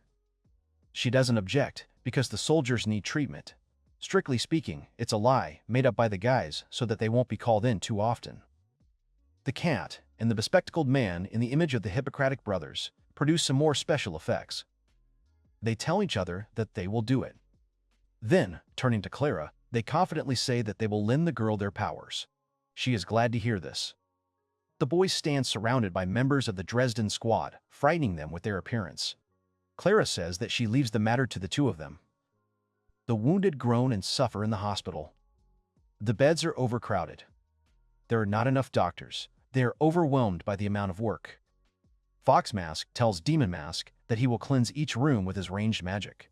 She doesn't object, because the soldiers need treatment. Strictly speaking, it's a lie, made up by the guys so that they won't be called in too often. The cat and the bespectacled man in the image of the Hippocratic brothers produce some more special effects. They tell each other that they will do it. Then, turning to Clara, they confidently say that they will lend the girl their powers. She is glad to hear this. The boys stand surrounded by members of the Dresden squad, frightening them with their appearance. Clara says that she leaves the matter to the two of them. The wounded groan and suffer in the hospital. The beds are overcrowded. There are not enough doctors. They are overwhelmed by the amount of work. Fox Mask tells Demon Mask that he will cleanse each room with his ranged magic.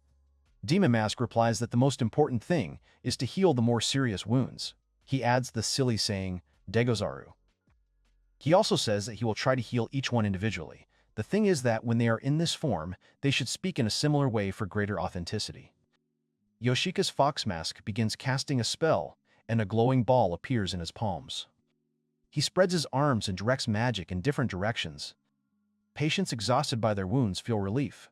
Demon Mask replies that the most important thing is to heal the more serious wounds. He adds the silly saying, Degozaru. He also says that he will try to heal each one individually. The thing is that when they are in this form, they should speak in a similar way for greater authenticity. Yoshika's Fox Mask begins casting a spell, and a glowing ball appears in his palms. He spreads his arms and directs magic in different directions. Patients exhausted by their wounds feel relief.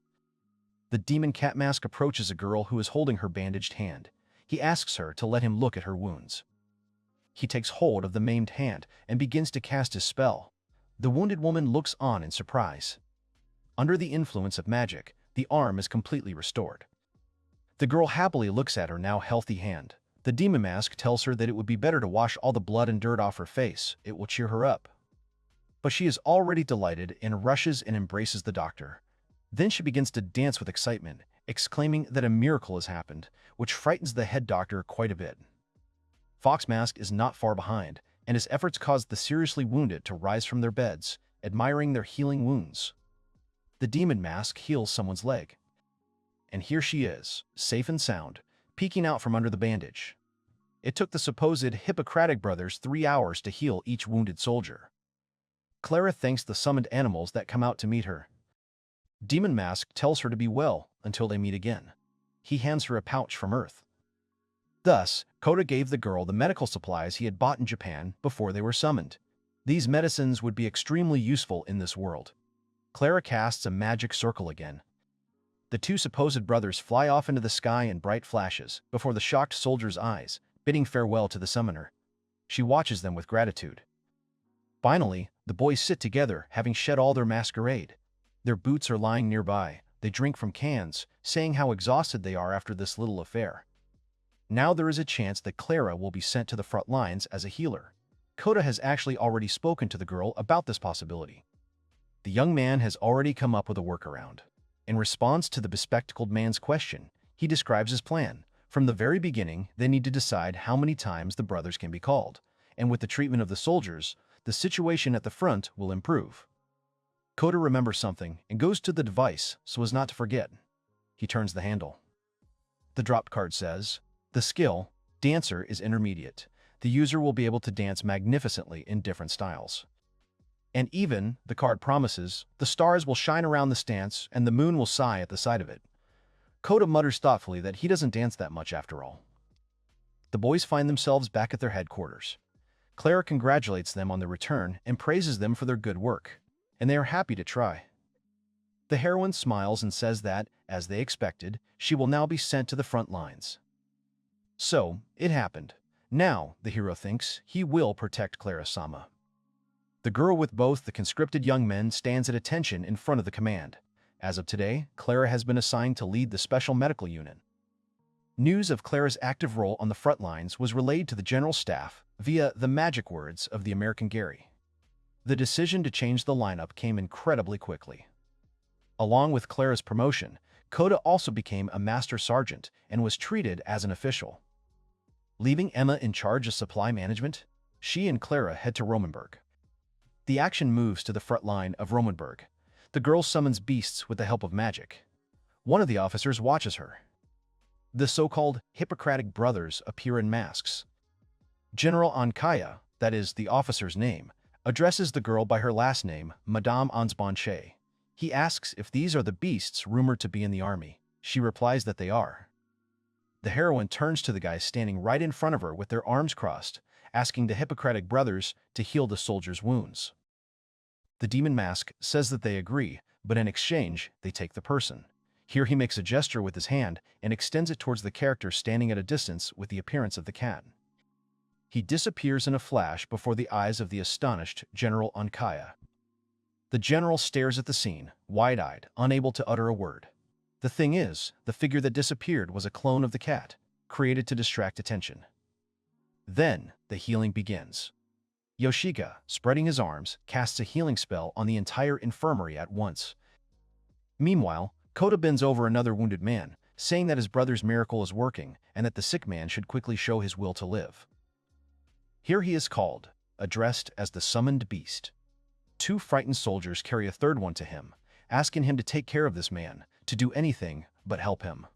The Demon Cat Mask approaches a girl who is holding her bandaged hand. He asks her to let him look at her wounds. He takes hold of the maimed hand and begins to cast his spell. The wounded woman looks on in surprise. Under the influence of magic, the arm is completely restored. The girl happily looks at her now healthy hand. The Demon Mask tells her that it would be better to wash all the blood and dirt off her face. It will cheer her up. But she is already delighted and rushes and embraces the doctor. Then she begins to dance with excitement, exclaiming that a miracle has happened, which frightens the head doctor quite a bit. Fox Mask is not far behind, and his efforts cause the seriously wounded to rise from their beds, admiring their healing wounds. The Demon Mask heals someone's leg. And here she is, safe and sound, peeking out from under the bandage. It took the supposed Hippocratic brothers 3 hours to heal each wounded soldier. Clara thanks the summoned animals that come out to meet her. Demon Mask tells her to be well until they meet again. He hands her a pouch from Earth. Thus, Kota gave the girl the medical supplies he had bought in Japan before they were summoned. These medicines would be extremely useful in this world. Clara casts a magic circle again. The two supposed brothers fly off into the sky in bright flashes before the shocked soldier's eyes, bidding farewell to the summoner. She watches them with gratitude. Finally, the boys sit together, having shed all their masquerade. Their boots are lying nearby. They drink from cans, saying how exhausted they are after this little affair. Now there is a chance that Clara will be sent to the front lines as a healer. Kota has actually already spoken to the girl about this possibility. The young man has already come up with a workaround. In response to the bespectacled man's question, he describes his plan. From the very beginning, they need to decide how many times the brothers can be called, and with the treatment of the soldiers, the situation at the front will improve. Kota remembers something and goes to the device so as not to forget. He turns the handle. The drop card says, "The skill, Dancer, is intermediate. The user will be able to dance magnificently in different styles." And even, the card promises, the stars will shine around the stance and the moon will sigh at the sight of it. Kota mutters thoughtfully that he doesn't dance that much after all. The boys find themselves back at their headquarters. Clara congratulates them on their return and praises them for their good work, and they are happy to try. The heroine smiles and says that, as they expected, she will now be sent to the front lines. So, it happened. Now, the hero thinks, he will protect Clara-sama. The girl with both the conscripted young men stands at attention in front of the command. As of today, Clara has been assigned to lead the special medical unit. News of Clara's active role on the front lines was relayed to the general staff via the magic words of the American Gary. The decision to change the lineup came incredibly quickly. Along with Clara's promotion, Kota also became a master sergeant and was treated as an official. Leaving Emma in charge of supply management, she and Clara head to Romanburg. The action moves to the front line of Romanburg. The girl summons beasts with the help of magic. One of the officers watches her. The so-called Hippocratic brothers appear in masks. General Ankaya, that is the officer's name, addresses the girl by her last name, Madame Ansbanche. He asks if these are the beasts rumored to be in the army. She replies that they are. The heroine turns to the guys standing right in front of her with their arms crossed, asking the Hippocratic brothers to heal the soldiers' wounds. The demon mask says that they agree, but in exchange, they take the person. Here he makes a gesture with his hand and extends it towards the character standing at a distance with the appearance of the cat. He disappears in a flash before the eyes of the astonished General Ankaya. The general stares at the scene, wide-eyed, unable to utter a word. The thing is, the figure that disappeared was a clone of the cat, created to distract attention. Then, the healing begins. Yoshika, spreading his arms, casts a healing spell on the entire infirmary at once. Meanwhile, Kota bends over another wounded man, saying that his brother's miracle is working and that the sick man should quickly show his will to live. Here he is called, addressed as the summoned beast. Two frightened soldiers carry a third one to him, asking him to take care of this man, to do anything but help him.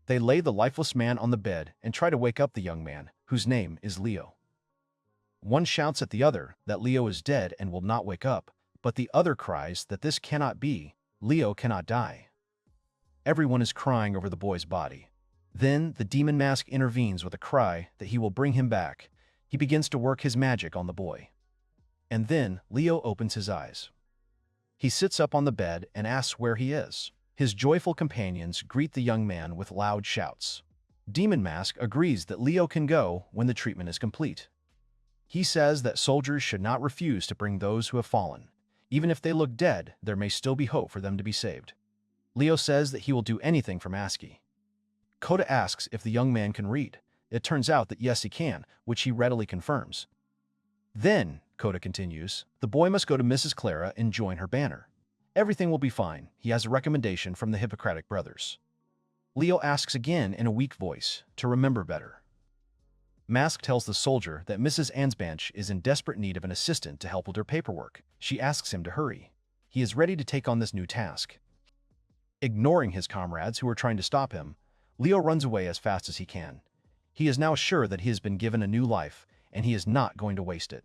They lay the lifeless man on the bed and try to wake up the young man, whose name is Leo. One shouts at the other that Leo is dead and will not wake up, but the other cries that this cannot be, Leo cannot die. Everyone is crying over the boy's body. Then the demon mask intervenes with a cry that he will bring him back. He begins to work his magic on the boy. And then Leo opens his eyes. He sits up on the bed and asks where he is. His joyful companions greet the young man with loud shouts. Demon Mask agrees that Leo can go when the treatment is complete. He says that soldiers should not refuse to bring those who have fallen. Even if they look dead, there may still be hope for them to be saved. Leo says that he will do anything for Maski. Kota asks if the young man can read. It turns out that yes, he can, which he readily confirms. Then, Kota continues, the boy must go to Mrs. Clara and join her banner. Everything will be fine. He has a recommendation from the Hippocratic brothers. Leo asks again in a weak voice to remember better. Mask tells the soldier that Mrs. Ansbanch is in desperate need of an assistant to help with her paperwork. She asks him to hurry. He is ready to take on this new task. Ignoring his comrades who are trying to stop him, Leo runs away as fast as he can. He is now sure that he has been given a new life, and he is not going to waste it.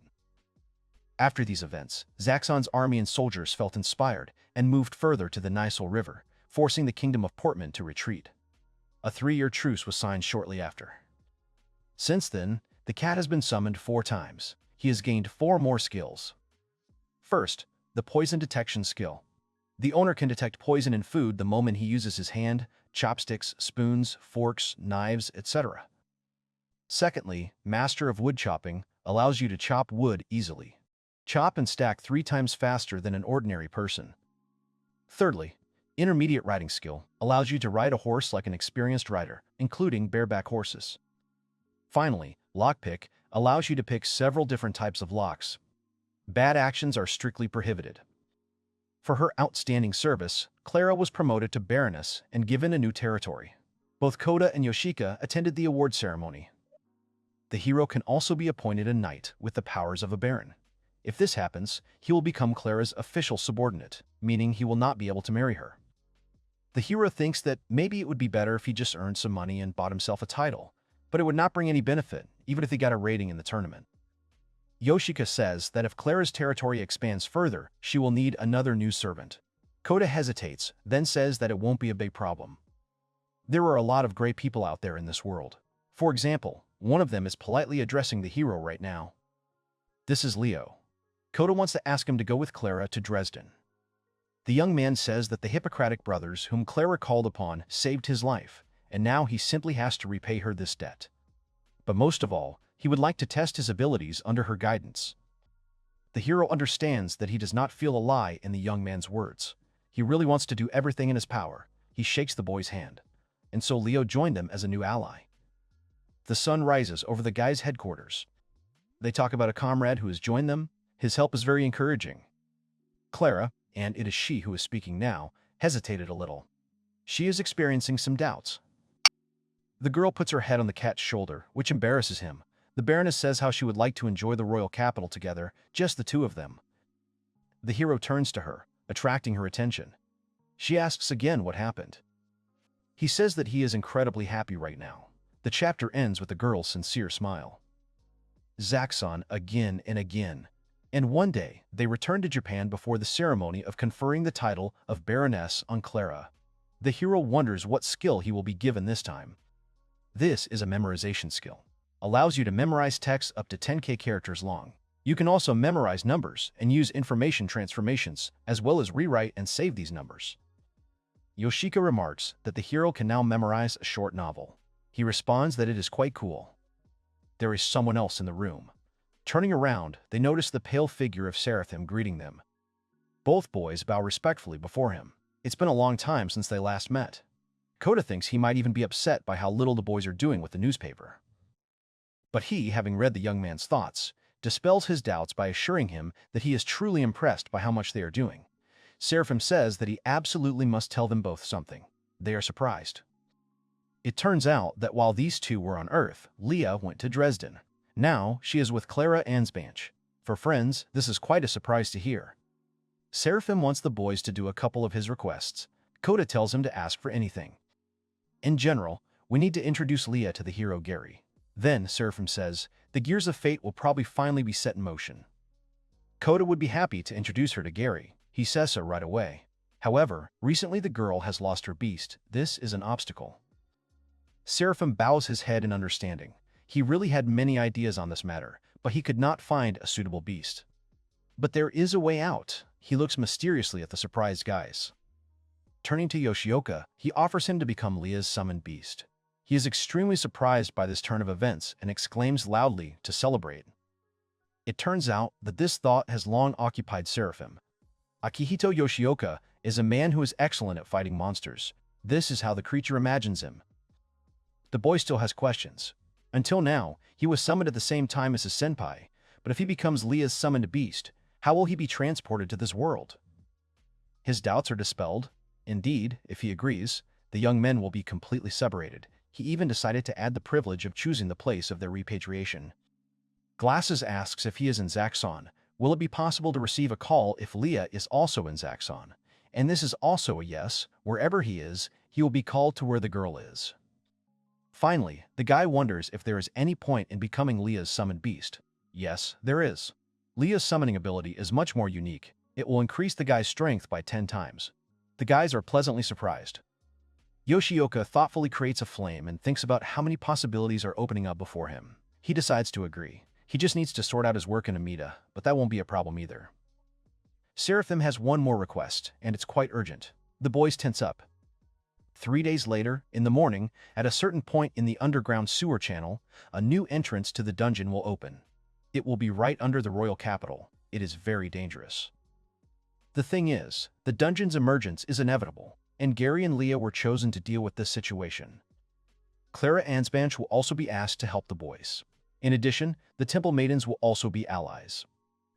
After these events, Zaxxon's army and soldiers felt inspired and moved further to the Nisel River, forcing the kingdom of Portman to retreat. A 3-year truce was signed shortly after. Since then, the cat has been summoned 4 times. He has gained 4 more skills. First, the poison detection skill. The owner can detect poison in food the moment he uses his hand, chopsticks, spoons, forks, knives, etc. Secondly, Master of Wood Chopping allows you to chop wood easily. Chop and stack 3 times faster than an ordinary person. Thirdly, Intermediate Riding Skill allows you to ride a horse like an experienced rider, including bareback horses. Finally, Lockpick allows you to pick several different types of locks. Bad actions are strictly prohibited. For her outstanding service, Clara was promoted to Baroness and given a new territory. Both Kota and Yoshika attended the award ceremony. The hero can also be appointed a knight with the powers of a baron. If this happens, he will become Clara's official subordinate, meaning he will not be able to marry her. The hero thinks that maybe it would be better if he just earned some money and bought himself a title, but it would not bring any benefit, even if he got a rating in the tournament. Yoshika says that if Clara's territory expands further, she will need another new servant. Kota hesitates, then says that it won't be a big problem. There are a lot of great people out there in this world. For example, one of them is politely addressing the hero right now. This is Leo. Kota wants to ask him to go with Clara to Dresden. The young man says that the Hippocratic brothers whom Clara called upon saved his life, and now he simply has to repay her this debt. But most of all, he would like to test his abilities under her guidance. The hero understands that he does not feel a lie in the young man's words. He really wants to do everything in his power. He shakes the boy's hand. And so Leo joined them as a new ally. The sun rises over the guy's headquarters. They talk about a comrade who has joined them. His help is very encouraging. Clara, and it is she who is speaking now, hesitated a little. She is experiencing some doubts. The girl puts her head on the cat's shoulder, which embarrasses him. The Baroness says how she would like to enjoy the royal capital together, just the two of them. The hero turns to her, attracting her attention. She asks again what happened. He says that he is incredibly happy right now. The chapter ends with the girl's sincere smile. Zaxxon again and again. And one day, they return to Japan before the ceremony of conferring the title of Baroness on Clara. The hero wonders what skill he will be given this time. This is a memorization skill. Allows you to memorize text up to 10K characters long. You can also memorize numbers and use information transformations, as well as rewrite and save these numbers. Yoshika remarks that the hero can now memorize a short novel. He responds that it is quite cool. There is someone else in the room. Turning around, they notice the pale figure of Seraphim greeting them. Both boys bow respectfully before him. It's been a long time since they last met. Kota thinks he might even be upset by how little the boys are doing with the newspaper. But he, having read the young man's thoughts, dispels his doubts by assuring him that he is truly impressed by how much they are doing. Seraphim says that he absolutely must tell them both something. They are surprised. It turns out that while these two were on Earth, Leah went to Dresden. Now, she is with Clara Ansbanch. For friends, this is quite a surprise to hear. Seraphim wants the boys to do a couple of his requests. Kota tells him to ask for anything. In general, we need to introduce Leah to the hero Gary. Then, Seraphim says, the gears of fate will probably finally be set in motion. Kota would be happy to introduce her to Gary. He says so right away. However, recently the girl has lost her beast. This is an obstacle. Seraphim bows his head in understanding. He really had many ideas on this matter, but he could not find a suitable beast. But there is a way out. He looks mysteriously at the surprised guys. Turning to Yoshioka, he offers him to become Leah's summoned beast. He is extremely surprised by this turn of events and exclaims loudly to celebrate. It turns out that this thought has long occupied Seraphim. Akihito Yoshioka is a man who is excellent at fighting monsters. This is how the creature imagines him. The boy still has questions. Until now, he was summoned at the same time as his senpai, but if he becomes Leah's summoned beast, how will he be transported to this world? His doubts are dispelled. Indeed, if he agrees, the young men will be completely separated. He even decided to add the privilege of choosing the place of their repatriation. Glasses asks if he is in Zaxxon. Will it be possible to receive a call if Leah is also in Zaxxon? And this is also a yes. Wherever he is, he will be called to where the girl is. Finally, the guy wonders if there is any point in becoming Leah's summoned beast. Yes, there is. Leah's summoning ability is much more unique. It will increase the guy's strength by 10 times. The guys are pleasantly surprised. Yoshioka thoughtfully creates a flame and thinks about how many possibilities are opening up before him. He decides to agree. He just needs to sort out his work in Amida, but that won't be a problem either. Seraphim has one more request, and it's quite urgent. The boys tense up. 3 days later, in the morning, at a certain point in the underground sewer channel, a new entrance to the dungeon will open. It will be right under the royal capital. It is very dangerous. The thing is, the dungeon's emergence is inevitable, and Gary and Leah were chosen to deal with this situation. Clara Ansbanch will also be asked to help the boys. In addition, the Temple Maidens will also be allies.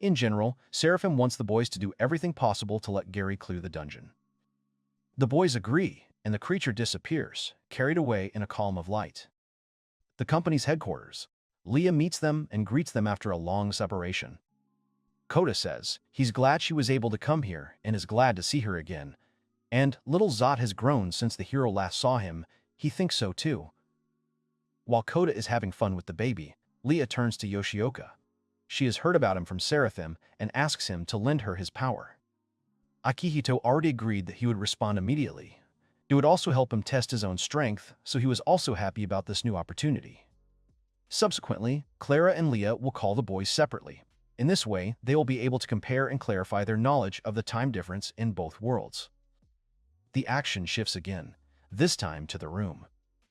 In general, Seraphim wants the boys to do everything possible to let Gary clear the dungeon. The boys agree, and the creature disappears, carried away in a column of light. The company's headquarters. Leah meets them and greets them after a long separation. Kota says he's glad she was able to come here and is glad to see her again. And little Zot has grown since the hero last saw him. He thinks so too. While Kota is having fun with the baby, Leah turns to Yoshioka. She has heard about him from Seraphim and asks him to lend her his power. Akihito already agreed that he would respond immediately. It would also help him test his own strength, so he was also happy about this new opportunity. Subsequently, Clara and Leah will call the boys separately. In this way, they will be able to compare and clarify their knowledge of the time difference in both worlds. The action shifts again, this time to the room.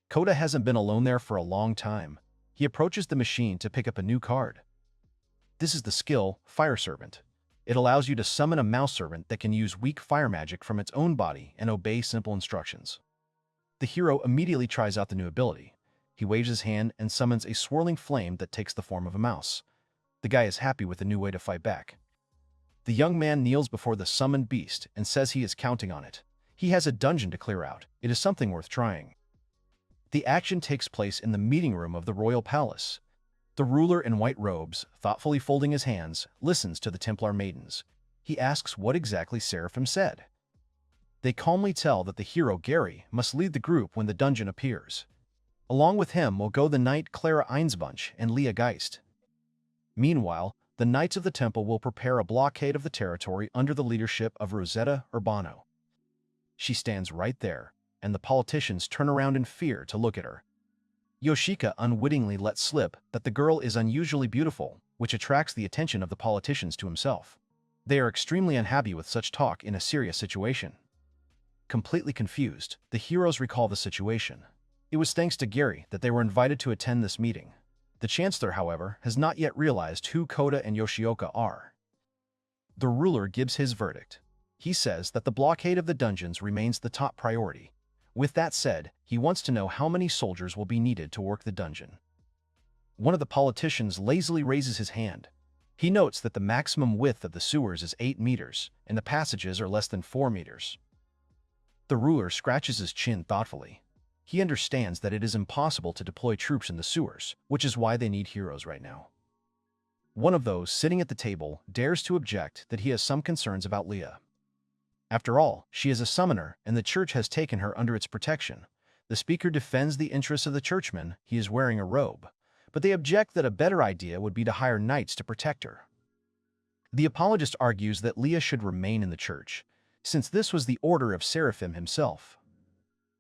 Kota hasn't been alone there for a long time. He approaches the machine to pick up a new card. This is the skill, Fire Servant. It allows you to summon a mouse servant that can use weak fire magic from its own body and obey simple instructions. The hero immediately tries out the new ability. He waves his hand and summons a swirling flame that takes the form of a mouse. The guy is happy with the new way to fight back. The young man kneels before the summoned beast and says he is counting on it. He has a dungeon to clear out. It is something worth trying. The action takes place in the meeting room of the royal palace. The ruler in white robes, thoughtfully folding his hands, listens to the Templar maidens. He asks what exactly Seraphim said. They calmly tell that the hero Gary must lead the group when the dungeon appears. Along with him will go the knight Clara Einsbunch and Leah Geist. Meanwhile, the knights of the temple will prepare a blockade of the territory under the leadership of Rosetta Urbano. She stands right there, and the politicians turn around in fear to look at her. Yoshika unwittingly lets slip that the girl is unusually beautiful, which attracts the attention of the politicians to himself. They are extremely unhappy with such talk in a serious situation. Completely confused, the heroes recall the situation. It was thanks to Gary that they were invited to attend this meeting. The Chancellor, however, has not yet realized who Kota and Yoshioka are. The ruler gives his verdict. He says that the blockade of the dungeons remains the top priority. With that said, he wants to know how many soldiers will be needed to work the dungeon. One of the politicians lazily raises his hand. He notes that the maximum width of the sewers is 8 meters, and the passages are less than 4 meters. The ruler scratches his chin thoughtfully. He understands that it is impossible to deploy troops in the sewers, which is why they need heroes right now. One of those sitting at the table dares to object that he has some concerns about Leah. After all, she is a summoner, and the church has taken her under its protection. The speaker defends the interests of the churchman. He is wearing a robe. But they object that a better idea would be to hire knights to protect her. The apologist argues that Leah should remain in the church, since this was the order of Seraphim himself.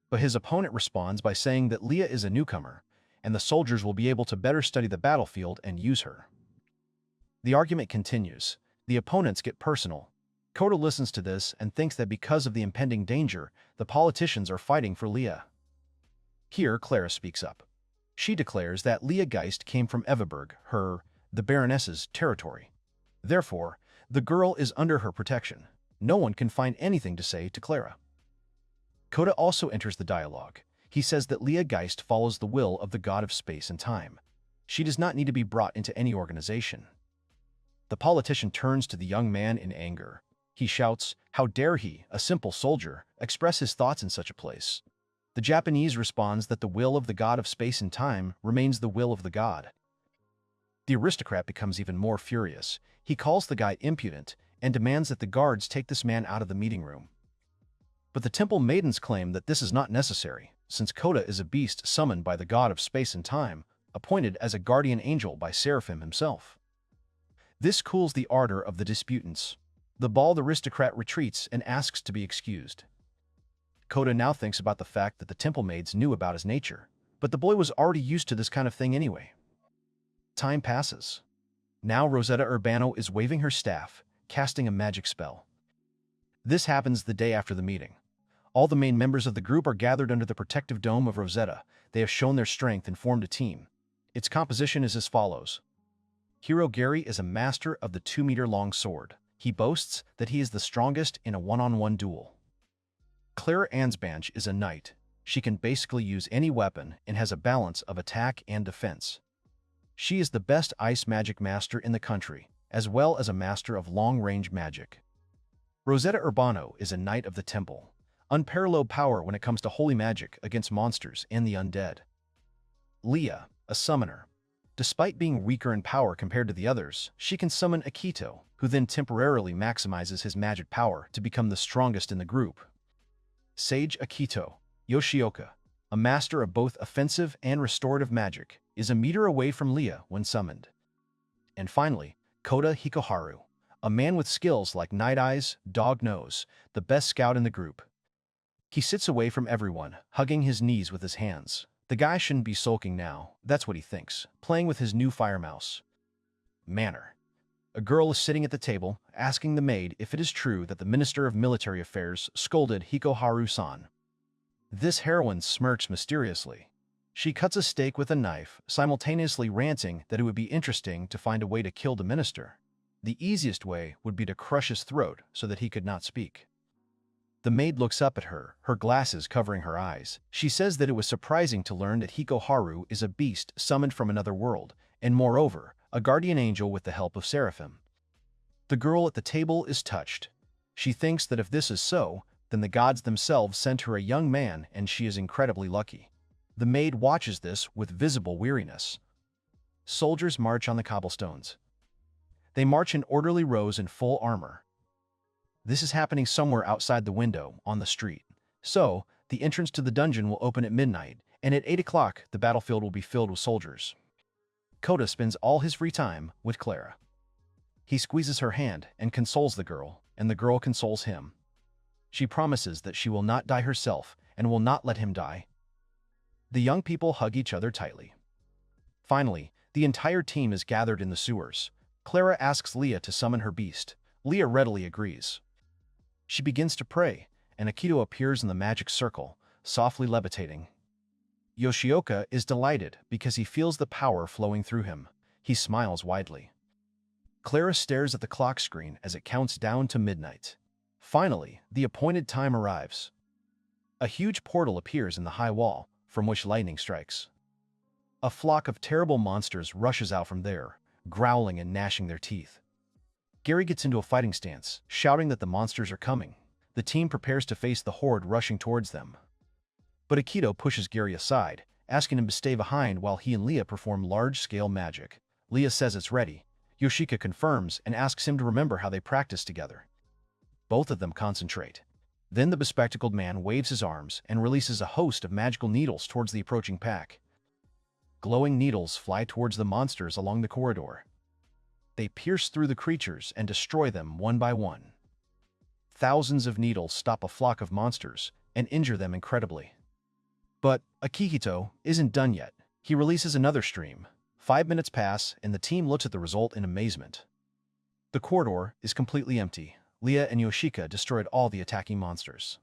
But his opponent responds by saying that Leah is a newcomer, and the soldiers will be able to better study the battlefield and use her. The argument continues. The opponents get personal. Kota listens to this and thinks that because of the impending danger, the politicians are fighting for Leah. Here, Clara speaks up. She declares that Leah Geist came from Everberg, the Baroness's, territory. Therefore, the girl is under her protection. No one can find anything to say to Clara. Kota also enters the dialogue. He says that Leah Geist follows the will of the god of space and time. She does not need to be brought into any organization. The politician turns to the young man in anger. He shouts, "How dare he, a simple soldier, express his thoughts in such a place?" The Japanese responds that the will of the god of space and time remains the will of the god. The aristocrat becomes even more furious. He calls the guy impudent and demands that the guards take this man out of the meeting room. But the temple maidens claim that this is not necessary, since Kota is a beast summoned by the god of space and time, appointed as a guardian angel by Seraphim himself. This cools the ardor of the disputants. The bald aristocrat retreats and asks to be excused. Kota now thinks about the fact that the temple maids knew about his nature, but the boy was already used to this kind of thing anyway. Time passes. Now Rosetta Urbano is waving her staff, casting a magic spell. This happens the day after the meeting. All the main members of the group are gathered under the protective dome of Rosetta. They have shown their strength and formed a team. Its composition is as follows. Hero Gary is a master of the 2-meter-long sword. He boasts that he is the strongest in a one-on-one duel. Clara Ansbanch is a knight. She can basically use any weapon and has a balance of attack and defense. She is the best ice magic master in the country, as well as a master of long-range magic. Rosetta Urbano is a knight of the temple. Unparalleled power when it comes to holy magic against monsters and the undead. Leah, a summoner. Despite being weaker in power compared to the others, she can summon Akito, who then temporarily maximizes his magic power to become the strongest in the group. Sage Akito, Yoshioka, a master of both offensive and restorative magic, is a meter away from Leah when summoned. And finally, Kota Hikoharu, a man with skills like Night Eyes, Dog Nose, the best scout in the group. He sits away from everyone, hugging his knees with his hands. The guy shouldn't be sulking now, that's what he thinks, playing with his new fire mouse. Manner. A girl is sitting at the table, asking the maid if it is true that the Minister of Military Affairs scolded Hikoharu-san. This heroine smirks mysteriously. She cuts a steak with a knife, simultaneously ranting that it would be interesting to find a way to kill the minister. The easiest way would be to crush his throat so that he could not speak. The maid looks up at her, her glasses covering her eyes. She says that it was surprising to learn that Hikoharu is a beast summoned from another world, and moreover, a guardian angel with the help of seraphim. The girl at the table is touched. She thinks that if this is so, then the gods themselves sent her a young man and she is incredibly lucky. The maid watches this with visible weariness. Soldiers march on the cobblestones. They march in orderly rows in full armor. This is happening somewhere outside the window, on the street. So, the entrance to the dungeon will open at midnight, and at 8 o'clock the battlefield will be filled with soldiers. Kota spends all his free time with Clara. He squeezes her hand and consoles the girl, and the girl consoles him. She promises that she will not die herself and will not let him die. The young people hug each other tightly. Finally, the entire team is gathered in the sewers. Clara asks Leah to summon her beast. Leah readily agrees. She begins to pray, and Akito appears in the magic circle, softly levitating. Yoshioka is delighted because he feels the power flowing through him. He smiles widely. Clara stares at the clock screen as it counts down to midnight. Finally, the appointed time arrives. A huge portal appears in the high wall, from which lightning strikes. A flock of terrible monsters rushes out from there, growling and gnashing their teeth. Gary gets into a fighting stance, shouting that the monsters are coming. The team prepares to face the horde rushing towards them. But Akito pushes Gary aside, asking him to stay behind while he and Leah perform large-scale magic. Leah says it's ready. Yoshika confirms and asks him to remember how they practiced together. Both of them concentrate. Then the bespectacled man waves his arms and releases a host of magical needles towards the approaching pack. Glowing needles fly towards the monsters along the corridor. They pierce through the creatures and destroy them one by one. Thousands of needles stop a flock of monsters and injure them incredibly. But Akihito isn't done yet. He releases another stream. 5 minutes pass and the team looks at the result in amazement. The corridor is completely empty. Leah and Yoshika destroyed all the attacking monsters.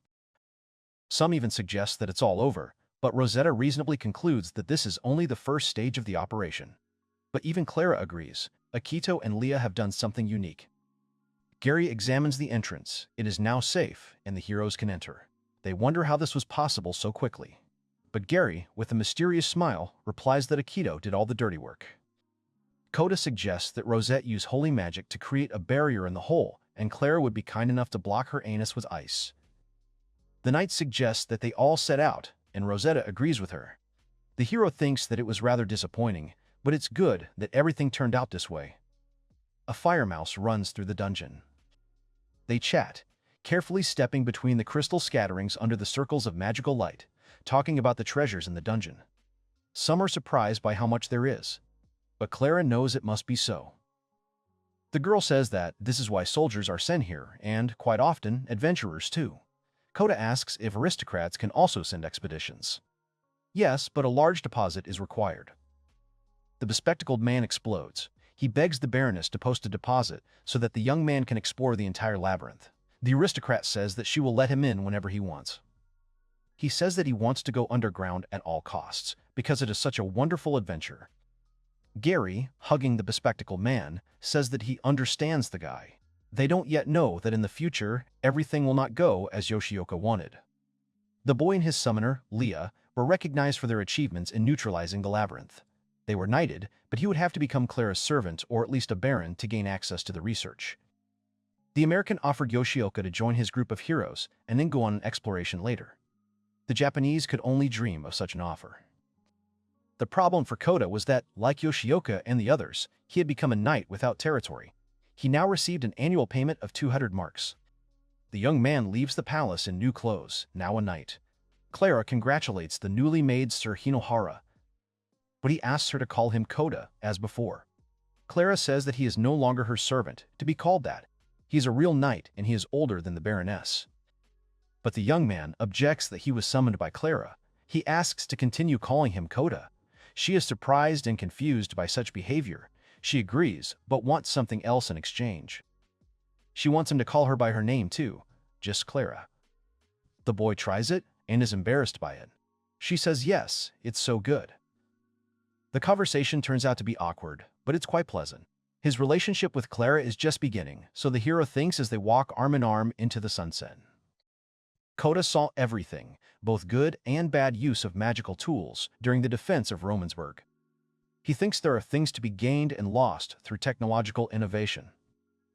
Some even suggest that it's all over, but Rosetta reasonably concludes that this is only the first stage of the operation. But even Clara agrees. Akito and Leah have done something unique. Gary examines the entrance. It is now safe, and the heroes can enter. They wonder how this was possible so quickly. But Gary, with a mysterious smile, replies that Akito did all the dirty work. Kota suggests that Rosette use holy magic to create a barrier in the hole, and Clara would be kind enough to block her anus with ice. The knight suggests that they all set out, and Rosetta agrees with her. The hero thinks that it was rather disappointing, but it's good that everything turned out this way. A fire mouse runs through the dungeon. They chat, carefully stepping between the crystal scatterings under the circles of magical light, talking about the treasures in the dungeon. Some are surprised by how much there is, but Clara knows it must be so. The girl says that this is why soldiers are sent here, and, quite often, adventurers too. Kota asks if aristocrats can also send expeditions. Yes, but a large deposit is required. The bespectacled man explodes. He begs the Baroness to post a deposit so that the young man can explore the entire labyrinth. The aristocrat says that she will let him in whenever he wants. He says that he wants to go underground at all costs, because it is such a wonderful adventure. Gary, hugging the bespectacled man, says that he understands the guy. They don't yet know that in the future, everything will not go as Yoshioka wanted. The boy and his summoner, Leah, were recognized for their achievements in neutralizing the labyrinth. They were knighted, but he would have to become Clara's servant or at least a baron to gain access to the research. The American offered Yoshioka to join his group of heroes and then go on an exploration later. The Japanese could only dream of such an offer. The problem for Kota was that, like Yoshioka and the others, he had become a knight without territory. He now received an annual payment of 200 marks. The young man leaves the palace in new clothes, now a knight. Clara congratulates the newly made Sir Hinoharu, but he asks her to call him Kota, as before. Clara says that he is no longer her servant, to be called that. He is a real knight and he is older than the Baroness. But the young man objects that he was summoned by Clara. He asks to continue calling him Kota. She is surprised and confused by such behavior. She agrees, but wants something else in exchange. She wants him to call her by her name too, just Clara. The boy tries it and is embarrassed by it. She says yes, it's so good. The conversation turns out to be awkward, but it's quite pleasant. His relationship with Clara is just beginning, so the hero thinks as they walk arm in arm into the sunset. Kota saw everything, both good and bad use of magical tools, during the defense of Romansburg. He thinks there are things to be gained and lost through technological innovation.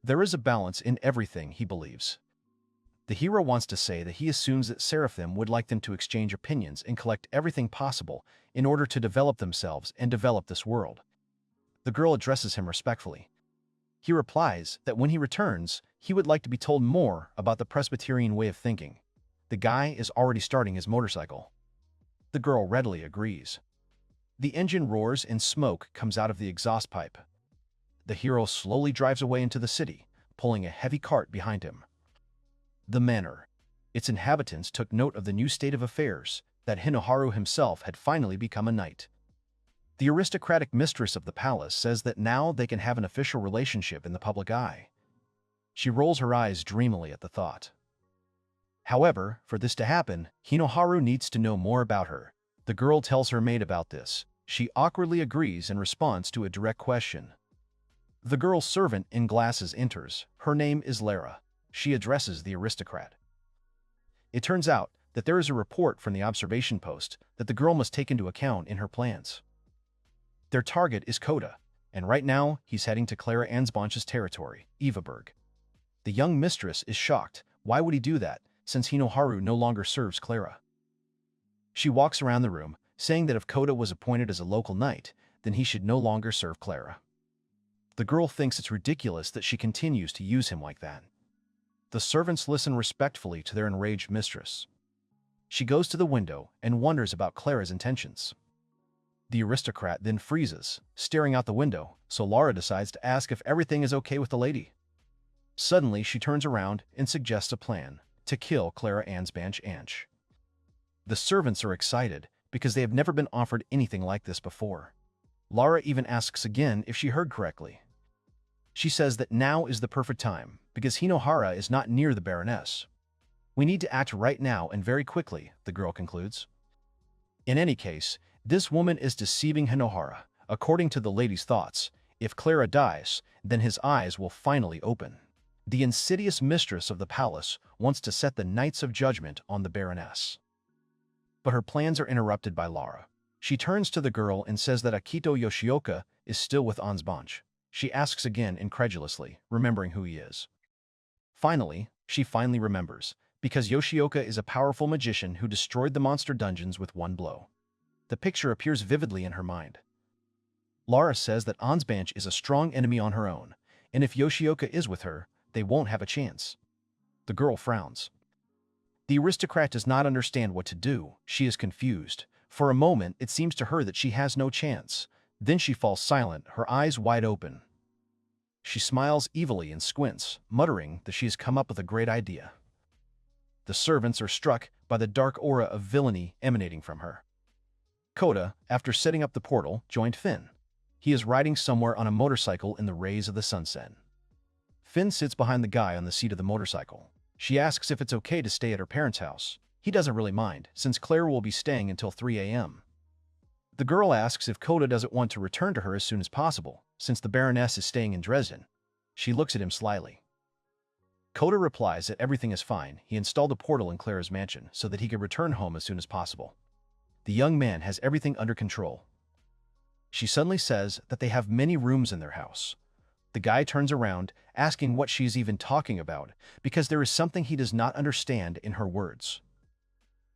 There is a balance in everything, he believes. The hero wants to say that he assumes that Seraphim would like them to exchange opinions and collect everything possible in order to develop themselves and develop this world. The girl addresses him respectfully. He replies that when he returns, he would like to be told more about the Presbyterian way of thinking. The guy is already starting his motorcycle. The girl readily agrees. The engine roars and smoke comes out of the exhaust pipe. The hero slowly drives away into the city, pulling a heavy cart behind him. The manor. Its inhabitants took note of the new state of affairs, that Hinoharu himself had finally become a knight. The aristocratic mistress of the palace says that now they can have an official relationship in the public eye. She rolls her eyes dreamily at the thought. However, for this to happen, Hinoharu needs to know more about her. The girl tells her maid about this. She awkwardly agrees in response to a direct question. The girl's servant in glasses enters. Her name is Lara. She addresses the aristocrat. It turns out that there is a report from the observation post that the girl must take into account in her plans. Their target is Kota, and right now he's heading to Clara Ansbonch's territory, Evaburg. The young mistress is shocked. Why would he do that, since Hinoharu no longer serves Clara? She walks around the room, saying that if Kota was appointed as a local knight, then he should no longer serve Clara. The girl thinks it's ridiculous that she continues to use him like that. The servants listen respectfully to their enraged mistress. She goes to the window and wonders about Clara's intentions. The aristocrat then freezes, staring out the window, so Lara decides to ask if everything is okay with the lady. Suddenly, she turns around and suggests a plan to kill Clara Ansbonch. The servants are excited because they have never been offered anything like this before. Lara even asks again if she heard correctly. She says that now is the perfect time because Hinoharu is not near the Baroness. We need to act right now and very quickly, the girl concludes. In any case, this woman is deceiving Hinoharu. According to the lady's thoughts, if Clara dies, then his eyes will finally open. The insidious mistress of the palace wants to set the Knights of Judgment on the Baroness. But her plans are interrupted by Lara. She turns to the girl and says that Akito Yoshioka is still with Ansbonch. She asks again incredulously, remembering who he is. She finally remembers, because Yoshioka is a powerful magician who destroyed the monster dungeons with one blow. The picture appears vividly in her mind. Lara says that Ansbonch is a strong enemy on her own, and if Yoshioka is with her, they won't have a chance. The girl frowns. The aristocrat does not understand what to do. She is confused. For a moment, it seems to her that she has no chance. Then she falls silent, her eyes wide open. She smiles evilly and squints, muttering that she has come up with a great idea. The servants are struck by the dark aura of villainy emanating from her. Kota, after setting up the portal, joined Finn. He is riding somewhere on a motorcycle in the rays of the sunset. Finn sits behind the guy on the seat of the motorcycle. She asks if it's okay to stay at her parents' house. He doesn't really mind, since Clara will be staying until 3 a.m. The girl asks if Kota doesn't want to return to her as soon as possible, since the Baroness is staying in Dresden. She looks at him slyly. Kota replies that everything is fine. He installed a portal in Clara's mansion so that he could return home as soon as possible. The young man has everything under control. She suddenly says that they have many rooms in their house. The guy turns around, asking what she is even talking about, because there is something he does not understand in her words.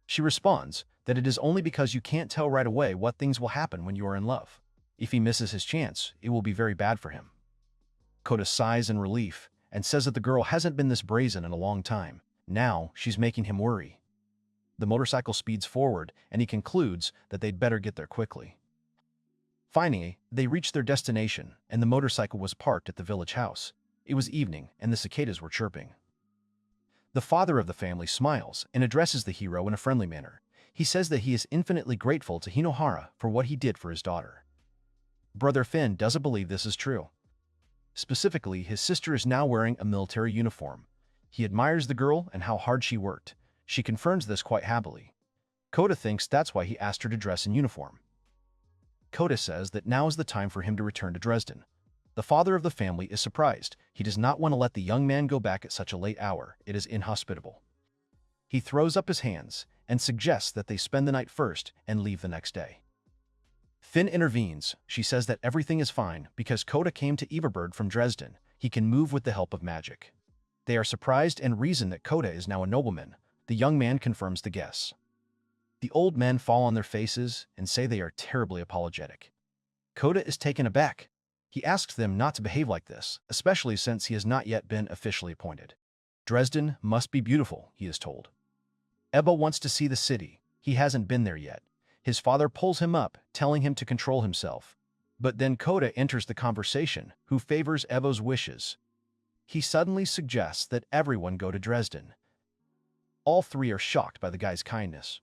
She responds that it is only because you can't tell right away what things will happen when you are in love. If he misses his chance, it will be very bad for him. Kota sighs in relief and says that the girl hasn't been this brazen in a long time. Now, she's making him worry. The motorcycle speeds forward, and he concludes that they'd better get there quickly. Finally, they reached their destination, and the motorcycle was parked at the village house. It was evening, and the cicadas were chirping. The father of the family smiles and addresses the hero in a friendly manner. He says that he is infinitely grateful to Hinoharu for what he did for his daughter. Brother Finn doesn't believe this is true. Specifically, his sister is now wearing a military uniform. He admires the girl and how hard she worked. She confirms this quite happily. Kota thinks that's why he asked her to dress in uniform. Kota says that now is the time for him to return to Dresden. The father of the family is surprised. He does not want to let the young man go back at such a late hour. It is inhospitable. He throws up his hands and suggests that they spend the night first and leave the next day. Finn intervenes. She says that everything is fine because Kota came to Overpowered from Dresden. He can move with the help of magic. They are surprised and reason that Kota is now a nobleman. The young man confirms the guess. The old men fall on their faces and say they are terribly apologetic. Kota is taken aback. He asks them not to behave like this, especially since he has not yet been officially appointed. Dresden must be beautiful, he is told. Ebba wants to see the city. He hasn't been there yet. His father pulls him up, telling him to control himself. But then Kota enters the conversation, who favors Ebba's wishes. He suddenly suggests that everyone go to Dresden. All three are shocked by the guy's kindness.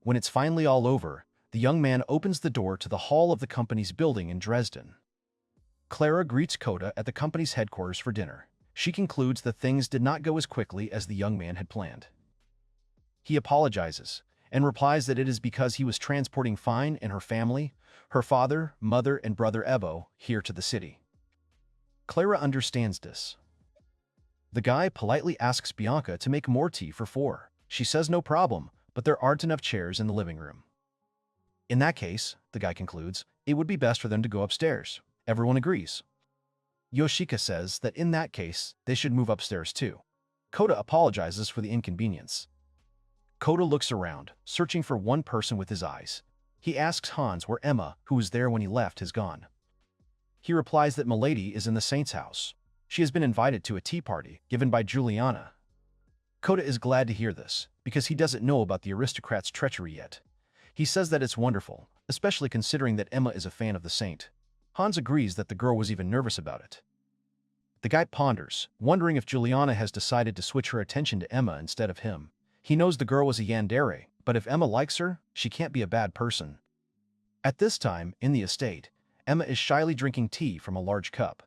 When it's finally all over, the young man opens the door to the hall of the company's building in Dresden. Clara greets Kota at the company's headquarters for dinner. She concludes that things did not go as quickly as the young man had planned. He apologizes and replies that it is because he was transporting Fine and her family, her father, mother, and brother Ebo, here to the city. Clara understands this. The guy politely asks Bianca to make more tea for 4. She says no problem, but there aren't enough chairs in the living room. In that case, the guy concludes, it would be best for them to go upstairs. Everyone agrees. Yoshika says that in that case, they should move upstairs too. Kota apologizes for the inconvenience. Kota looks around, searching for one person with his eyes. He asks Hans where Emma, who was there when he left, has gone. He replies that Milady is in the saint's house. She has been invited to a tea party given by Juliana. Kota is glad to hear this, because he doesn't know about the aristocrat's treachery yet. He says that it's wonderful, especially considering that Emma is a fan of the saint. Hans agrees that the girl was even nervous about it. The guy ponders, wondering if Juliana has decided to switch her attention to Emma instead of him. He knows the girl was a yandere, but if Emma likes her, she can't be a bad person. At this time, in the estate, Emma is shyly drinking tea from a large cup.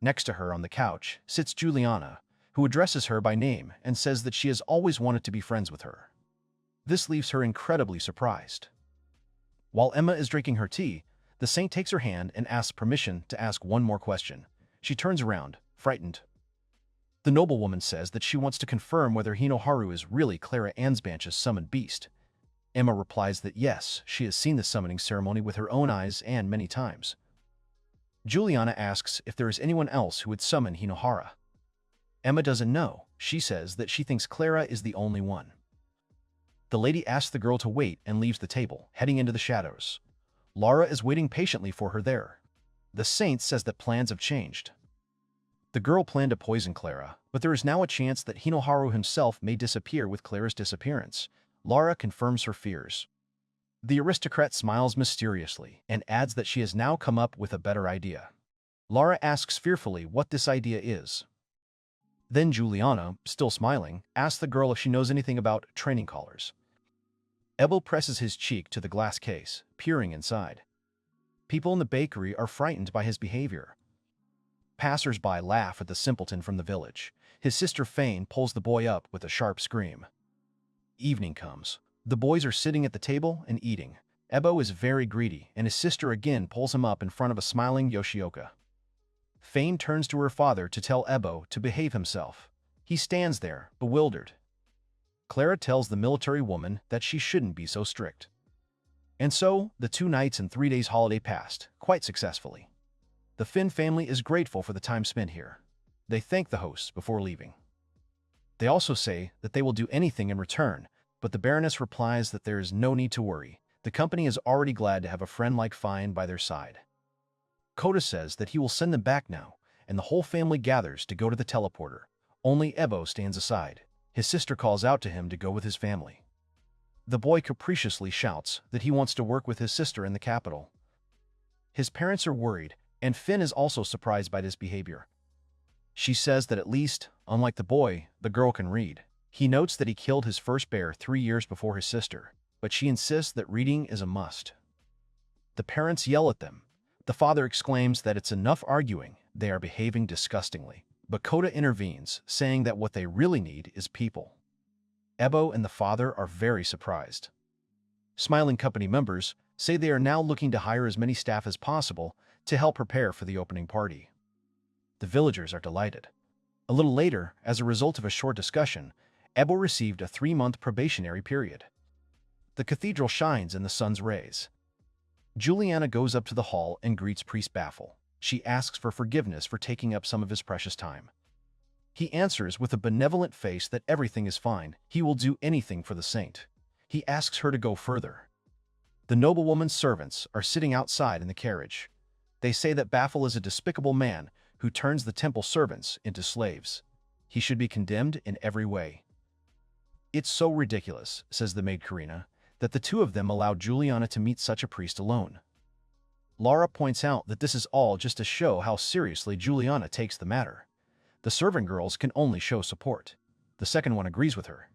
Next to her on the couch sits Juliana, who addresses her by name and says that she has always wanted to be friends with her. This leaves her incredibly surprised. While Emma is drinking her tea, the saint takes her hand and asks permission to ask one more question. She turns around, frightened. The noblewoman says that she wants to confirm whether Hinoharu is really Clara Ansbanch's summoned beast. Emma replies that yes, she has seen the summoning ceremony with her own eyes and many times. Juliana asks if there is anyone else who would summon Hinoharu. Emma doesn't know. She says that she thinks Clara is the only one. The lady asks the girl to wait and leaves the table, heading into the shadows. Lara is waiting patiently for her there. The saint says that plans have changed. The girl planned to poison Clara, but there is now a chance that Hinoharu himself may disappear with Clara's disappearance. Lara confirms her fears. The aristocrat smiles mysteriously and adds that she has now come up with a better idea. Lara asks fearfully what this idea is. Then Juliana, still smiling, asks the girl if she knows anything about training collars. Ebel presses his cheek to the glass case, peering inside. People in the bakery are frightened by his behavior. Passers-by laugh at the simpleton from the village. His sister Fane pulls the boy up with a sharp scream. Evening comes. The boys are sitting at the table and eating. Ebo is very greedy, and his sister again pulls him up in front of a smiling Yoshioka. Fane turns to her father to tell Ebo to behave himself. He stands there, bewildered. Clara tells the military woman that she shouldn't be so strict. And so, the 2 nights and 3 days holiday passed, quite successfully. The Finn family is grateful for the time spent here. They thank the hosts before leaving. They also say that they will do anything in return, but the Baroness replies that there is no need to worry. The company is already glad to have a friend like Fine by their side. Kota says that he will send them back now, and the whole family gathers to go to the teleporter. Only Ebo stands aside. His sister calls out to him to go with his family. The boy capriciously shouts that he wants to work with his sister in the capital. His parents are worried, and Finn is also surprised by this behavior. She says that at least, unlike the boy, the girl can read. He notes that he killed his first bear 3 years before his sister, but she insists that reading is a must. The parents yell at them. The father exclaims that it's enough arguing, they are behaving disgustingly. But Kota intervenes, saying that what they really need is people. Ebo and the father are very surprised. Smiling company members say they are now looking to hire as many staff as possible to help prepare for the opening party. The villagers are delighted. A little later, as a result of a short discussion, Ebo received a 3-month probationary period. The cathedral shines in the sun's rays. Juliana goes up to the hall and greets Priest Baffle. She asks for forgiveness for taking up some of his precious time. He answers with a benevolent face that everything is fine. He will do anything for the saint. He asks her to go further. The noblewoman's servants are sitting outside in the carriage. They say that Baffle is a despicable man who turns the temple servants into slaves. He should be condemned in every way. It's so ridiculous, says the maid Karina, that the 2 of them allowed Juliana to meet such a priest alone. Lara points out that this is all just to show how seriously Juliana takes the matter. The servant girls can only show support. The second one agrees with her.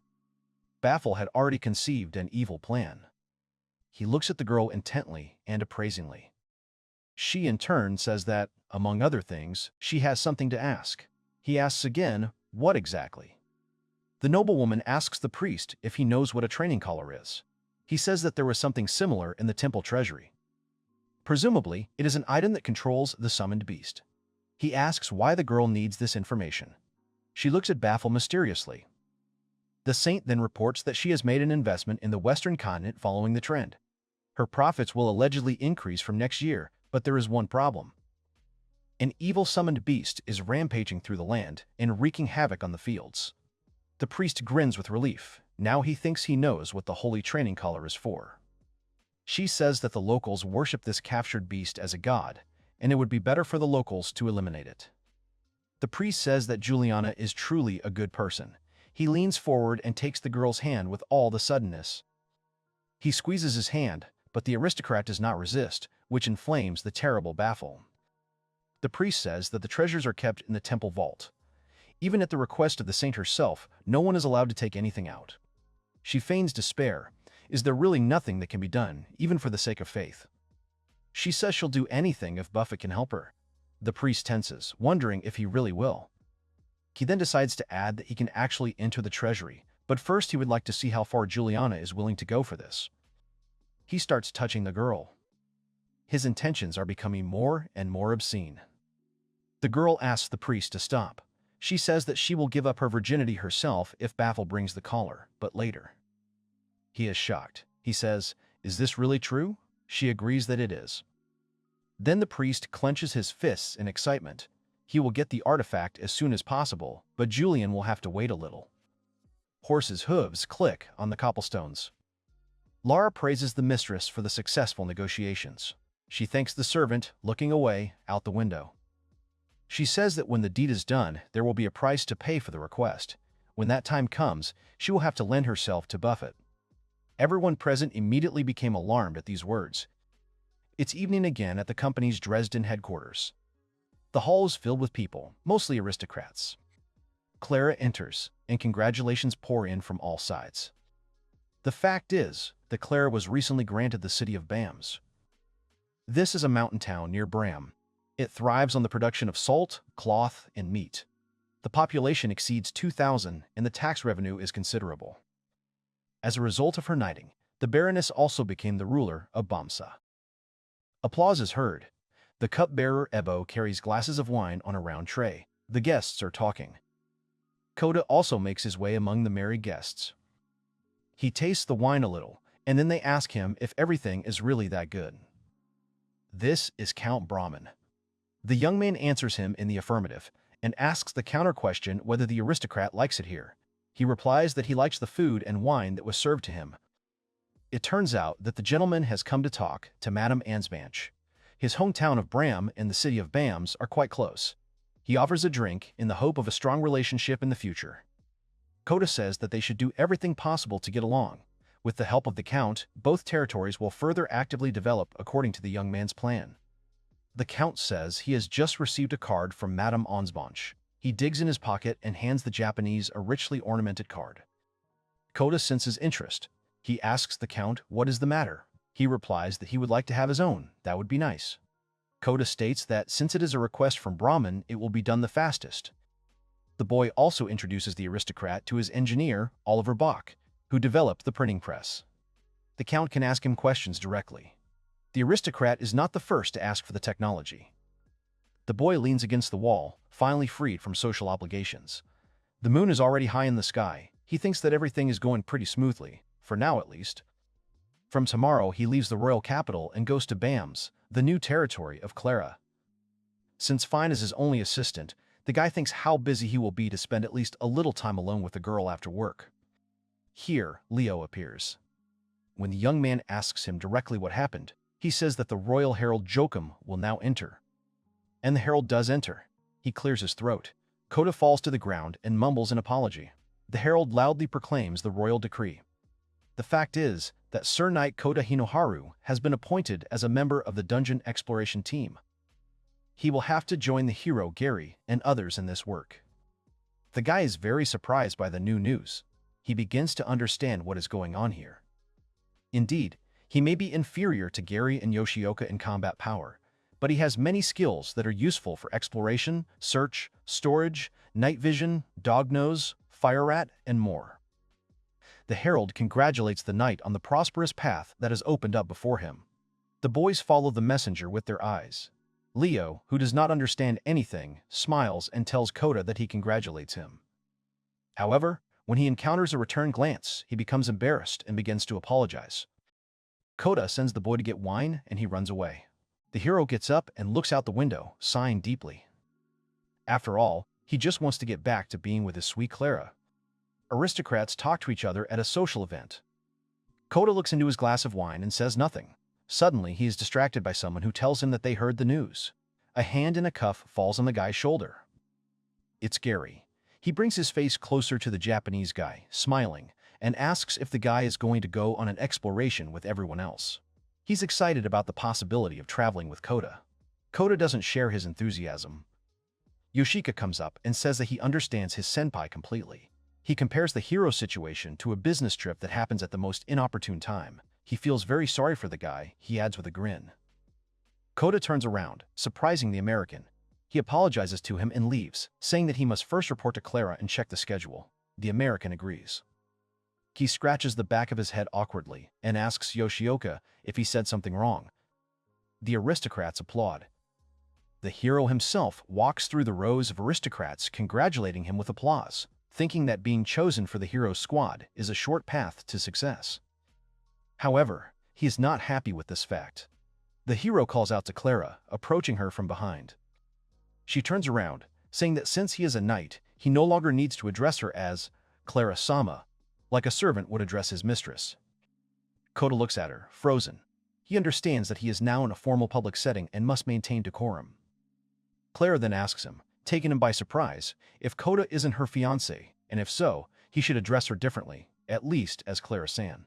Baffle had already conceived an evil plan. He looks at the girl intently and appraisingly. She in turn says that, among other things, she has something to ask. He asks again, what exactly? The noblewoman asks the priest if he knows what a training collar is. He says that there was something similar in the temple treasury. Presumably, it is an item that controls the summoned beast. He asks why the girl needs this information. She looks at Baffle mysteriously. The saint then reports that she has made an investment in the Western continent following the trend. Her profits will allegedly increase from next year, but there is one problem. An evil summoned beast is rampaging through the land and wreaking havoc on the fields. The priest grins with relief. Now he thinks he knows what the holy training collar is for. She says that the locals worship this captured beast as a god, and it would be better for the locals to eliminate it. The priest says that Juliana is truly a good person. He leans forward and takes the girl's hand with all the suddenness. He squeezes his hand, but the aristocrat does not resist, which inflames the terrible Baffle. The priest says that the treasures are kept in the temple vault. Even at the request of the saint herself, no one is allowed to take anything out. She feigns despair. Is there really nothing that can be done, even for the sake of faith? She says she'll do anything if Buffett can help her. The priest tenses, wondering if he really will. He then decides to add that he can actually enter the treasury, but first he would like to see how far Juliana is willing to go for this. He starts touching the girl. His intentions are becoming more and more obscene. The girl asks the priest to stop. She says that she will give up her virginity herself if Baffle brings the collar, but later. He is shocked. He says, "Is this really true?" She agrees that it is. Then the priest clenches his fists in excitement. He will get the artifact as soon as possible, but Julian will have to wait a little. Horses' hooves click on the cobblestones. Lara praises the mistress for the successful negotiations. She thanks the servant, looking away, out the window. She says that when the deed is done, there will be a price to pay for the request. When that time comes, she will have to lend herself to Buffett. Everyone present immediately became alarmed at these words. It's evening again at the company's Dresden headquarters. The hall is filled with people, mostly aristocrats. Clara enters, and congratulations pour in from all sides. The fact is that Clara was recently granted the city of Bams. This is a mountain town near Bram. It thrives on the production of salt, cloth, and meat. The population exceeds 2,000, and the tax revenue is considerable. As a result of her knighting, the Baroness also became the ruler of Bamsa. Applause is heard. The cupbearer Ebo carries glasses of wine on a round tray. The guests are talking. Kota also makes his way among the merry guests. He tastes the wine a little, and then they ask him if everything is really that good. This is Count Breamman. The young man answers him in the affirmative, and asks the counter-question whether the aristocrat likes it here. He replies that he likes the food and wine that was served to him. It turns out that the gentleman has come to talk to Madame Ansbanch. His hometown of Bram and the city of Bams are quite close. He offers a drink in the hope of a strong relationship in the future. Kota says that they should do everything possible to get along. With the help of the Count, both territories will further actively develop according to the young man's plan. The Count says he has just received a card from Madame Ansbanch. He digs in his pocket and hands the Japanese a richly ornamented card. Kota senses interest. He asks the Count what is the matter. He replies that he would like to have his own. That would be nice. Kota states that since it is a request from Breamman, it will be done the fastest. The boy also introduces the aristocrat to his engineer, Oliver Bach, who developed the printing press. The Count can ask him questions directly. The aristocrat is not the first to ask for the technology. The boy leans against the wall, finally freed from social obligations. The moon is already high in the sky. He thinks that everything is going pretty smoothly, for now at least. From tomorrow, he leaves the royal capital and goes to Bams, the new territory of Clara. Since Fine is his only assistant, the guy thinks how busy he will be to spend at least a little time alone with the girl after work. Here, Leo appears. When the young man asks him directly what happened, he says that the royal herald Joachim will now enter. And the herald does enter. He clears his throat. Kota falls to the ground and mumbles an apology. The herald loudly proclaims the royal decree. The fact is that Sir Knight Kota Hinoharu has been appointed as a member of the dungeon exploration team. He will have to join the hero Gary and others in this work. The guy is very surprised by the new news. He begins to understand what is going on here. Indeed, he may be inferior to Gary and Yoshioka in combat power, but he has many skills that are useful for exploration, search, storage, night vision, dog nose, fire rat, and more. The herald congratulates the knight on the prosperous path that has opened up before him. The boys follow the messenger with their eyes. Leo, who does not understand anything, smiles and tells Kota that he congratulates him. However, when he encounters a return glance, he becomes embarrassed and begins to apologize. Kota sends the boy to get wine and he runs away. The hero gets up and looks out the window, sighing deeply. After all, he just wants to get back to being with his sweet Clara. Aristocrats talk to each other at a social event. Kota looks into his glass of wine and says nothing. Suddenly, he is distracted by someone who tells him that they heard the news. A hand in a cuff falls on the guy's shoulder. It's Gary. He brings his face closer to the Japanese guy, smiling, and asks if the guy is going to go on an exploration with everyone else. He's excited about the possibility of traveling with Kota. Kota doesn't share his enthusiasm. Yoshika comes up and says that he understands his senpai completely. He compares the hero situation to a business trip that happens at the most inopportune time. He feels very sorry for the guy, he adds with a grin. Kota turns around, surprising the American. He apologizes to him and leaves, saying that he must first report to Clara and check the schedule. The American agrees. He scratches the back of his head awkwardly and asks Yoshioka if he said something wrong. The aristocrats applaud. The hero himself walks through the rows of aristocrats congratulating him with applause, thinking that being chosen for the hero's squad is a short path to success. However, he is not happy with this fact. The hero calls out to Clara, approaching her from behind. She turns around, saying that since he is a knight, he no longer needs to address her as Clara-sama, like a servant would address his mistress. Kota looks at her, frozen. He understands that he is now in a formal public setting and must maintain decorum. Clara then asks him, taking him by surprise, if Kota isn't her fiancé, and if so, he should address her differently, at least as Clara-san.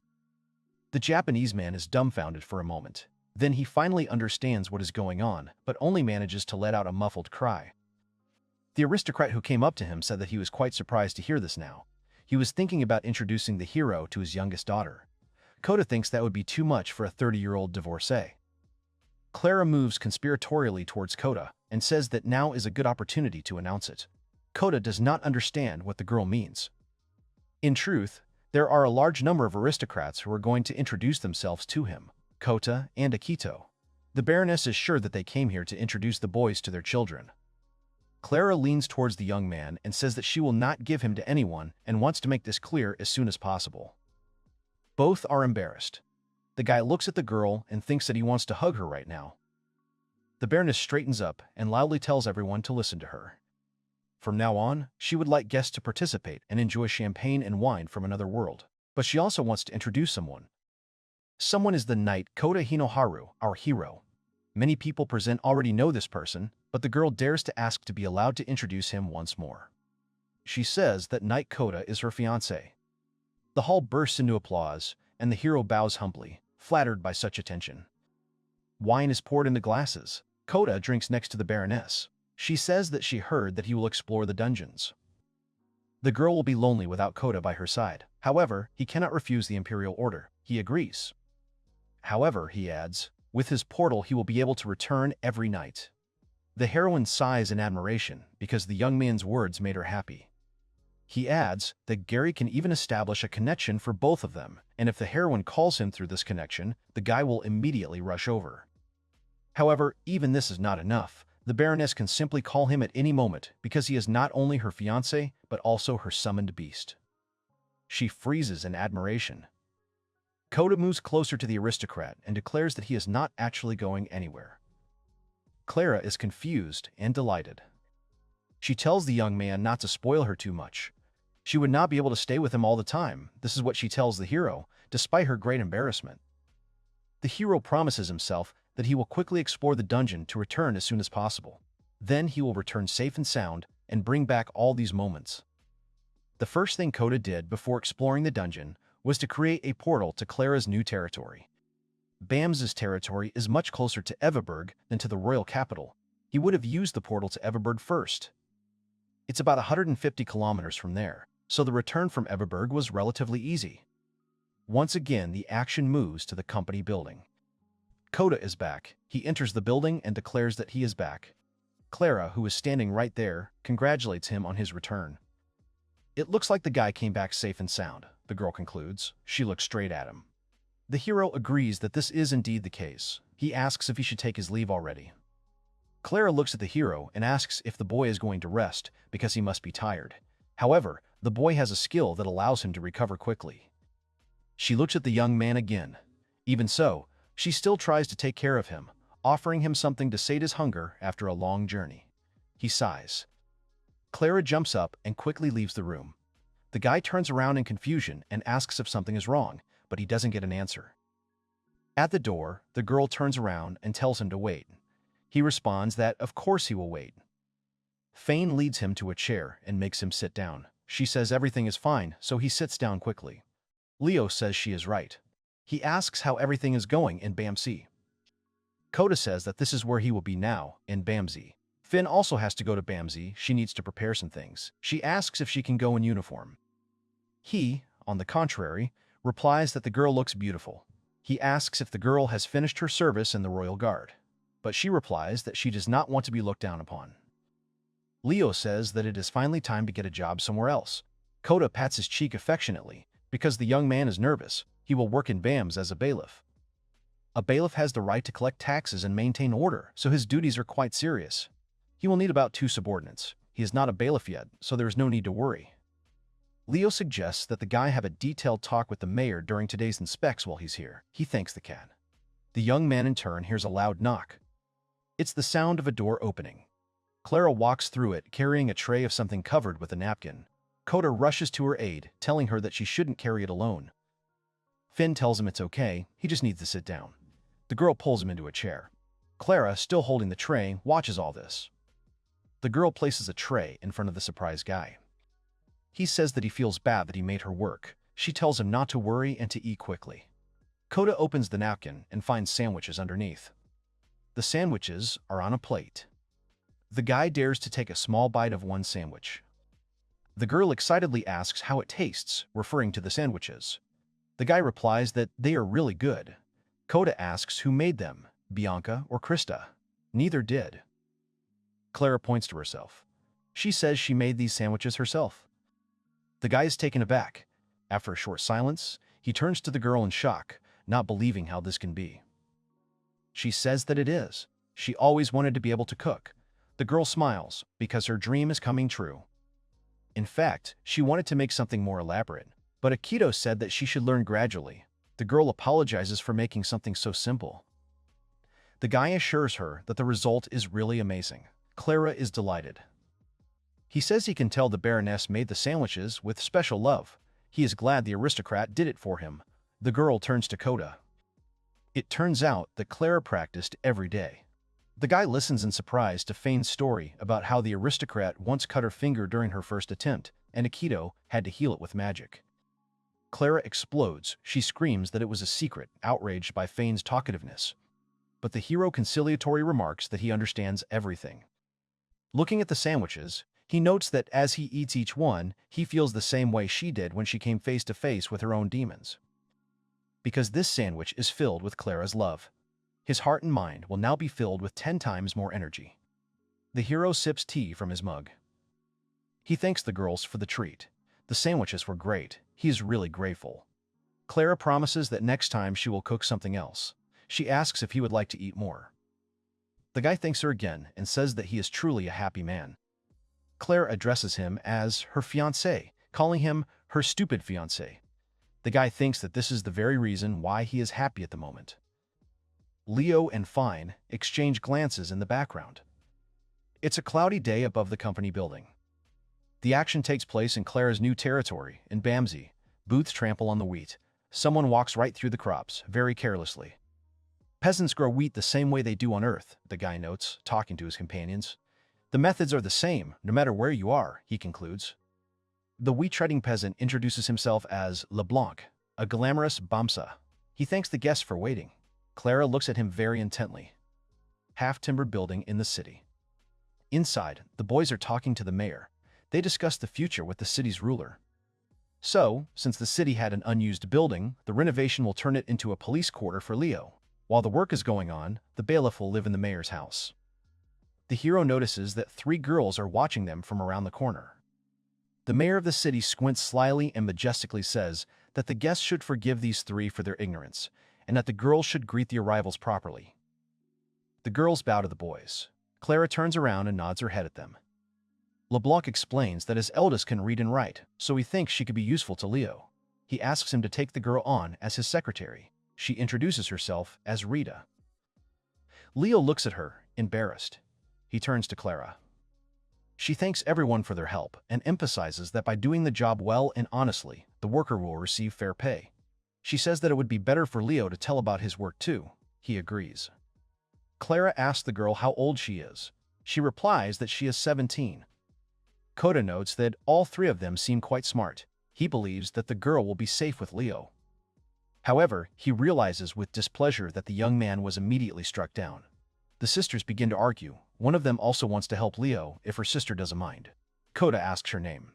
The Japanese man is dumbfounded for a moment. Then he finally understands what is going on, but only manages to let out a muffled cry. The aristocrat who came up to him said that he was quite surprised to hear this now. He was thinking about introducing the hero to his youngest daughter. Kota thinks that would be too much for a 30-year-old divorcee. Clara moves conspiratorially towards Kota and says that now is a good opportunity to announce it. Kota does not understand what the girl means. In truth, There are a large number of aristocrats who are going to introduce themselves to him, Kota and Akito. The Baroness is sure that they came here to introduce the boys to their children. Clara leans towards the young man and says that she will not give him to anyone and wants to make this clear as soon as possible. Both are embarrassed. The guy looks at the girl and thinks that he wants to hug her right now. The Baroness straightens up and loudly tells everyone to listen to her. From now on, she would like guests to participate and enjoy champagne and wine from another world. But she also wants to introduce someone. Someone is the knight Kota Hinoharu, our hero. Many people present already know this person, but the girl dares to ask to be allowed to introduce him once more. She says that Knight Kota is her fiancé. The hall bursts into applause, and the hero bows humbly, flattered by such attention. Wine is poured into glasses. Kota drinks next to the Baroness. She says that she heard that he will explore the dungeons. The girl will be lonely without Kota by her side. However, he cannot refuse the imperial order. He agrees. However, he adds, with his portal he will be able to return every night. The heroine sighs in admiration because the young man's words made her happy. He adds that Gary can even establish a connection for both of them, and if the heroine calls him through this connection, the guy will immediately rush over. However, even this is not enough. The Baroness can simply call him at any moment because he is not only her fiancé, but also her summoned beast. She freezes in admiration. Kota moves closer to the aristocrat and declares that he is not actually going anywhere. Clara is confused and delighted. She tells the young man not to spoil her too much. She would not be able to stay with him all the time. This is what she tells the hero, despite her great embarrassment. The hero promises himself that he will quickly explore the dungeon to return as soon as possible. Then he will return safe and sound and bring back all these moments. The first thing Kota did before exploring the dungeon was to create a portal to Clara's new territory. Bam's territory is much closer to Everberg than to the royal capital. He would have used the portal to Everberg first. It's about 150 kilometers from there, so the return from Everberg was relatively easy. Once again, the action moves to the company building. Kota is back. He enters the building and declares that he is back. Clara, who is standing right there, congratulates him on his return. It looks like the guy came back safe and sound, the girl concludes. She looks straight at him. The hero agrees that this is indeed the case. He asks if he should take his leave already. Clara looks at the hero and asks if the boy is going to rest because he must be tired. However, the boy has a skill that allows him to recover quickly. She looks at the young man again. Even so, she still tries to take care of him, offering him something to sate his hunger after a long journey. He sighs. Clara jumps up and quickly leaves the room. The guy turns around in confusion and asks if something is wrong, but he doesn't get an answer. At the door, the girl turns around and tells him to wait. He responds that of course he will wait. Fane leads him to a chair and makes him sit down. She says everything is fine, so he sits down quickly. Leo says she is right. He asks how everything is going in Bamsi. Kota says that this is where he will be now, in Bamsi. Finn also has to go to Bamsi. She needs to prepare some things. She asks if she can go in uniform. He, on the contrary, replies that the girl looks beautiful. He asks if the girl has finished her service in the Royal Guard, but she replies that she does not want to be looked down upon. Leo says that it is finally time to get a job somewhere else. Kota pats his cheek affectionately. Because the young man is nervous, he will work in Bams as a bailiff. A bailiff has the right to collect taxes and maintain order, so his duties are quite serious. He will need about 2 subordinates. He is not a bailiff yet, so there is no need to worry. Leo suggests that the guy have a detailed talk with the mayor during today's inspects while he's here. He thanks the cat. The young man in turn hears a loud knock. It's the sound of a door opening. Clara walks through it, carrying a tray of something covered with a napkin. Kota rushes to her aid, telling her that she shouldn't carry it alone. Finn tells him it's okay, he just needs to sit down. The girl pulls him into a chair. Clara, still holding the tray, watches all this. The girl places a tray in front of the surprised guy. He says that he feels bad that he made her work. She tells him not to worry and to eat quickly. Kota opens the napkin and finds sandwiches underneath. The sandwiches are on a plate. The guy dares to take a small bite of one sandwich. The girl excitedly asks how it tastes, referring to the sandwiches. The guy replies that they are really good. Kota asks who made them, Bianca or Krista. Neither did. Clara points to herself. She says she made these sandwiches herself. The guy is taken aback. After a short silence, he turns to the girl in shock, not believing how this can be. She says that it is. She always wanted to be able to cook. The girl smiles, because her dream is coming true. In fact, she wanted to make something more elaborate, but Akito said that she should learn gradually. The girl apologizes for making something so simple. The guy assures her that the result is really amazing. Clara is delighted. He says he can tell the Baroness made the sandwiches with special love. He is glad the aristocrat did it for him. The girl turns to Kota. It turns out that Clara practiced every day. The guy listens in surprise to Fane's story about how the aristocrat once cut her finger during her first attempt, and Akito had to heal it with magic. Clara explodes. She screams that it was a secret, outraged by Fane's talkativeness. But the hero conciliatory remarks that he understands everything. Looking at the sandwiches, he notes that as he eats each one, he feels the same way she did when she came face to face with her own demons. Because this sandwich is filled with Clara's love, his heart and mind will now be filled with 10 times more energy. The hero sips tea from his mug. He thanks the girls for the treat. The sandwiches were great. He is really grateful. Clara promises that next time she will cook something else. She asks if he would like to eat more. The guy thanks her again and says that he is truly a happy man. Clara addresses him as her fiancé, calling him her stupid fiancé. The guy thinks that this is the very reason why he is happy at the moment. Leo and Fine exchange glances in the background. It's a cloudy day above the company building. The action takes place in Clara's new territory, in Bamsey. Booths trample on the wheat. Someone walks right through the crops, very carelessly. Peasants grow wheat the same way they do on Earth, the guy notes, talking to his companions. The methods are the same, no matter where you are, he concludes. The wheat-treading peasant introduces himself as LeBlanc, a glamorous Bamsa. He thanks the guests for waiting. Clara looks at him very intently. Half-timbered building in the city. Inside, the boys are talking to the mayor. They discuss the future with the city's ruler. So, since the city had an unused building, the renovation will turn it into a police quarter for Leo. While the work is going on, the bailiff will live in the mayor's house. The hero notices that 3 girls are watching them from around the corner. The mayor of the city squints slyly and majestically says that the guests should forgive these 3 for their ignorance, and that the girls should greet the arrivals properly. The girls bow to the boys. Clara turns around and nods her head at them. LeBlanc explains that his eldest can read and write, so he thinks she could be useful to Leo. He asks him to take the girl on as his secretary. She introduces herself as Rita. Leo looks at her, embarrassed. He turns to Clara. She thanks everyone for their help and emphasizes that by doing the job well and honestly, the worker will receive fair pay. She says that it would be better for Leo to tell about his work too. He agrees. Clara asks the girl how old she is. She replies that she is 17. Kota notes that all 3 of them seem quite smart. He believes that the girl will be safe with Leo. However, he realizes with displeasure that the young man was immediately struck down. The sisters begin to argue. One of them also wants to help Leo if her sister doesn't mind. Kota asks her name.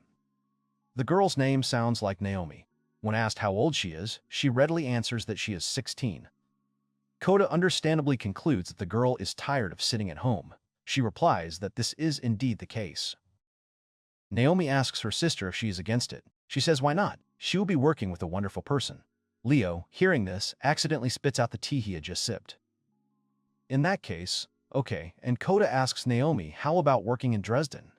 The girl's name sounds like Naomi. When asked how old she is, she readily answers that she is 16. Kota understandably concludes that the girl is tired of sitting at home. She replies that this is indeed the case. Naomi asks her sister if she is against it. She says why not? She will be working with a wonderful person. Leo, hearing this, accidentally spits out the tea he had just sipped. In that case, okay, and Kota asks Naomi how about working in Dresden?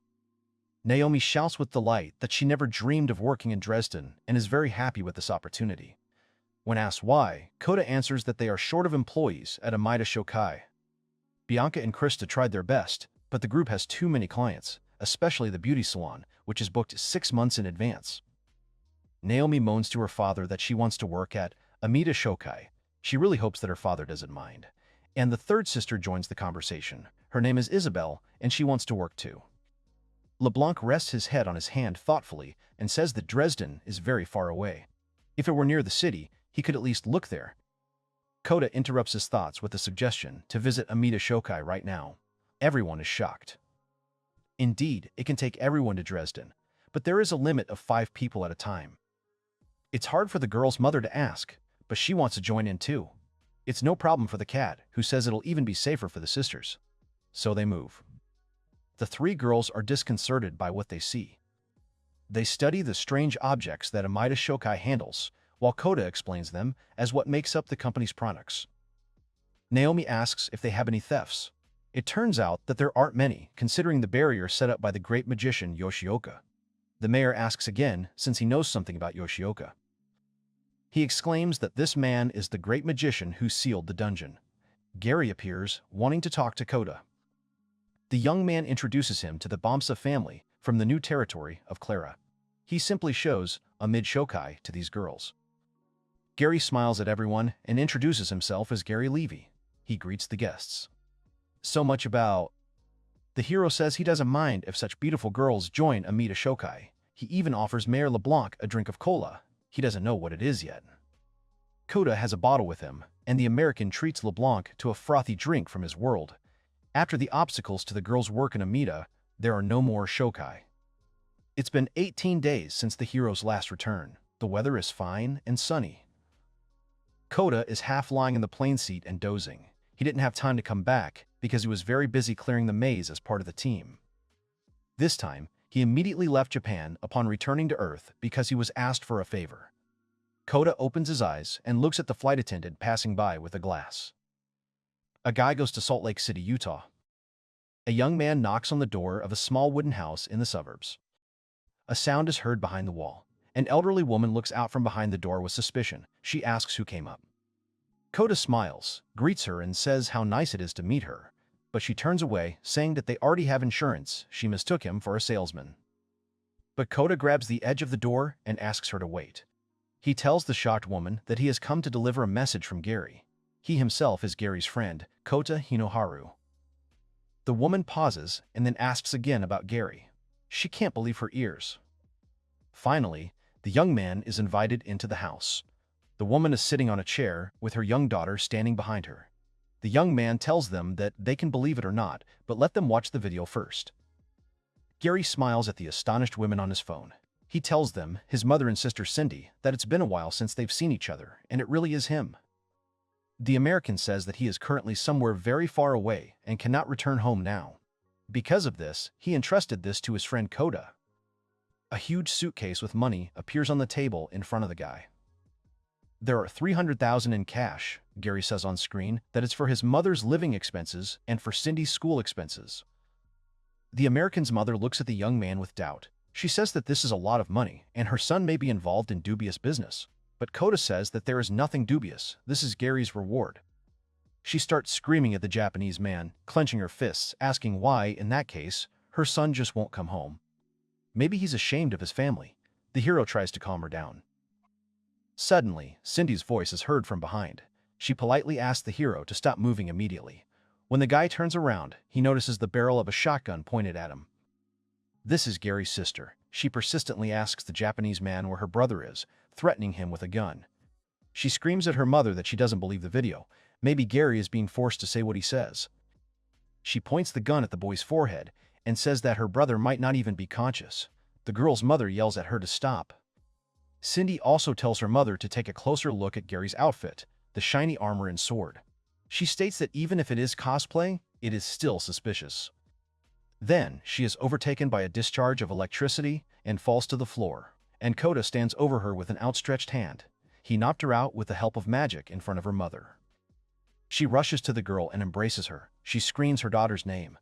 Naomi shouts with delight that she never dreamed of working in Dresden and is very happy with this opportunity. When asked why, Kota answers that they are short of employees at Amida Shokai. Bianca and Krista tried their best, but the group has too many clients, especially the beauty salon, which is booked 6 months in advance. Naomi moans to her father that she wants to work at Amida Shokai. She really hopes that her father doesn't mind. And the third sister joins the conversation. Her name is Isabel, and she wants to work too. LeBlanc rests his head on his hand thoughtfully and says that Dresden is very far away. If it were near the city, he could at least look there. Kota interrupts his thoughts with a suggestion to visit Amida Shokai right now. Everyone is shocked. Indeed, it can take everyone to Dresden, but there is a limit of 5 people at a time. It's hard for the girl's mother to ask, but she wants to join in too. It's no problem for the cat, who says it'll even be safer for the sisters. So they move. The 3 girls are disconcerted by what they see. They study the strange objects that Amida Shokai handles, while Kota explains them as what makes up the company's products. Naomi asks if they have any thefts. It turns out that there aren't many, considering the barrier set up by the great magician Yoshioka. The mayor asks again, since he knows something about Yoshioka. He exclaims that this man is the great magician who sealed the dungeon. Gary appears, wanting to talk to Kota. The young man introduces him to the Bomsa family from the new territory of Clara. He simply shows a mid-shokai to these girls. Gary smiles at everyone and introduces himself as Gary Levy. He greets the guests. So much about... The hero says he doesn't mind if such beautiful girls join Amida Shokai. He even offers Mayor LeBlanc a drink of cola. He doesn't know what it is yet. Kota has a bottle with him, and the American treats LeBlanc to a frothy drink from his world. After the obstacles to the girls' work in Amida, there are no more shokai. It's been 18 days since the hero's last return. The weather is fine and sunny. Kota is half lying in the plane seat and dozing. He didn't have time to come back because he was very busy clearing the maze as part of the team. This time, he immediately left Japan upon returning to Earth because he was asked for a favor. Kota opens his eyes and looks at the flight attendant passing by with a glass. A guy goes to Salt Lake City, Utah. A young man knocks on the door of a small wooden house in the suburbs. A sound is heard behind the wall. An elderly woman looks out from behind the door with suspicion. She asks who came up. Kota smiles, greets her and says how nice it is to meet her, but she turns away, saying that they already have insurance. She mistook him for a salesman. But Kota grabs the edge of the door and asks her to wait. He tells the shocked woman that he has come to deliver a message from Gary. He himself is Gary's friend, Kota Hinoharu. The woman pauses and then asks again about Gary. She can't believe her ears. Finally, the young man is invited into the house. The woman is sitting on a chair with her young daughter standing behind her. The young man tells them that they can believe it or not, but let them watch the video first. Gary smiles at the astonished women on his phone. He tells them, his mother and sister Cindy, that it's been a while since they've seen each other, and it really is him. The American says that he is currently somewhere very far away and cannot return home now. Because of this, he entrusted this to his friend Kota. A huge suitcase with money appears on the table in front of the guy. There are $300,000 in cash, Gary says on screen, that it's for his mother's living expenses and for Cindy's school expenses. The American's mother looks at the young man with doubt. She says that this is a lot of money, and her son may be involved in dubious business. But Kota says that there is nothing dubious. This is Gary's reward. She starts screaming at the Japanese man, clenching her fists, asking why, in that case, her son just won't come home. Maybe he's ashamed of his family. The hero tries to calm her down. Suddenly, Cindy's voice is heard from behind. She politely asks the hero to stop moving immediately. When the guy turns around, he notices the barrel of a shotgun pointed at him. This is Gary's sister. She persistently asks the Japanese man where her brother is, threatening him with a gun. She screams at her mother that she doesn't believe the video. Maybe Gary is being forced to say what he says. She points the gun at the boy's forehead and says that her brother might not even be conscious. The girl's mother yells at her to stop. Cindy also tells her mother to take a closer look at Gary's outfit, the shiny armor and sword. She states that even if it is cosplay, it is still suspicious. Then, she is overtaken by a discharge of electricity and falls to the floor, and Kota stands over her with an outstretched hand. He knocked her out with the help of magic in front of her mother. She rushes to the girl and embraces her. She screams her daughter's name.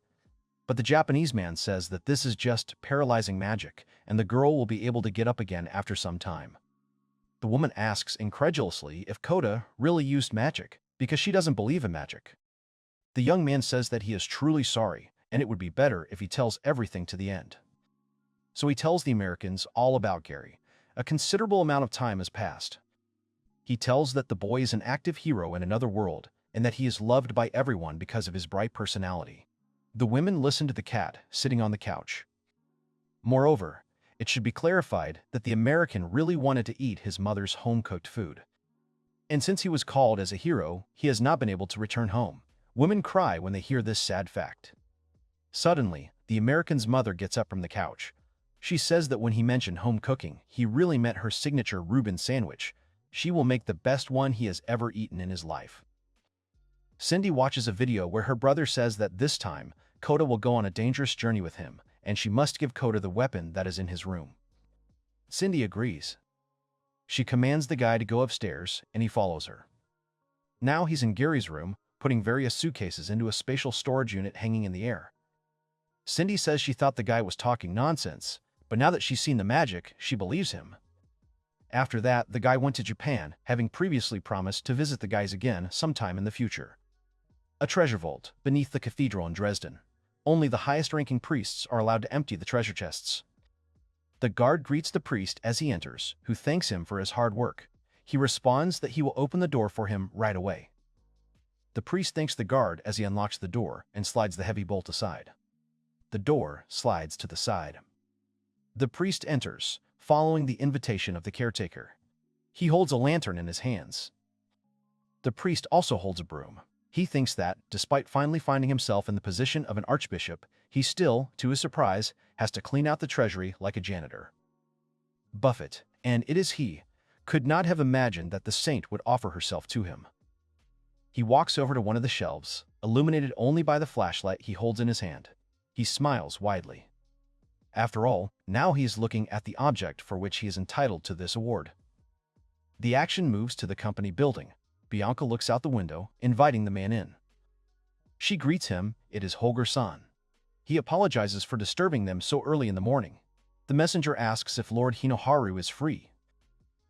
But the Japanese man says that this is just paralyzing magic, and the girl will be able to get up again after some time. The woman asks incredulously if Kota really used magic, because she doesn't believe in magic. The young man says that he is truly sorry, and it would be better if he tells everything to the end. So he tells the Americans all about Gary. A considerable amount of time has passed. He tells that the boy is an active hero in another world, and that he is loved by everyone because of his bright personality. The women listen to the cat sitting on the couch. Moreover, it should be clarified that the American really wanted to eat his mother's home-cooked food. And since he was called as a hero, he has not been able to return home. Women cry when they hear this sad fact. Suddenly, the American's mother gets up from the couch. She says that when he mentioned home cooking, he really meant her signature Reuben sandwich. She will make the best one he has ever eaten in his life. Cindy watches a video where her brother says that this time, Kota will go on a dangerous journey with him, and she must give Kota the weapon that is in his room. Cindy agrees. She commands the guy to go upstairs, and he follows her. Now he's in Gary's room, putting various suitcases into a spatial storage unit hanging in the air. Cindy says she thought the guy was talking nonsense, but now that she's seen the magic, she believes him. After that, the guy went to Japan, having previously promised to visit the guys again sometime in the future. A treasure vault, beneath the cathedral in Dresden. Only the highest-ranking priests are allowed to empty the treasure chests. The guard greets the priest as he enters, who thanks him for his hard work. He responds that he will open the door for him right away. The priest thanks the guard as he unlocks the door and slides the heavy bolt aside. The door slides to the side. The priest enters, following the invitation of the caretaker. He holds a lantern in his hands. The priest also holds a broom. He thinks that, despite finally finding himself in the position of an archbishop, he still, to his surprise, has to clean out the treasury like a janitor. Buffett, and it is he, could not have imagined that the saint would offer herself to him. He walks over to one of the shelves, illuminated only by the flashlight he holds in his hand. He smiles widely. After all, now he is looking at the object for which he is entitled to this award. The action moves to the company building. Bianca looks out the window, inviting the man in. She greets him. It is Holger-san. He apologizes for disturbing them so early in the morning. The messenger asks if Lord Hinoharu is free.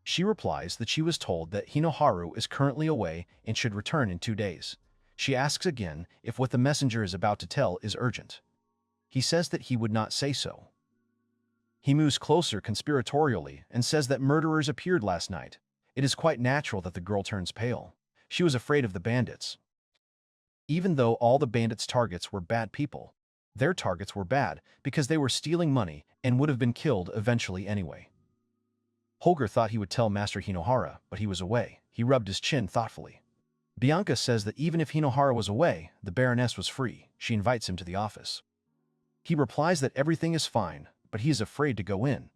She replies that she was told that Hinoharu is currently away and should return in 2 days. She asks again if what the messenger is about to tell is urgent. He says that he would not say so. He moves closer conspiratorially and says that murderers appeared last night. It is quite natural that the girl turns pale. She was afraid of the bandits. Even though all the bandits' targets were bad people, their targets were bad because they were stealing money and would have been killed eventually anyway. Holger thought he would tell Master Hinohara, but he was away. He rubbed his chin thoughtfully. Bianca says that even if Hinohara was away, the Baroness was free. She invites him to the office. He replies that everything is fine, but he is afraid to go in.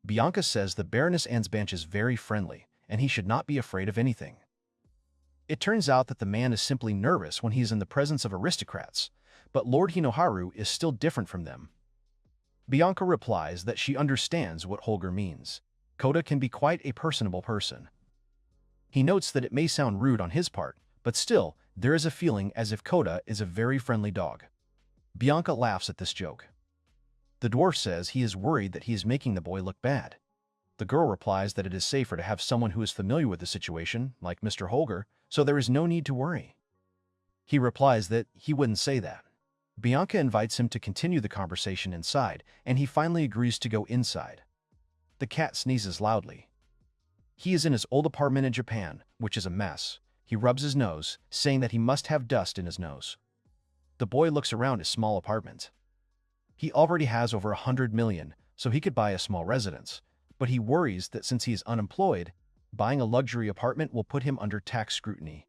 Bianca says the Baroness Ansbanch is very friendly, and he should not be afraid of anything. It turns out that the man is simply nervous when he is in the presence of aristocrats, but Lord Hinoharu is still different from them. Bianca replies that she understands what Holger means. Kota can be quite a personable person. He notes that it may sound rude on his part, but still, there is a feeling as if Kota is a very friendly dog. Bianca laughs at this joke. The dwarf says he is worried that he is making the boy look bad. The girl replies that it is safer to have someone who is familiar with the situation, like Mr. Holger, so there is no need to worry. He replies that he wouldn't say that. Bianca invites him to continue the conversation inside, and he finally agrees to go inside. The cat sneezes loudly. He is in his old apartment in Japan, which is a mess. He rubs his nose, saying that he must have dust in his nose. The boy looks around his small apartment. He already has over 100 million, so he could buy a small residence. But he worries that since he is unemployed, buying a luxury apartment will put him under tax scrutiny.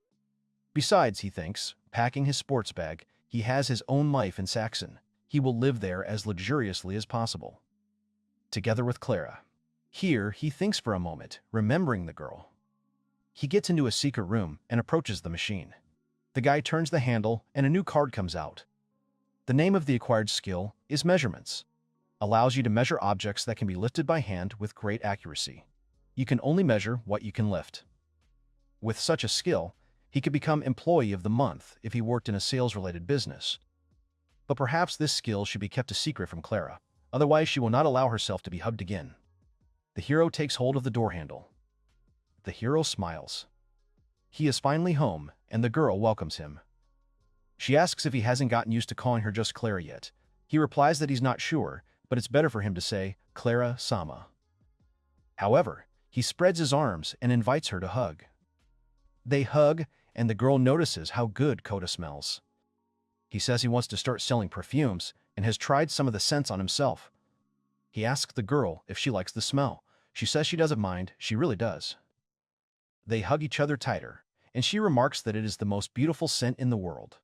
Besides, he thinks, packing his sports bag, he has his own life in Saxon. He will live there as luxuriously as possible. Together with Clara. Here, he thinks for a moment, remembering the girl. He gets into a secret room and approaches the machine. The guy turns the handle and a new card comes out. The name of the acquired skill is Measurements. Allows you to measure objects that can be lifted by hand with great accuracy. You can only measure what you can lift. With such a skill, he could become Employee of the Month if he worked in a sales-related business. But perhaps this skill should be kept a secret from Clara, otherwise she will not allow herself to be hugged again. The hero takes hold of the door handle. The hero smiles. He is finally home, and the girl welcomes him. She asks if he hasn't gotten used to calling her just Clara yet. He replies that he's not sure, but it's better for him to say Clara-sama. However, he spreads his arms and invites her to hug. They hug, and the girl notices how good Kota smells. He says he wants to start selling perfumes and has tried some of the scents on himself. He asks the girl if she likes the smell. She says she doesn't mind, she really does. They hug each other tighter, and she remarks that it is the most beautiful scent in the world.